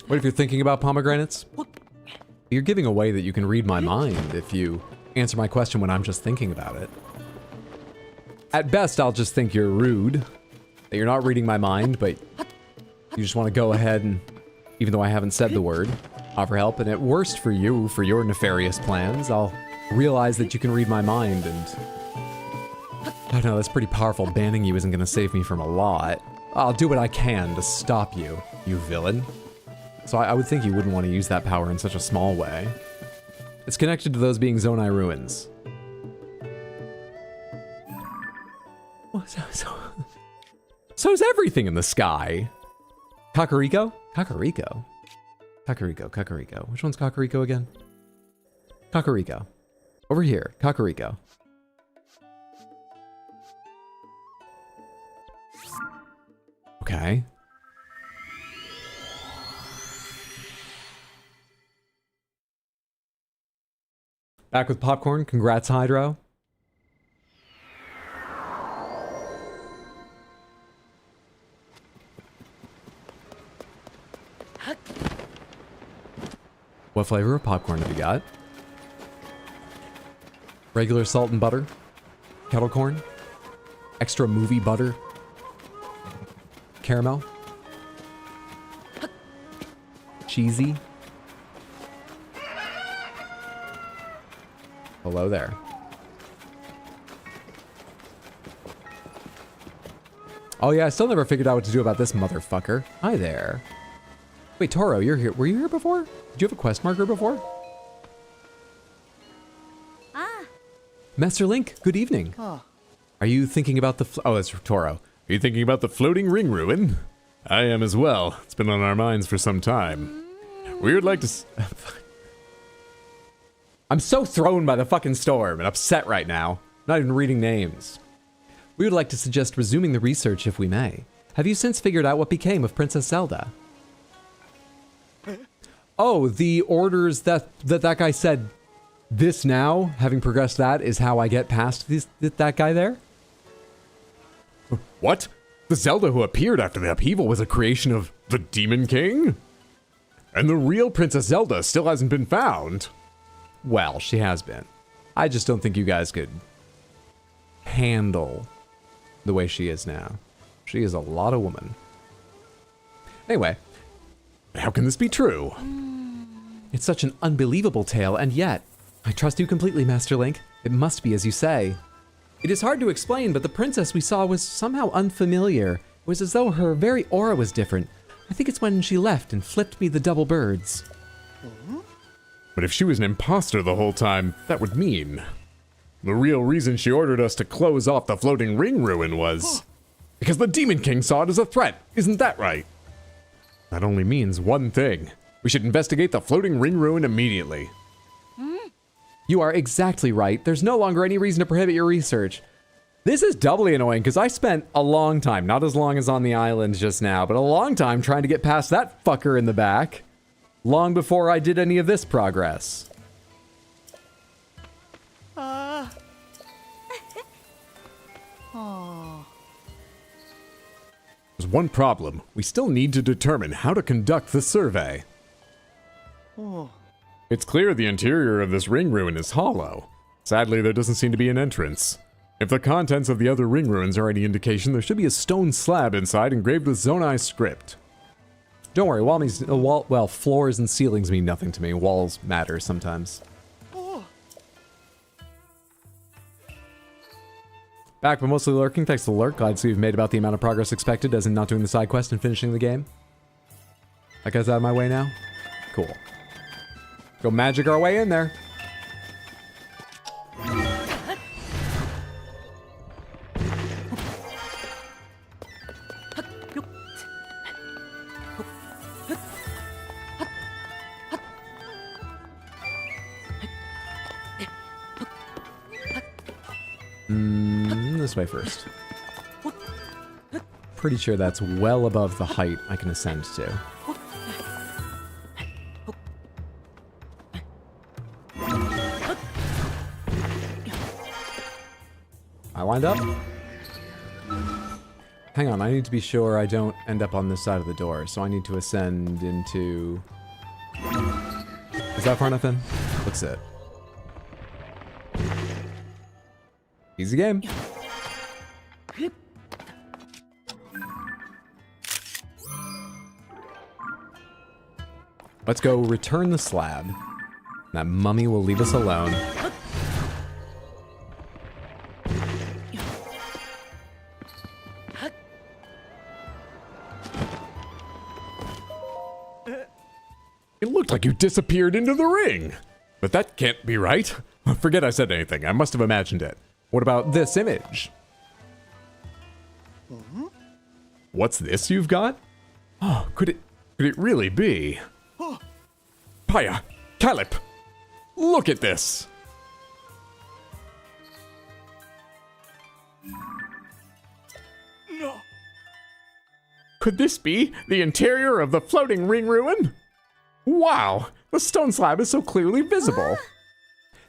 What if you're thinking about pomegranates? You're giving away that you can read my mind if you answer my question when I'm just thinking about it. At best, I'll just think you're rude, that you're not reading my mind, but you just want to go ahead and, even though I haven't said the word, offer help. And at worst for you, for your nefarious plans, I'll realize that you can read my mind, and I don't know, that's pretty powerful. Banning you isn't going to save me from a lot. I'll do what I can to stop you, you villain. So I would think you wouldn't want to use that power in such a small way. It's connected to those being Zonai ruins. So is everything in the sky. Kakariko? Kakariko? Kakariko. Which one's Kakariko again? Kakariko. Over here, Kakariko. Okay. Back with popcorn. Congrats, Hydro. What flavor of popcorn have you got? Regular salt and butter? Kettle corn? Extra movie butter? Caramel? Cheesy? Hello there. Oh yeah, I still never figured out what to do about this motherfucker. Hi there. Wait, Toro, you're here. Were you here before? Did you have a quest marker before? Master Link, good evening. Are you thinking about the... oh, it's Toro. Are you thinking about the floating ring ruin? I am as well. It's been on our minds for some time. We would like to... I'm so thrown by the fucking storm and upset right now. Not even reading names. We would like to suggest resuming the research if we may. Have you since figured out what became of Princess Zelda? Oh, the orders that guy said, this now, having progressed that, is how I get past that guy there? What? The Zelda who appeared after the upheaval was a creation of the Demon King? And the real Princess Zelda still hasn't been found? Well, she has been. I just don't think you guys could handle the way she is now. She is a lot of woman. Anyway. How can this be true? It's such an unbelievable tale, and yet, I trust you completely, Master Link. It must be as you say. It is hard to explain, but the princess we saw was somehow unfamiliar. It was as though her very aura was different. I think it's when she left and flipped me the double birds. But if she was an imposter the whole time, that would mean... the real reason she ordered us to close off the floating ring ruin was... because the Demon King saw it as a threat. Isn't that right? That only means one thing. We should investigate the floating ring ruin immediately. You are exactly right. There's no longer any reason to prohibit your research. This is doubly annoying because I spent a long time, not as long as on the island just now, but a long time trying to get past that fucker in the back. Long before I did any of this progress. There's one problem. We still need to determine how to conduct the survey. It's clear the interior of this ring ruin is hollow. Sadly, there doesn't seem to be an entrance. If the contents of the other ring ruins are any indication, there should be a stone slab inside engraved with Zonai script. Don't worry, well, floors and ceilings mean nothing to me. Walls matter sometimes. Back, but mostly lurking. Thanks to the lurk. Glad to see you've made about the amount of progress expected, as in not doing the side quest and finishing the game. That guy's out of my way now? Cool. Go magic our way in there. This way first. Pretty sure that's well above the height I can ascend to. I lined up? Hang on, I need to be sure I don't end up on this side of the door, so I need to ascend into... Is that far enough in? Looks it. Easy game. Let's go return the slab. That mummy will leave us alone. It looked like you disappeared into the ring. But that can't be right. Forget I said anything. I must have imagined it. What about this image? What's this you've got? Oh, could it really be? Paya, Calip, look at this. No. Could this be the interior of the floating ring ruin? Wow, the stone slab is so clearly visible.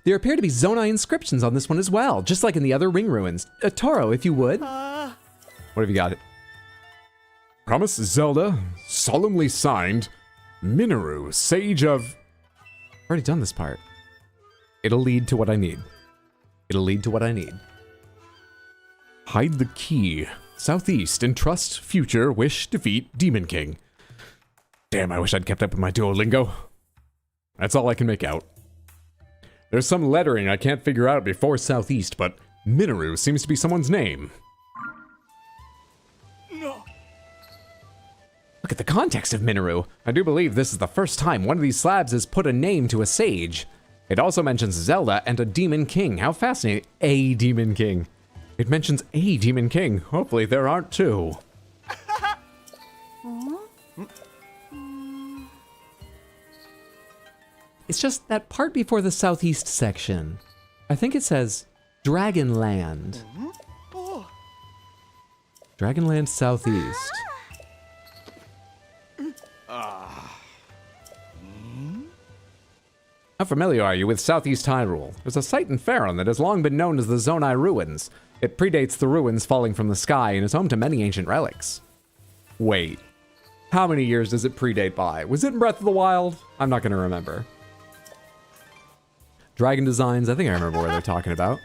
There appear to be Zonai inscriptions on this one as well, just like in the other ring ruins. Toro, if you would. What have you got? Promise Zelda, solemnly signed, Minoru, Sage of... I've already done this part. It'll lead to what I need. It'll lead to what I need. Hide the key. Southeast, entrust, future, wish, defeat, Demon King. Damn, I wish I'd kept up with my Duolingo. That's all I can make out. There's some lettering I can't figure out before Southeast, but Minoru seems to be someone's name. No. Look at the context of Minoru. I do believe this is the first time one of these slabs has put a name to a sage. It also mentions Zelda and a Demon King. How fascinating. A Demon King. It mentions a Demon King. Hopefully there aren't two. It's just that part before the southeast section. I think it says Dragonland. Dragonland Southeast. How familiar are you with Southeast Hyrule? There's a site in Faron that has long been known as the Zonai Ruins. It predates the ruins falling from the sky and is home to many ancient relics. Wait, how many years does it predate by? Was it in Breath of the Wild? I'm not going to remember. Dragon designs, I think I remember what they're talking about.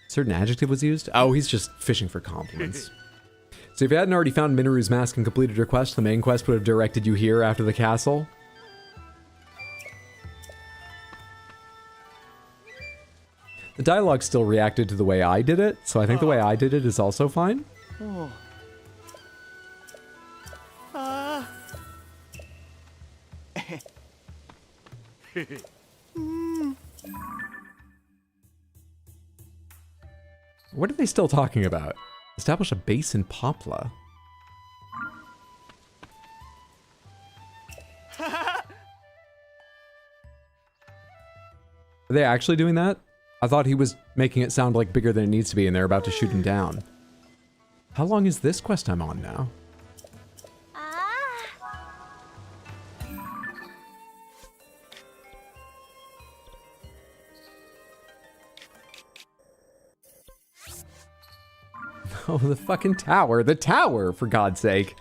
Certain adjective was used? Oh, he's just fishing for compliments. So if you hadn't already found Minoru's mask and completed your quest, the main quest would have directed you here after the castle. The dialogue still reacted to the way I did it, so I think the way I did it is also fine. What are they still talking about? Establish a base in Popla. Are they actually doing that? I thought he was making it sound like bigger than it needs to be and they're about to shoot him down. How long is this quest I'm on now? Oh, the fucking tower. The tower, for God's sake.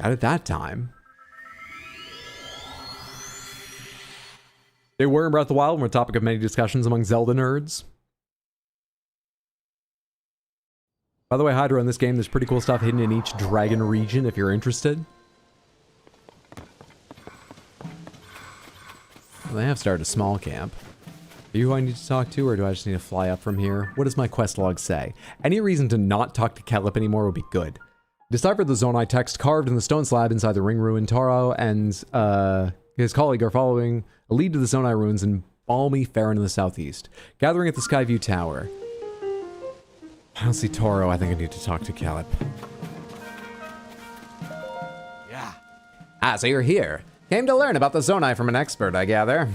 Out at that time. They were in Breath of the Wild and were the topic of many discussions among Zelda nerds. By the way, Hydro, in this game, there's pretty cool stuff hidden in each dragon region if you're interested. Well, they have started a small camp. Are you who I need to talk to, or do I just need to fly up from here? What does my quest log say? Any reason to not talk to Kelip anymore would be good. Decipher the Zonai text carved in the stone slab inside the ring ruin. Toro and his colleague are following a lead to the Zonai ruins in balmy Faron in the southeast. Gathering at the Skyview Tower. I don't see Toro. I think I need to talk to Kelip. Yeah. Ah, so you're here. Came to learn about the Zonai from an expert, I gather.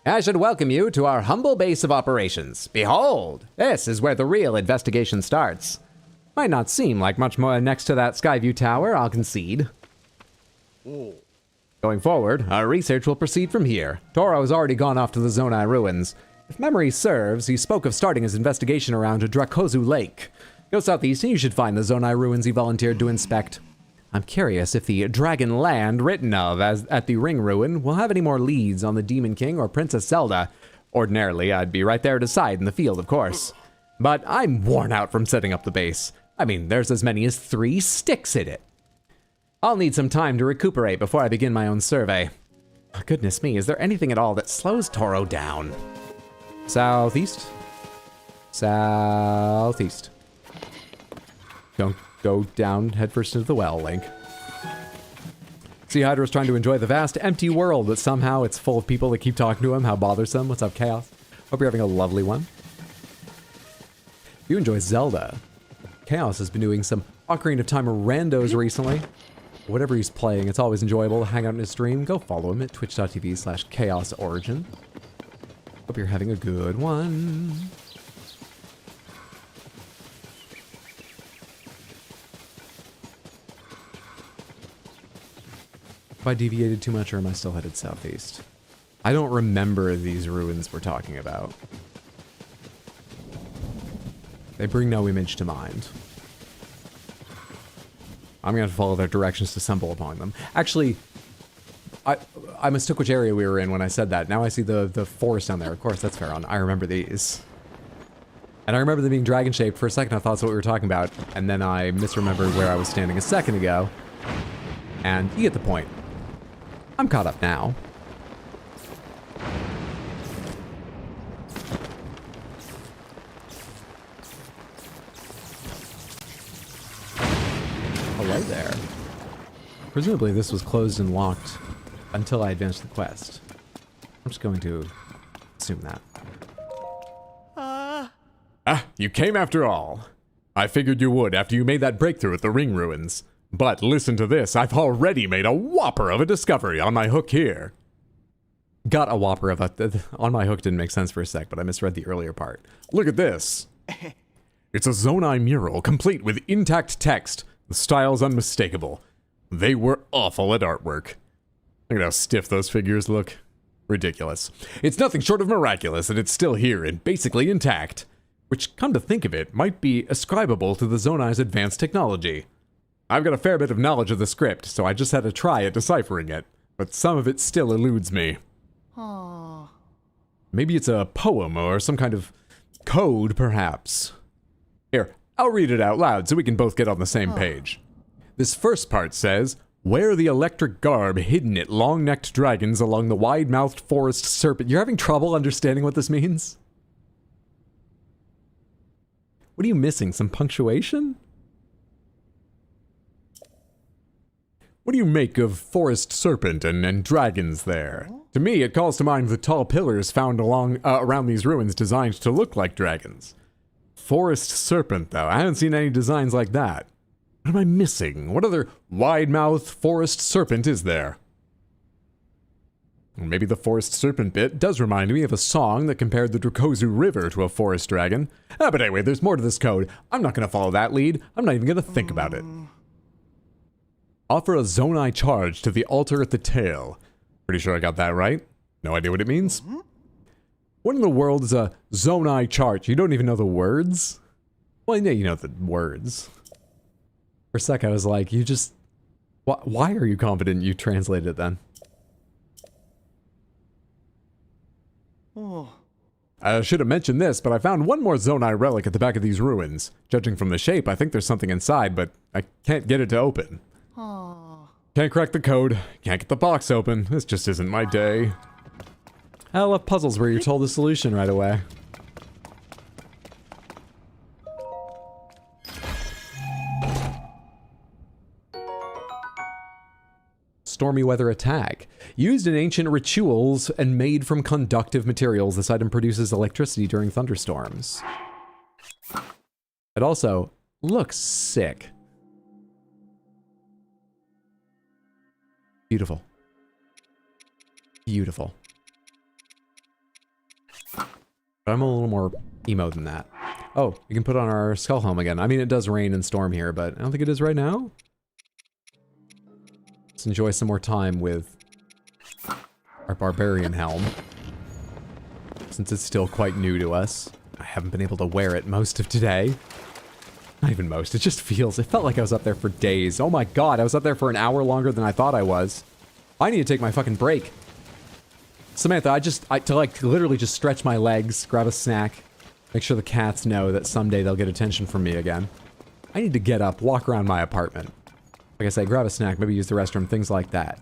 I should welcome you to our humble base of operations. Behold, this is where the real investigation starts. Might not seem like much more next to that Skyview Tower, I'll concede. Oh. Going forward, our research will proceed from here. Toro has already gone off to the Zonai ruins. If memory serves, he spoke of starting his investigation around Drakozu Lake. Go southeast and you should find the Zonai ruins he volunteered to inspect. I'm curious if the Dragon Land written of as at the Ring Ruin will have any more leads on the Demon King or Princess Zelda. Ordinarily, I'd be right there to side in the field, of course. But I'm worn out from setting up the base. I mean, there's as many as 3 sticks in it. I'll need some time to recuperate before I begin my own survey. Oh, goodness me, is there anything at all that slows Toro down? Southeast? Southeast. Don't go down headfirst into the well, Link. See, Hydra's trying to enjoy the vast, empty world, but somehow it's full of people that keep talking to him. How bothersome. What's up, Chaos? Hope you're having a lovely one. If you enjoy Zelda, Chaos has been doing some Ocarina of Time randos recently. Whatever he's playing, it's always enjoyable to hang out in his stream. Go follow him at twitch.tv/chaosorigin. Hope you're having a good one. If I deviated too much, or am I still headed southeast? I don't remember these ruins we're talking about. They bring no image to mind. I'm gonna have to follow their directions to stumble upon them. Actually, I mistook which area we were in when I said that. Now I see the forest down there. Of course, that's Faron. I remember these. And I remember them being dragon-shaped. For a second, I thought that's what we were talking about. And then I misremembered where I was standing a second ago. And you get the point. I'm caught up now. Hi there. Presumably this was closed and locked until I advanced the quest. I'm just going to assume that. Ah, you came after all. I figured you would after you made that breakthrough at the ring ruins. But listen to this, I've already made a whopper of a discovery on my hook here. Got a whopper of a... On my hook didn't make sense for a sec, but I misread the earlier part. Look at this. It's a Zonai mural, complete with intact text. The style's unmistakable. They were awful at artwork. Look at how stiff those figures look. Ridiculous. It's nothing short of miraculous that it's still here and basically intact. Which, come to think of it, might be ascribable to the Zonai's advanced technology. I've got a fair bit of knowledge of the script, so I just had to try at deciphering it. But some of it still eludes me. Maybe it's a poem or some kind of code, perhaps. Here, I'll read it out loud so we can both get on the same page. This first part says, wear the electric garb hidden at long-necked dragons along the wide-mouthed forest serpent. You're having trouble understanding what this means? What are you missing? Some punctuation? What do you make of forest serpent and dragons there? To me, it calls to mind the tall pillars found along around these ruins designed to look like dragons. Forest serpent, though. I haven't seen any designs like that. What am I missing? What other wide-mouthed forest serpent is there? Maybe the forest serpent bit does remind me of a song that compared the Dracozu River to a forest dragon. But anyway, there's more to this code. I'm not going to follow that lead. I'm not even going to think about it. Offer a Zonai charge to the altar at the tail. Pretty sure I got that right. No idea what it means. What in the world is a Zonai charge? You don't even know the words? Well, yeah, you know the words. For a sec, I was like, you just... Why are you confident you translated it then? I should have mentioned this, but I found one more Zonai relic at the back of these ruins. Judging from the shape, I think there's something inside, but I can't get it to open. Can't crack the code. Can't get the box open. This just isn't my day. I love puzzles where you're told the solution right away. Stormy weather attack. Used in ancient rituals and made from conductive materials, this item produces electricity during thunderstorms. It also looks sick. Beautiful. Beautiful. But I'm a little more emo than that. Oh, we can put on our skull helm again. I mean, it does rain and storm here, but I don't think it is right now. Let's enjoy some more time with our barbarian helm. Since it's still quite new to us. I haven't been able to wear it most of today. Not even most, it just feels, it felt like I was up there for days. Oh my god, I was up there for an hour longer than I thought I was. I need to take my fucking break. Samantha, to like literally just stretch my legs, grab a snack, make sure the cats know that someday they'll get attention from me again. I need to get up, walk around my apartment. Like I say, grab a snack, maybe use the restroom, things like that.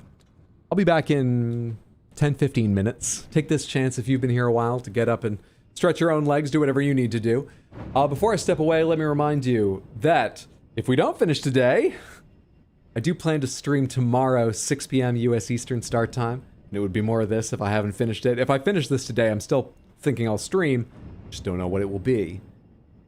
I'll be back in 10-15 minutes. Take this chance if you've been here a while to get up and stretch your own legs, do whatever you need to do. Before I step away, let me remind you that if we don't finish today, I do plan to stream tomorrow, 6 p.m. US Eastern start time. And it would be more of this if I haven't finished it. If I finish this today, I'm still thinking I'll stream. Just don't know what it will be.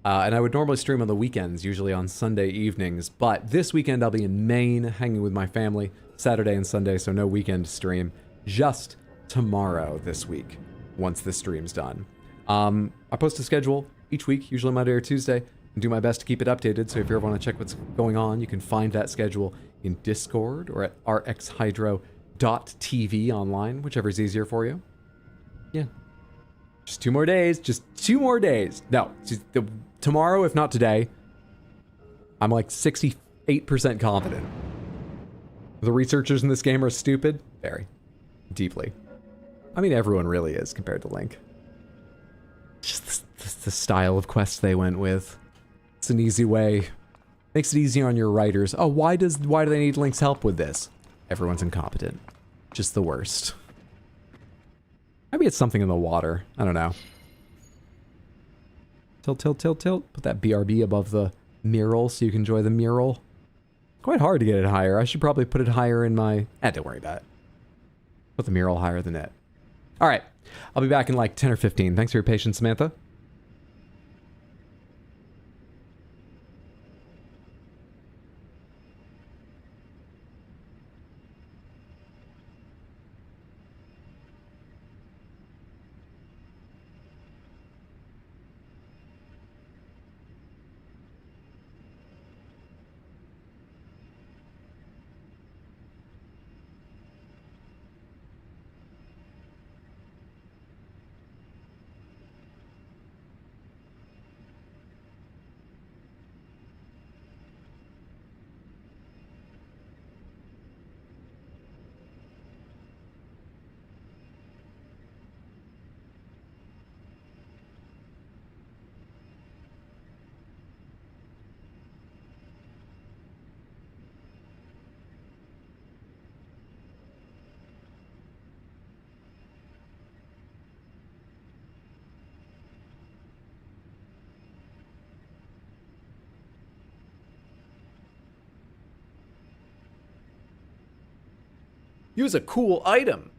And I would normally stream on the weekends, usually on Sunday evenings. But this weekend I'll be in Maine, hanging with my family, Saturday and Sunday, so no weekend stream. Just tomorrow this week, once this stream's done. I post a schedule each week, usually Monday or Tuesday, and do my best to keep it updated. So if you ever want to check what's going on, you can find that schedule in Discord or at rxhydro.tv online, whichever's easier for you. Yeah. Just 2 more days. Just 2 more days. No, tomorrow, if not today, I'm like 68% confident. The researchers in this game are stupid. Very. Deeply. I mean, everyone really is compared to Link. Just the style of quests they went with. It's an easy way. Makes it easier on your writers. Oh, why do they need Link's help with this? Everyone's incompetent. Just the worst. Maybe it's something in the water. I don't know. Tilt, tilt, tilt, tilt. Put that BRB above the mural so you can enjoy the mural. Quite hard to get it higher. I should probably put it higher in my... don't worry about it. Put the mural higher than it. All right. I'll be back in like 10 or 15. Thanks for your patience, Samantha. Use a cool item.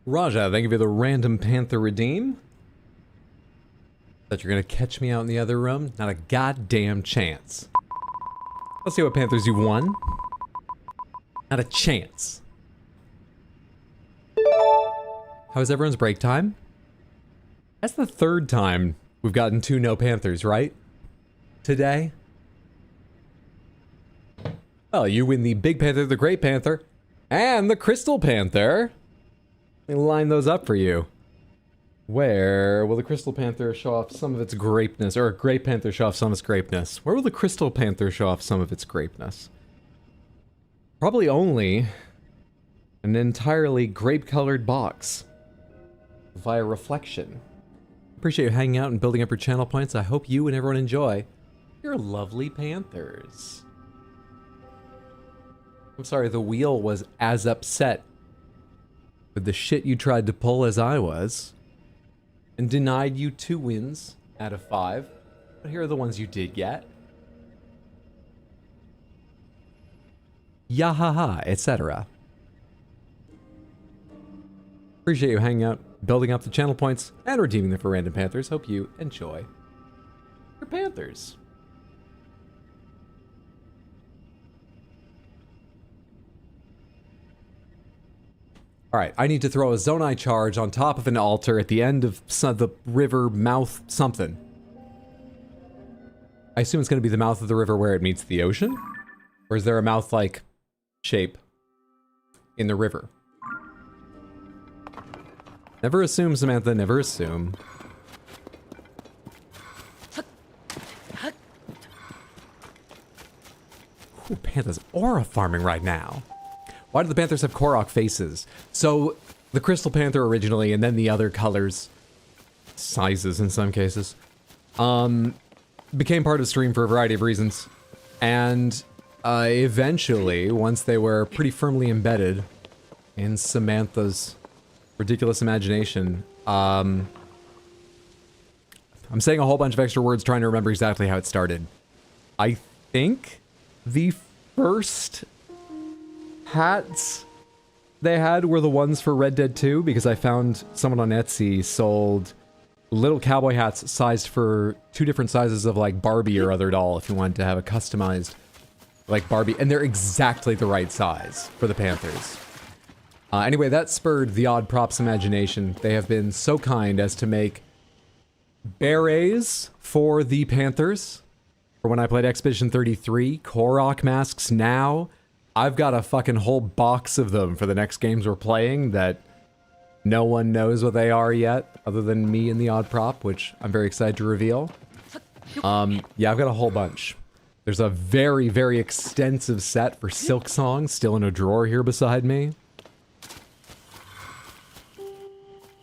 Raja, thank you for the random Panther redeem. Thought you're gonna catch me out in the other room? Not a goddamn chance. Let's see what Panthers you won. Not a chance. How was everyone's break time? That's the third time we've gotten 2 no Panthers, right? Today? Oh, you win the Big Panther, the Great Panther, and the Crystal Panther. Let me line those up for you. Where will the Crystal Panther show off some of its grapeness, or Great Panther show off some of its grapeness? Where will the Crystal Panther show off some of its grapeness? Probably only an entirely grape-colored box via reflection. Appreciate you hanging out and building up your channel points. I hope you and everyone enjoy your lovely Panthers. I'm sorry the wheel was as upset with the shit you tried to pull as I was. and denied you 2 wins out of 5. But here are the ones you did get. Yahaha, etc. Appreciate you hanging out, building up the channel points, and redeeming them for random Panthers. Hope you enjoy your Panthers. Alright, I need to throw a Zonai charge on top of an altar at the end of the river mouth something. I assume it's going to be the mouth of the river where it meets the ocean? Or is there a mouth-like shape in the river? Never assume, Samantha, never assume. Ooh, Panther's aura farming right now. Why do the Panthers have Korok faces? So, the Crystal Panther originally, and then the other colors, sizes in some cases, became part of the stream for a variety of reasons. And eventually, once they were pretty firmly embedded in Samantha's ridiculous imagination, I'm saying a whole bunch of extra words trying to remember exactly how it started. I think the first hats they had were the ones for Red Dead 2, because I found someone on Etsy sold little cowboy hats sized for 2 different sizes of like Barbie or other doll if you wanted to have a customized like Barbie, and they're exactly the right size for the Panthers. Anyway, that spurred the Odd Props imagination. They have been so kind as to make berets for the Panthers. For when I played Expedition 33, Korok masks now. I've got a fucking whole box of them for the next games we're playing that no one knows what they are yet, other than me and the Odd Prop, which I'm very excited to reveal. Yeah, I've got a whole bunch. There's a very, very extensive set for Silk Song still in a drawer here beside me.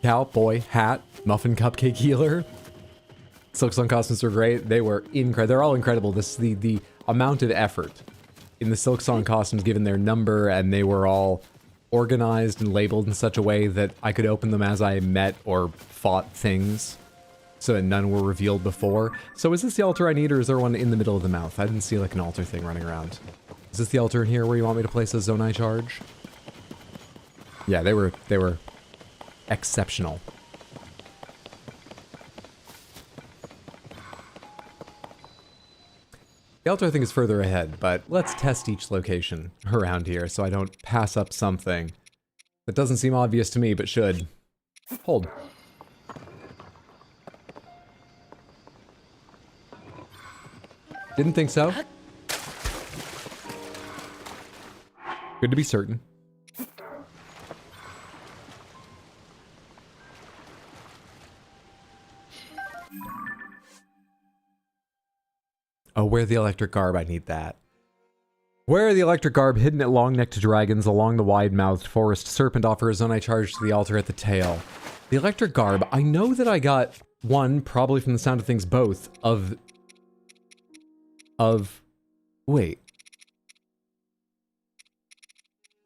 Cowboy hat, muffin cupcake healer. Silk Song costumes are great. They were incredible. They're all incredible. This the amount of effort in the Silk Song costumes, given their number, and they were all organized and labeled in such a way that I could open them as I met or fought things, so that none were revealed before. So is this the altar I need, or is there one in the middle of the mouth? I didn't see like an altar thing running around. Is this the altar in here where you want me to place a Zonai charge? Yeah, they were exceptional. The altar I think is further ahead, but let's test each location around here so I don't pass up something that doesn't seem obvious to me but should. Hold. Didn't think so. Good to be certain. Oh, where the electric garb? I need that. Where the electric garb hidden at long-necked dragons along the wide-mouthed forest serpent offers Zonai charge to the altar at the tail. The electric garb, I know that I got one, probably from the sound of things both, wait.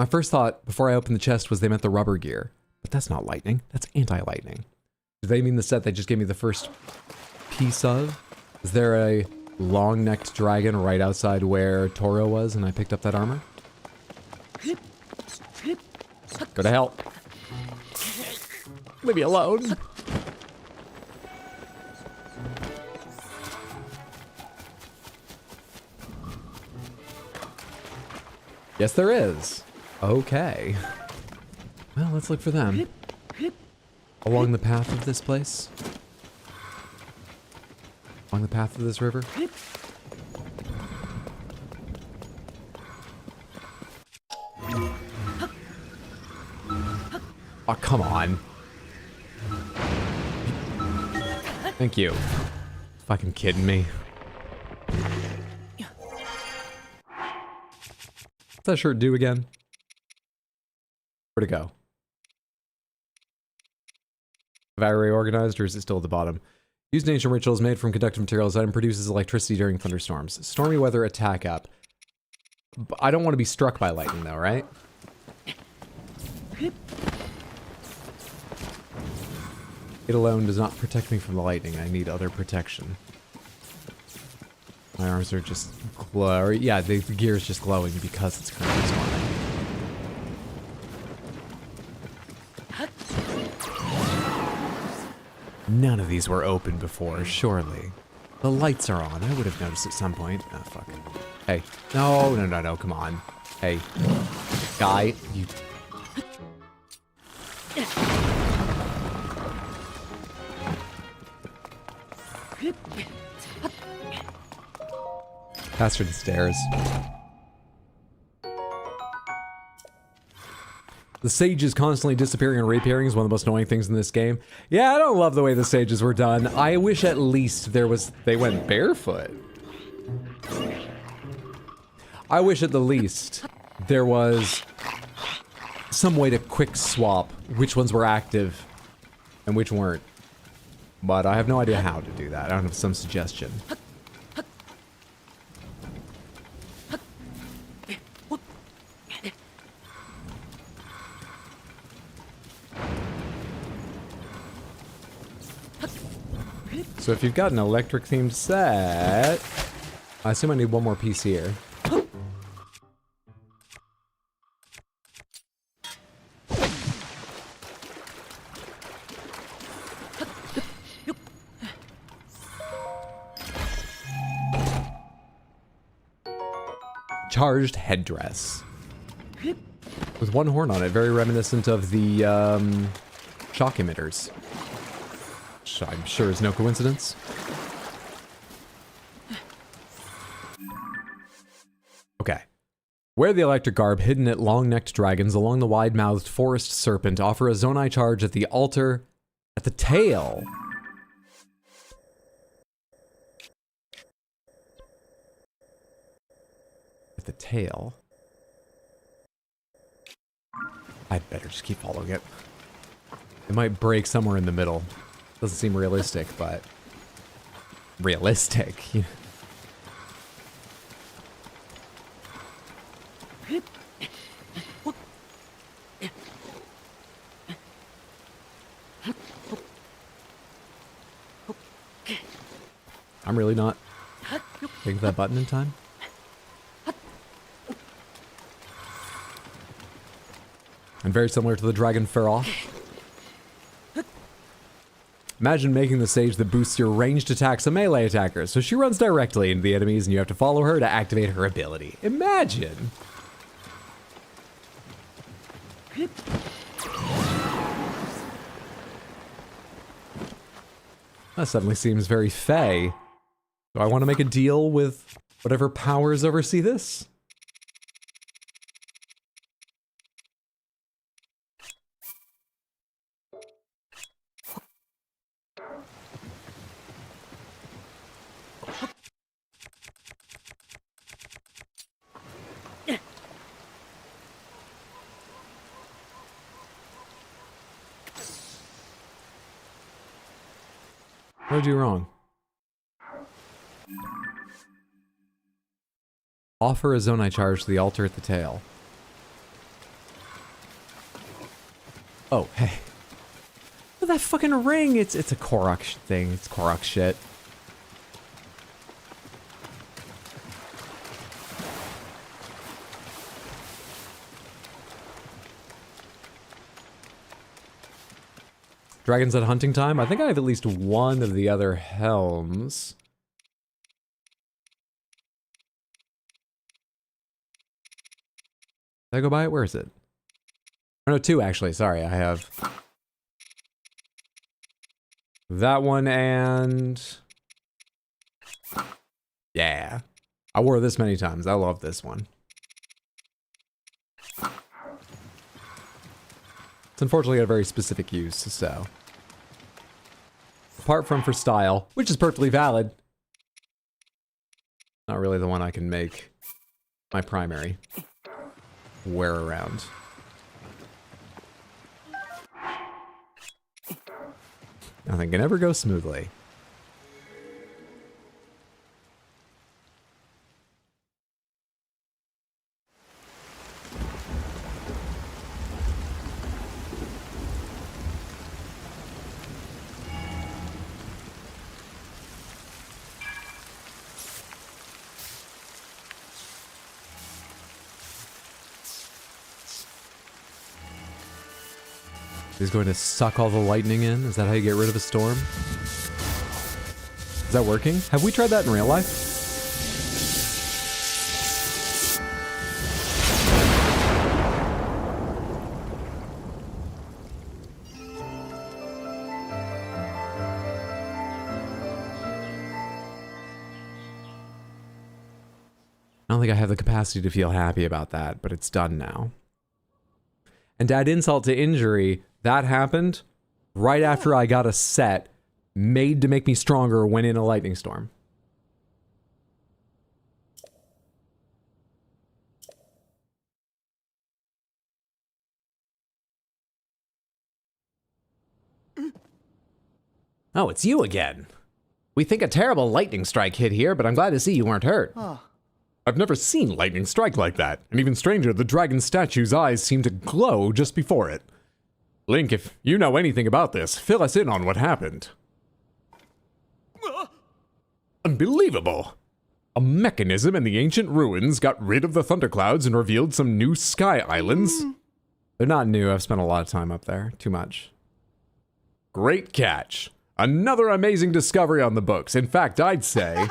My first thought before I opened the chest was they meant the rubber gear. But that's not lightning, that's anti-lightning. Do they mean the set they just gave me the first piece of? Is there a long-necked dragon right outside where Toro was and I picked up that armor? Go to hell. Leave me alone. Yes, there is. Okay. Well, let's look for them. Along the path of this place? Along the path of this river? Oh, come on. Thank you. Fucking kidding me. What's that shirt do again? Where'd it go? Have I reorganized, or is it still at the bottom? Used in ancient rituals made from conductive materials. Item produces electricity during thunderstorms. Stormy weather attack up. I don't want to be struck by lightning though, right? It alone does not protect me from the lightning. I need other protection. My arms are just glow. Yeah, the gear is just glowing because it's currently storming. None of these were open before, surely. The lights are on. I would have noticed at some point. Oh, fuck. Hey. No, no, no, no. Come on. Hey. Guy, you... Faster than stairs. The sages constantly disappearing and reappearing is one of the most annoying things in this game. Yeah, I don't love the way the sages were done. I wish at least there was... They went barefoot. I wish at the least there was some way to quick swap which ones were active and which weren't. But I have no idea how to do that. I don't have some suggestion. So if you've got an electric themed set, I assume I need one more piece here. Charged headdress. With one horn on it, very reminiscent of the shock emitters. Which I'm sure is no coincidence. Okay. Wear the electric garb hidden at long-necked dragons along the wide-mouthed forest serpent. Offer a Zonai charge at the altar at the tail. At the tail. I'd better just keep following it. It might break somewhere in the middle. Doesn't seem realistic, but... realistic. I'm really not hitting that button in time. And very similar to the Dragon Feroth. Imagine making the sage that boosts your ranged attacks a melee attacker, so she runs directly into the enemies and you have to follow her to activate her ability. Imagine! That suddenly seems very fey. Do I want to make a deal with whatever powers oversee this? What did I do wrong? Offer a Zonai charge to the altar at the tail. Oh, hey. Well, that fucking ring, it's a Korok thing. It's Korok shit. Dragons at hunting time? I think I have at least one of the other helms. Did I go by it? Where is it? Oh, no, two actually. Sorry, I have that one and... yeah. I wore this many times. I love this one. It's unfortunately got a very specific use, so... apart from for style, which is perfectly valid, not really the one I can make my primary wear around. Nothing can ever go smoothly. He's going to suck all the lightning in? Is that how you get rid of a storm? Is that working? Have we tried that in real life? I don't think I have the capacity to feel happy about that, but it's done now. And to add insult to injury, that happened right after I got a set made to make me stronger when in a lightning storm. Oh, it's you again. We think a terrible lightning strike hit here, but I'm glad to see you weren't hurt. I've never seen lightning strike like that, and even stranger, the dragon statue's eyes seemed to glow just before it. Link, if you know anything about this, fill us in on what happened. Unbelievable! A mechanism in the ancient ruins got rid of the thunderclouds and revealed some new sky islands. They're not new. I've spent a lot of time up there. Too much. Great catch. Another amazing discovery on the books. In fact, I'd say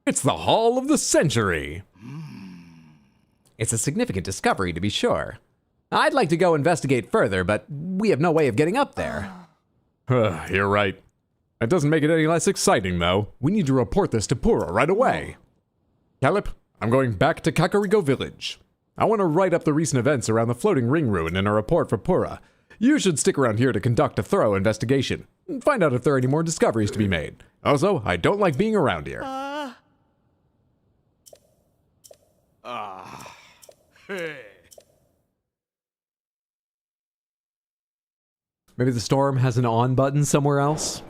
it's the haul of the century. It's a significant discovery, to be sure. I'd like to go investigate further, but we have no way of getting up there. You're right. That doesn't make it any less exciting, though. We need to report this to Pura right away. Calip, I'm going back to Kakariko Village. I want to write up the recent events around the floating ring ruin in a report for Pura. You should stick around here to conduct a thorough investigation. Find out if there are any more discoveries to be made. Also, I don't like being around here. Maybe the storm has an on button somewhere else?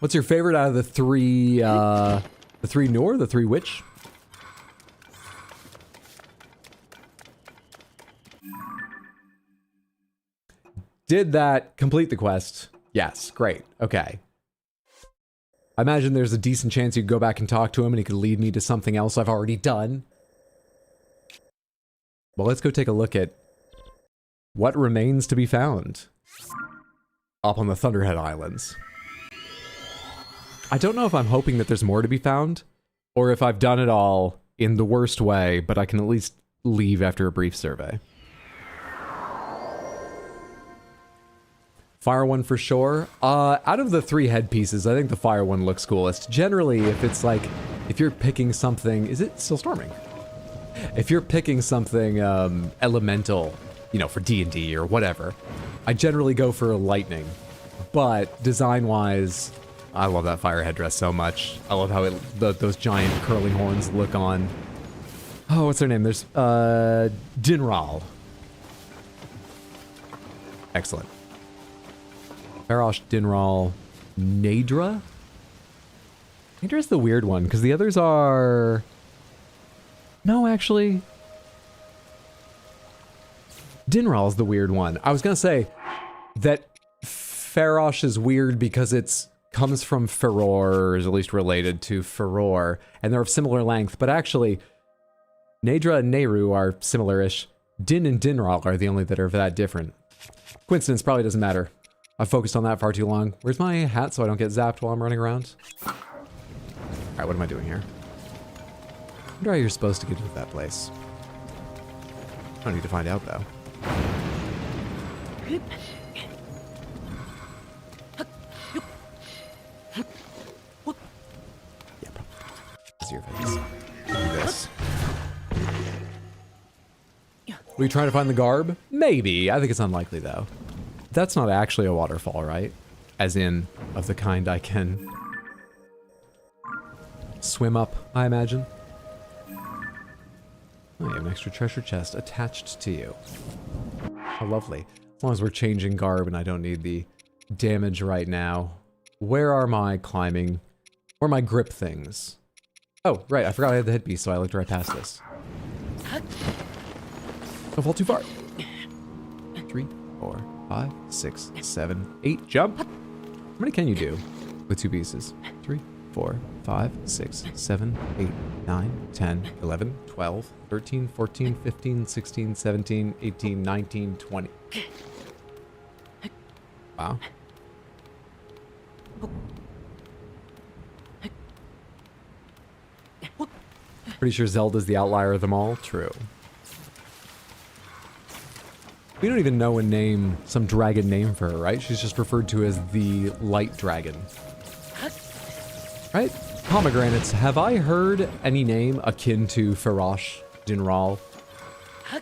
What's your favorite out of the three, the three Noor? The three which? Did that complete the quest? Yes, great. Okay. I imagine there's a decent chance you could go back and talk to him and he could lead me to something else I've already done. Well, let's go take a look at what remains to be found up on the Thunderhead Islands. I don't know if I'm hoping that there's more to be found, or if I've done it all in the worst way, but I can at least leave after a brief survey. Fire one for sure. Out of the three headpieces, I think the fire one looks coolest. Generally, if it's like, if you're picking something, is it still storming? If you're picking something elemental, you know, for D&D or whatever, I generally go for lightning. But design-wise, I love that fire headdress so much. I love how those giant curling horns look on. Oh, what's their name? There's Dinral. Excellent. Farosh, Dinral, Nadra? Nadra's the weird one, because the others are... No, actually. Dinral's the weird one. I was going to say that Farosh is weird because it's comes from Feror, or is at least related to Feror, and they're of similar length, but actually, Nadra and Nehru are similar-ish. Din and Dinral are the only that are that different. Coincidence probably doesn't matter. I've focused on that far too long. Where's my hat so I don't get zapped while I'm running around? Alright, what am I doing here? I wonder how you're supposed to get into that place. I don't need to find out, though. Yep. See your face. Do this. Were you trying to find the garb? Maybe. I think it's unlikely, though. That's not actually a waterfall, right? As in, of the kind I can swim up, I imagine. Oh, you have an extra treasure chest attached to you. How lovely. As long as we're changing garb and I don't need the damage right now. Where are my climbing? Where are my grip things? Oh, right, I forgot I had the headpiece, so I looked right past this. Don't fall too far. 3, 4, 5, 6, 7, 8. Jump! How many can you do with 2 pieces? 3, 4, 5, 6, 7, 8, 9, 10, 11, 12, 13, 14, 15, 16, 17, 18, 19, 20. Wow. Pretty sure Zelda's the outlier of them all. True. We don't even know a name, some dragon name for her, right? She's just referred to as the light dragon. Right? Pomegranates, have I heard any name akin to Farosh Jinral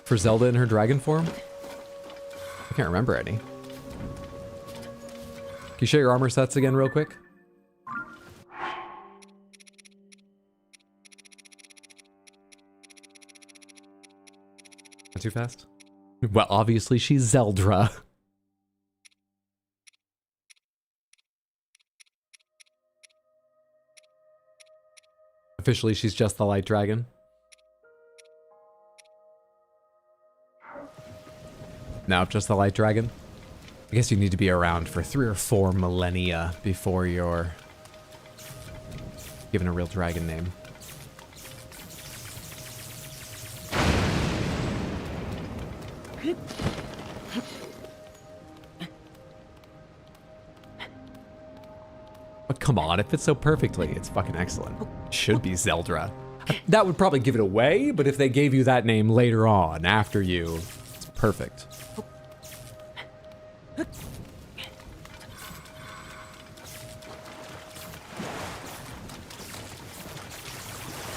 for Zelda in her dragon form? I can't remember any. Can you show your armor sets again real quick? Not too fast? Well, obviously she's Zeldra. Officially, she's just the light dragon. No, just the light dragon. I guess you need to be around for 3 or 4 millennia before you're given a real dragon name. But come on, it fits so perfectly. It's fucking excellent. Should be Zeldra. That would probably give it away, but if they gave you that name later on, after you, it's perfect.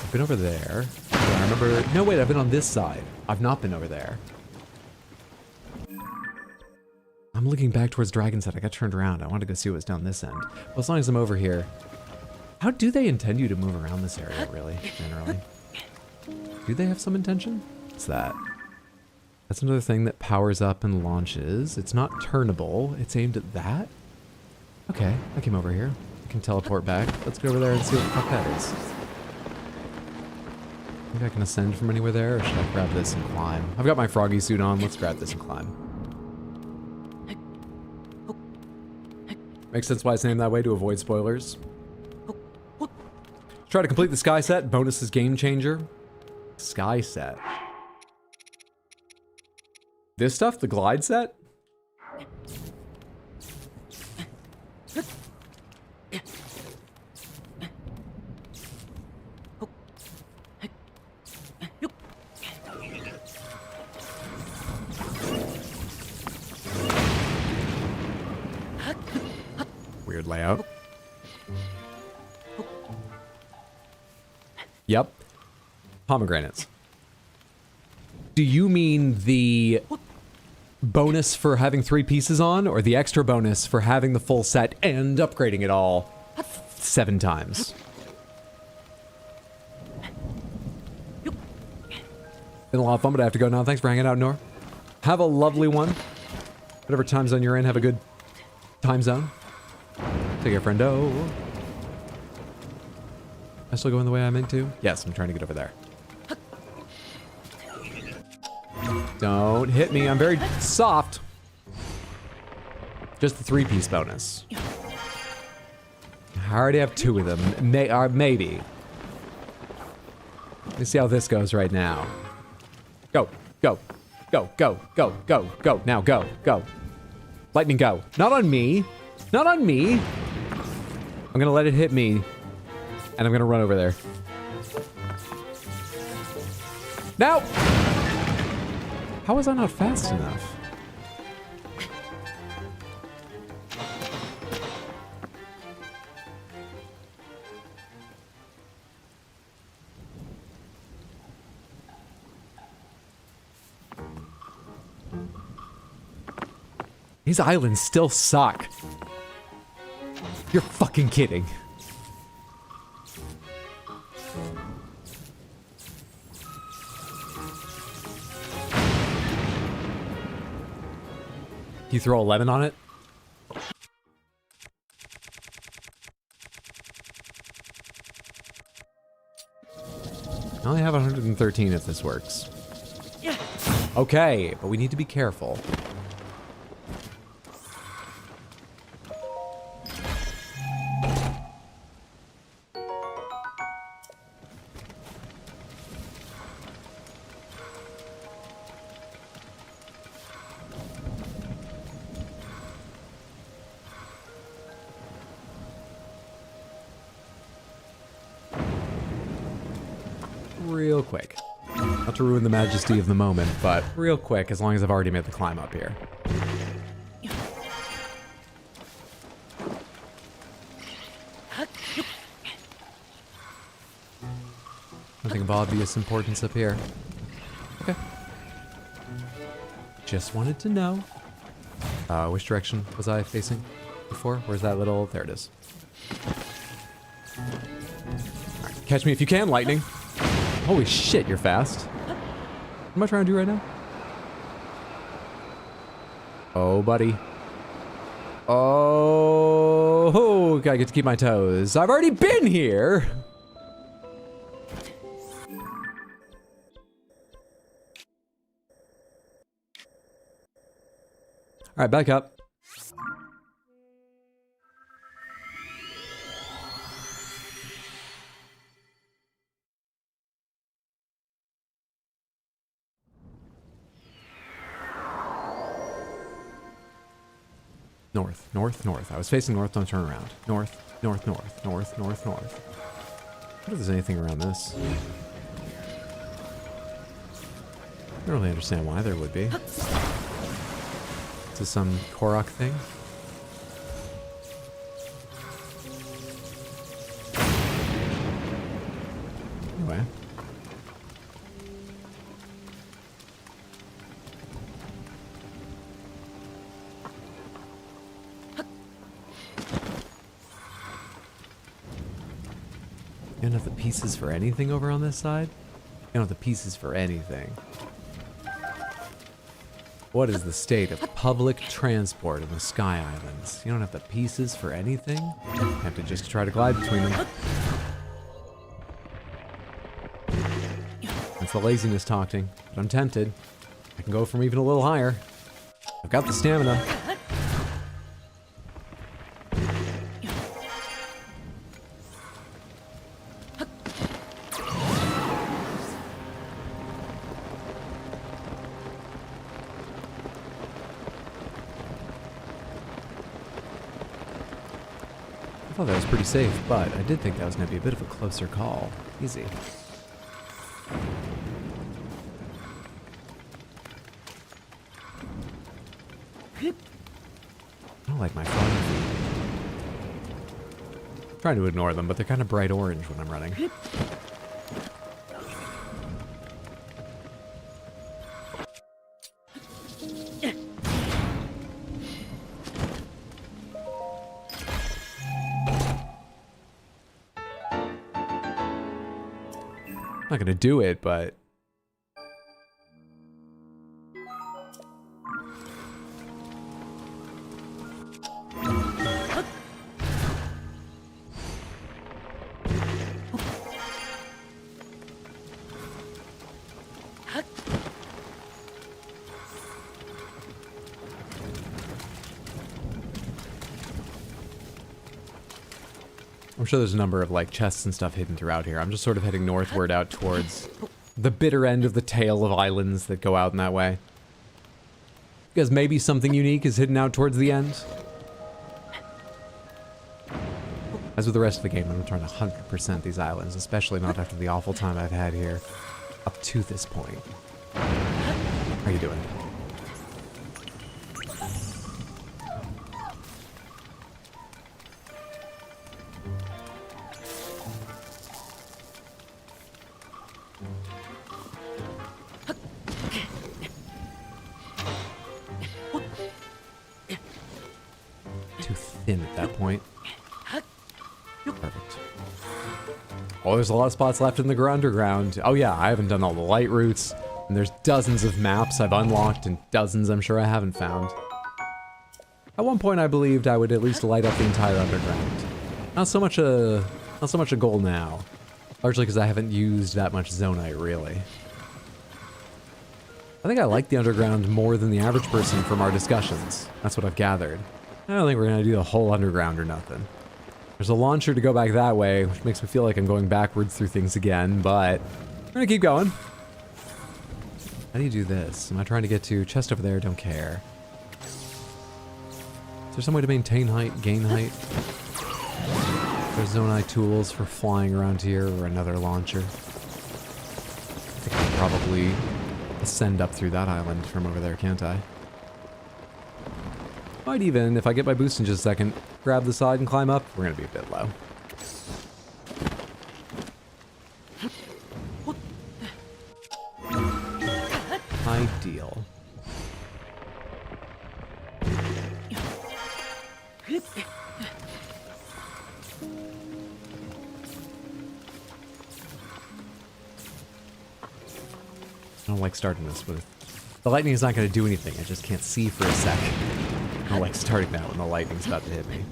I've been over there. Yeah, I remember... No, wait, I've been on this side. I've not been over there. I'm looking back towards Dragon's Head. I got turned around. I wanted to go see what was down this end. Well, as long as I'm over here. How do they intend you to move around this area, really, generally? Do they have some intention? What's that? That's another thing that powers up and launches. It's not turnable. It's aimed at that? Okay, I came over here. I can teleport back. Let's go over there and see what the fuck that is. Maybe I can ascend from anywhere there, or should I grab this and climb? I've got my froggy suit on. Let's grab this and climb. Makes sense why it's named that way, to avoid spoilers. Try to complete the sky set. Bonus is game changer. Sky set. This stuff? The glide set? Weird layout. Yep. Pomegranates. Do you mean the bonus for having 3 pieces on, or the extra bonus for having the full set and upgrading it all 7 times? Been a lot of fun, but I have to go now. Thanks for hanging out, Nor. Have a lovely one. Whatever time zone you're in, have a good time zone. Take care, friendo. Am I still going the way I meant to? Yes, I'm trying to get over there. Don't hit me. I'm very soft. Just the 3-piece bonus. I already have 2 of them. Maybe. Let's see how this goes right now. Go, go, go, go, go, go, go. Now go, go. Lightning go. Not on me. Not on me. I'm gonna let it hit me. And I'm gonna run over there. Now! How was I not fast enough? These islands still suck. You're fucking kidding. You throw a lemon on it? I only have 113 if this works. Okay, but we need to be careful. real quick. Not to ruin the majesty of the moment, but real quick, as long as I've already made the climb up here. Nothing of obvious importance up here. Okay. Just wanted to know. Which direction was I facing before? Where's that little... There it is. Alright, catch me if you can, lightning. Holy shit, you're fast. What am I trying to do right now? Oh, buddy. Oh, gotta get to keep my toes. I've already been here! Alright, back up. North, north, north. I was facing north, don't turn around. North, north, north, north, north, north. I wonder if there's anything around this. I don't really understand why there would be. Is this some Korok thing? Anyway. You don't have the pieces for anything over on this side? You don't have the pieces for anything. What is the state of public transport in the Sky Islands? You don't have the pieces for anything? You have to just try to glide between them. That's the laziness talking, but I'm tempted. I can go from even a little higher. I've got the stamina. I thought that was pretty safe, but I did think that was going to be a bit of a closer call. Easy. I don't like my front feet. I'm trying to ignore them, but they're kind of bright orange when I'm running. I'm not gonna do it, but... I'm sure there's a number of like chests and stuff hidden throughout here. I'm just sort of heading northward out towards the bitter end of the tail of islands that go out in that way. Because maybe something unique is hidden out towards the end. As with the rest of the game, I'm not trying to 100% these islands, especially not after the awful time I've had here up to this point. How are you doing? Too thin at that point. Perfect. Oh, there's a lot of spots left in the underground. Oh yeah, I haven't done all the light routes. And there's dozens of maps I've unlocked and dozens I'm sure I haven't found. At one point I believed I would at least light up the entire underground. Not so much a goal now. Largely because I haven't used that much zonite, really. I think I like the underground more than the average person from our discussions. That's what I've gathered. I don't think we're gonna do the whole underground or nothing. There's a launcher to go back that way, which makes me feel like I'm going backwards through things again, but we're gonna keep going. How do you do this? Am I trying to get to chest over there? Don't care. Is there some way to maintain height, gain height? There's zonite tools for flying around here or another launcher. probably ascend up through that island from over there, can't I? Might even, if I get my boost in just a second, grab the side and climb up. We're gonna be a bit low. Ideal. I don't like starting this with... The lightning is not going to do anything. I just can't see for a second. I don't like starting that when the lightning's about to hit me.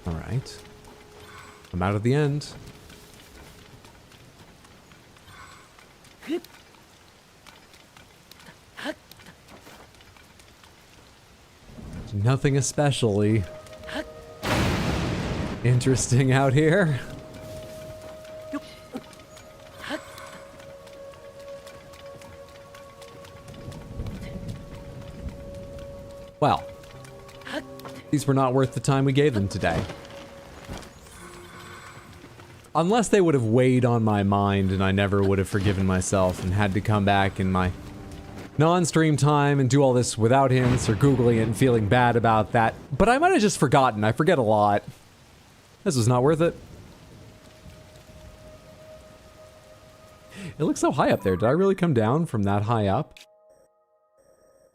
All right. I'm out at the end. Nothing especially interesting out here. Well, these were not worth the time we gave them today. Unless they would have weighed on my mind and I never would have forgiven myself and had to come back in my non-stream time and do all this without hints or Googling it and feeling bad about that. But I might have just forgotten. I forget a lot. This was not worth it. It looks so high up there. Did I really come down from that high up?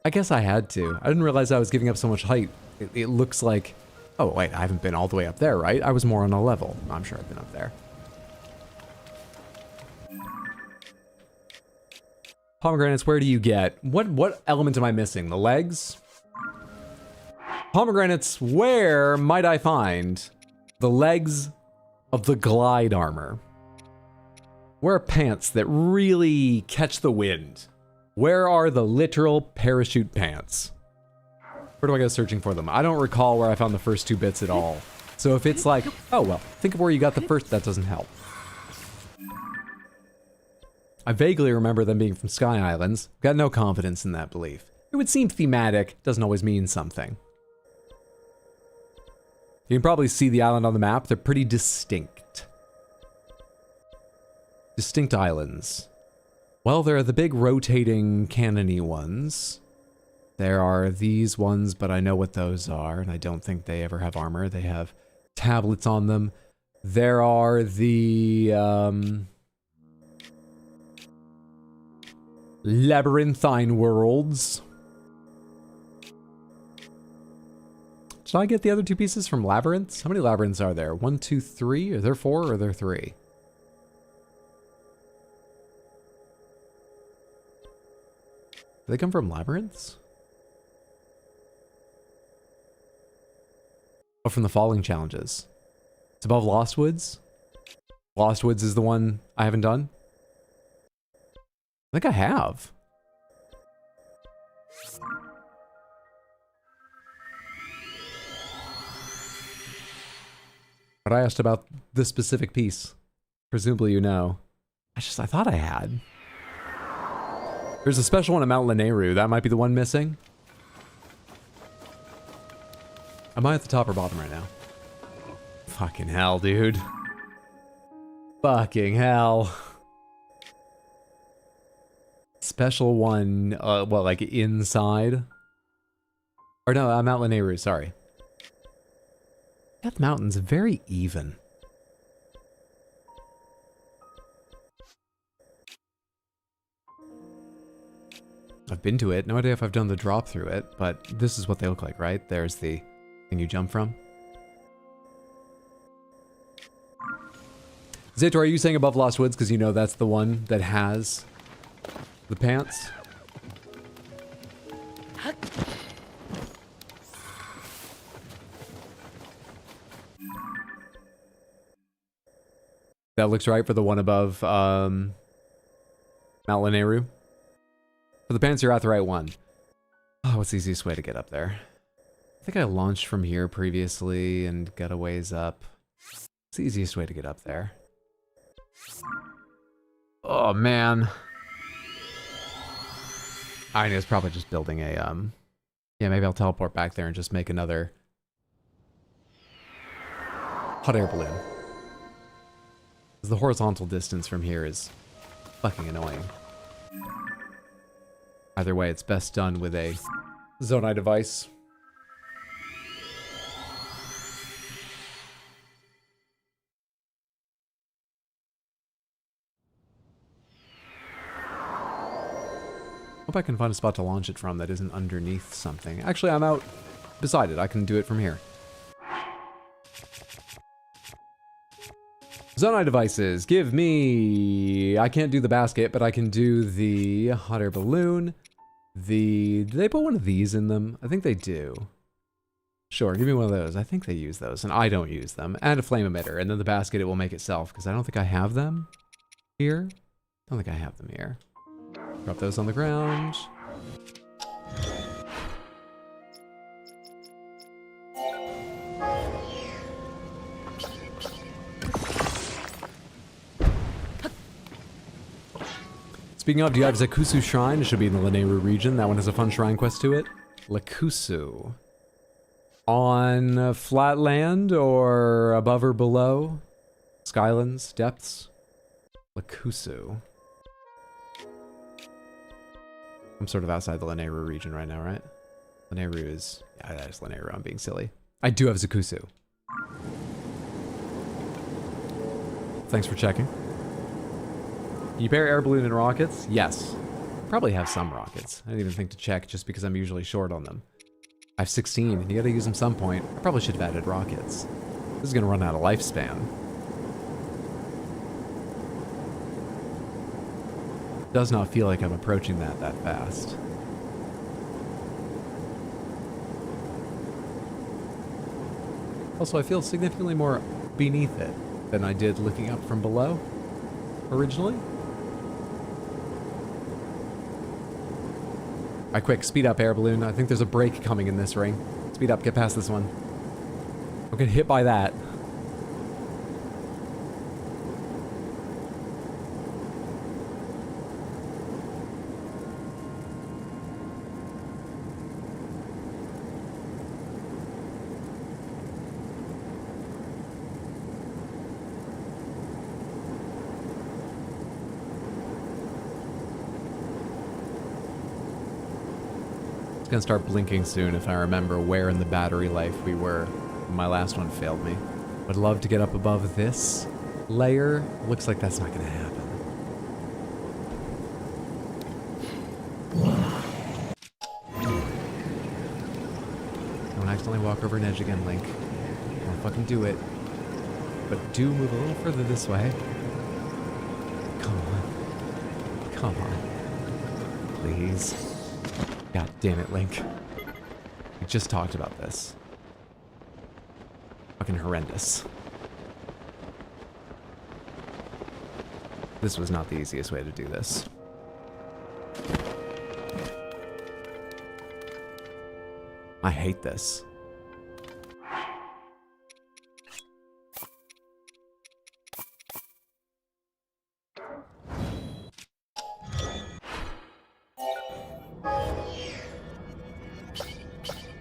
I guess I had to. I didn't realize I was giving up so much height. It looks like... Oh, wait, I haven't been all the way up there, right? I was more on a level. I'm sure I've been up there. Pomegranates, where do you get? What element am I missing? The legs? Pomegranates, where might I find the legs of the glide armor? Where are pants that really catch the wind? Where are the literal parachute pants? Where do I go searching for them? I don't recall where I found the first two bits at all. So if it's like, oh well, think of where you got the first, that doesn't help. I vaguely remember them being from Sky Islands. Got no confidence in that belief. It would seem thematic, doesn't always mean something. You can probably see the island on the map. They're pretty distinct. Distinct islands. Well, there are the big rotating cannony ones. There are these ones, but I know what those are, and I don't think they ever have armor. They have tablets on them. There are the, labyrinthine worlds. Did I get the other two pieces from labyrinths? How many labyrinths are there? 1, 2, 3? Are there 4 or are there 3? Do they come from labyrinths? Oh, from the falling challenges. It's above Lost Woods. Lost Woods is the one I haven't done. I think I have. But I asked about this specific piece. Presumably you know. I thought I had. There's a special one at Mount Lanayru. That might be the one missing. Am I at the top or bottom right now? Fucking hell, dude. Fucking hell. Special one, well, like inside? Or no, Mount Lanayru, sorry. That mountain's very even. I've been to it. No idea if I've done the drop through it, but this is what they look like, right? There's the thing you jump from. Zator, are you saying above Lost Woods because you know that's the one that has the pants? That looks right for the one above Mount Lanayru. For the pants, you're at the right one. Oh, what's the easiest way to get up there? I think I launched from here previously and got a ways up. It's the easiest way to get up there. Oh, man. I know it's probably just building a, yeah, maybe I'll teleport back there and just make another hot air balloon. Because the horizontal distance from here is fucking annoying. Either way, it's best done with a Zonai device. Hope I can find a spot to launch it from that isn't underneath something. Actually, I'm out beside it. I can do it from here. Zonai devices, give me... I can't do the basket, but I can do the hot air balloon. Do they put one of these in them? I think they do. Sure, give me one of those. I think they use those, and I don't use them. And a flame emitter, and then the basket it will make itself, because I don't think I have them here. I don't think I have them here. Drop those on the ground. Speaking of, do you have Zakusu Shrine? It should be in the Lanayru region. That one has a fun shrine quest to it. Lakusu. On flat land or above or below? Skylands? Depths? Lakusu. I'm sort of outside the Lanayru region right now, right? Lanayru is... yeah, that is Lanayru. I'm being silly. I do have Zakusu. Thanks for checking. Can you pair air balloon and rockets? Yes. Probably have some rockets. I didn't even think to check just because I'm usually short on them. I have 16, and you gotta use them some point. I probably should have added rockets. This is gonna run out of lifespan. Does not feel like I'm approaching that fast. Also, I feel significantly more beneath it than I did looking up from below originally. Alright, quick, speed up air balloon. I think there's a break coming in this ring. Speed up, get past this one. Don't get hit by that. It's gonna start blinking soon if I remember where in the battery life we were when my last one failed me. Would love to get up above this layer. Looks like that's not gonna happen. Don't accidentally walk over an edge again, Link. Don't fucking do it. But do move a little further this way. Come on. Come on. Please. God damn it, Link. We just talked about this. Fucking horrendous. This was not the easiest way to do this. I hate this.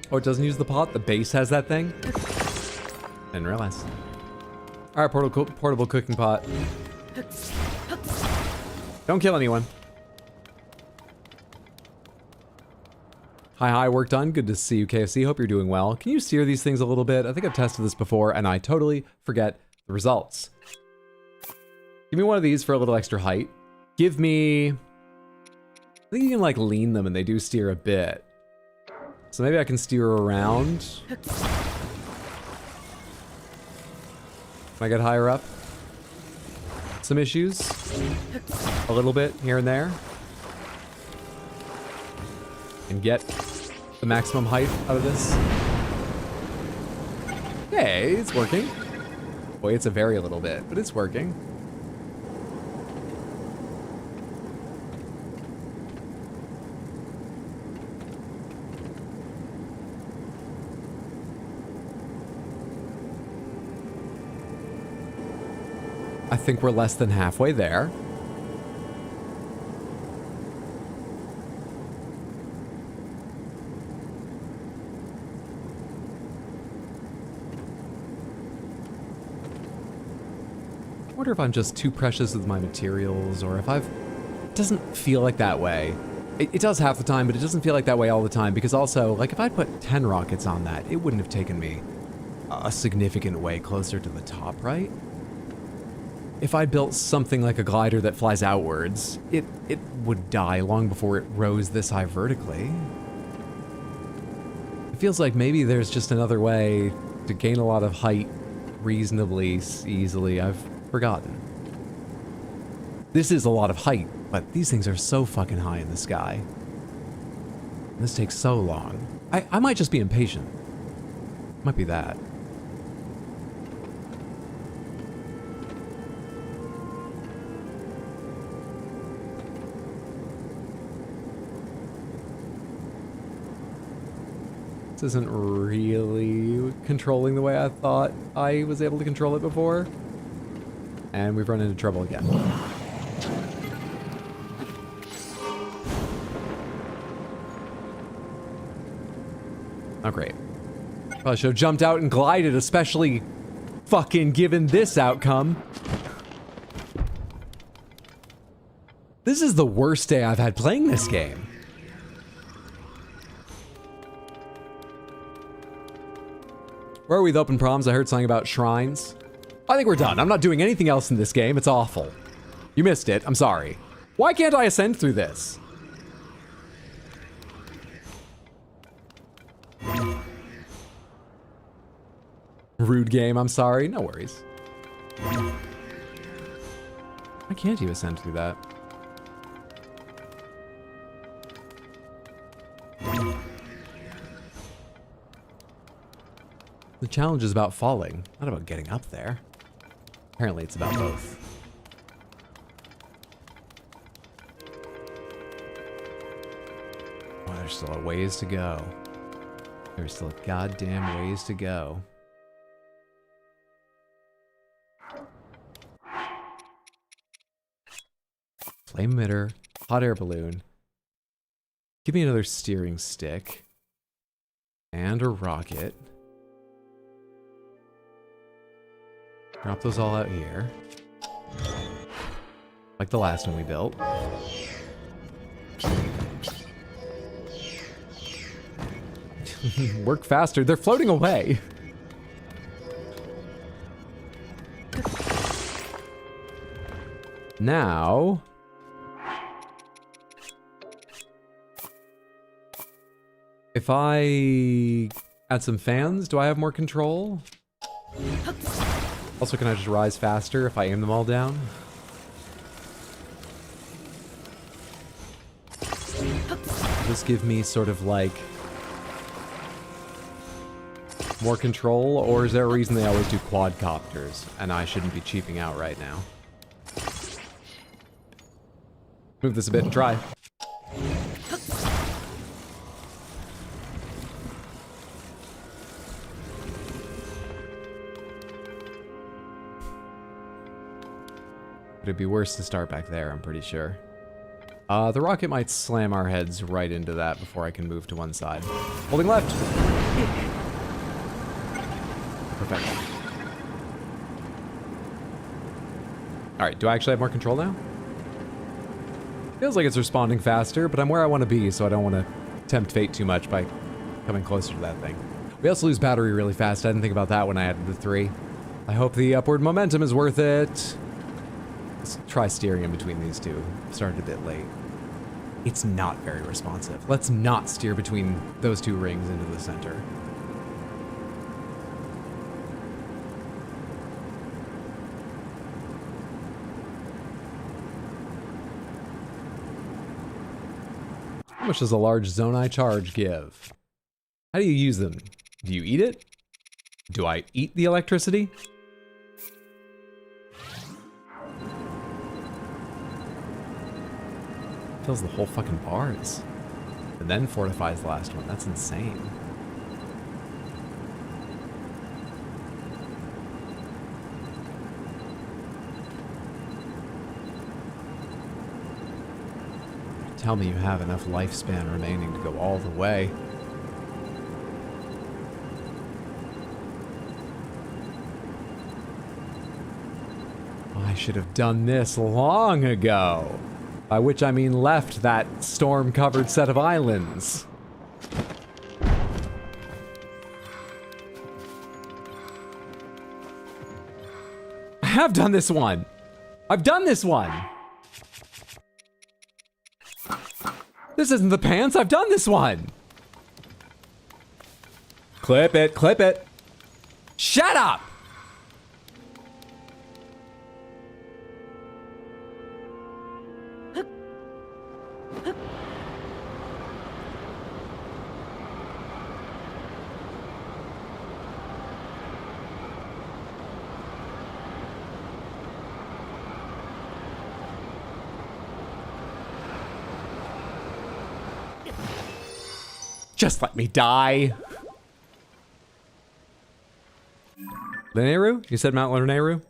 Oh, it doesn't use the pot? The base has that thing? Didn't realize. Alright, portable cooking pot. Don't kill anyone. Hi, work done. Good to see you, KFC. Hope you're doing well. Can you steer these things a little bit? I think I've tested this before, and I totally forget the results. Give me one of these for a little extra height. Give me... I think you can, like, lean them, and they do steer a bit. So maybe I can steer around. Can I get higher up? Some issues. A little bit here and there. And get the maximum height out of this. Hey, it's working. Boy, it's a very little bit, but it's working. I think we're less than halfway there. I wonder if I'm just too precious with my materials, or if I've... It doesn't feel like that way. It does half the time, but it doesn't feel like that way all the time, because also, like, if I'd put 10 rockets on that, it wouldn't have taken me a significant way closer to the top, right? If I built something like a glider that flies outwards, it would die long before it rose this high vertically. It feels like maybe there's just another way to gain a lot of height reasonably easily. I've forgotten. This is a lot of height, but these things are so fucking high in the sky. This takes so long. I might just be impatient. Might be that. This isn't really controlling the way I thought I was able to control it before. And we've run into trouble again. Oh, great. Probably should have jumped out and glided, especially fucking given this outcome. This is the worst day I've had playing this game. Where are we with open proms? I heard something about shrines. I think we're done. I'm not doing anything else in this game. It's awful. You missed it. I'm sorry. Why can't I ascend through this? Rude game. I'm sorry. No worries. Why can't you ascend through that? The challenge is about falling, not about getting up there. Apparently it's about both. Oh, there's still a ways to go. There's still a goddamn ways to go. Flame emitter, hot air balloon. Give me another steering stick. And a rocket. Drop those all out here. Like the last one we built. Work faster. They're floating away. Now... if I add some fans, do I have more control? Also, can I just rise faster if I aim them all down? Does this give me sort of like more control, or is there a reason they always do quadcopters and I shouldn't be cheaping out right now? Move this a bit and try. It'd be worse to start back there, I'm pretty sure. The rocket might slam our heads right into that before I can move to one side. Holding left! Perfect. Alright, do I actually have more control now? Feels like it's responding faster, but I'm where I want to be, so I don't want to tempt fate too much by coming closer to that thing. We also lose battery really fast. I didn't think about that when I added the 3. I hope the upward momentum is worth it. Let's try steering in between these two. Started a bit late. It's not very responsive. Let's not steer between those two rings into the center. How much does a large Zonai charge give? How do you use them? Do you eat it? Do I eat the electricity? Fills the whole fucking bars. And then fortifies the last one. That's insane. Tell me you have enough lifespan remaining to go all the way. I should have done this long ago. By which I mean left that storm-covered set of islands. I have done this one. I've done this one. This isn't the pants. I've done this one. Clip it, clip it. Shut up. Just let me die. Lineru? You said Mount Lineru?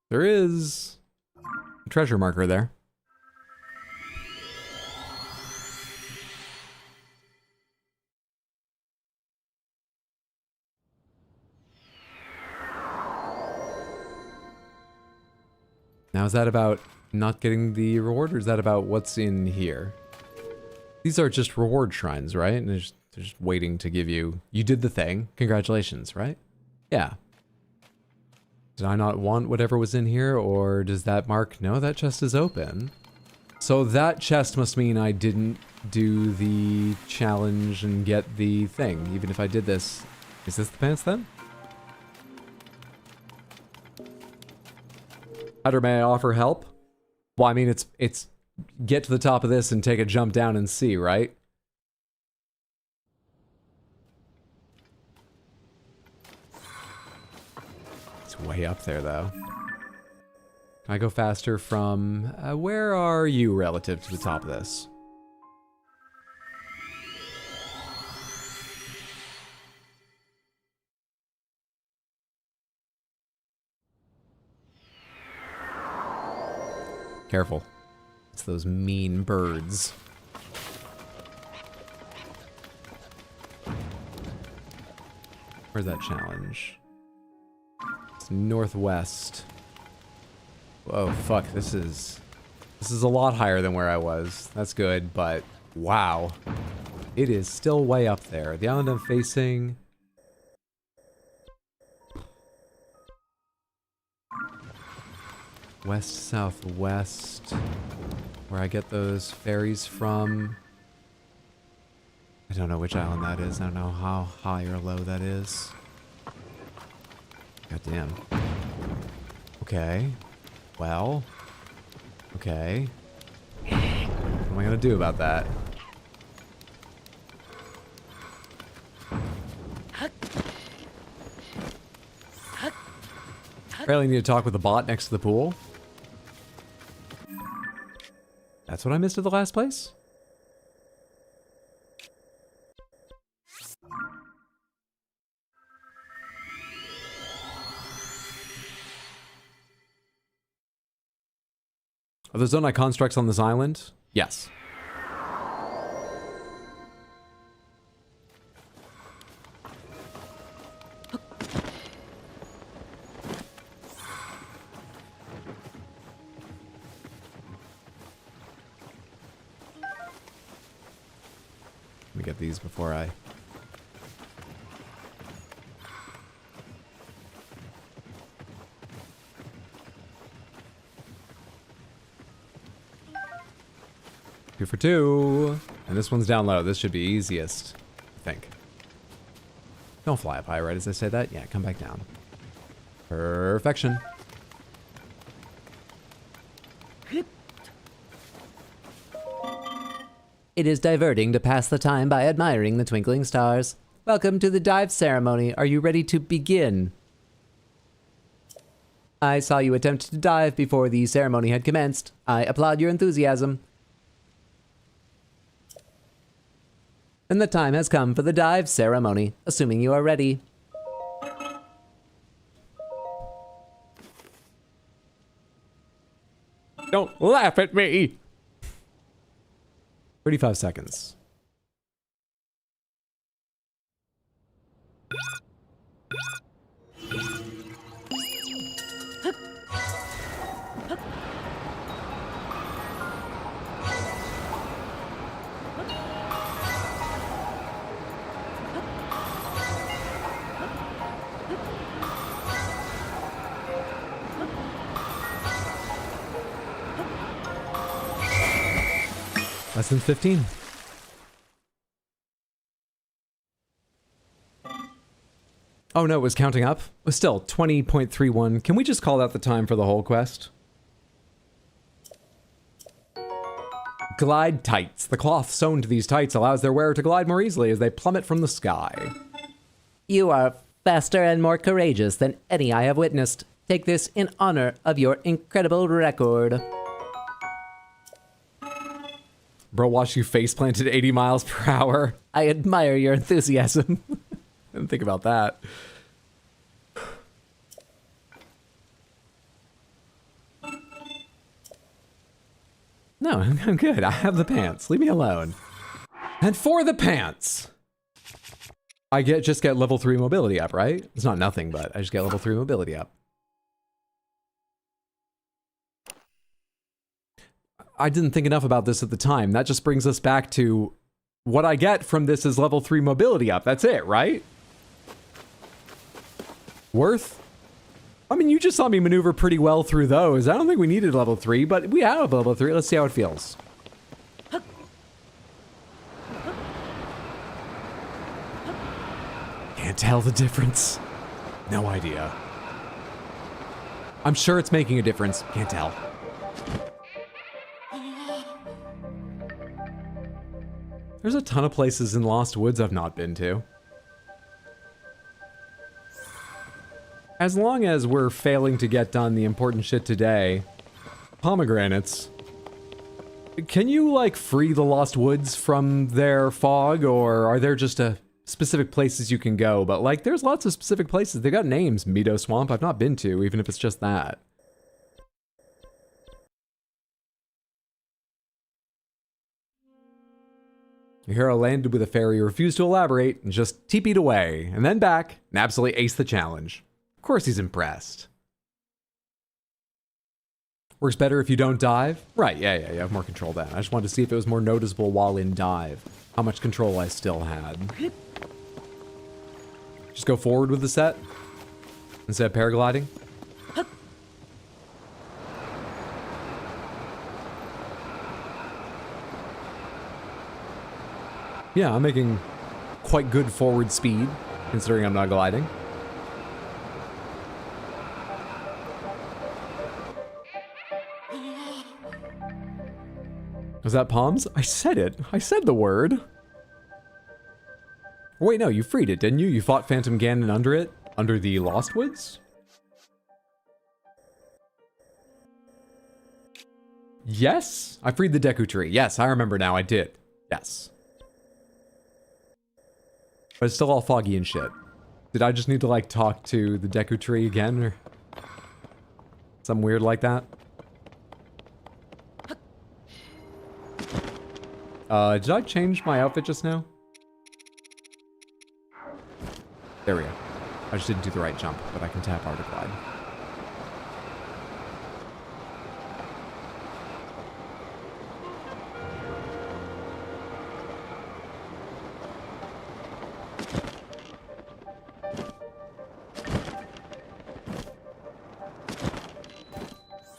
There is a treasure marker there. Now, is that about not getting the reward, or is that about what's in here? These are just reward shrines, right? And they're just waiting to give you... You did the thing. Congratulations, right? Yeah. Did I not want whatever was in here, or does that mark... No, that chest is open. So that chest must mean I didn't do the challenge and get the thing, even if I did this. Is this the pants then? How may I offer help? Well, I mean, it's get to the top of this and take a jump down and see, right? It's way up there, though. Can I go faster from... where are you relative to the top of this? Careful. It's those mean birds. Where's that challenge? It's northwest. Whoa, fuck, this is a lot higher than where I was. That's good, but wow. It is still way up there. The island I'm facing... West, southwest, where I get those ferries from. I don't know which island that is. I don't know how high or low that is. God damn. Okay. Well. Okay. What am I gonna do about that? Apparently need to talk with the bot next to the pool. That's what I missed at the last place? Are there Zonai constructs on this island? Yes. Let me get these before I... Two for two. And this one's down low. This should be easiest, I think. Don't fly up high, right as I say that? Yeah, come back down. Perfection. It is diverting to pass the time by admiring the twinkling stars. Welcome to the dive ceremony. Are you ready to begin? I saw you attempt to dive before the ceremony had commenced. I applaud your enthusiasm. And the time has come for the dive ceremony, assuming you are ready. Don't laugh at me! 35 seconds. Less than 15. Oh no, it was counting up? Still, 20.31. Can we just call that the time for the whole quest? Glide tights. The cloth sewn to these tights allows their wearer to glide more easily as they plummet from the sky. You are faster and more courageous than any I have witnessed. Take this in honor of your incredible record. Bro, watch you face planted 80 miles per hour. I admire your enthusiasm. Didn't think about that. No, I'm good. I have the pants. Leave me alone. And for the pants, I just get level 3 mobility up, right? It's not nothing, but I just get level 3 mobility up. I didn't think enough about this at the time. That just brings us back to what I get from this is level 3 mobility up. That's it, right? Worth? I mean, you just saw me maneuver pretty well through those. I don't think we needed level 3, but we have level 3. Let's see how it feels. Can't tell the difference. No idea. I'm sure it's making a difference. Can't tell. There's a ton of places in Lost Woods I've not been to. As long as we're failing to get done the important shit today, pomegranates. Can you, like, free the Lost Woods from their fog, or are there just specific places you can go? But, like, there's lots of specific places. They got names. Meadow Swamp I've not been to, even if it's just that. Your hero landed with a fairy, refused to elaborate, and just TP'd away, and then back, and absolutely aced the challenge. Of course he's impressed. Works better if you don't dive? Right, yeah, you have more control then. I just wanted to see if it was more noticeable while in dive. How much control I still had. Just go forward with the set? Instead of paragliding? Yeah, I'm making quite good forward speed, considering I'm not gliding. Was that palms? I said it. I said the word. Wait, no, you freed it, didn't you? You fought Phantom Ganon under it? Under the Lost Woods? Yes? I freed the Deku Tree. Yes, I remember now. I did. Yes. But it's still all foggy and shit. Did I just need to, like, talk to the Deku Tree again, or something weird like that? Did I change my outfit just now? There we go. I just didn't do the right jump, but I can tap R to glide.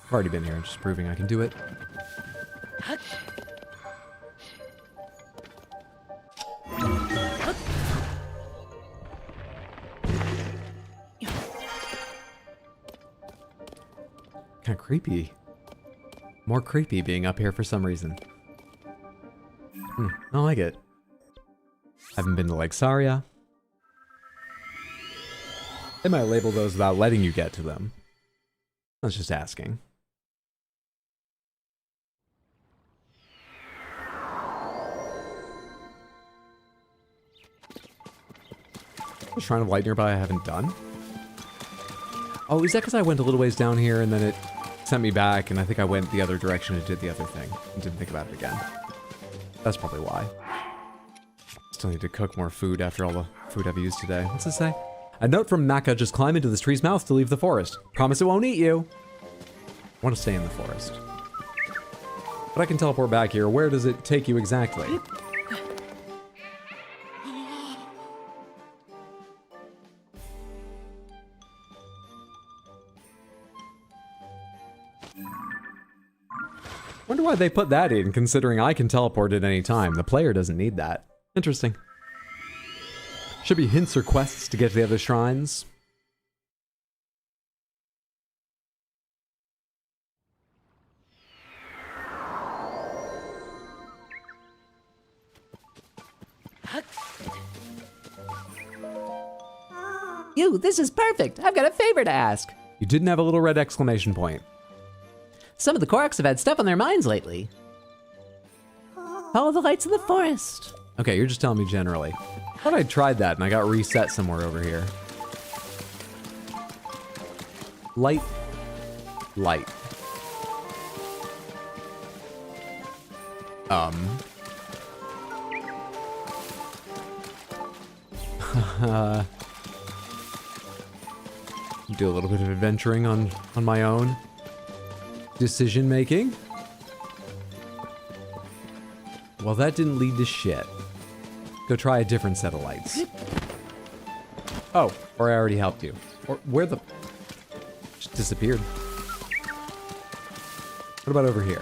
I've already been here, just proving I can do it. Kind of creepy. More creepy being up here for some reason. I like it. Haven't been to Lake Saria. They might label those without letting you get to them. I was just asking. The Shrine of Light nearby I haven't done. Oh, is that because I went a little ways down here and then it sent me back and I think I went the other direction and did the other thing and didn't think about it again. That's probably why. Still need to cook more food after all the food I've used today. What's it say? A note from Maka, just climb into this tree's mouth to leave the forest. Promise it won't eat you. I want to stay in the forest. But I can teleport back here. Where does it take you exactly? Wonder why they put that in, considering I can teleport at any time. The player doesn't need that. Interesting. Should be hints or quests to get to the other shrines. You, this is perfect. I've got a favor to ask. You didn't have a little red exclamation point. Some of the Koroks have had stuff on their minds lately. Follow the lights in the forest. Okay, you're just telling me generally. I thought I tried that and I got reset somewhere over here. Light. Light. Do a little bit of adventuring on my own. Decision making. Well, that didn't lead to shit. Go try a different set of lights. Oh, or I already helped you. Or where the... Just disappeared. What about over here?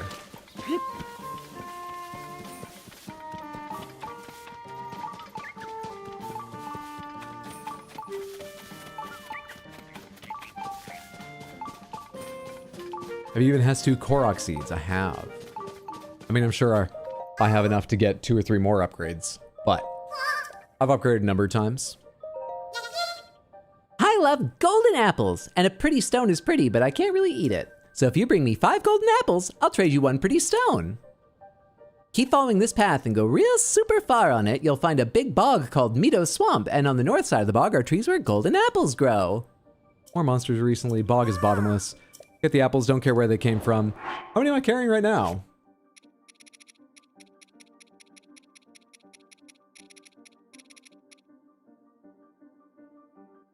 Have you even has 2 Korok seeds? I have. I mean, I'm sure I have enough to get 2 or 3 more upgrades, but I've upgraded a number of times. I love golden apples, and a pretty stone is pretty, but I can't really eat it. So if you bring me 5 golden apples, I'll trade you 1 pretty stone. Keep following this path and go real super far on it. You'll find a big bog called Mito Swamp, and on the north side of the bog are trees where golden apples grow. More monsters recently. Bog is bottomless. Get the apples, don't care where they came from. How many am I carrying right now?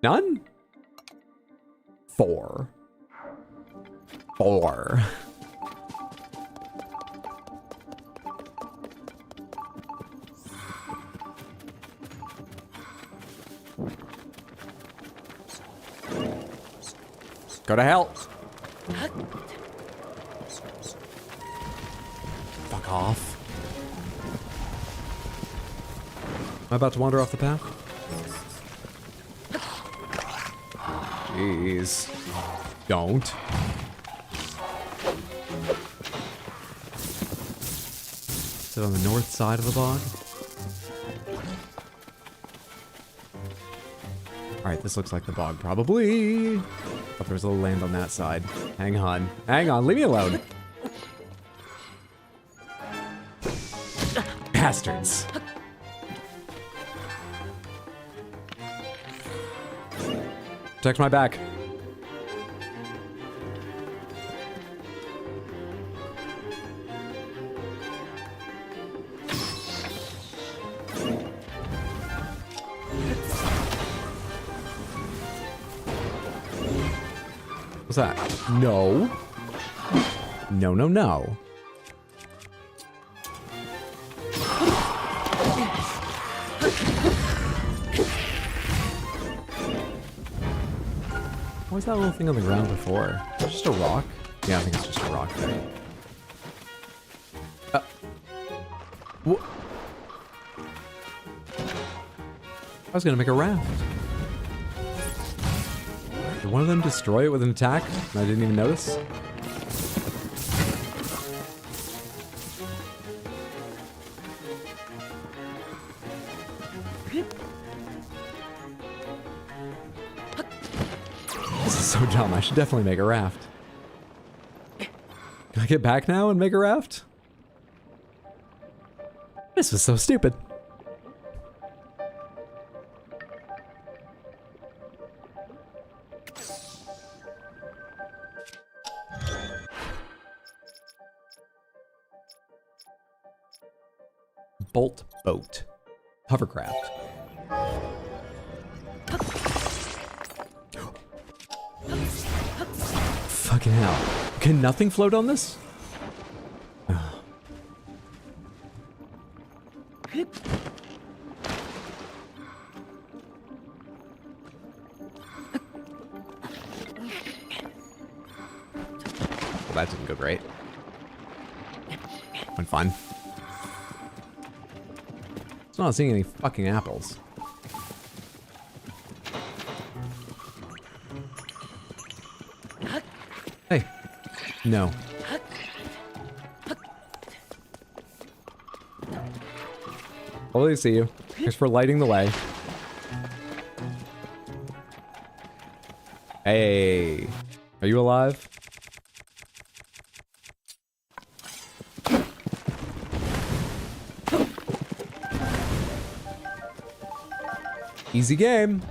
None? 4. 4. Go to hell. Fuck off. Am I about to wander off the path? Jeez. Don't. Is it on the north side of the bog? Alright, this looks like the bog, probably. Thought there was a little land on that side. Hang on. Hang on, leave me alone. Bastards. Protect my back. What's that? No. No, no, no. What was that little thing on the ground before? Just a rock? Yeah, I think it's just a rock there. I was gonna make a raft. Did one of them destroy it with an attack? And I didn't even notice? This is so dumb. I should definitely make a raft. Can I get back now and make a raft? This was so stupid. bolt boat. Hovercraft. Fucking hell. Can nothing float on this? Well, that didn't go great. Went fine. Still not seeing any fucking apples. Hey. No. Oh, they see you. Thanks for lighting the way. Hey. Are you alive? Easy game.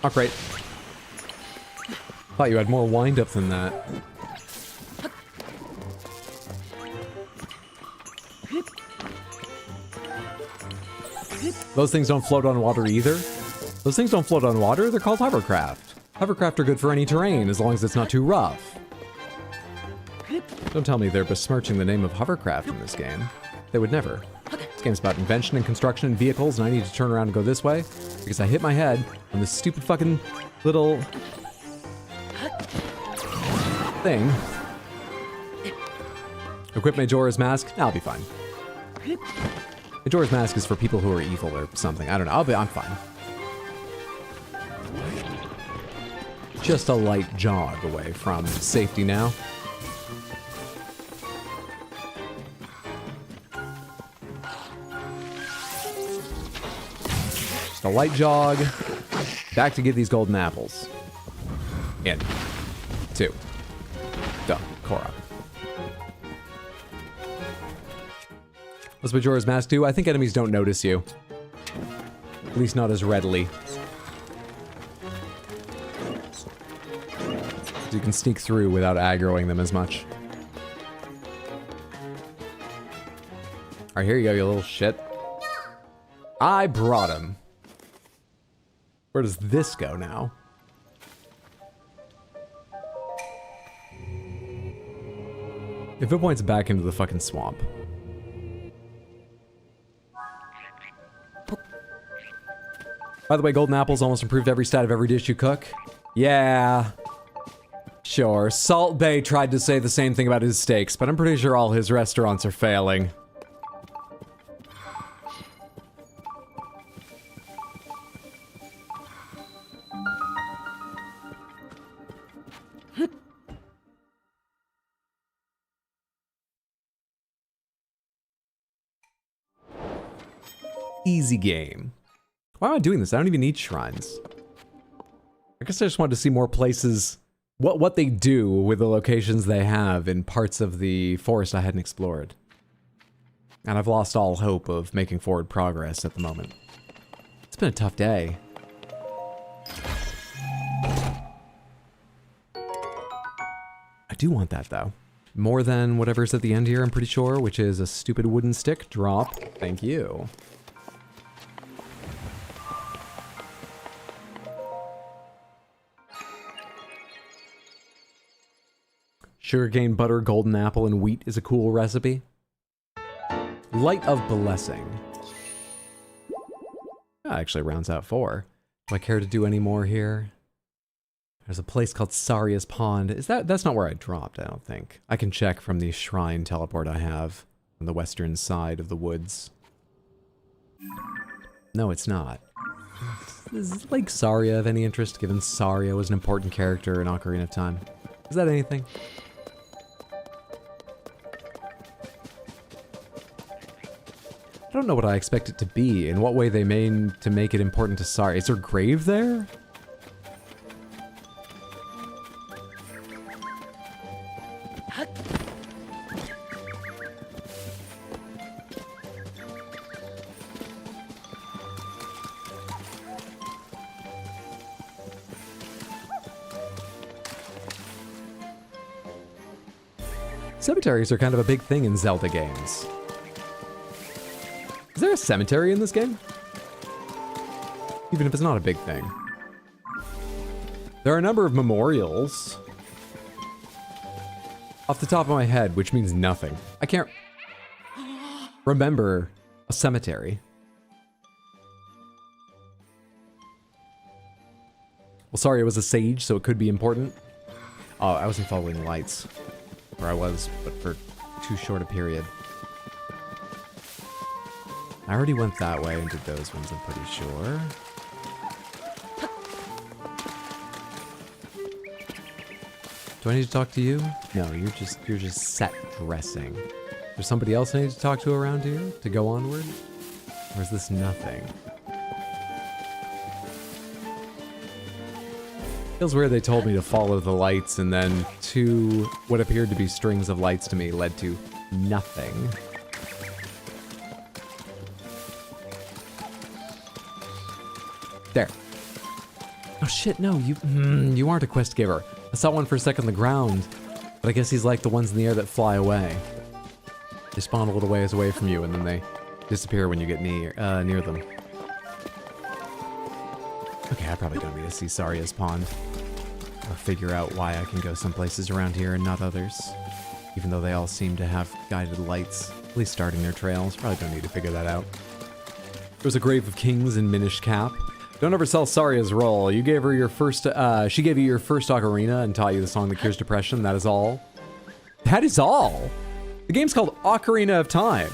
Oh, great. Thought you had more wind-up than that. Those things don't float on water either. Those things don't float on water, they're called hovercraft. Hovercraft are good for any terrain, as long as it's not too rough. Don't tell me they're besmirching the name of hovercraft in this game. They would never. This game's about invention and construction and vehicles, and I need to turn around and go this way, because I hit my head on this stupid fucking little thing. Equip Majora's Mask? I'll be fine. Majora's Mask is for people who are evil or something. I don't know. I'm fine. Just a light jog away from safety now. Just a light jog. Back to get these golden apples. In. 2. Done. Korra. What's Majora's Mask do? I think enemies don't notice you. At least not as readily. So you can sneak through without aggroing them as much. Alright, here you go, you little shit. I brought him. Where does this go now? If it points back into the fucking swamp. By the way, golden apples almost improved every stat of every dish you cook. Yeah. Sure, Salt Bay tried to say the same thing about his steaks, but I'm pretty sure all his restaurants are failing. Easy game. Why am I doing this? I don't even need shrines. I guess I just wanted to see more places, what they do with the locations they have in parts of the forest I hadn't explored. And I've lost all hope of making forward progress at the moment. It's been a tough day. I do want that though. More than whatever's at the end here, I'm pretty sure, which is a stupid wooden stick drop. Thank you. Sugarcane butter, golden apple, and wheat is a cool recipe. Light of Blessing. That actually rounds out 4. Do I care to do any more here? There's a place called Saria's Pond. That's not where I dropped, I don't think. I can check from the shrine teleport I have on the western side of the woods. No, it's not. Is Lake Saria of any interest, given Saria was an important character in Ocarina of Time? Is that anything? I don't know what I expect it to be, in what way they mean to make it important to Saria. Is there a grave there? Cemeteries are kind of a big thing in Zelda games. Is there a cemetery in this game? Even if it's not a big thing. There are a number of memorials. Off the top of my head, which means nothing. I can't remember a cemetery. Well, sorry, it was a sage, so it could be important. Oh, I wasn't following lights. Or I was, but for too short a period. I already went that way and did those ones, I'm pretty sure. Do I need to talk to you? No, you're just set dressing. There's somebody else I need to talk to around here to go onward? Or is this nothing? Feels weird they told me to follow the lights and then two what appeared to be strings of lights to me led to nothing. There. Oh shit, no, you aren't a quest giver. I saw one for a second on the ground, but I guess he's like the ones in the air that fly away. They spawn a little ways away from you and then they disappear when you get near them. Okay, I probably don't need to see Saria's pond. Or figure out why I can go some places around here and not others. Even though they all seem to have guided lights, at least starting their trails. Probably don't need to figure that out. There's a Grave of Kings in Minish Cap. Don't oversell Saria's role. You gave her your first, she gave you your first ocarina and taught you the song that cures depression. That is all. That is all? The game's called Ocarina of Time.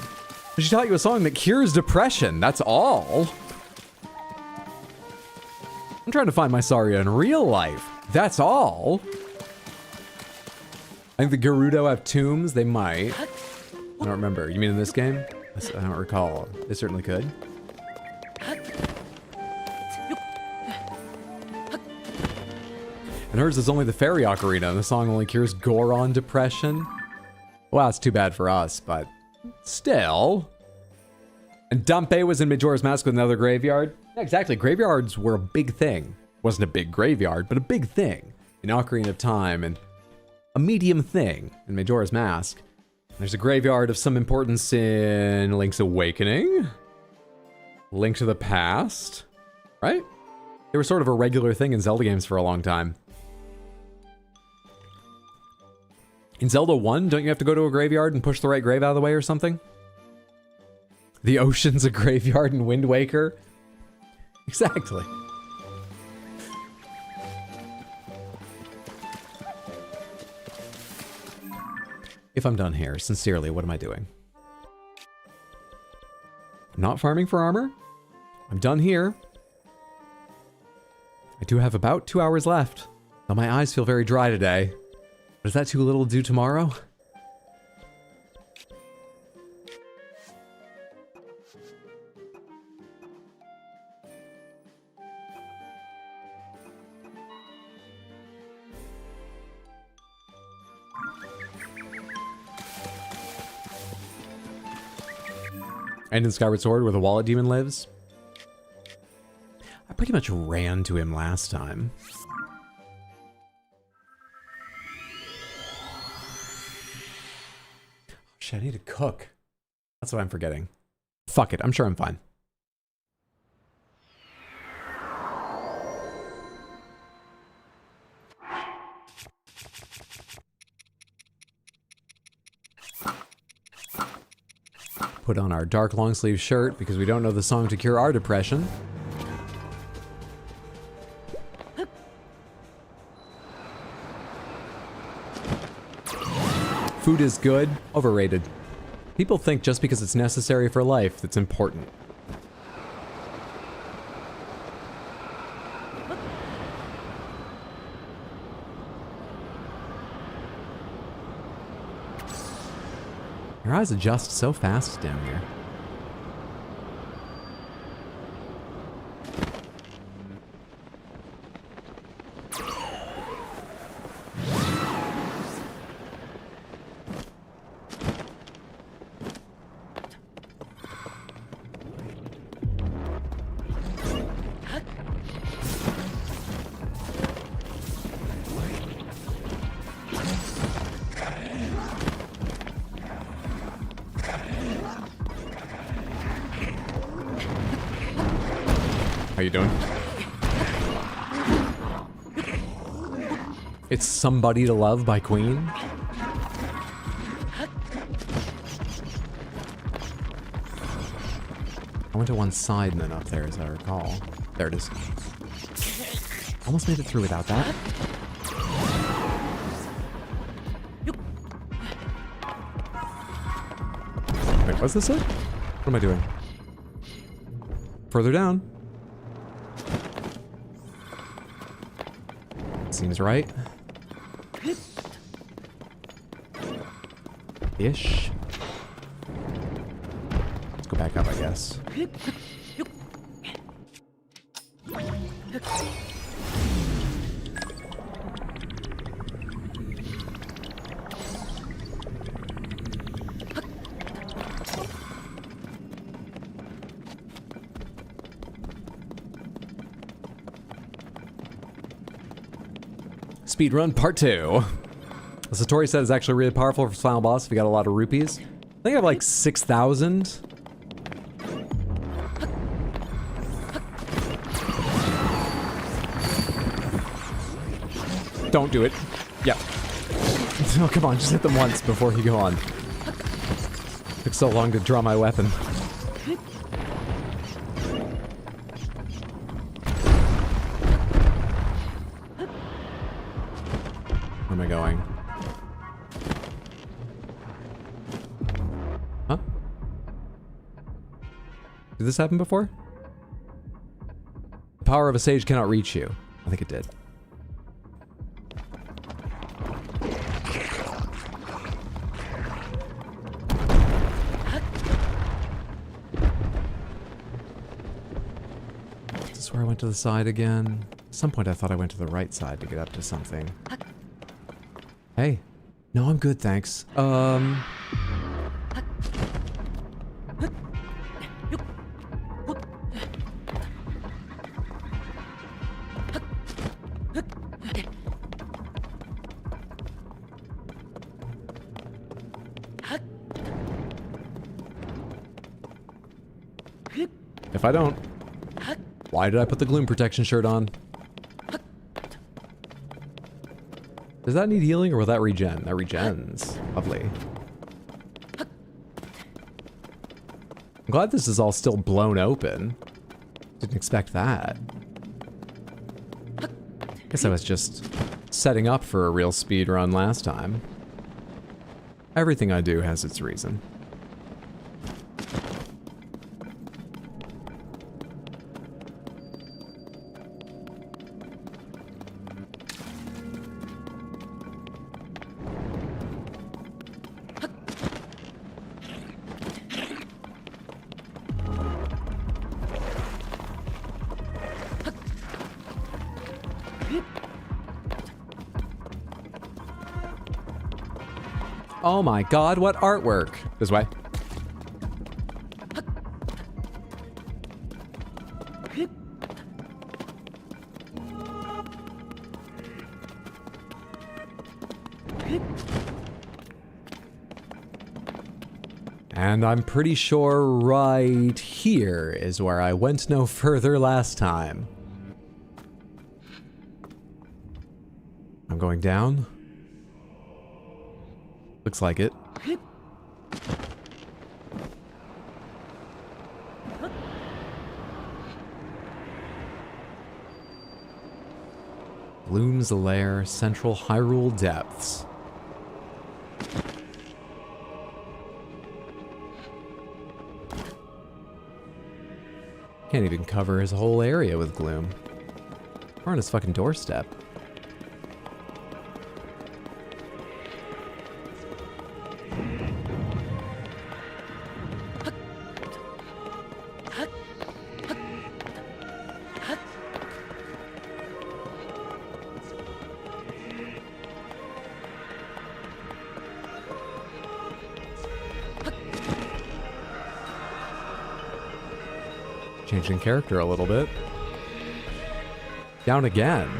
She taught you a song that cures depression. That's all. I'm trying to find my Saria in real life. That's all. I think the Gerudo have tombs. They might. I don't remember. You mean in this game? I don't recall. They certainly could. And hers is only the fairy ocarina, and the song only cures Goron depression. Well, it's too bad for us, but still. And Dumpe was in Majora's Mask with another graveyard. Yeah, exactly. Graveyards were a big thing. Wasn't a big graveyard, but a big thing in Ocarina of Time, and a medium thing in Majora's Mask. There's a graveyard of some importance in Link's Awakening. Link to the Past, right? They were sort of a regular thing in Zelda games for a long time. In Zelda 1, don't you have to go to a graveyard and push the right grave out of the way or something? The ocean's a graveyard in Wind Waker? Exactly. If I'm done here, sincerely, what am I doing? I'm not farming for armor. I'm done here. I do have about 2 hours left. Though my eyes feel very dry today. But is that too little to do tomorrow? And in Skyward Sword, where the wallet demon lives. I pretty much ran to him last time. Shit, I need to cook. That's what I'm forgetting. Fuck it, I'm sure I'm fine. Put on our dark long sleeve shirt because we don't know the song to cure our depression. Food is good, overrated. People think just because it's necessary for life, that's important. Your eyes adjust so fast down here. How you doing? It's Somebody to Love by Queen. I went to one side and then up there, as I recall. There it is. Almost made it through without that. Wait, what's this? What am I doing? Further down. Seems right. Ish. Let's go back up, I guess. Speedrun part 2. The Satori set is actually really powerful for final boss if you got a lot of rupees. I think I have like 6,000. Don't do it. Yeah. Oh, come on, just hit them once before you go on. Took so long to draw my weapon. Where am I going? Huh? Did this happen before? The power of a sage cannot reach you. I think it did. Is this where I went to the side again? At some point I thought I went to the right side to get up to something. Hey. No, I'm good, thanks. If I don't, why did I put the gloom protection shirt on? Does that need healing or will that regen? That regens. Lovely. I'm glad this is all still blown open. Didn't expect that. Guess I was just setting up for a real speed run last time. Everything I do has its reason. Oh my god, what artwork! This way. And I'm pretty sure right here is where I went no further last time. I'm going down. Looks like it. Gloom's Lair, Central Hyrule Depths. Can't even cover his whole area with gloom. We're on his fucking doorstep. Changing character a little bit. Down again.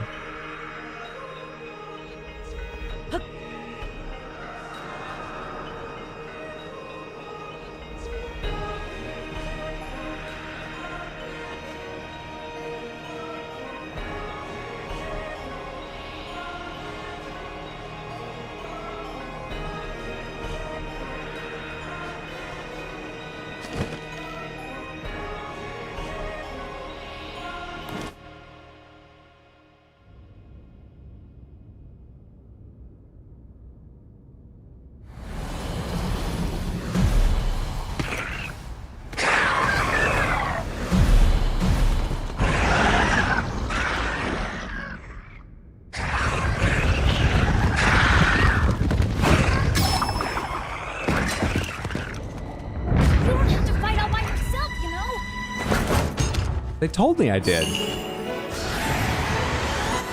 They told me I did.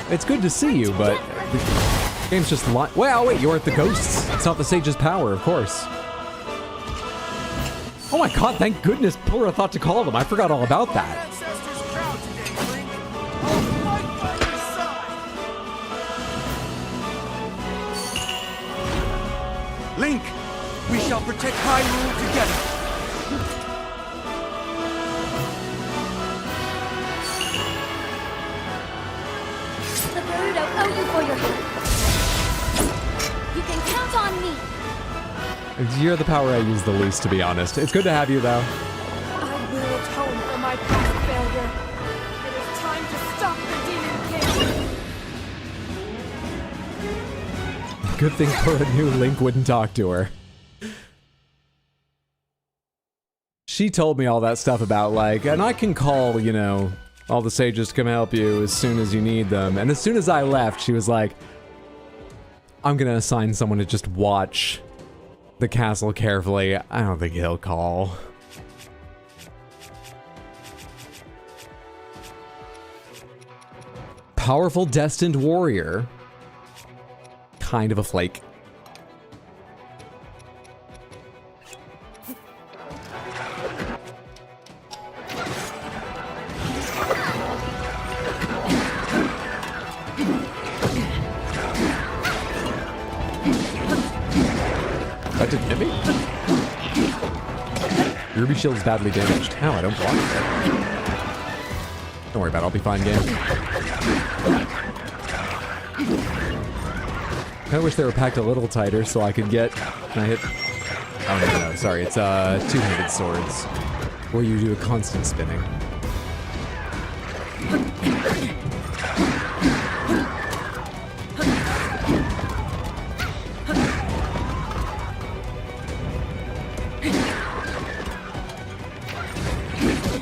It's good to see you, but the game's just well, wait, you're at the ghosts. It's not the sage's power, of course. Oh my god, thank goodness Pillar thought to call them. I forgot all about that. Ancestors proud today, Link. I'll fight by your side. Link, we shall protect Hyrule together. The Gerudo owe you for your help. You can count on me. You're the power I use the least, to be honest. It's good to have you, though. I will atone for my past failure. It is time to stop the Demon King. Good thing for a new Link wouldn't talk to her. She told me all that stuff about, like, and I can call, you know, all the sages to come help you as soon as you need them. And as soon as I left, she was like, I'm gonna assign someone to just watch the castle carefully. I don't think he'll call. Powerful destined warrior. Kind of a flake. That didn't hit me? Ruby Shield's badly damaged. How? I don't block it. Don't worry about it, I'll be fine, game. I wish they were packed a little tighter so I could get... Can I hit... Oh, no, sorry. It's two-handed swords. Where you do a constant spinning.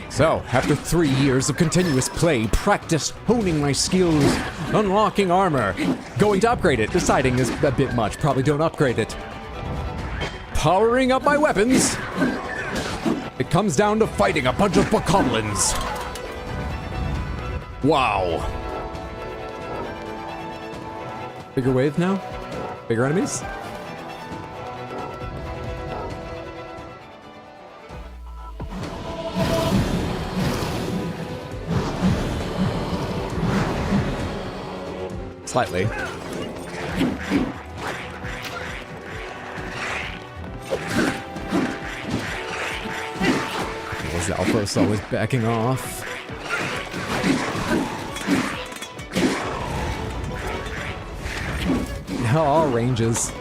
So, after 3 years of continuous play, practice, honing my skills, unlocking armor, going to upgrade it, deciding is a bit much, probably don't upgrade it. Powering up my weapons, it comes down to fighting a bunch of bokoblins. Wow. Bigger wave now? Bigger enemies? Slightly. Zalphos always backing off. Now all ranges.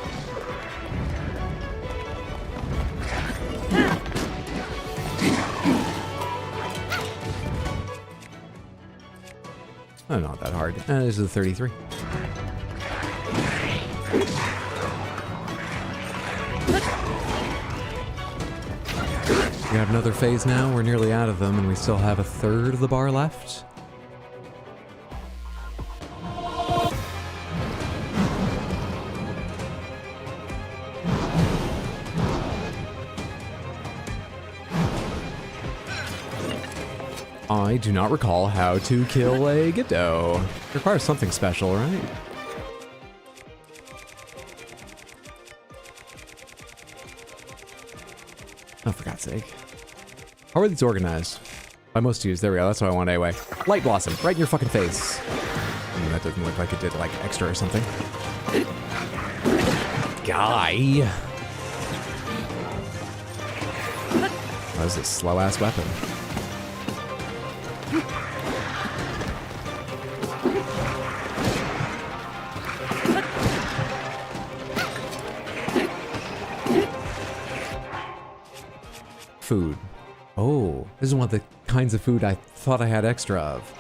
Oh, not that hard. This is a 33. We have another phase now. We're nearly out of them, and we still have a third of the bar left. I do not recall how to kill a Giddo. Requires something special, right? Oh, for God's sake. How are these organized? By most use, there we go, that's what I want anyway. Light Blossom, right in your fucking face. That doesn't look like it did, like, extra or something. Guy! That was a slow-ass weapon. Food. Oh, this is one of the kinds of food I thought I had extra of.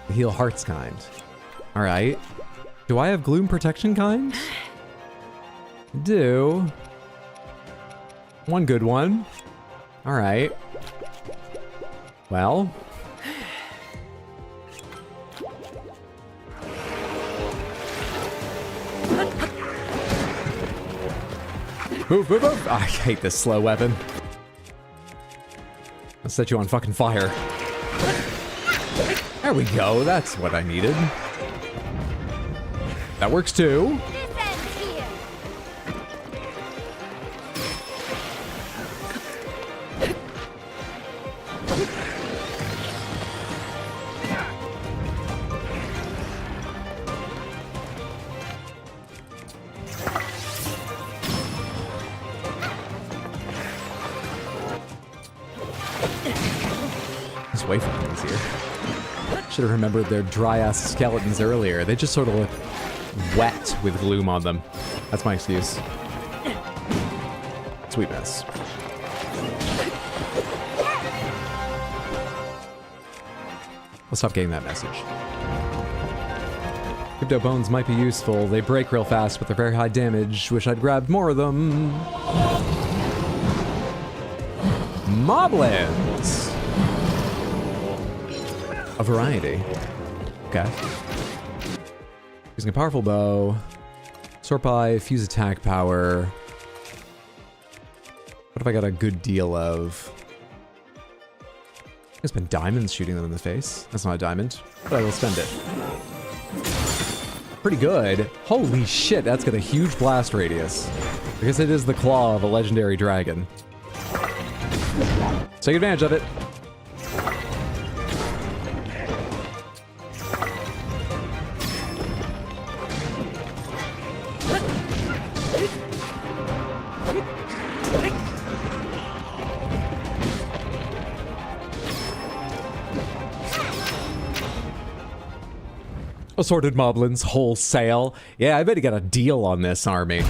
The heal hearts kind. Alright. Do I have gloom protection kind? Do. One good one. Alright. Well. Move, move, move! I hate this slow weapon. I'll set you on fucking fire. There we go. That's what I needed. That works too. This ends here. Just wait for things here. Should have remembered their dry-ass skeletons earlier. They just sort of look wet with gloom on them. That's my excuse. Sweet mess. Let's stop getting that message. Crypto bones might be useful. They break real fast, but they're very high damage. Wish I'd grabbed more of them. Moblins! A variety. Okay. Using a powerful bow. Sort by, fuse attack power. What if I got a good deal of? I spend diamonds shooting them in the face. That's not a diamond, but I will spend it. Pretty good. Holy shit, that's got a huge blast radius. I guess it is the claw of a legendary dragon. Take advantage of it. Assorted moblins, wholesale. Yeah, I bet he got a deal on this army.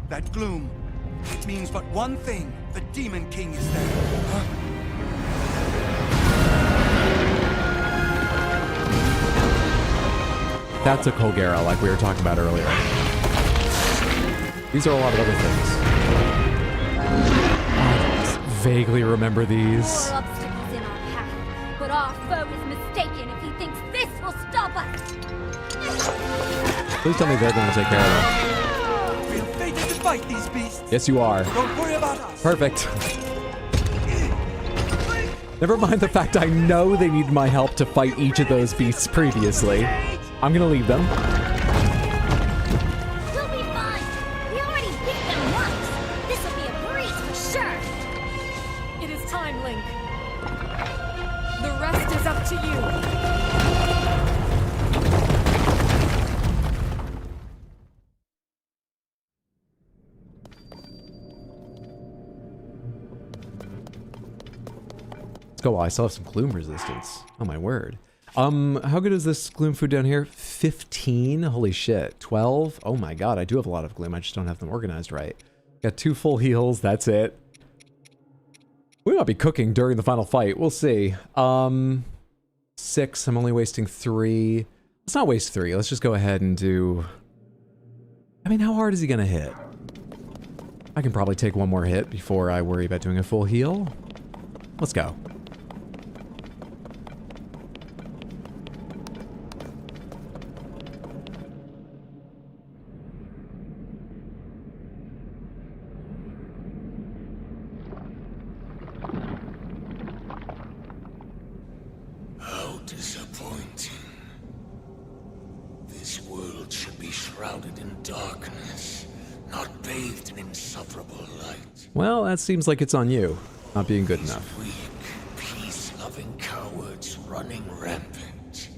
That gloom, it means but one thing. The Demon King is there. Huh? That's a Colgera, like we were talking about earlier. These are a lot of other things. Vaguely remember these. More obstacles in our path, but our foe is mistaken if he thinks this will stop us. Please tell me they're going to take care of them. We are fated to fight these beasts. Yes, you are. Don't worry about us. Perfect. Never mind the fact I know they need my help to fight each of those beasts previously. I'm going to leave them. We'll be fine. We already beat them once. This will be a breeze for sure. It is time, Link. The rest is up to you. Let's go. I still have some gloom resistance. Oh my word. How good is this gloom food down here? 15? Holy shit. 12? Oh my god, I do have a lot of gloom. I just don't have them organized right. Got 2 full heals. That's it. We might be cooking during the final fight. We'll see. 6. I'm only wasting 3. Let's not waste 3. Let's just go ahead and do... I mean, how hard is he gonna hit? I can probably take one more hit before I worry about doing a full heal. Let's go. How disappointing. This world should be shrouded in darkness, not bathed in insufferable light. Well, that seems like it's on you, not being good enough. Weak, peace-loving cowards running rampant.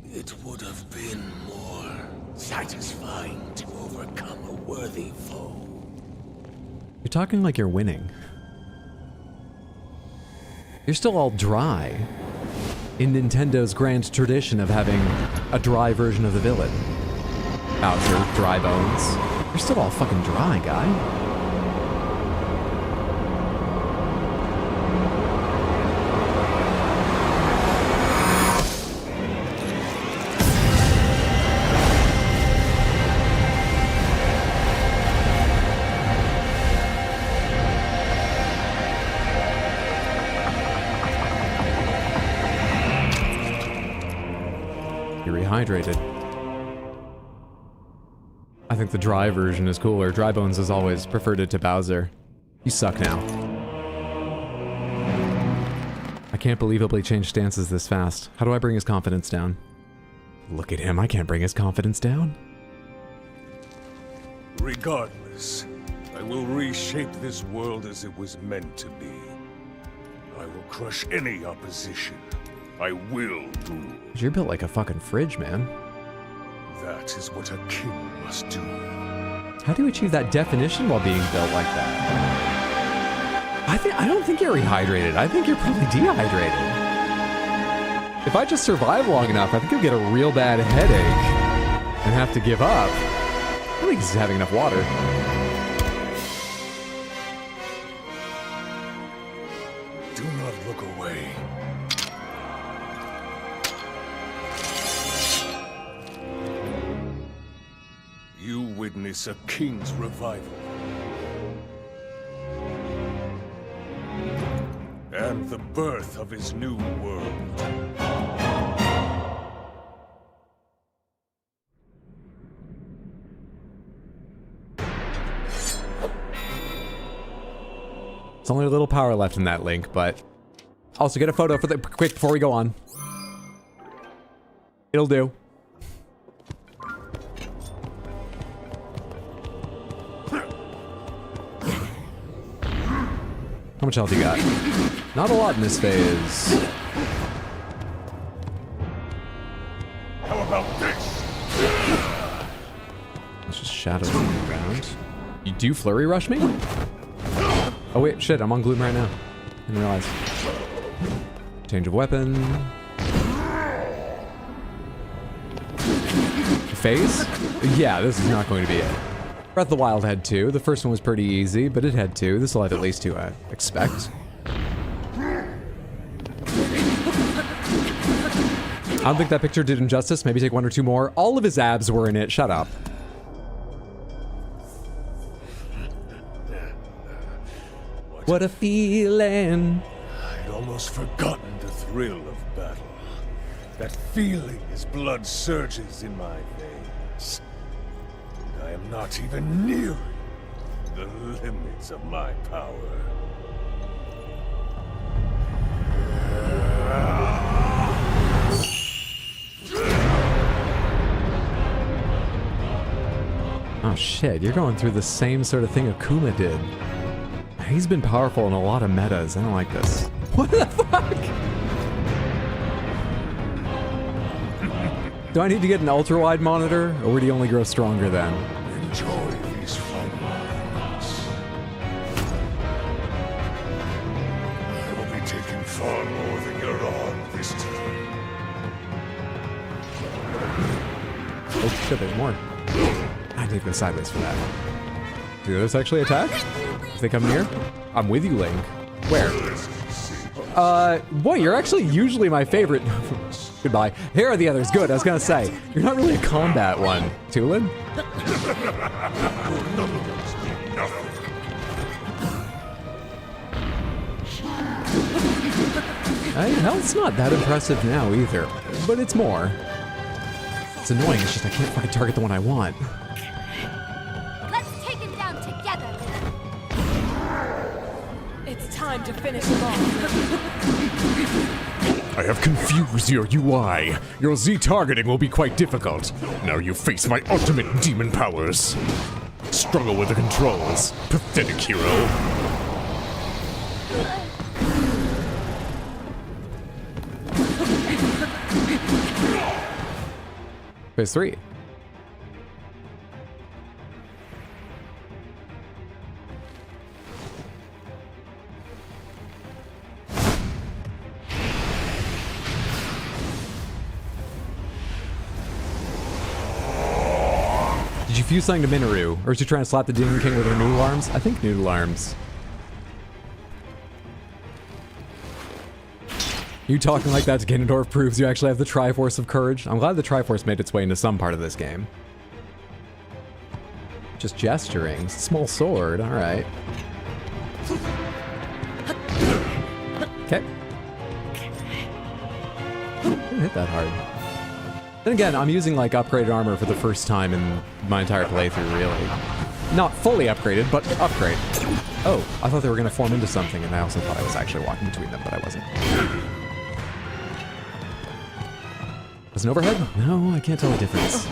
It would have been more satisfying to overcome a worthy foe. You're talking like you're winning. You're still all dry. In Nintendo's grand tradition of having a dry version of the villain. Bowser, dry bones. You're still all fucking dry, guy. You're rehydrated. I think the dry version is cooler. Dry Bones has always preferred it to Bowser. You suck now. I can't believably change stances this fast. How do I bring his confidence down? Look at him, I can't bring his confidence down. Regardless, I will reshape this world as it was meant to be. I will crush any opposition. I will rule. You're built like a fucking fridge, man. That is what a king must do. How do you achieve that definition while being built like that? I don't think you're rehydrated. I think you're probably dehydrated. If I just survive long enough, I think I'll get a real bad headache and have to give up. I don't think he's having enough water. Do not look away. You witness a king's revival. And the birth of his new world. There's only a little power left in that link, but also get a photo for the quick before we go on. It'll do. How much health you got? Not a lot in this phase. How about this? It's just shadows on the ground. You do flurry rush me? Oh wait, shit, I'm on Gloom right now. Didn't realize. Change of weapon. Phase? Yeah, this is not going to be it. Breath of the Wild had 2. The first one was pretty easy, but it had 2. This will have at least 2, I expect. I don't think that picture did him justice. Maybe take 1 or 2 more. All of his abs were in it. Shut up. What a feeling. I'd almost forgotten the thrill of battle. That feeling as blood surges in my veins. And I am not even nearing the limits of my power. Oh shit, you're going through the same sort of thing Akuma did. He's been powerful in a lot of metas. I don't like this. What the fuck? Do I need to get an ultra-wide monitor, or would he only grow stronger then? Enjoy these fun moments. I will be taking far more than you're on this time. Oh shit, there's more. I need to go sideways for that. Do those actually attack? If they come near? I'm with you, Link. Where? Boy, you're actually usually my favorite. Goodbye. Here are the others. Good, I was gonna say. You're not really a combat one. Tulin? Health's not that impressive now either, but it's more. It's annoying, it's just I can't fucking target the one I want. Let's take him down together. It's time to finish him off. I have confused your UI. Your Z targeting will be quite difficult. Now you face my ultimate demon powers. Struggle with the controls. Pathetic hero. Phase 3. Did you fuse something to Minoru? Or is she trying to slap the Demon King with her noodle arms? I think noodle arms. You talking like that to Ganondorf proves you actually have the Triforce of Courage. I'm glad the Triforce made its way into some part of this game. Just gesturing. Small sword, alright. Okay. Didn't hit that hard. Then again, I'm using like upgraded armor for the first time in my entire playthrough, really. Not fully upgraded, but upgrade. Oh, I thought they were gonna form into something, and I also thought I was actually walking between them, but I wasn't. Was an overhead? No, I can't tell the difference.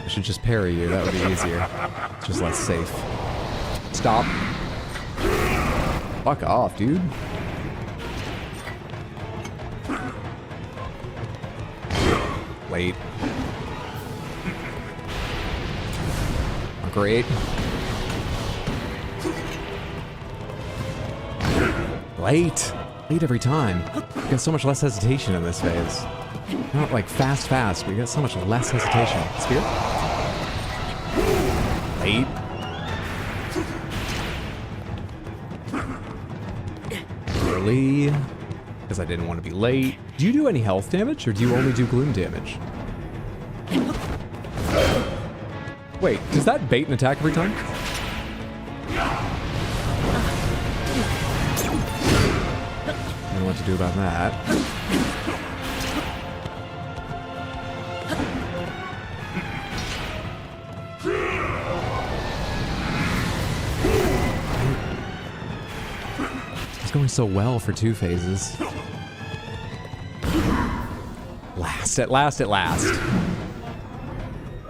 I should just parry you, that would be easier. It's just less safe. Stop. Fuck off, dude. Late. Not great. Late. Late every time. You got so much less hesitation in this phase. Not like fast, but you got so much less hesitation. Spear? Late. Early. Because I didn't want to be late. Do you do any health damage, or do you only do gloom damage? Wait, does that bait an attack every time? I don't know what to do about that. It's going so well for 2 phases. At last. I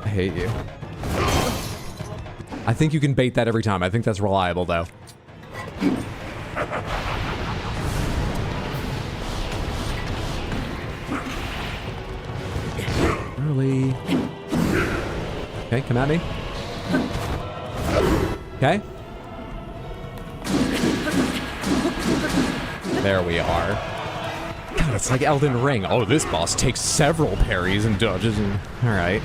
hate you. I think you can bait that every time. I think that's reliable, though. Early. Okay, come at me. Okay. There we are. God, it's like Elden Ring. Oh, this boss takes several parries and dodges and... Alright.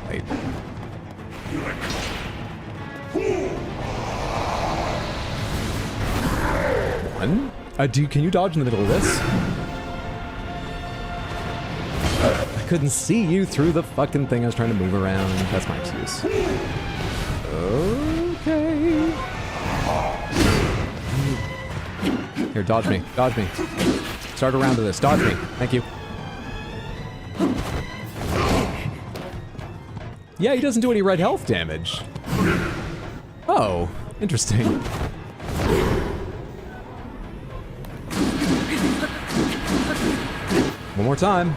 Wait. One? Can you dodge in the middle of this? I couldn't see you through the fucking thing I was trying to move around. That's my excuse. Okay. Here, dodge me. Start a round of this. Dodge me. Thank you. Yeah, he doesn't do any red health damage. Oh, interesting. One more time.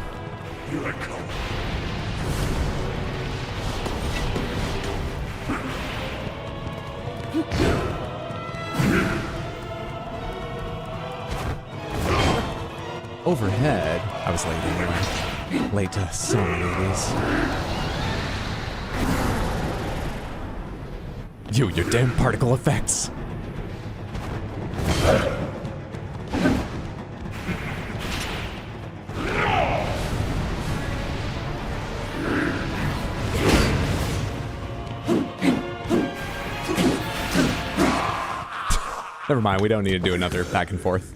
Overhead. I was late anyway. Late to so many of these. You, your damn particle effects. Never mind, we don't need to do another back and forth.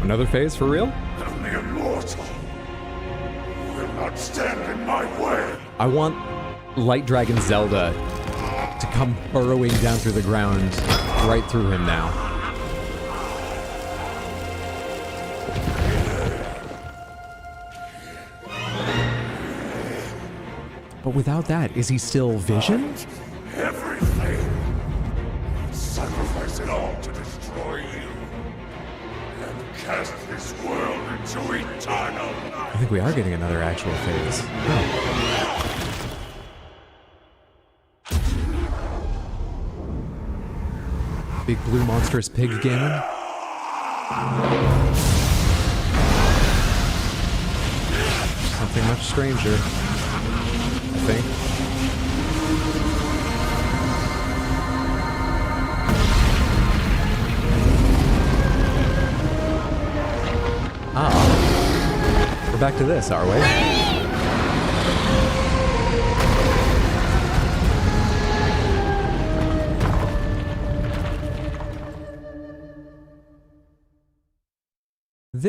Another phase for real? The immortal will not stand in my way. I want Light Dragon Zelda to come burrowing down through the ground right through him now. But without that, is he still Vision? Everything. Sacrifice it all to destroy you. And cast this world into eternal night. I think we are getting another actual phase. Oh. Big blue monstrous pig Ganon. Something much stranger, I think. Ah. We're back to this, are we?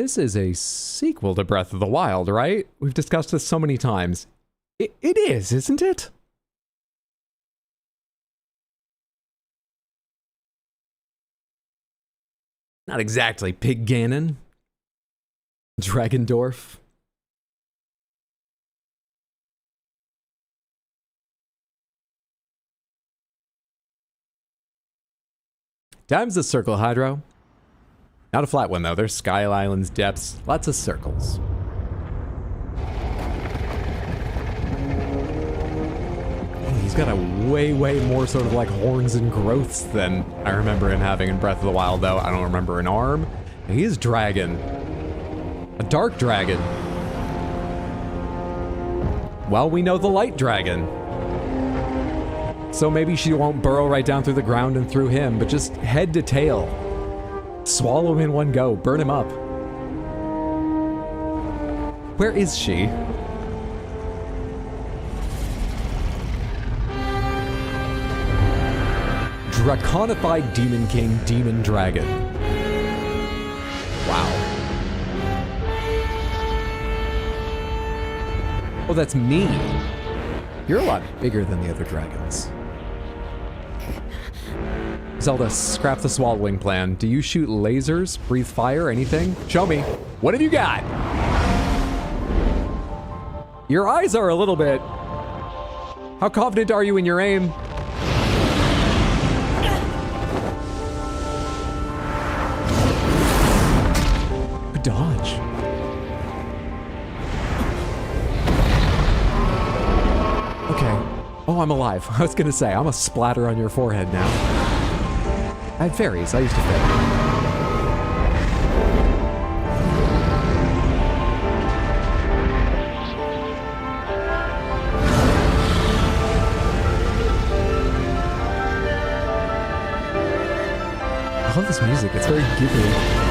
this is a sequel to Breath of the Wild, right? We've discussed this so many times. It is, isn't it? Not exactly Pig Ganon. Dragendorf. Time's a circle, Hydro. Not a flat one, though. There's Sky Island's depths. Lots of circles. He's got a way more sort of like horns and growths than I remember him having in Breath of the Wild, though. I don't remember an arm. He is dragon. A dark dragon. Well, we know the light dragon. So maybe she won't burrow right down through the ground and through him, but just head to tail. Swallow him in one go. Burn him up. Where is she? Draconified Demon King, Demon Dragon. Wow. Oh, that's me. You're a lot bigger than the other dragons. Zelda, scrap the swallowing plan. Do you shoot lasers, breathe fire, anything? Show me. What have you got? Your eyes are a little bit... How confident are you in your aim? Good dodge. Okay. Oh, I'm alive. I was gonna say, I'm a splatter on your forehead now. I had fairies. I used to fairy. I love this music. It's very Ghibli.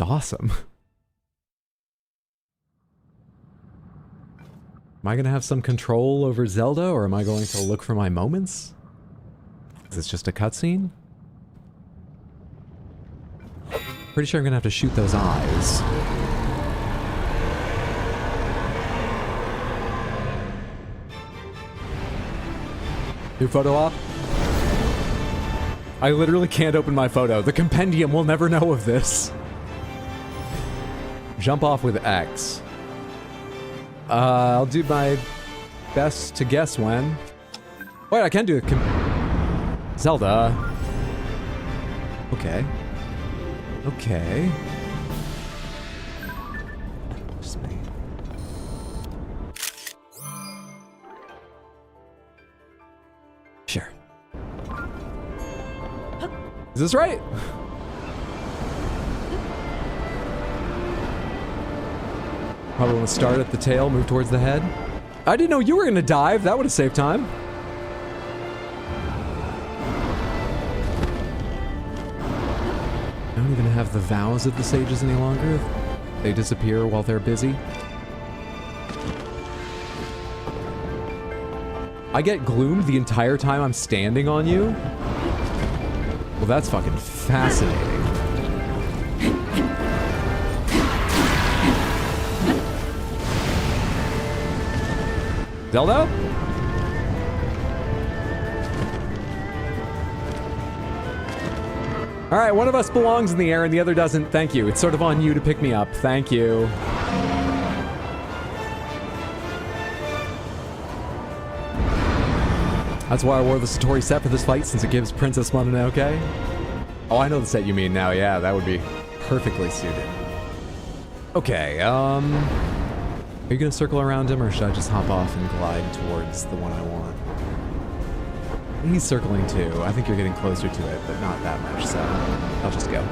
Awesome. Am I gonna have some control over Zelda, or am I going to look for my moments? Is this just a cutscene? Pretty sure I'm gonna have to shoot those eyes. New photo op? I literally can't open my photo. The compendium will never know of this. Jump off with X. I'll do my best to guess when. Wait, I can do it. Zelda. Okay. Okay. Just me. Sure. Is this right? Probably want to start at the tail, move towards the head. I didn't know you were going to dive. That would have saved time. I don't even have the vows of the sages any longer. They disappear while they're busy. I get gloomed the entire time I'm standing on you? Well, that's fucking fascinating. Zelda? Alright, one of us belongs in the air and the other doesn't. Thank you. It's sort of on you to pick me up. Thank you. That's why I wore the Satori set for this fight, since it gives Princess Mononoke. Oh, I know the set you mean now. Yeah, that would be perfectly suited. Okay, are you gonna circle around him, or should I just hop off and glide towards the one I want? He's circling too. I think you're getting closer to it, but not that much, so I'll just go.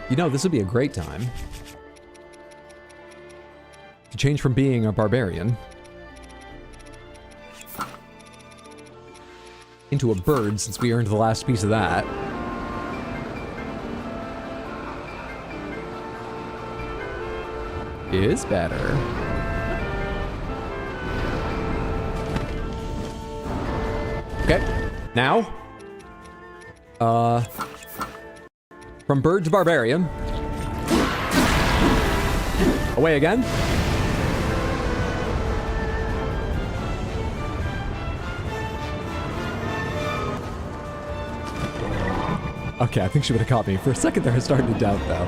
You know, this would be a great time to change from being a barbarian into a bird, since we earned the last piece of that. Is better. Okay, now, from bird to barbarian. Away again. Okay, I think she would have caught me. For a second there, I started to doubt, though.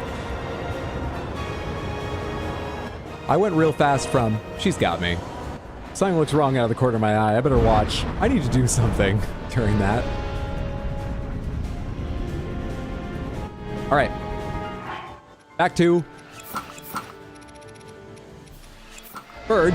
I went real fast from, she's got me. Something looks wrong out of the corner of my eye. I better watch. I need to do something during that. All right. Back to bird.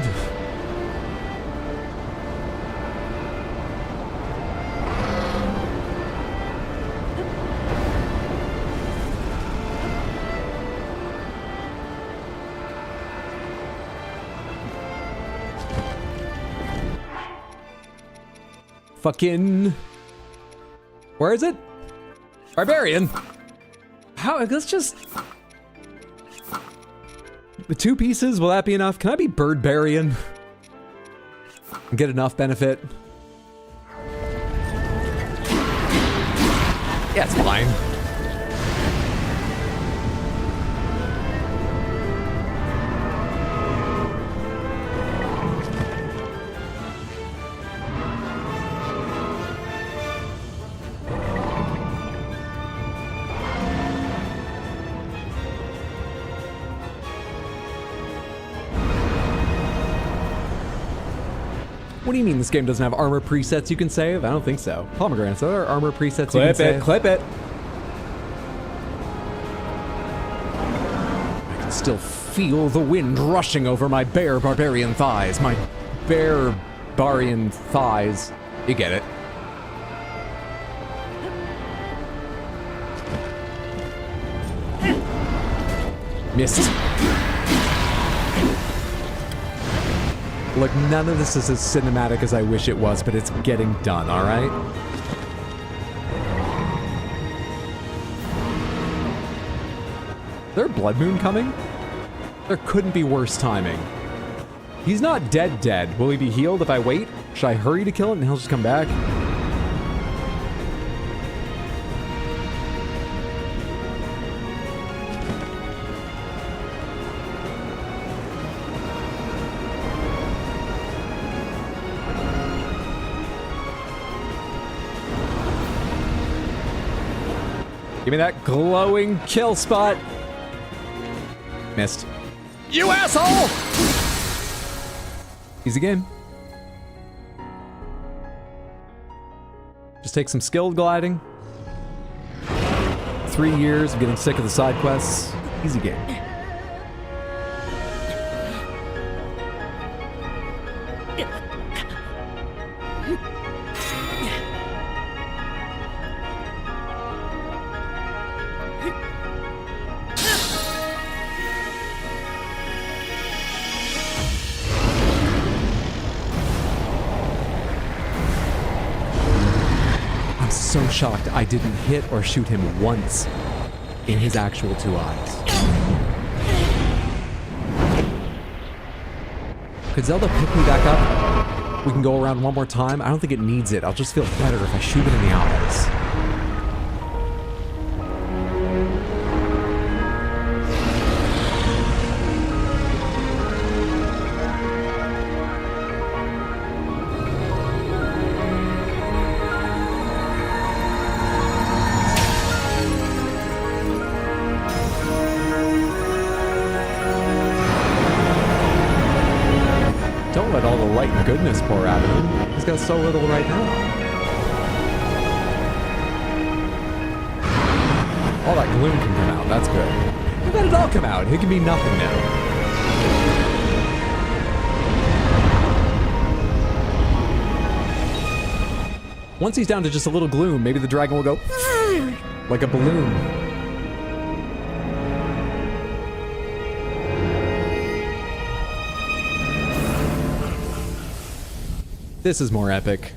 Fucking... Where is it? Barbarian. How? Let's just... The 2 pieces, will that be enough? Can I be Birdbarian? And get enough benefit? Yeah, it's fine. What do you mean this game doesn't have armor presets you can save? I don't think so. Pomegranates, are there armor presets you can save? Clip it. I can still feel the wind rushing over my bare barbarian thighs. My bare barbarian thighs. You get it. Missed. Look, none of this is as cinematic as I wish it was, but it's getting done, all right? Is there a blood moon coming? There couldn't be worse timing. He's not dead. Will he be healed if I wait? Should I hurry to kill him and he'll just come back? Give me that glowing kill spot. Missed. You asshole! Easy game. Just take some skilled gliding. 3 years of getting sick of the side quests. Easy game. So shocked I didn't hit or shoot him once in his actual 2 eyes. Could Zelda pick me back up? We can go around one more time. I don't think it needs it. I'll just feel better if I shoot it in the eyes. Goodness, poor out of him. He's got so little right now. All that gloom can come out. That's good. Let it all come out. It can be nothing now. Once he's down to just a little gloom, maybe the dragon will go like a balloon. This is more epic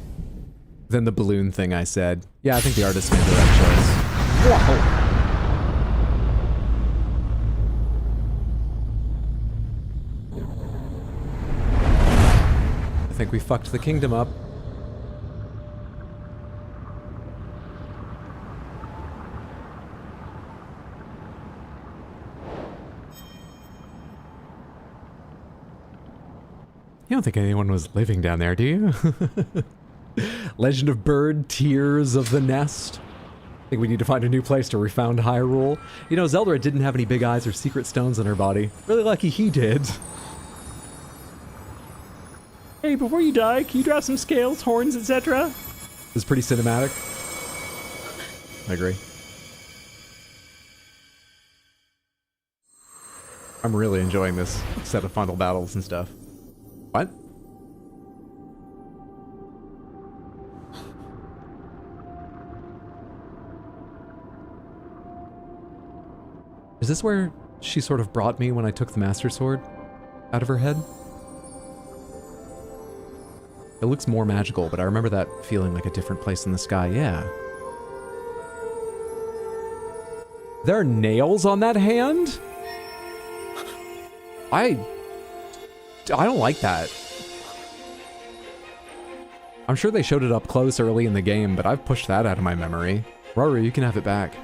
than the balloon thing I said. Yeah, I think the artist made the right choice. Wow. I think we fucked the kingdom up. You don't think anyone was living down there, do you? Legend of Bird, Tears of the Nest. I think we need to find a new place to refound Hyrule. You know, Zelda didn't have any big eyes or secret stones in her body. Really lucky he did. Hey, before you die, can you drop some scales, horns, etc.? It's pretty cinematic. I agree. I'm really enjoying this set of final battles and stuff. What? Is this where she sort of brought me when I took the Master Sword out of her head? It looks more magical, but I remember that feeling like a different place in the sky, yeah. There are nails on that hand? I don't like that. I'm sure they showed it up close early in the game, but I've pushed that out of my memory. Rory, you can have it back.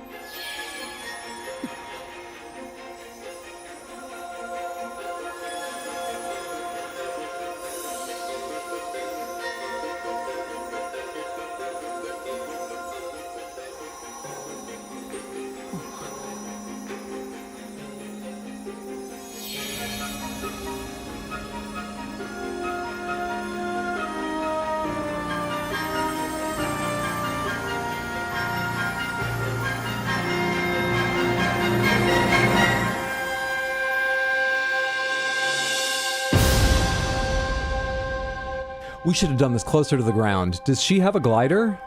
We should have done this closer to the ground. Does she have a glider?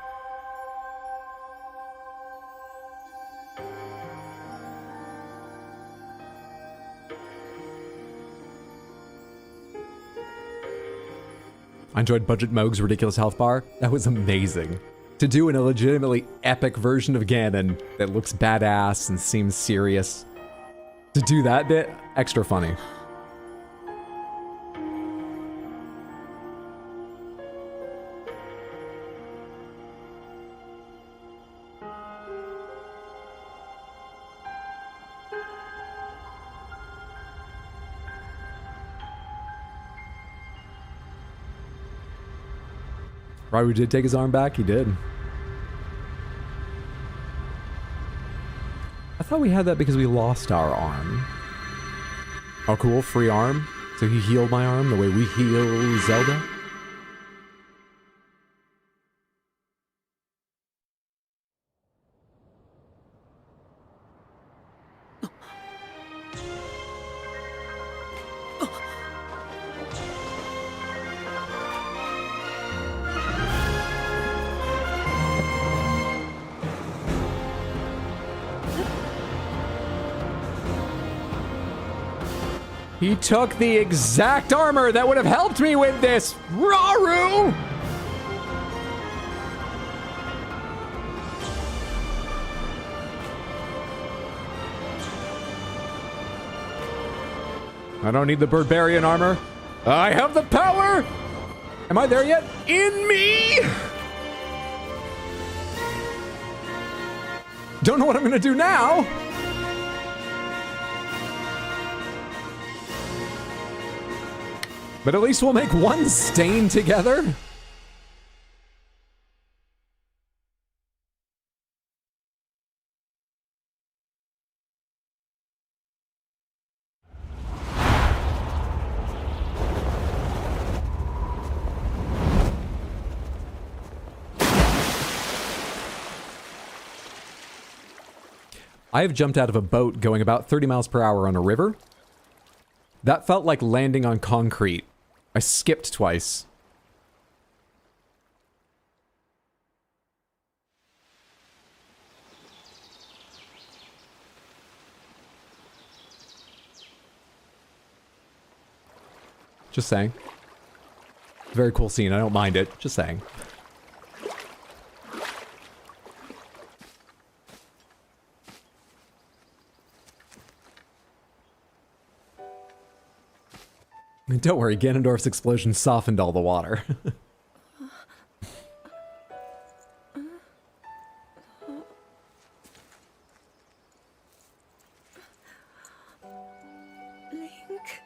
I enjoyed Budget Moog's ridiculous health bar. That was amazing. To do in a legitimately epic version of Ganon that looks badass and seems serious. To do that bit, extra funny. Ryu did take his arm back? He did. I thought we had that because we lost our arm. Oh cool, free arm. So he healed my arm the way we heal Zelda? He took the exact armor that would have helped me with this! Raru! I don't need the Barbarian armor. I have the power! Am I there yet? In me! Don't know what I'm gonna do now! But at least we'll make one stain together. I have jumped out of a boat going about 30 miles per hour on a river. That felt like landing on concrete. I skipped twice. Just saying. Very cool scene. I don't mind it. Just saying. Don't worry, Ganondorf's explosion softened all the water. Link,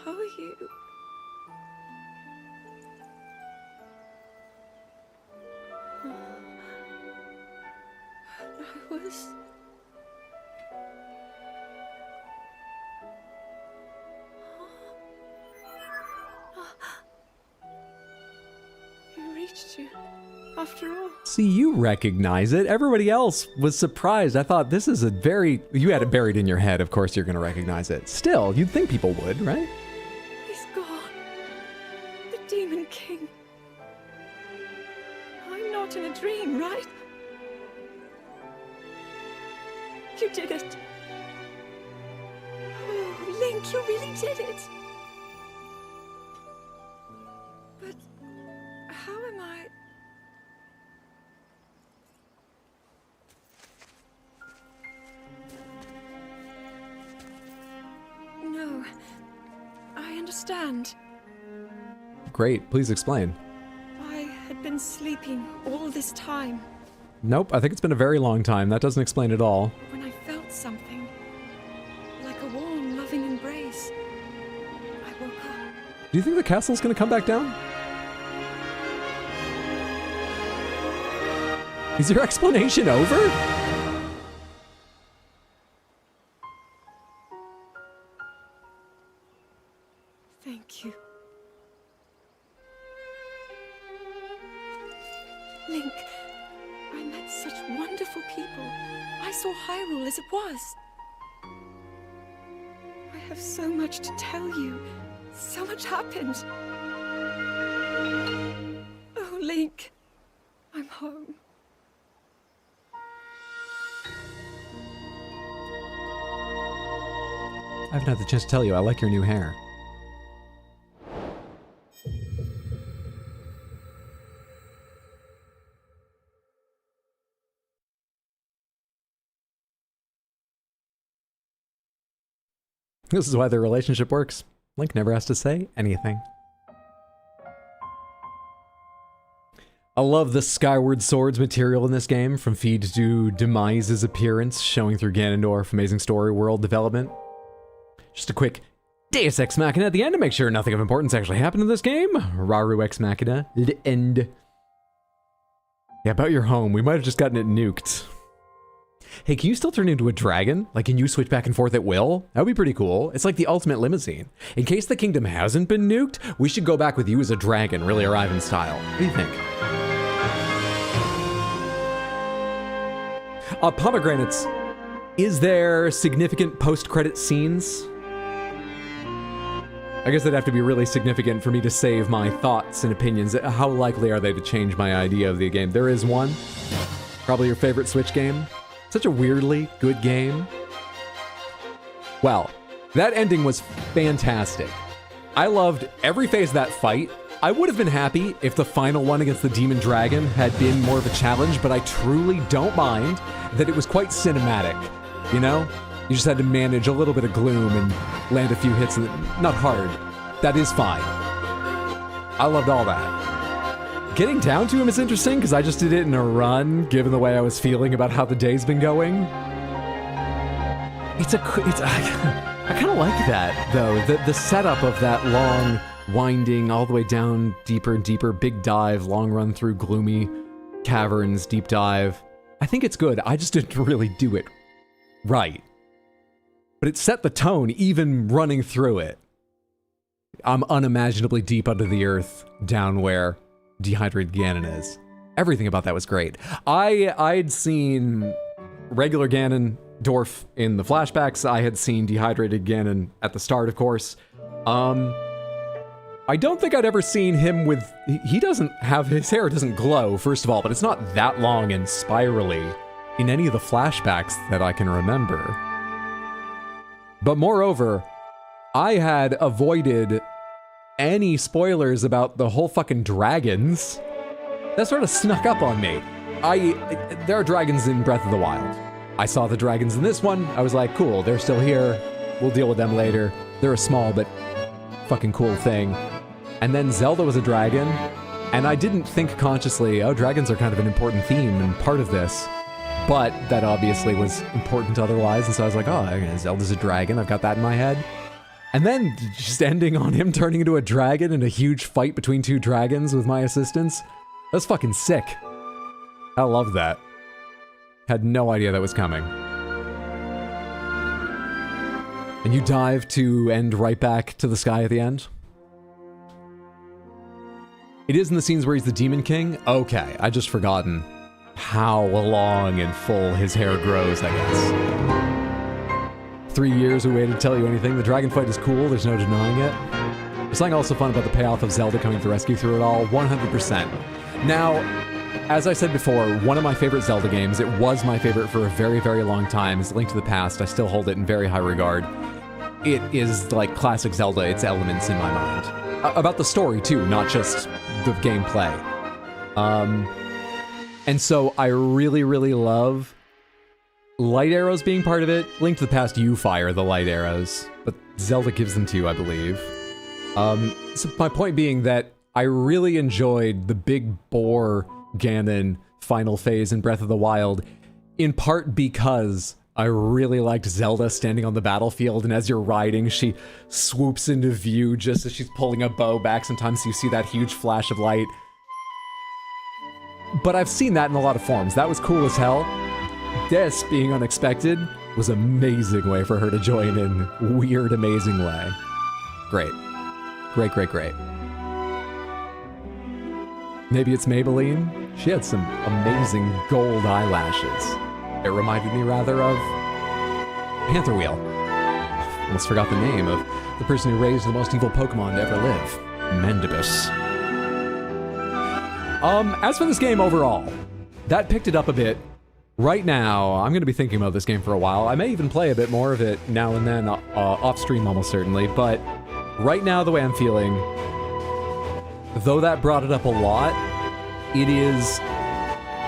how are you? I was... You reached you, after all. See, you recognize it. Everybody else was surprised. I thought this is a very... You had it buried in your head. Of course you're going to recognize it. Still, you'd think people would, right? He's gone. The Demon King. I'm not in a dream, right? You did it. Oh, Link, you really did it. But how am I... No, I understand. Great. Please explain. I had been sleeping all this time. Nope, I think it's been a very long time. That doesn't explain it all. When I felt something, like a warm, loving embrace, I woke up. Do you think the castle's going to come back down? Is your explanation over? Thank you. Link, I met such wonderful people. I saw Hyrule as it was. I have so much to tell you. So much happened. Oh, Link, I'm home. I haven't had the chance to tell you, I like your new hair. This is why their relationship works. Link never has to say anything. I love the Skyward Swords material in this game, from feed to Demise's appearance, showing through Ganondorf, amazing story, world development. Just a quick Deus Ex Machina at the end to make sure nothing of importance actually happened in this game. Raru Ex Machina, the end. Yeah, about your home, we might have just gotten it nuked. Hey, can you still turn into a dragon? Like, can you switch back and forth at will? That would be pretty cool. It's like the ultimate limousine. In case the kingdom hasn't been nuked, we should go back with you as a dragon, really arrive in style. What do you think? Pomegranates. Is there significant post-credit scenes? I guess they'd have to be really significant for me to save my thoughts and opinions. How likely are they to change my idea of the game? There is one. Probably your favorite Switch game. Such a weirdly good game. Well, that ending was fantastic. I loved every phase of that fight. I would have been happy if the final one against the Demon Dragon had been more of a challenge, but I truly don't mind that it was quite cinematic. You know? You just had to manage a little bit of gloom and land a few hits, and not hard. That is fine. I loved all that. Getting down to him is interesting because I just did it in a run, given the way I was feeling about how the day's been going. I kind of like that, though. The setup of that long, winding, all the way down, deeper and deeper, big dive, long run through gloomy caverns, deep dive. I think it's good. I just didn't really do it right. But it set the tone, even running through it. I'm unimaginably deep under the earth, down where dehydrated Ganon is. Everything about that was great. I'd seen regular Ganondorf in the flashbacks. I had seen dehydrated Ganon at the start, of course. I don't think I'd ever seen him with... He doesn't have... His hair doesn't glow, first of all, but it's not that long and spirally in any of the flashbacks that I can remember. But moreover, I had avoided any spoilers about the whole fucking dragons. That sort of snuck up on me. There are dragons in Breath of the Wild. I saw the dragons in this one. I was like, cool, they're still here. We'll deal with them later. They're a small but fucking cool thing. And then Zelda was a dragon, and I didn't think consciously, oh, dragons are kind of an important theme and part of this. But that obviously was important otherwise, and so I was like, oh, okay, Zelda's a dragon. I've got that in my head. And then just ending on him turning into a dragon in a huge fight between two dragons with my assistance. That's fucking sick. I love that. Had no idea that was coming. And you dive to end right back to the sky at the end? It is in the scenes where he's the Demon King? Okay, I just forgotten how long and full his hair grows, I guess. 3 years we waited to tell you anything. The dragon fight is cool, there's no denying it. There's something also fun about the payoff of Zelda coming to rescue through it all, 100%. Now, as I said before, one of my favorite Zelda games, it was my favorite for a very, very long time, is Link to the Past. I still hold it in very high regard. It is like classic Zelda, its elements in my mind. About the story, too, not just the gameplay. And so I really, really love light arrows being part of it. Link to the Past, you fire the light arrows, but Zelda gives them to you, I believe. So my point being that I really enjoyed the big boar Ganon final phase in Breath of the Wild, in part because I really liked Zelda standing on the battlefield, and as you're riding, she swoops into view just as she's pulling a bow back. Sometimes you see that huge flash of light. But I've seen that in a lot of forms. That was cool as hell. This, being unexpected, was an amazing way for her to join in. Weird, amazing way. Great. Great, great, great. Maybe it's Maybelline? She had some amazing gold eyelashes. It reminded me rather of Panther Wheel. Almost forgot the name of the person who raised the most evil Pokemon to ever live. Mandibus. As for this game overall, that picked it up a bit. Right now, I'm going to be thinking about this game for a while. I may even play a bit more of it now and then, off stream almost certainly, but right now the way I'm feeling, though that brought it up a lot, it is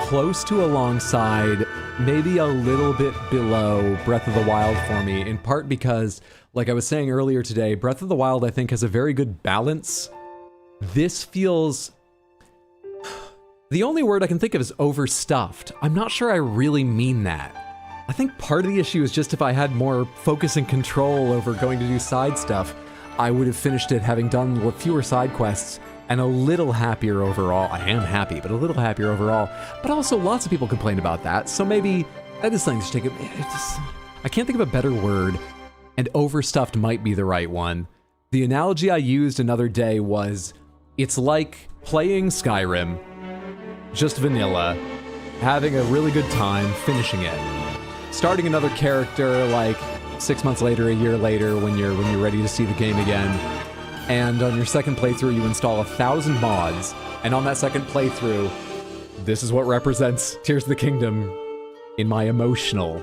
close to alongside, maybe a little bit below Breath of the Wild for me, in part because, like I was saying earlier today, Breath of the Wild I think has a very good balance. This feels... The only word I can think of is overstuffed. I'm not sure I really mean that. I think part of the issue is just if I had more focus and control over going to do side stuff, I would have finished it having done fewer side quests and a little happier overall. I am happy, but a little happier overall. But also, lots of people complain about that, so maybe that is something to take I can't think of a better word, and overstuffed might be the right one. The analogy I used another day was, it's like playing Skyrim, just vanilla, having a really good time, finishing it. Starting another character like 6 months later, a year later, when you're ready to see the game again. And on your second playthrough, you install 1,000 mods. And on that second playthrough, this is what represents Tears of the Kingdom in my emotional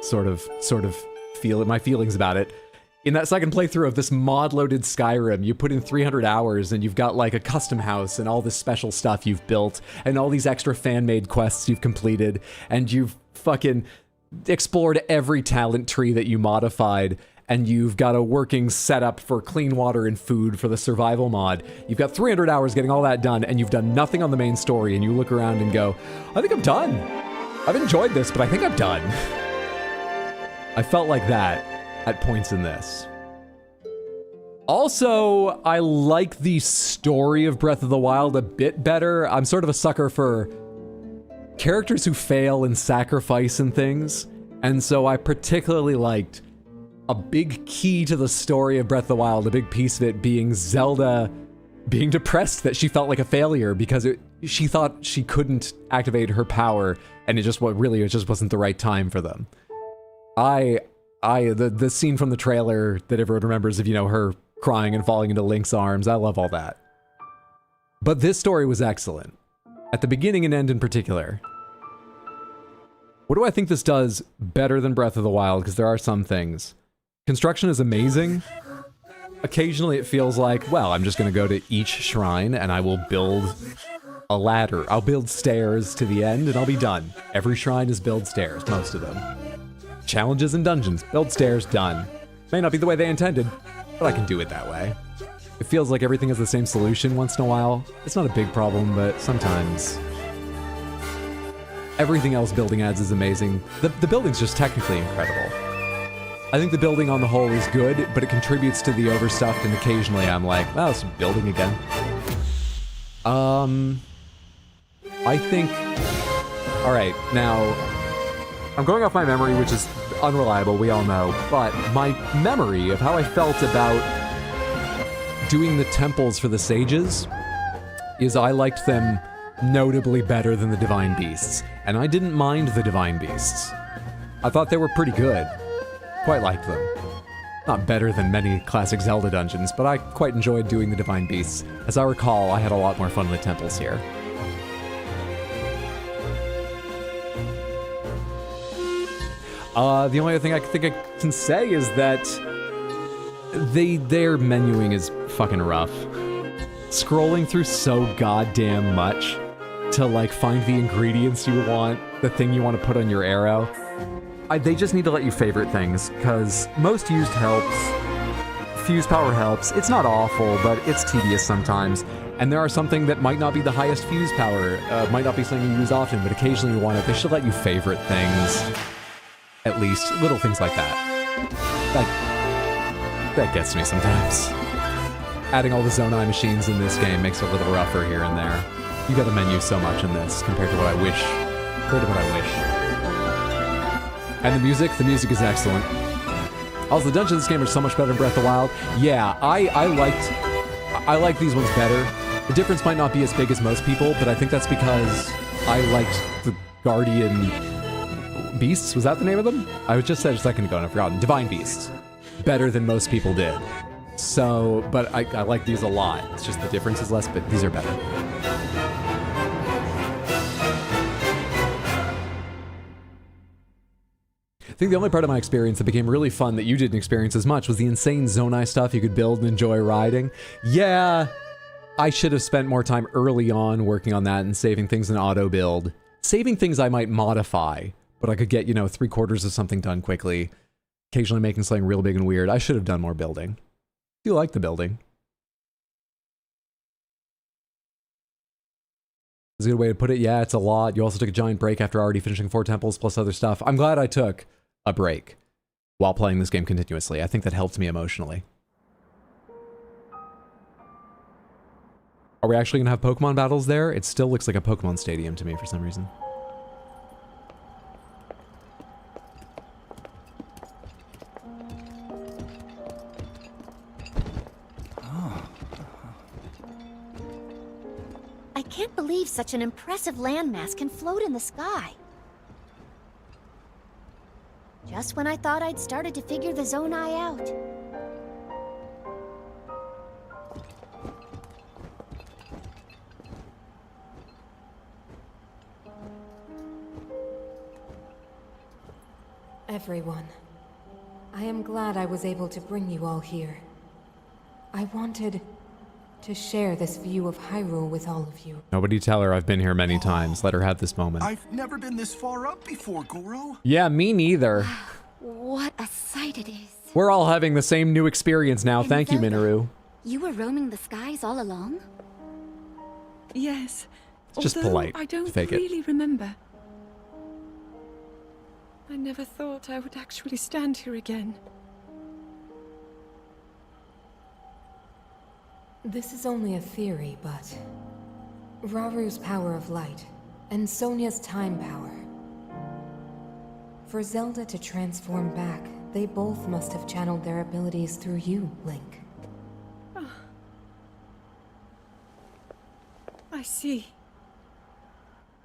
sort of my feelings about it. In that second playthrough of this mod-loaded Skyrim, you put in 300 hours and you've got like a custom house and all this special stuff you've built and all these extra fan-made quests you've completed, and you've fucking explored every talent tree that you modified, and you've got a working setup for clean water and food for the survival mod. You've got 300 hours getting all that done, and you've done nothing on the main story, and you look around and go, I think I'm done. I've enjoyed this, but I think I'm done. I felt like that at points in this. Also, I like the story of Breath of the Wild a bit better. I'm sort of a sucker for characters who fail and sacrifice and things, and so I particularly liked a big key to the story of Breath of the Wild, a big piece of it being Zelda being depressed that she felt like a failure because she thought she couldn't activate her power, and it just wasn't the right time for them. The scene from the trailer that everyone remembers of, her crying and falling into Link's arms, I love all that. But this story was excellent. At the beginning and end in particular. What do I think this does better than Breath of the Wild? Because there are some things. Construction is amazing. occasionally it feels like, well, I'm just going to go to each shrine and I will build a ladder. I'll build stairs to the end and I'll be done. Every shrine is build stairs, most of them. Challenges and dungeons, build stairs, done. May not be the way they intended, but I can do it that way. It feels like everything has the same solution once in a while. It's not a big problem, but sometimes everything else building adds is amazing. The building's just technically incredible. I think the building on the whole is good, but it contributes to the overstuffed, and occasionally I'm like, well, it's building again. I think... Alright, now... I'm going off my memory, which is unreliable, we all know, but my memory of how I felt about doing the temples for the sages is I liked them notably better than the divine beasts, and I didn't mind the divine beasts. I thought they were pretty good. Quite liked them. Not better than many classic Zelda dungeons, but I quite enjoyed doing the divine beasts. As I recall, I had a lot more fun in the temples here. The only other thing I think I can say is that their menuing is fucking rough. Scrolling through so goddamn much to like find the ingredients you want, the thing you want to put on your arrow. They just need to let you favorite things, because most used helps. Fuse power helps. It's not awful, but it's tedious sometimes. And there are something that might not be the highest fuse power, might not be something you use often, but occasionally you want it. They should let you favorite things. At least, little things like that. That gets me sometimes. Adding all the Zonai machines in this game makes it a little rougher here and there. You got a menu so much in this compared to what I wish. And the music is excellent. Also, the dungeons in this game are so much better than Breath of the Wild. Yeah, I like these ones better. The difference might not be as big as most people, but I think that's because I liked the Guardian Beasts. Was that the name of them? I just said a second ago and I've forgotten. Divine Beasts. Better than most people did. So, but I like these a lot. It's just the difference is less, but these are better. I think the only part of my experience that became really fun that you didn't experience as much was the insane Zonai stuff you could build and enjoy riding. Yeah, I should have spent more time early on working on that and saving things in auto build. Saving things I might modify, but I could get, 3/4 of something done quickly. Occasionally making something real big and weird. I should have done more building. I do like the building. Is a good way to put it. Yeah, it's a lot. You also took a giant break after already finishing 4 temples plus other stuff. I'm glad I took a break while playing this game continuously. I think that helped me emotionally. Are we actually going to have Pokemon battles there? It still looks like a Pokemon stadium to me for some reason. I can't believe such an impressive landmass can float in the sky. Just when I thought I'd started to figure the Zonai out. Everyone, I am glad I was able to bring you all here. I wanted to share this view of Hyrule with all of you. Nobody tell her I've been here many times. Let her have this moment. I've never been this far up before, Goro. Yeah, me neither. What a sight it is. We're all having the same new experience now. And Thank you, Zelda, Minoru. You were roaming the skies all along? Yes. It's just Although polite. I don't Fake it. really remember. I never thought I would actually stand here again. This is only a theory, but Raru's power of light and Sonia's time power. For Zelda to transform back, they both must have channeled their abilities through you, Link. Oh. I see.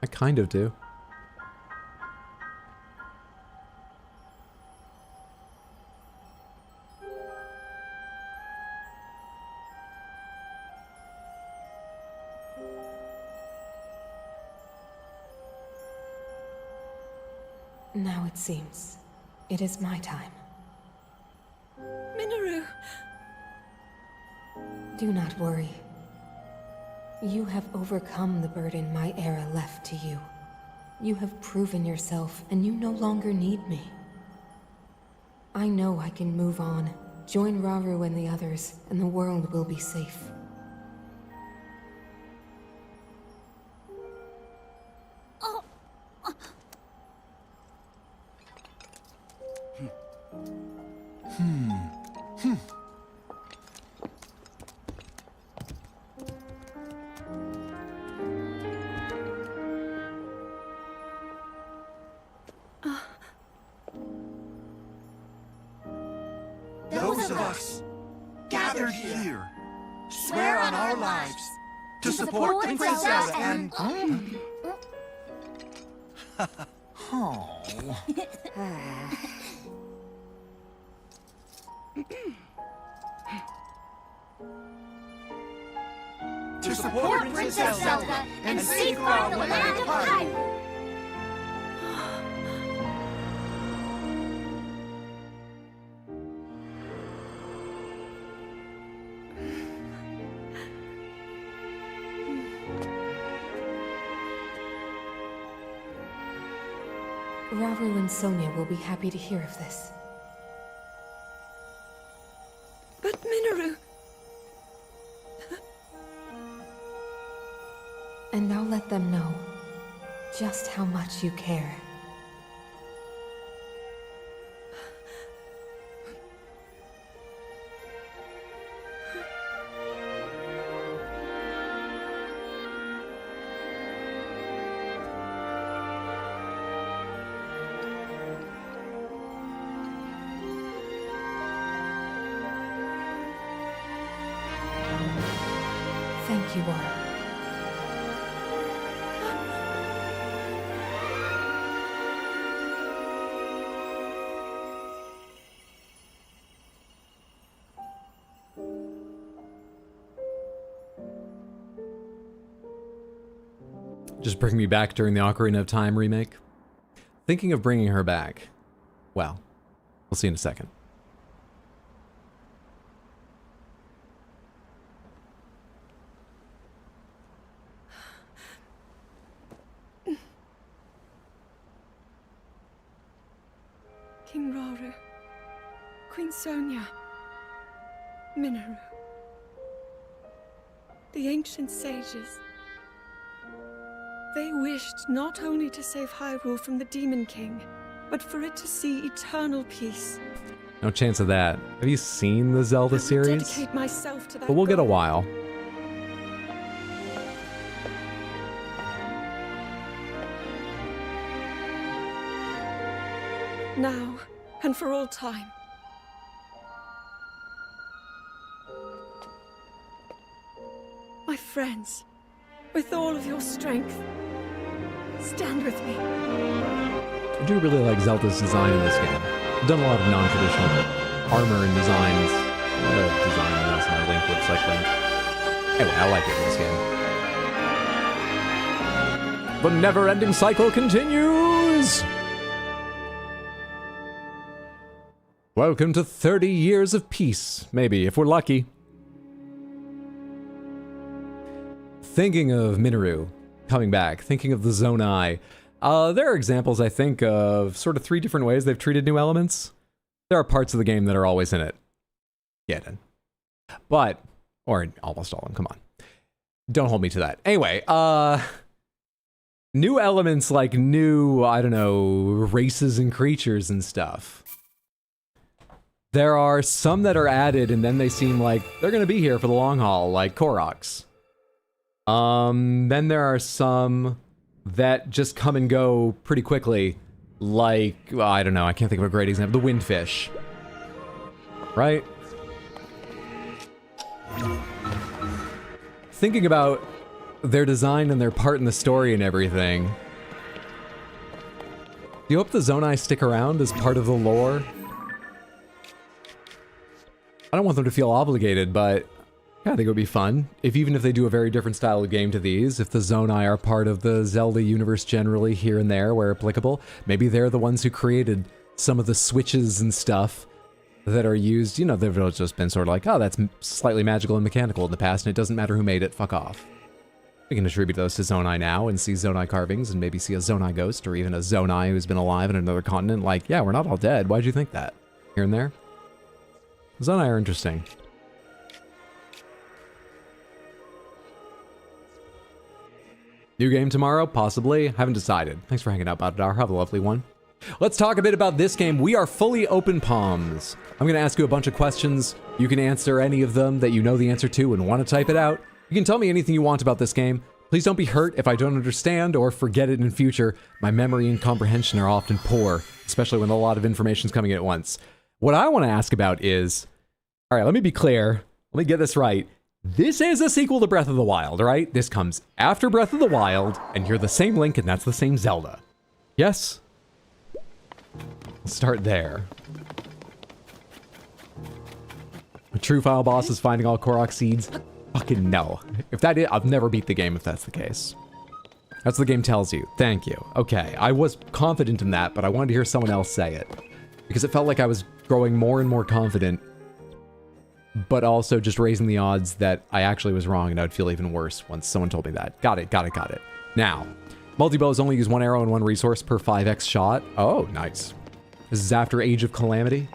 I kind of do. Now it seems it is my time. Minoru! Do not worry. You have overcome the burden my era left to you. You have proven yourself, and you no longer need me. I know I can move on, join Rauru and the others, and the world will be safe. Those of us gathered here swear on our lives to support Princess Zelda and... to support Princess Zelda and safeguard the land of Hyrule. Rauru and Sonia will be happy to hear of this. But Minoru... And I'll let them know just how much you care. Thank you all. Just bring me back during the Ocarina of Time remake. Thinking of bringing her back. Well, we'll see in a second. King Rauru, Queen Sonia, Minoru, the ancient sages. They wished not only to save Hyrule from the Demon King, but for it to see eternal peace. No chance of that. Have you seen the Zelda series? Dedicate myself to that But we'll get a goal. while. Now, and for all time. My friends, with all of your strength, stand with me. I do really like Zelda's design in this game. I've done a lot of non-traditional armor and designs. Design, that's my Link looks like Link. Anyway, I like it in this game. The never-ending cycle continues! Welcome to 30 years of peace, maybe, if we're lucky. Thinking of Minoru coming back, thinking of the Zonai, there are examples, I think, of sort of 3 different ways they've treated new elements. There are parts of the game that are always in it. Gaiden. But, or almost all of them, come on. Don't hold me to that. Anyway, new elements like new, I don't know, races and creatures and stuff. There are some that are added and then they seem like they're going to be here for the long haul, like Koroks. Then there are some that just come and go pretty quickly, like, well, I don't know, I can't think of a great example. The Windfish. Right? Thinking about their design and their part in the story and everything, do you hope the Zonai stick around as part of the lore? I don't want them to feel obligated, but yeah, I think it would be fun. Even if they do a very different style of game to these, if the Zonai are part of the Zelda universe generally here and there where applicable, maybe they're the ones who created some of the switches and stuff that are used, you know, they've just been sort of like, oh, that's slightly magical and mechanical in the past, and it doesn't matter who made it, fuck off. We can attribute those to Zonai now and see Zonai carvings and maybe see a Zonai ghost or even a Zonai who's been alive in another continent. Like, yeah, we're not all dead. Why'd you think that? Here and there. Zonai are interesting. New game tomorrow? Possibly. Haven't decided. Thanks for hanging out, Badadar. Have a lovely one. Let's talk a bit about this game. We are fully open palms. I'm going to ask you a bunch of questions. You can answer any of them that you know the answer to and want to type it out. You can tell me anything you want about this game. Please don't be hurt if I don't understand or forget it in future. My memory and comprehension are often poor, especially when a lot of information is coming in at once. What I want to ask about is, all right, let me be clear. Let me get this right. This is a sequel to Breath of the Wild, right? This comes after Breath of the Wild, and you're the same Link, and that's the same Zelda. Yes? Let's start there. A true final boss is finding all Korok seeds. Fucking no. If that is, I've never beat the game if that's the case. That's what the game tells you. Thank you. Okay, I was confident in that, but I wanted to hear someone else say it. Because it felt like I was growing more and more confident, but also just raising the odds that I actually was wrong and I'd feel even worse once someone told me that. Got it, got it, got it. Now, multi-bows only use one arrow and one resource per 5x shot. Oh, nice. This is after Age of Calamity.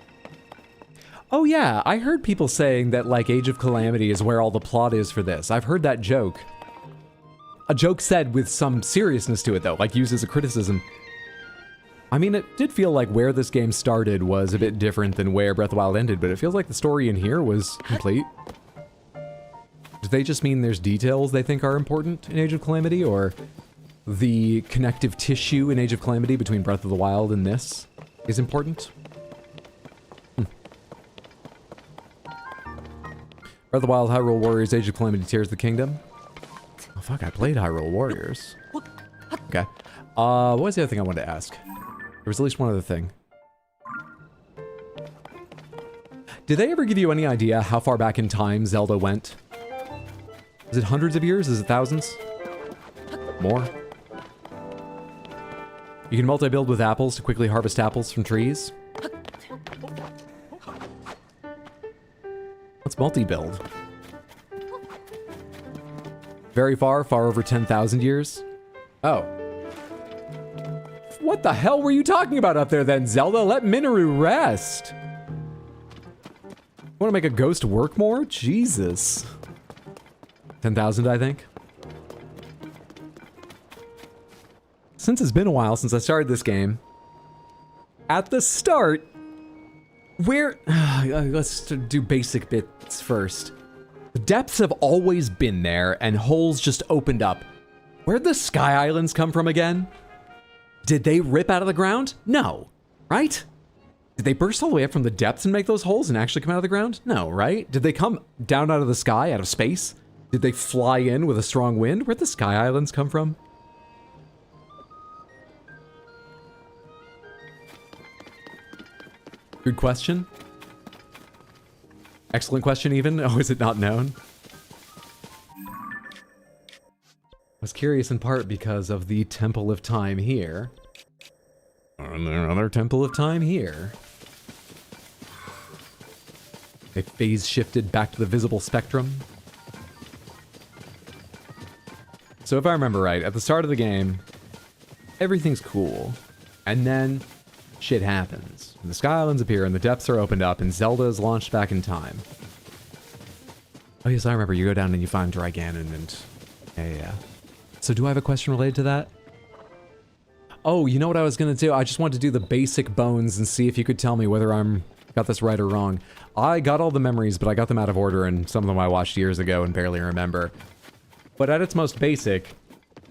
Oh yeah, I heard people saying that like Age of Calamity is where all the plot is for this. I've heard that joke. A joke said with some seriousness to it though, like used as a criticism. I mean, it did feel like where this game started was a bit different than where Breath of the Wild ended, but it feels like the story in here was complete. Do they just mean there's details they think are important in Age of Calamity, or the connective tissue in Age of Calamity between Breath of the Wild and this is important? Breath of the Wild, Hyrule Warriors, Age of Calamity, Tears of the Kingdom. Oh fuck, I played Hyrule Warriors. Okay. What was the other thing I wanted to ask? There was at least one other thing. Did they ever give you any idea how far back in time Zelda went? Is it hundreds of years? Is it thousands? More? You can multi-build with apples to quickly harvest apples from trees. What's multi-build? Very far, far over 10,000 years? Oh. What the hell were you talking about up there then, Zelda? Let Minoru rest. Want to make a ghost work more? Jesus. 10,000, I think. Since it's been a while since I started this game, at the start, where... let's do basic bits first. The depths have always been there, and holes just opened up. Where'd the Sky Islands come from again? Did they rip out of the ground? No, right? Did they burst all the way up from the depths and make those holes and actually come out of the ground? No, right? Did they come down out of the sky, out of space? Did they fly in with a strong wind? Where'd the Sky Islands come from? Good question. Excellent question even. Oh, is it not known? I was curious in part because of the Temple of Time here. And there another Temple of Time here. They phase shifted back to the visible spectrum. So if I remember right, at the start of the game, everything's cool. And then shit happens. And the Sky Islands appear and the depths are opened up and Zelda is launched back in time. Oh yes, I remember. You go down and you find Dryganon and... Yeah. So do I have a question related to that? Oh, you know what I was gonna do? I just wanted to do the basic bones and see if you could tell me whether I'm got this right or wrong. I got all the memories, but I got them out of order, and some of them I watched years ago and barely remember. But at its most basic,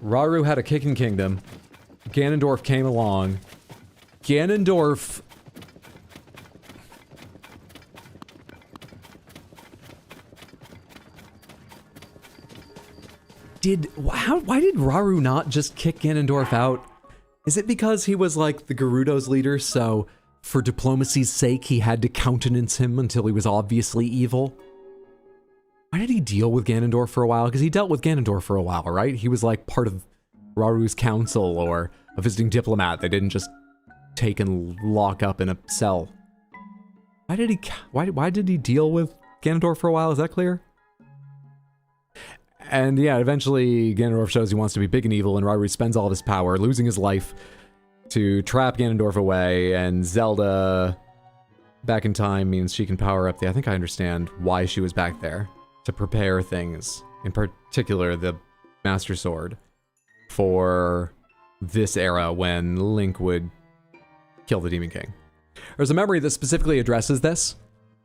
Rauru had a kicking kingdom. Ganondorf came along. Ganondorf... Why did Rauru not just kick Ganondorf out? Is it because he was like the Gerudo's leader, so for diplomacy's sake he had to countenance him until he was obviously evil? Why did he deal with Ganondorf for a while? Because he dealt with Ganondorf for a while, right? He was like part of Rauru's council or a visiting diplomat. They didn't just take and lock up in a cell. Why did he deal with Ganondorf for a while? Is that clear? And yeah, eventually Ganondorf shows he wants to be big and evil, and Ryrui spends all of his power, losing his life, to trap Ganondorf away, and Zelda back in time means she can power up I think I understand why she was back there. To prepare things, in particular the Master Sword, for this era when Link would kill the Demon King. There's a memory that specifically addresses this.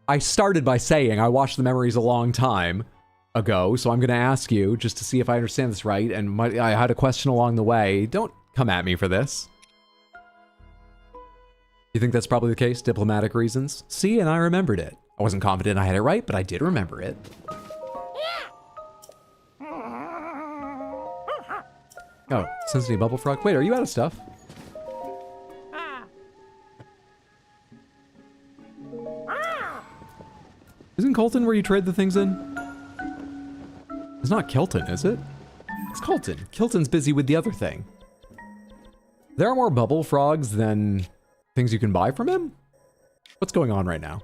I started by saying I watched the memories a long time ago, so I'm going to ask you just to see if I understand this right, and I had a question along the way. Don't come at me for this. You think that's probably the case? Diplomatic reasons? See, and I remembered it. I wasn't confident I had it right, but I did remember it. Oh, Sensitive Bubble Frog. Wait, are you out of stuff? Isn't Colton where you trade the things in? It's not Kelton, is it? It's Colton. Kilton's busy with the other thing. There are more bubble frogs than things you can buy from him? What's going on right now?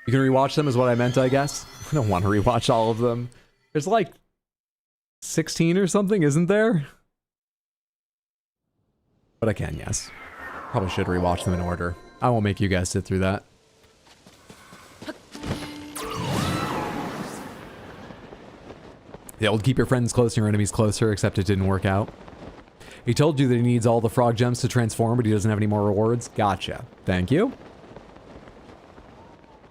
You can rewatch them is what I meant, I guess. I don't want to rewatch all of them. There's like 16 or something, isn't there? But I can, yes. Probably should rewatch them in order. I won't make you guys sit through that. The old keep your friends close and your enemies closer, except it didn't work out. He told you that he needs all the frog gems to transform, but he doesn't have any more rewards. Gotcha. Thank you.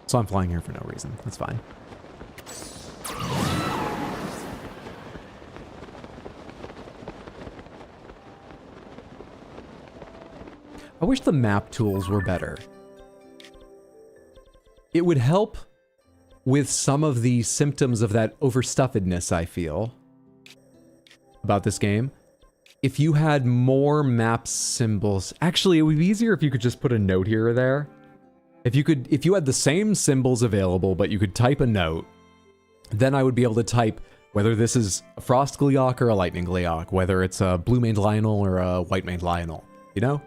So I'm flying here for no reason. That's fine. I wish the map tools were better. It would help with some of the symptoms of that overstuffedness I feel about this game. If you had more map symbols, actually it would be easier if you could just put a note here or there. If you had the same symbols available, but you could type a note, then I would be able to type whether this is a Frost Gleeok or a Lightning Gleeok, whether it's a Blue-maned Lionel or a White-maned Lionel, you know?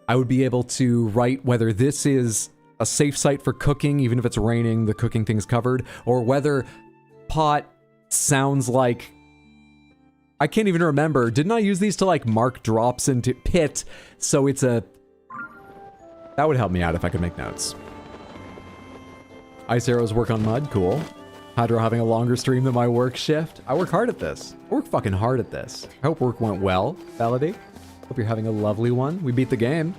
I would be able to write whether this is a safe site for cooking, even if it's raining, the cooking thing's covered, or whether pot sounds like... I can't even remember. Didn't I use these to like mark drops into pit? So it's a... That would help me out if I could make notes. Ice arrows work on mud, cool. Hydro having a longer stream than my work shift. I work hard at this. I work fucking hard at this. I hope work went well, Validate. Hope you're having a lovely one. We beat the game.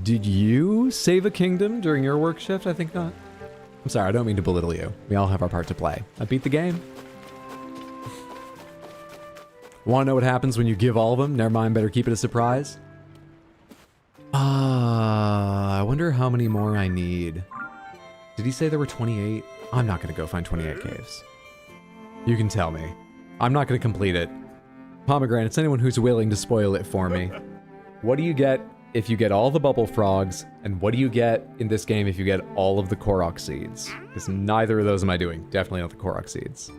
Did you save a kingdom during your work shift? I think not. I'm sorry, I don't mean to belittle you. We all have our part to play. I beat the game. Want to know what happens when you give all of them? Never mind, better keep it a surprise. I wonder how many more I need. Did he say there were 28? I'm not going to go find 28 caves. You can tell me. I'm not going to complete it. Pomegranates, anyone who's willing to spoil it for me. What do you get if you get all the bubble frogs? And what do you get in this game if you get all of the Korok seeds? Because neither of those am I doing. Definitely not the Korok seeds.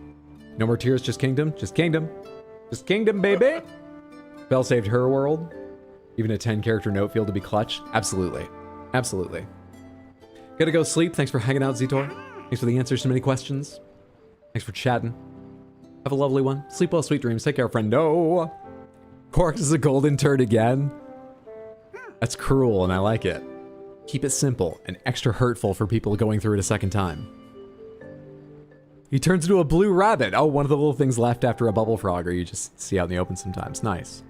No more tears, just kingdom. Just kingdom. Just kingdom, baby! Belle saved her world. Even a 10-character note field to be clutch. Absolutely. Absolutely. Gotta go sleep. Thanks for hanging out, Zitor. Thanks for the answers to many questions. Thanks for chatting. Have a lovely one. Sleep well, sweet dreams. Take care, friend. No! Korok is a golden turd again? That's cruel, and I like it. Keep it simple and extra hurtful for people going through it a second time. He turns into a blue rabbit. Oh, one of the little things left after a bubble frog, or you just see out in the open sometimes. Nice.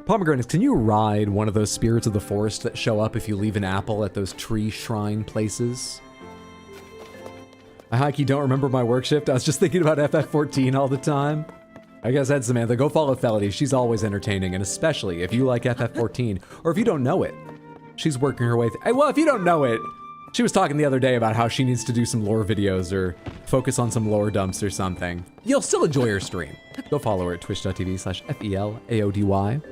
Pomegranates, can you ride one of those spirits of the forest that show up if you leave an apple at those tree shrine places? I hikey don't remember my work shift. I was just thinking about FF14 all the time. I guess that's Samantha. Go follow Felity. She's always entertaining, and especially if you like FF14, or if you don't know it. She's working her way through. Well, if you don't know it, she was talking the other day about how she needs to do some lore videos or focus on some lore dumps or something. You'll still enjoy her stream. Go follow her at twitch.tv/FELAODY.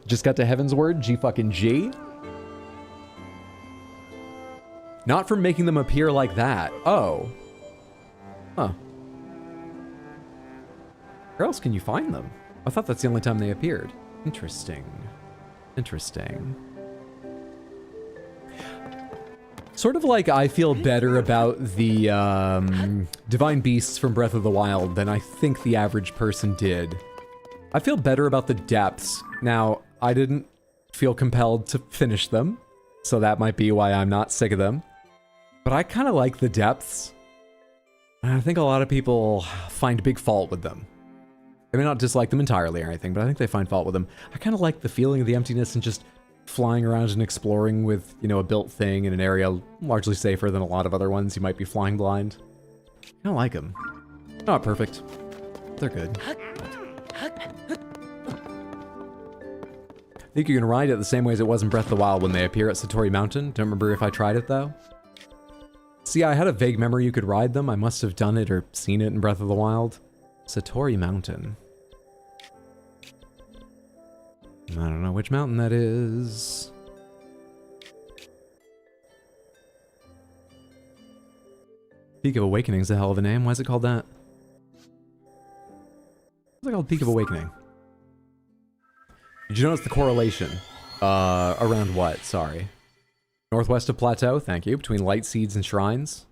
Just got to Heaven's Word, G. Not from making them appear like that. Oh. Huh. Where else can you find them? I thought that's the only time they appeared. Interesting. Interesting. Sort of like I feel better about the Divine Beasts from Breath of the Wild than I think the average person did. I feel better about the depths. Now, I didn't feel compelled to finish them, so that might be why I'm not sick of them. But I kind of like the depths. And I think a lot of people find big fault with them. I may not dislike them entirely or anything, but I think they find fault with them. I kind of like the feeling of the emptiness and just flying around and exploring with, you know, a built thing in an area largely safer than a lot of other ones you might be flying blind. I don't like them. Not perfect. They're good. I think you can ride it the same way as it was in Breath of the Wild when they appear at Satori Mountain. Don't remember if I tried it though. See, I had a vague memory you could ride them. I must have done it or seen it in Breath of the Wild. Satori Mountain. I don't know which mountain that is. Peak of Awakening is a hell of a name. Why is it called that? What's it called? Peak of Awakening. Did you notice the correlation? Around what? Sorry. Northwest of Plateau, thank you. Between light seeds and shrines.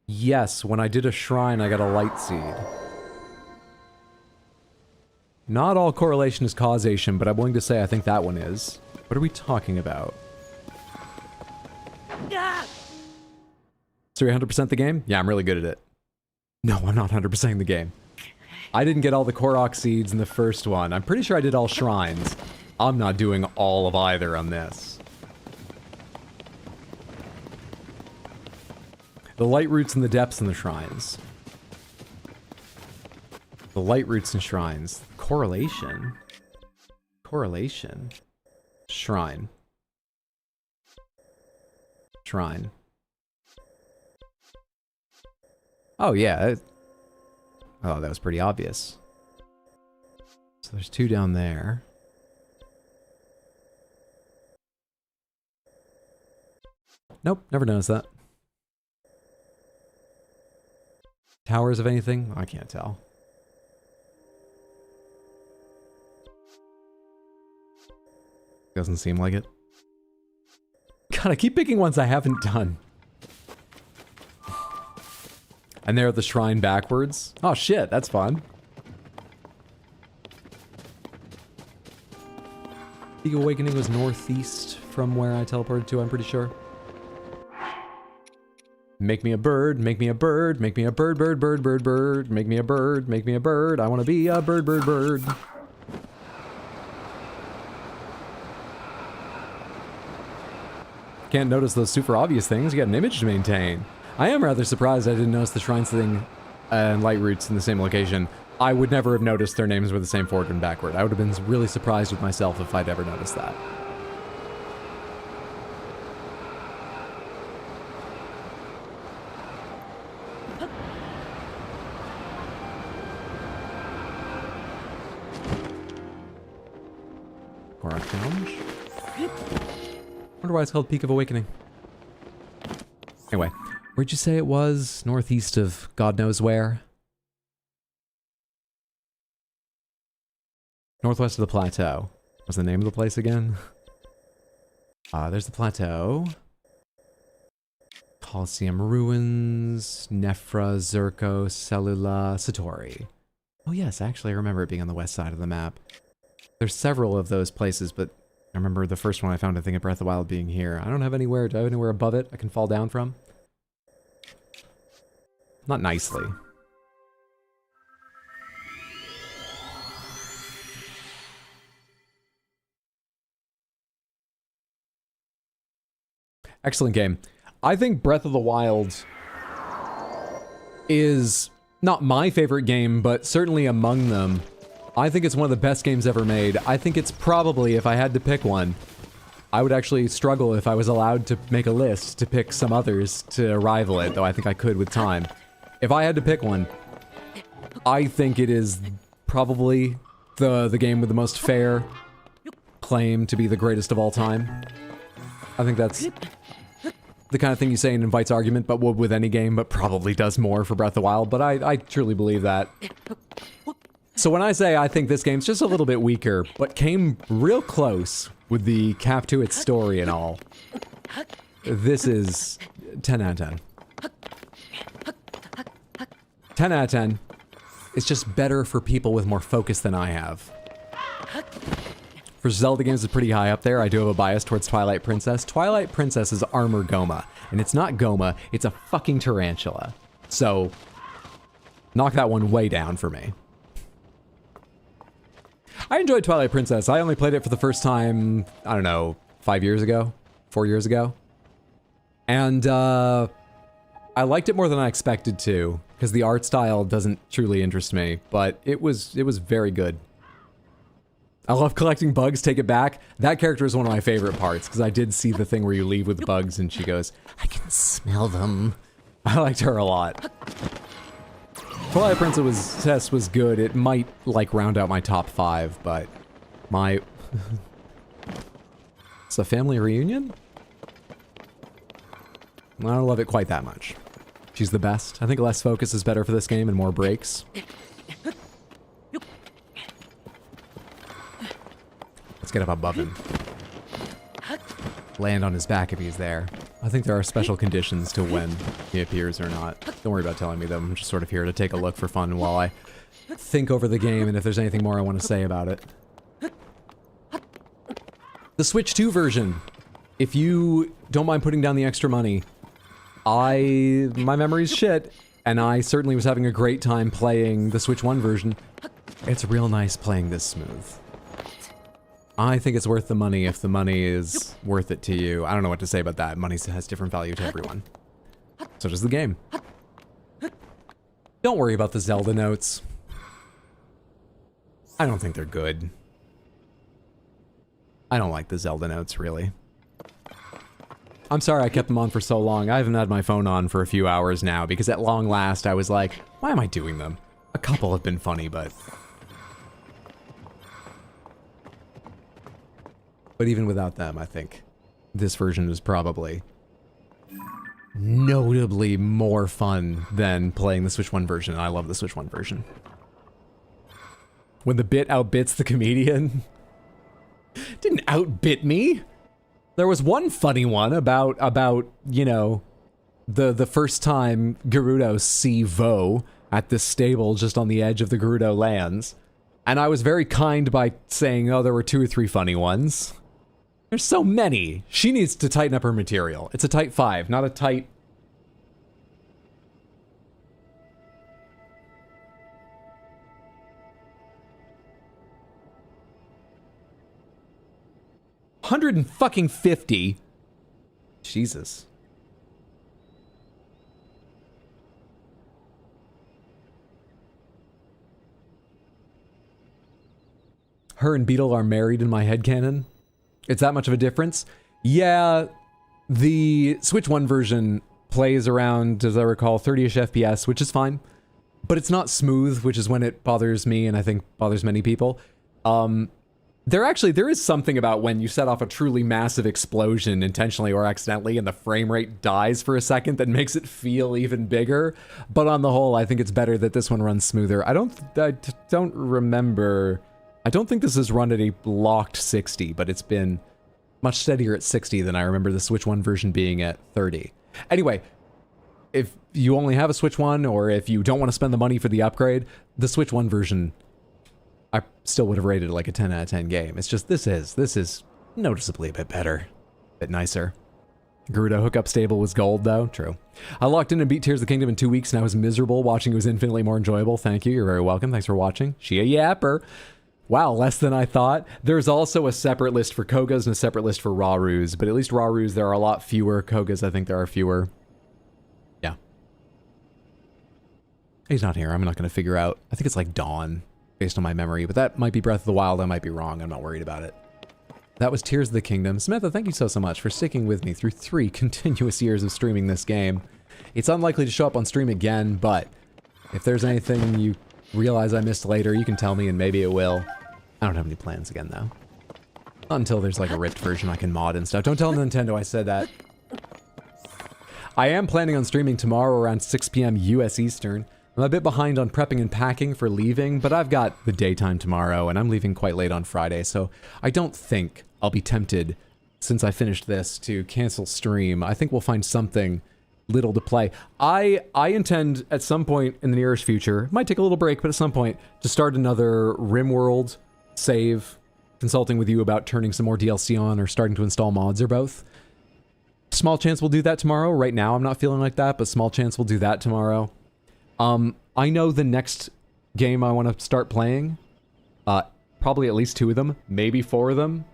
Yes, when I did a shrine, I got a light seed. Not all correlation is causation, but I'm willing to say I think that one is. What are we talking about? So you're 100% the game? Yeah, I'm really good at it. No, I'm not 100%ing the game. I didn't get all the Korok seeds in the first one. I'm pretty sure I did all shrines. I'm not doing all of either on this. The light roots and the depths and the shrines. The light roots and shrines. Correlation. Correlation. Shrine. Shrine. Oh, yeah. Oh, that was pretty obvious. So there's two down there. Nope, never noticed that. Towers of anything? I can't tell. Doesn't seem like it. God, I keep picking ones I haven't done. And they're at the shrine backwards. Oh shit, that's fun. The Awakening was northeast from where I teleported to, I'm pretty sure. Make me a bird, make me a bird, make me a bird, bird, bird, bird, bird, make me a bird, make me a bird, I want to be a bird, bird, bird. Can't notice those super obvious things, you got an image to maintain. I am rather surprised I didn't notice the shrines thing and light roots in the same location. I would never have noticed their names were the same forward and backward. I would have been really surprised with myself if I'd ever noticed that. Korok Challenge? Wonder why it's called Peak of Awakening. Anyway, where'd you say it was? Northeast of God knows where? Northwest of the plateau. What's the name of the place again? There's the plateau. Colosseum Ruins, Nefra, Zurko, Cellula, Satori. Oh yes, actually I remember it being on the west side of the map. There's several of those places, but I remember the first one I found, I think, in Breath of the Wild being here. I don't have anywhere, do I have anywhere above it I can fall down from? Not nicely. Excellent game. I think Breath of the Wild is not my favorite game, but certainly among them. I think it's one of the best games ever made. I think it's probably, if I had to pick one, I would actually struggle if I was allowed to make a list to pick some others to rival it, though I think I could with time. If I had to pick one, I think it is probably the game with the most fair claim to be the greatest of all time. I think that's the kind of thing you say and invites argument, but would with any game, but probably does more for Breath of the Wild, but I truly believe that. So when I say I think this game's just a little bit weaker, but came real close with the cap to its story and all, this is 10 out of 10. 10 out of 10. It's just better for people with more focus than I have. For Zelda games, it's pretty high up there. I do have a bias towards Twilight Princess. Twilight Princess is Armor Goma, and it's not Goma, it's a fucking tarantula. So, knock that one way down for me. I enjoyed Twilight Princess. I only played it for the first time, I don't know, 5 years ago? 4 years ago? And, I liked it more than I expected to, because the art style doesn't truly interest me, but it was very good. I love collecting bugs, take it back. That character is one of my favorite parts, because I did see the thing where you leave with bugs and she goes, I can smell them. I liked her a lot. Twilight Princess was good. It might, like, round out my top 5, but my... It's a family reunion? I don't love it quite that much. She's the best. I think less focus is better for this game and more breaks. Let's get up above him. Land on his back if he's there. I think there are special conditions to when he appears or not. Don't worry about telling me them. I'm just sort of here to take a look for fun while I think over the game and if there's anything more I want to say about it. The Switch 2 version. If you don't mind putting down the extra money, my memory's shit, and I certainly was having a great time playing the Switch 1 version. It's real nice playing this smooth. I think it's worth the money if the money is worth it to you. I don't know what to say about that. Money has different value to everyone. So does the game. Don't worry about the Zelda notes. I don't think they're good. I don't like the Zelda notes, really. I'm sorry I kept them on for so long. I haven't had my phone on for a few hours now, because at long last I was like, why am I doing them? A couple have been funny, but even without them, I think this version is probably notably more fun than playing the Switch 1 version. I love the Switch 1 version. When the bit outbits the comedian. Didn't outbit me. There was one funny one about you know, the first time Gerudo see Vo at this stable just on the edge of the Gerudo lands. And I was very kind by saying, oh, there were 2 or 3 funny ones. There's so many. She needs to tighten up her material. It's a tight 5, not a tight... $150. Jesus. Her and Beetle are married in my headcanon. It's that much of a difference? Yeah, the Switch 1 version plays around, as I recall, 30-ish FPS, which is fine. But it's not smooth, which is when it bothers me and I think bothers many people. There is something about when you set off a truly massive explosion intentionally or accidentally and the frame rate dies for a second that makes it feel even bigger. But on the whole, I think it's better that this one runs smoother. I don't remember... I don't think this is run at a locked 60, but it's been much steadier at 60 than I remember the Switch 1 version being at 30. Anyway, if you only have a Switch 1 or if you don't want to spend the money for the upgrade, the Switch 1 version, I still would have rated it like a 10 out of 10 game. It's just, this is noticeably a bit better, a bit nicer. Gerudo hookup stable was gold though, true. I locked in and beat Tears of the Kingdom in 2 weeks and I was miserable. Watching it was infinitely more enjoyable. Thank you, you're very welcome. Thanks for watching. She a yapper. Wow, less than I thought. There's also a separate list for Kogas and a separate list for Rarus, but at least Rarus there are a lot fewer. Kogas, I think there are fewer. Yeah. He's not here. I'm not going to figure out. I think it's like Dawn, based on my memory, but that might be Breath of the Wild. I might be wrong. I'm not worried about it. That was Tears of the Kingdom. Samantha, thank you so much for sticking with me through 3 continuous years of streaming this game. It's unlikely to show up on stream again, but if there's anything you realize I missed later, you can tell me and maybe it will. I don't have any plans again though. Not until there's like a ripped version I can mod and stuff. Don't tell Nintendo I said that. I am planning on streaming tomorrow around 6 p.m. US Eastern. I'm a bit behind on prepping and packing for leaving, but I've got the daytime tomorrow, and I'm leaving quite late on Friday, so I don't think I'll be tempted, since I finished this, to cancel stream. I think we'll find something little to play. I intend at some point in the nearest future, might take a little break, but at some point, to start another RimWorld save, consulting with you about turning some more DLC on or starting to install mods or both. Small chance we'll do that tomorrow. Right now I'm not feeling like that, but small chance we'll do that tomorrow. I know the next game I want to start playing, probably at least 2 of them, maybe 4 of them,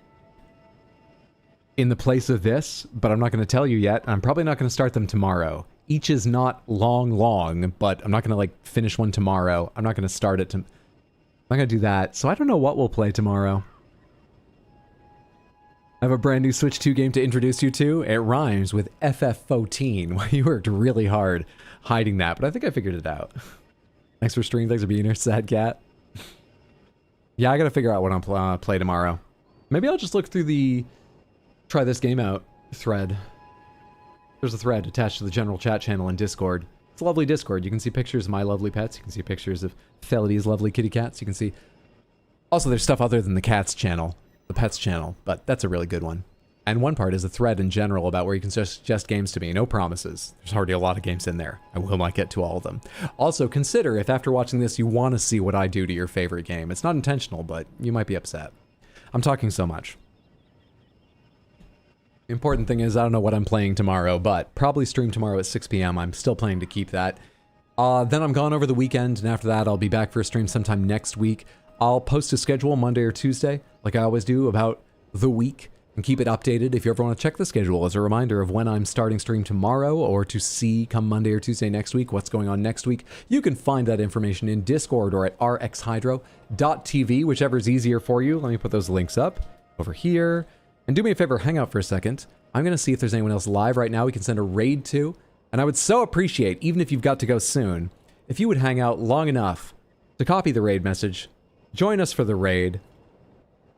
in the place of this, but I'm not going to tell you yet. I'm probably not going to start them tomorrow. Each is not long, but I'm not going to, like, finish one tomorrow. I'm not going to start it I'm not going to do that, so I don't know what we'll play tomorrow. I have a brand new Switch 2 game to introduce you to. It rhymes with FF14. You worked really hard hiding that, but I think I figured it out. Thanks for streaming. Thanks for being here, Sad Cat. Yeah, I gotta figure out what I'm play tomorrow. Maybe I'll just look through the try this game out thread. There's a thread attached to the general chat channel in Discord. It's a lovely Discord. You can see pictures of my lovely pets. You can see pictures of Felidy's lovely kitty cats. You can see... Also, there's stuff other than the cats channel, the pets channel, but that's a really good one. And one part is a thread in general about where you can suggest games to me. No promises. There's already a lot of games in there. I will not get to all of them. Also, consider if after watching this you want to see what I do to your favorite game. It's not intentional, but you might be upset. I'm talking so much. The important thing is I don't know what I'm playing tomorrow, but probably stream tomorrow at 6 p.m. I'm still planning to keep that. Then I'm gone over the weekend, and after that I'll be back for a stream sometime next week. I'll post a schedule Monday or Tuesday, like I always do, about the week. And keep it updated if you ever want to check the schedule as a reminder of when I'm starting stream tomorrow, or to see come Monday or Tuesday next week what's going on next week. You can find that information in Discord or at rxhydro.tv, whichever is easier for you. Let me put those links up over here. And do me a favor, hang out for a second. I'm going to see if there's anyone else live right now we can send a raid to. And I would so appreciate, even if you've got to go soon, if you would hang out long enough to copy the raid message, join us for the raid,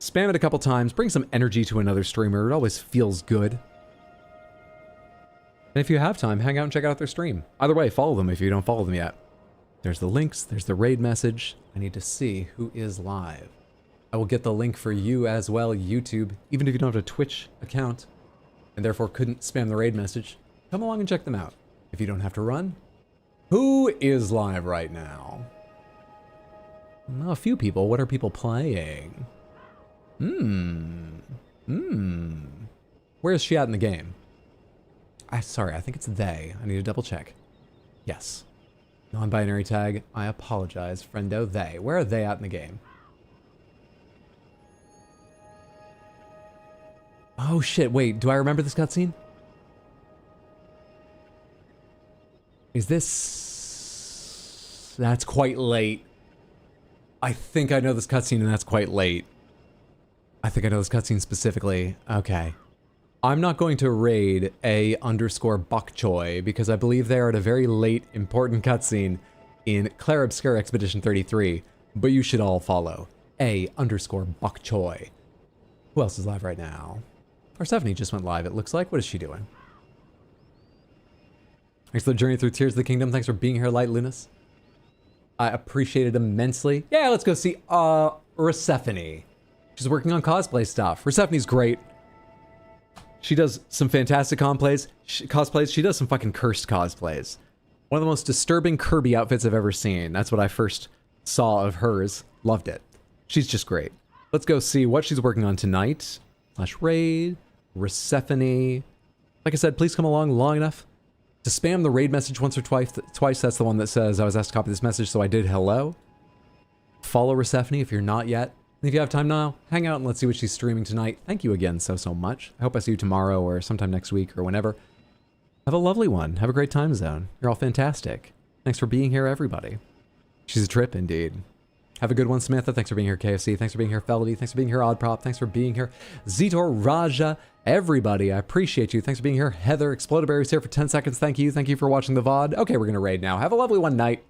spam it a couple times, bring some energy to another streamer. It always feels good. And if you have time, hang out and check out their stream. Either way, follow them if you don't follow them yet. There's the links, there's the raid message. I need to see who is live. I will get the link for you as well, YouTube. Even if you don't have a Twitch account, and therefore couldn't spam the raid message, come along and check them out. If you don't have to run, who is live right now? Well, a few people. What are people playing? Where is she at in the game? Sorry, I think it's they. I need to double check. Yes. Non-binary tag. I apologize, friendo. They. Where are they at in the game? Oh shit, wait, do I remember this cutscene? Is this... That's quite late. I think I know this cutscene and that's quite late. I think I know this cutscene specifically. Okay. I'm not going to raid A_Bokchoy because I believe they are at a very late, important cutscene in Claire Obscure Expedition 33, but you should all follow A_Bokchoy. Who else is live right now? Persephone just went live, it looks like. What is she doing? Thanks for the journey through Tears of the Kingdom. Thanks for being here, Light Lunas. I appreciate it immensely. Yeah, let's go see Persephone. She's working on cosplay stuff. Persephone's great. She does some fantastic cosplays. She does some fucking cursed cosplays. One of the most disturbing Kirby outfits I've ever seen. That's what I first saw of hers. Loved it. She's just great. Let's go see what she's working on tonight. /raid, Persephone. Like I said, please come along long enough to spam the raid message once or twice. That's the one that says, I was asked to copy this message, so I did hello. Follow Persephone if you're not yet. And if you have time now, hang out and let's see what she's streaming tonight. Thank you again so much. I hope I see you tomorrow or sometime next week or whenever. Have a lovely one. Have a great time zone. You're all fantastic. Thanks for being here, everybody. She's a trip indeed. Have a good one, Samantha. Thanks for being here, KFC. Thanks for being here, Felody. Thanks for being here, Oddprop. Thanks for being here, Zitor Raja. Everybody, I appreciate you. Thanks for being here. Heather, Explodaberry's here for 10 seconds. Thank you. Thank you for watching the VOD. Okay, we're going to raid now. Have a lovely one night.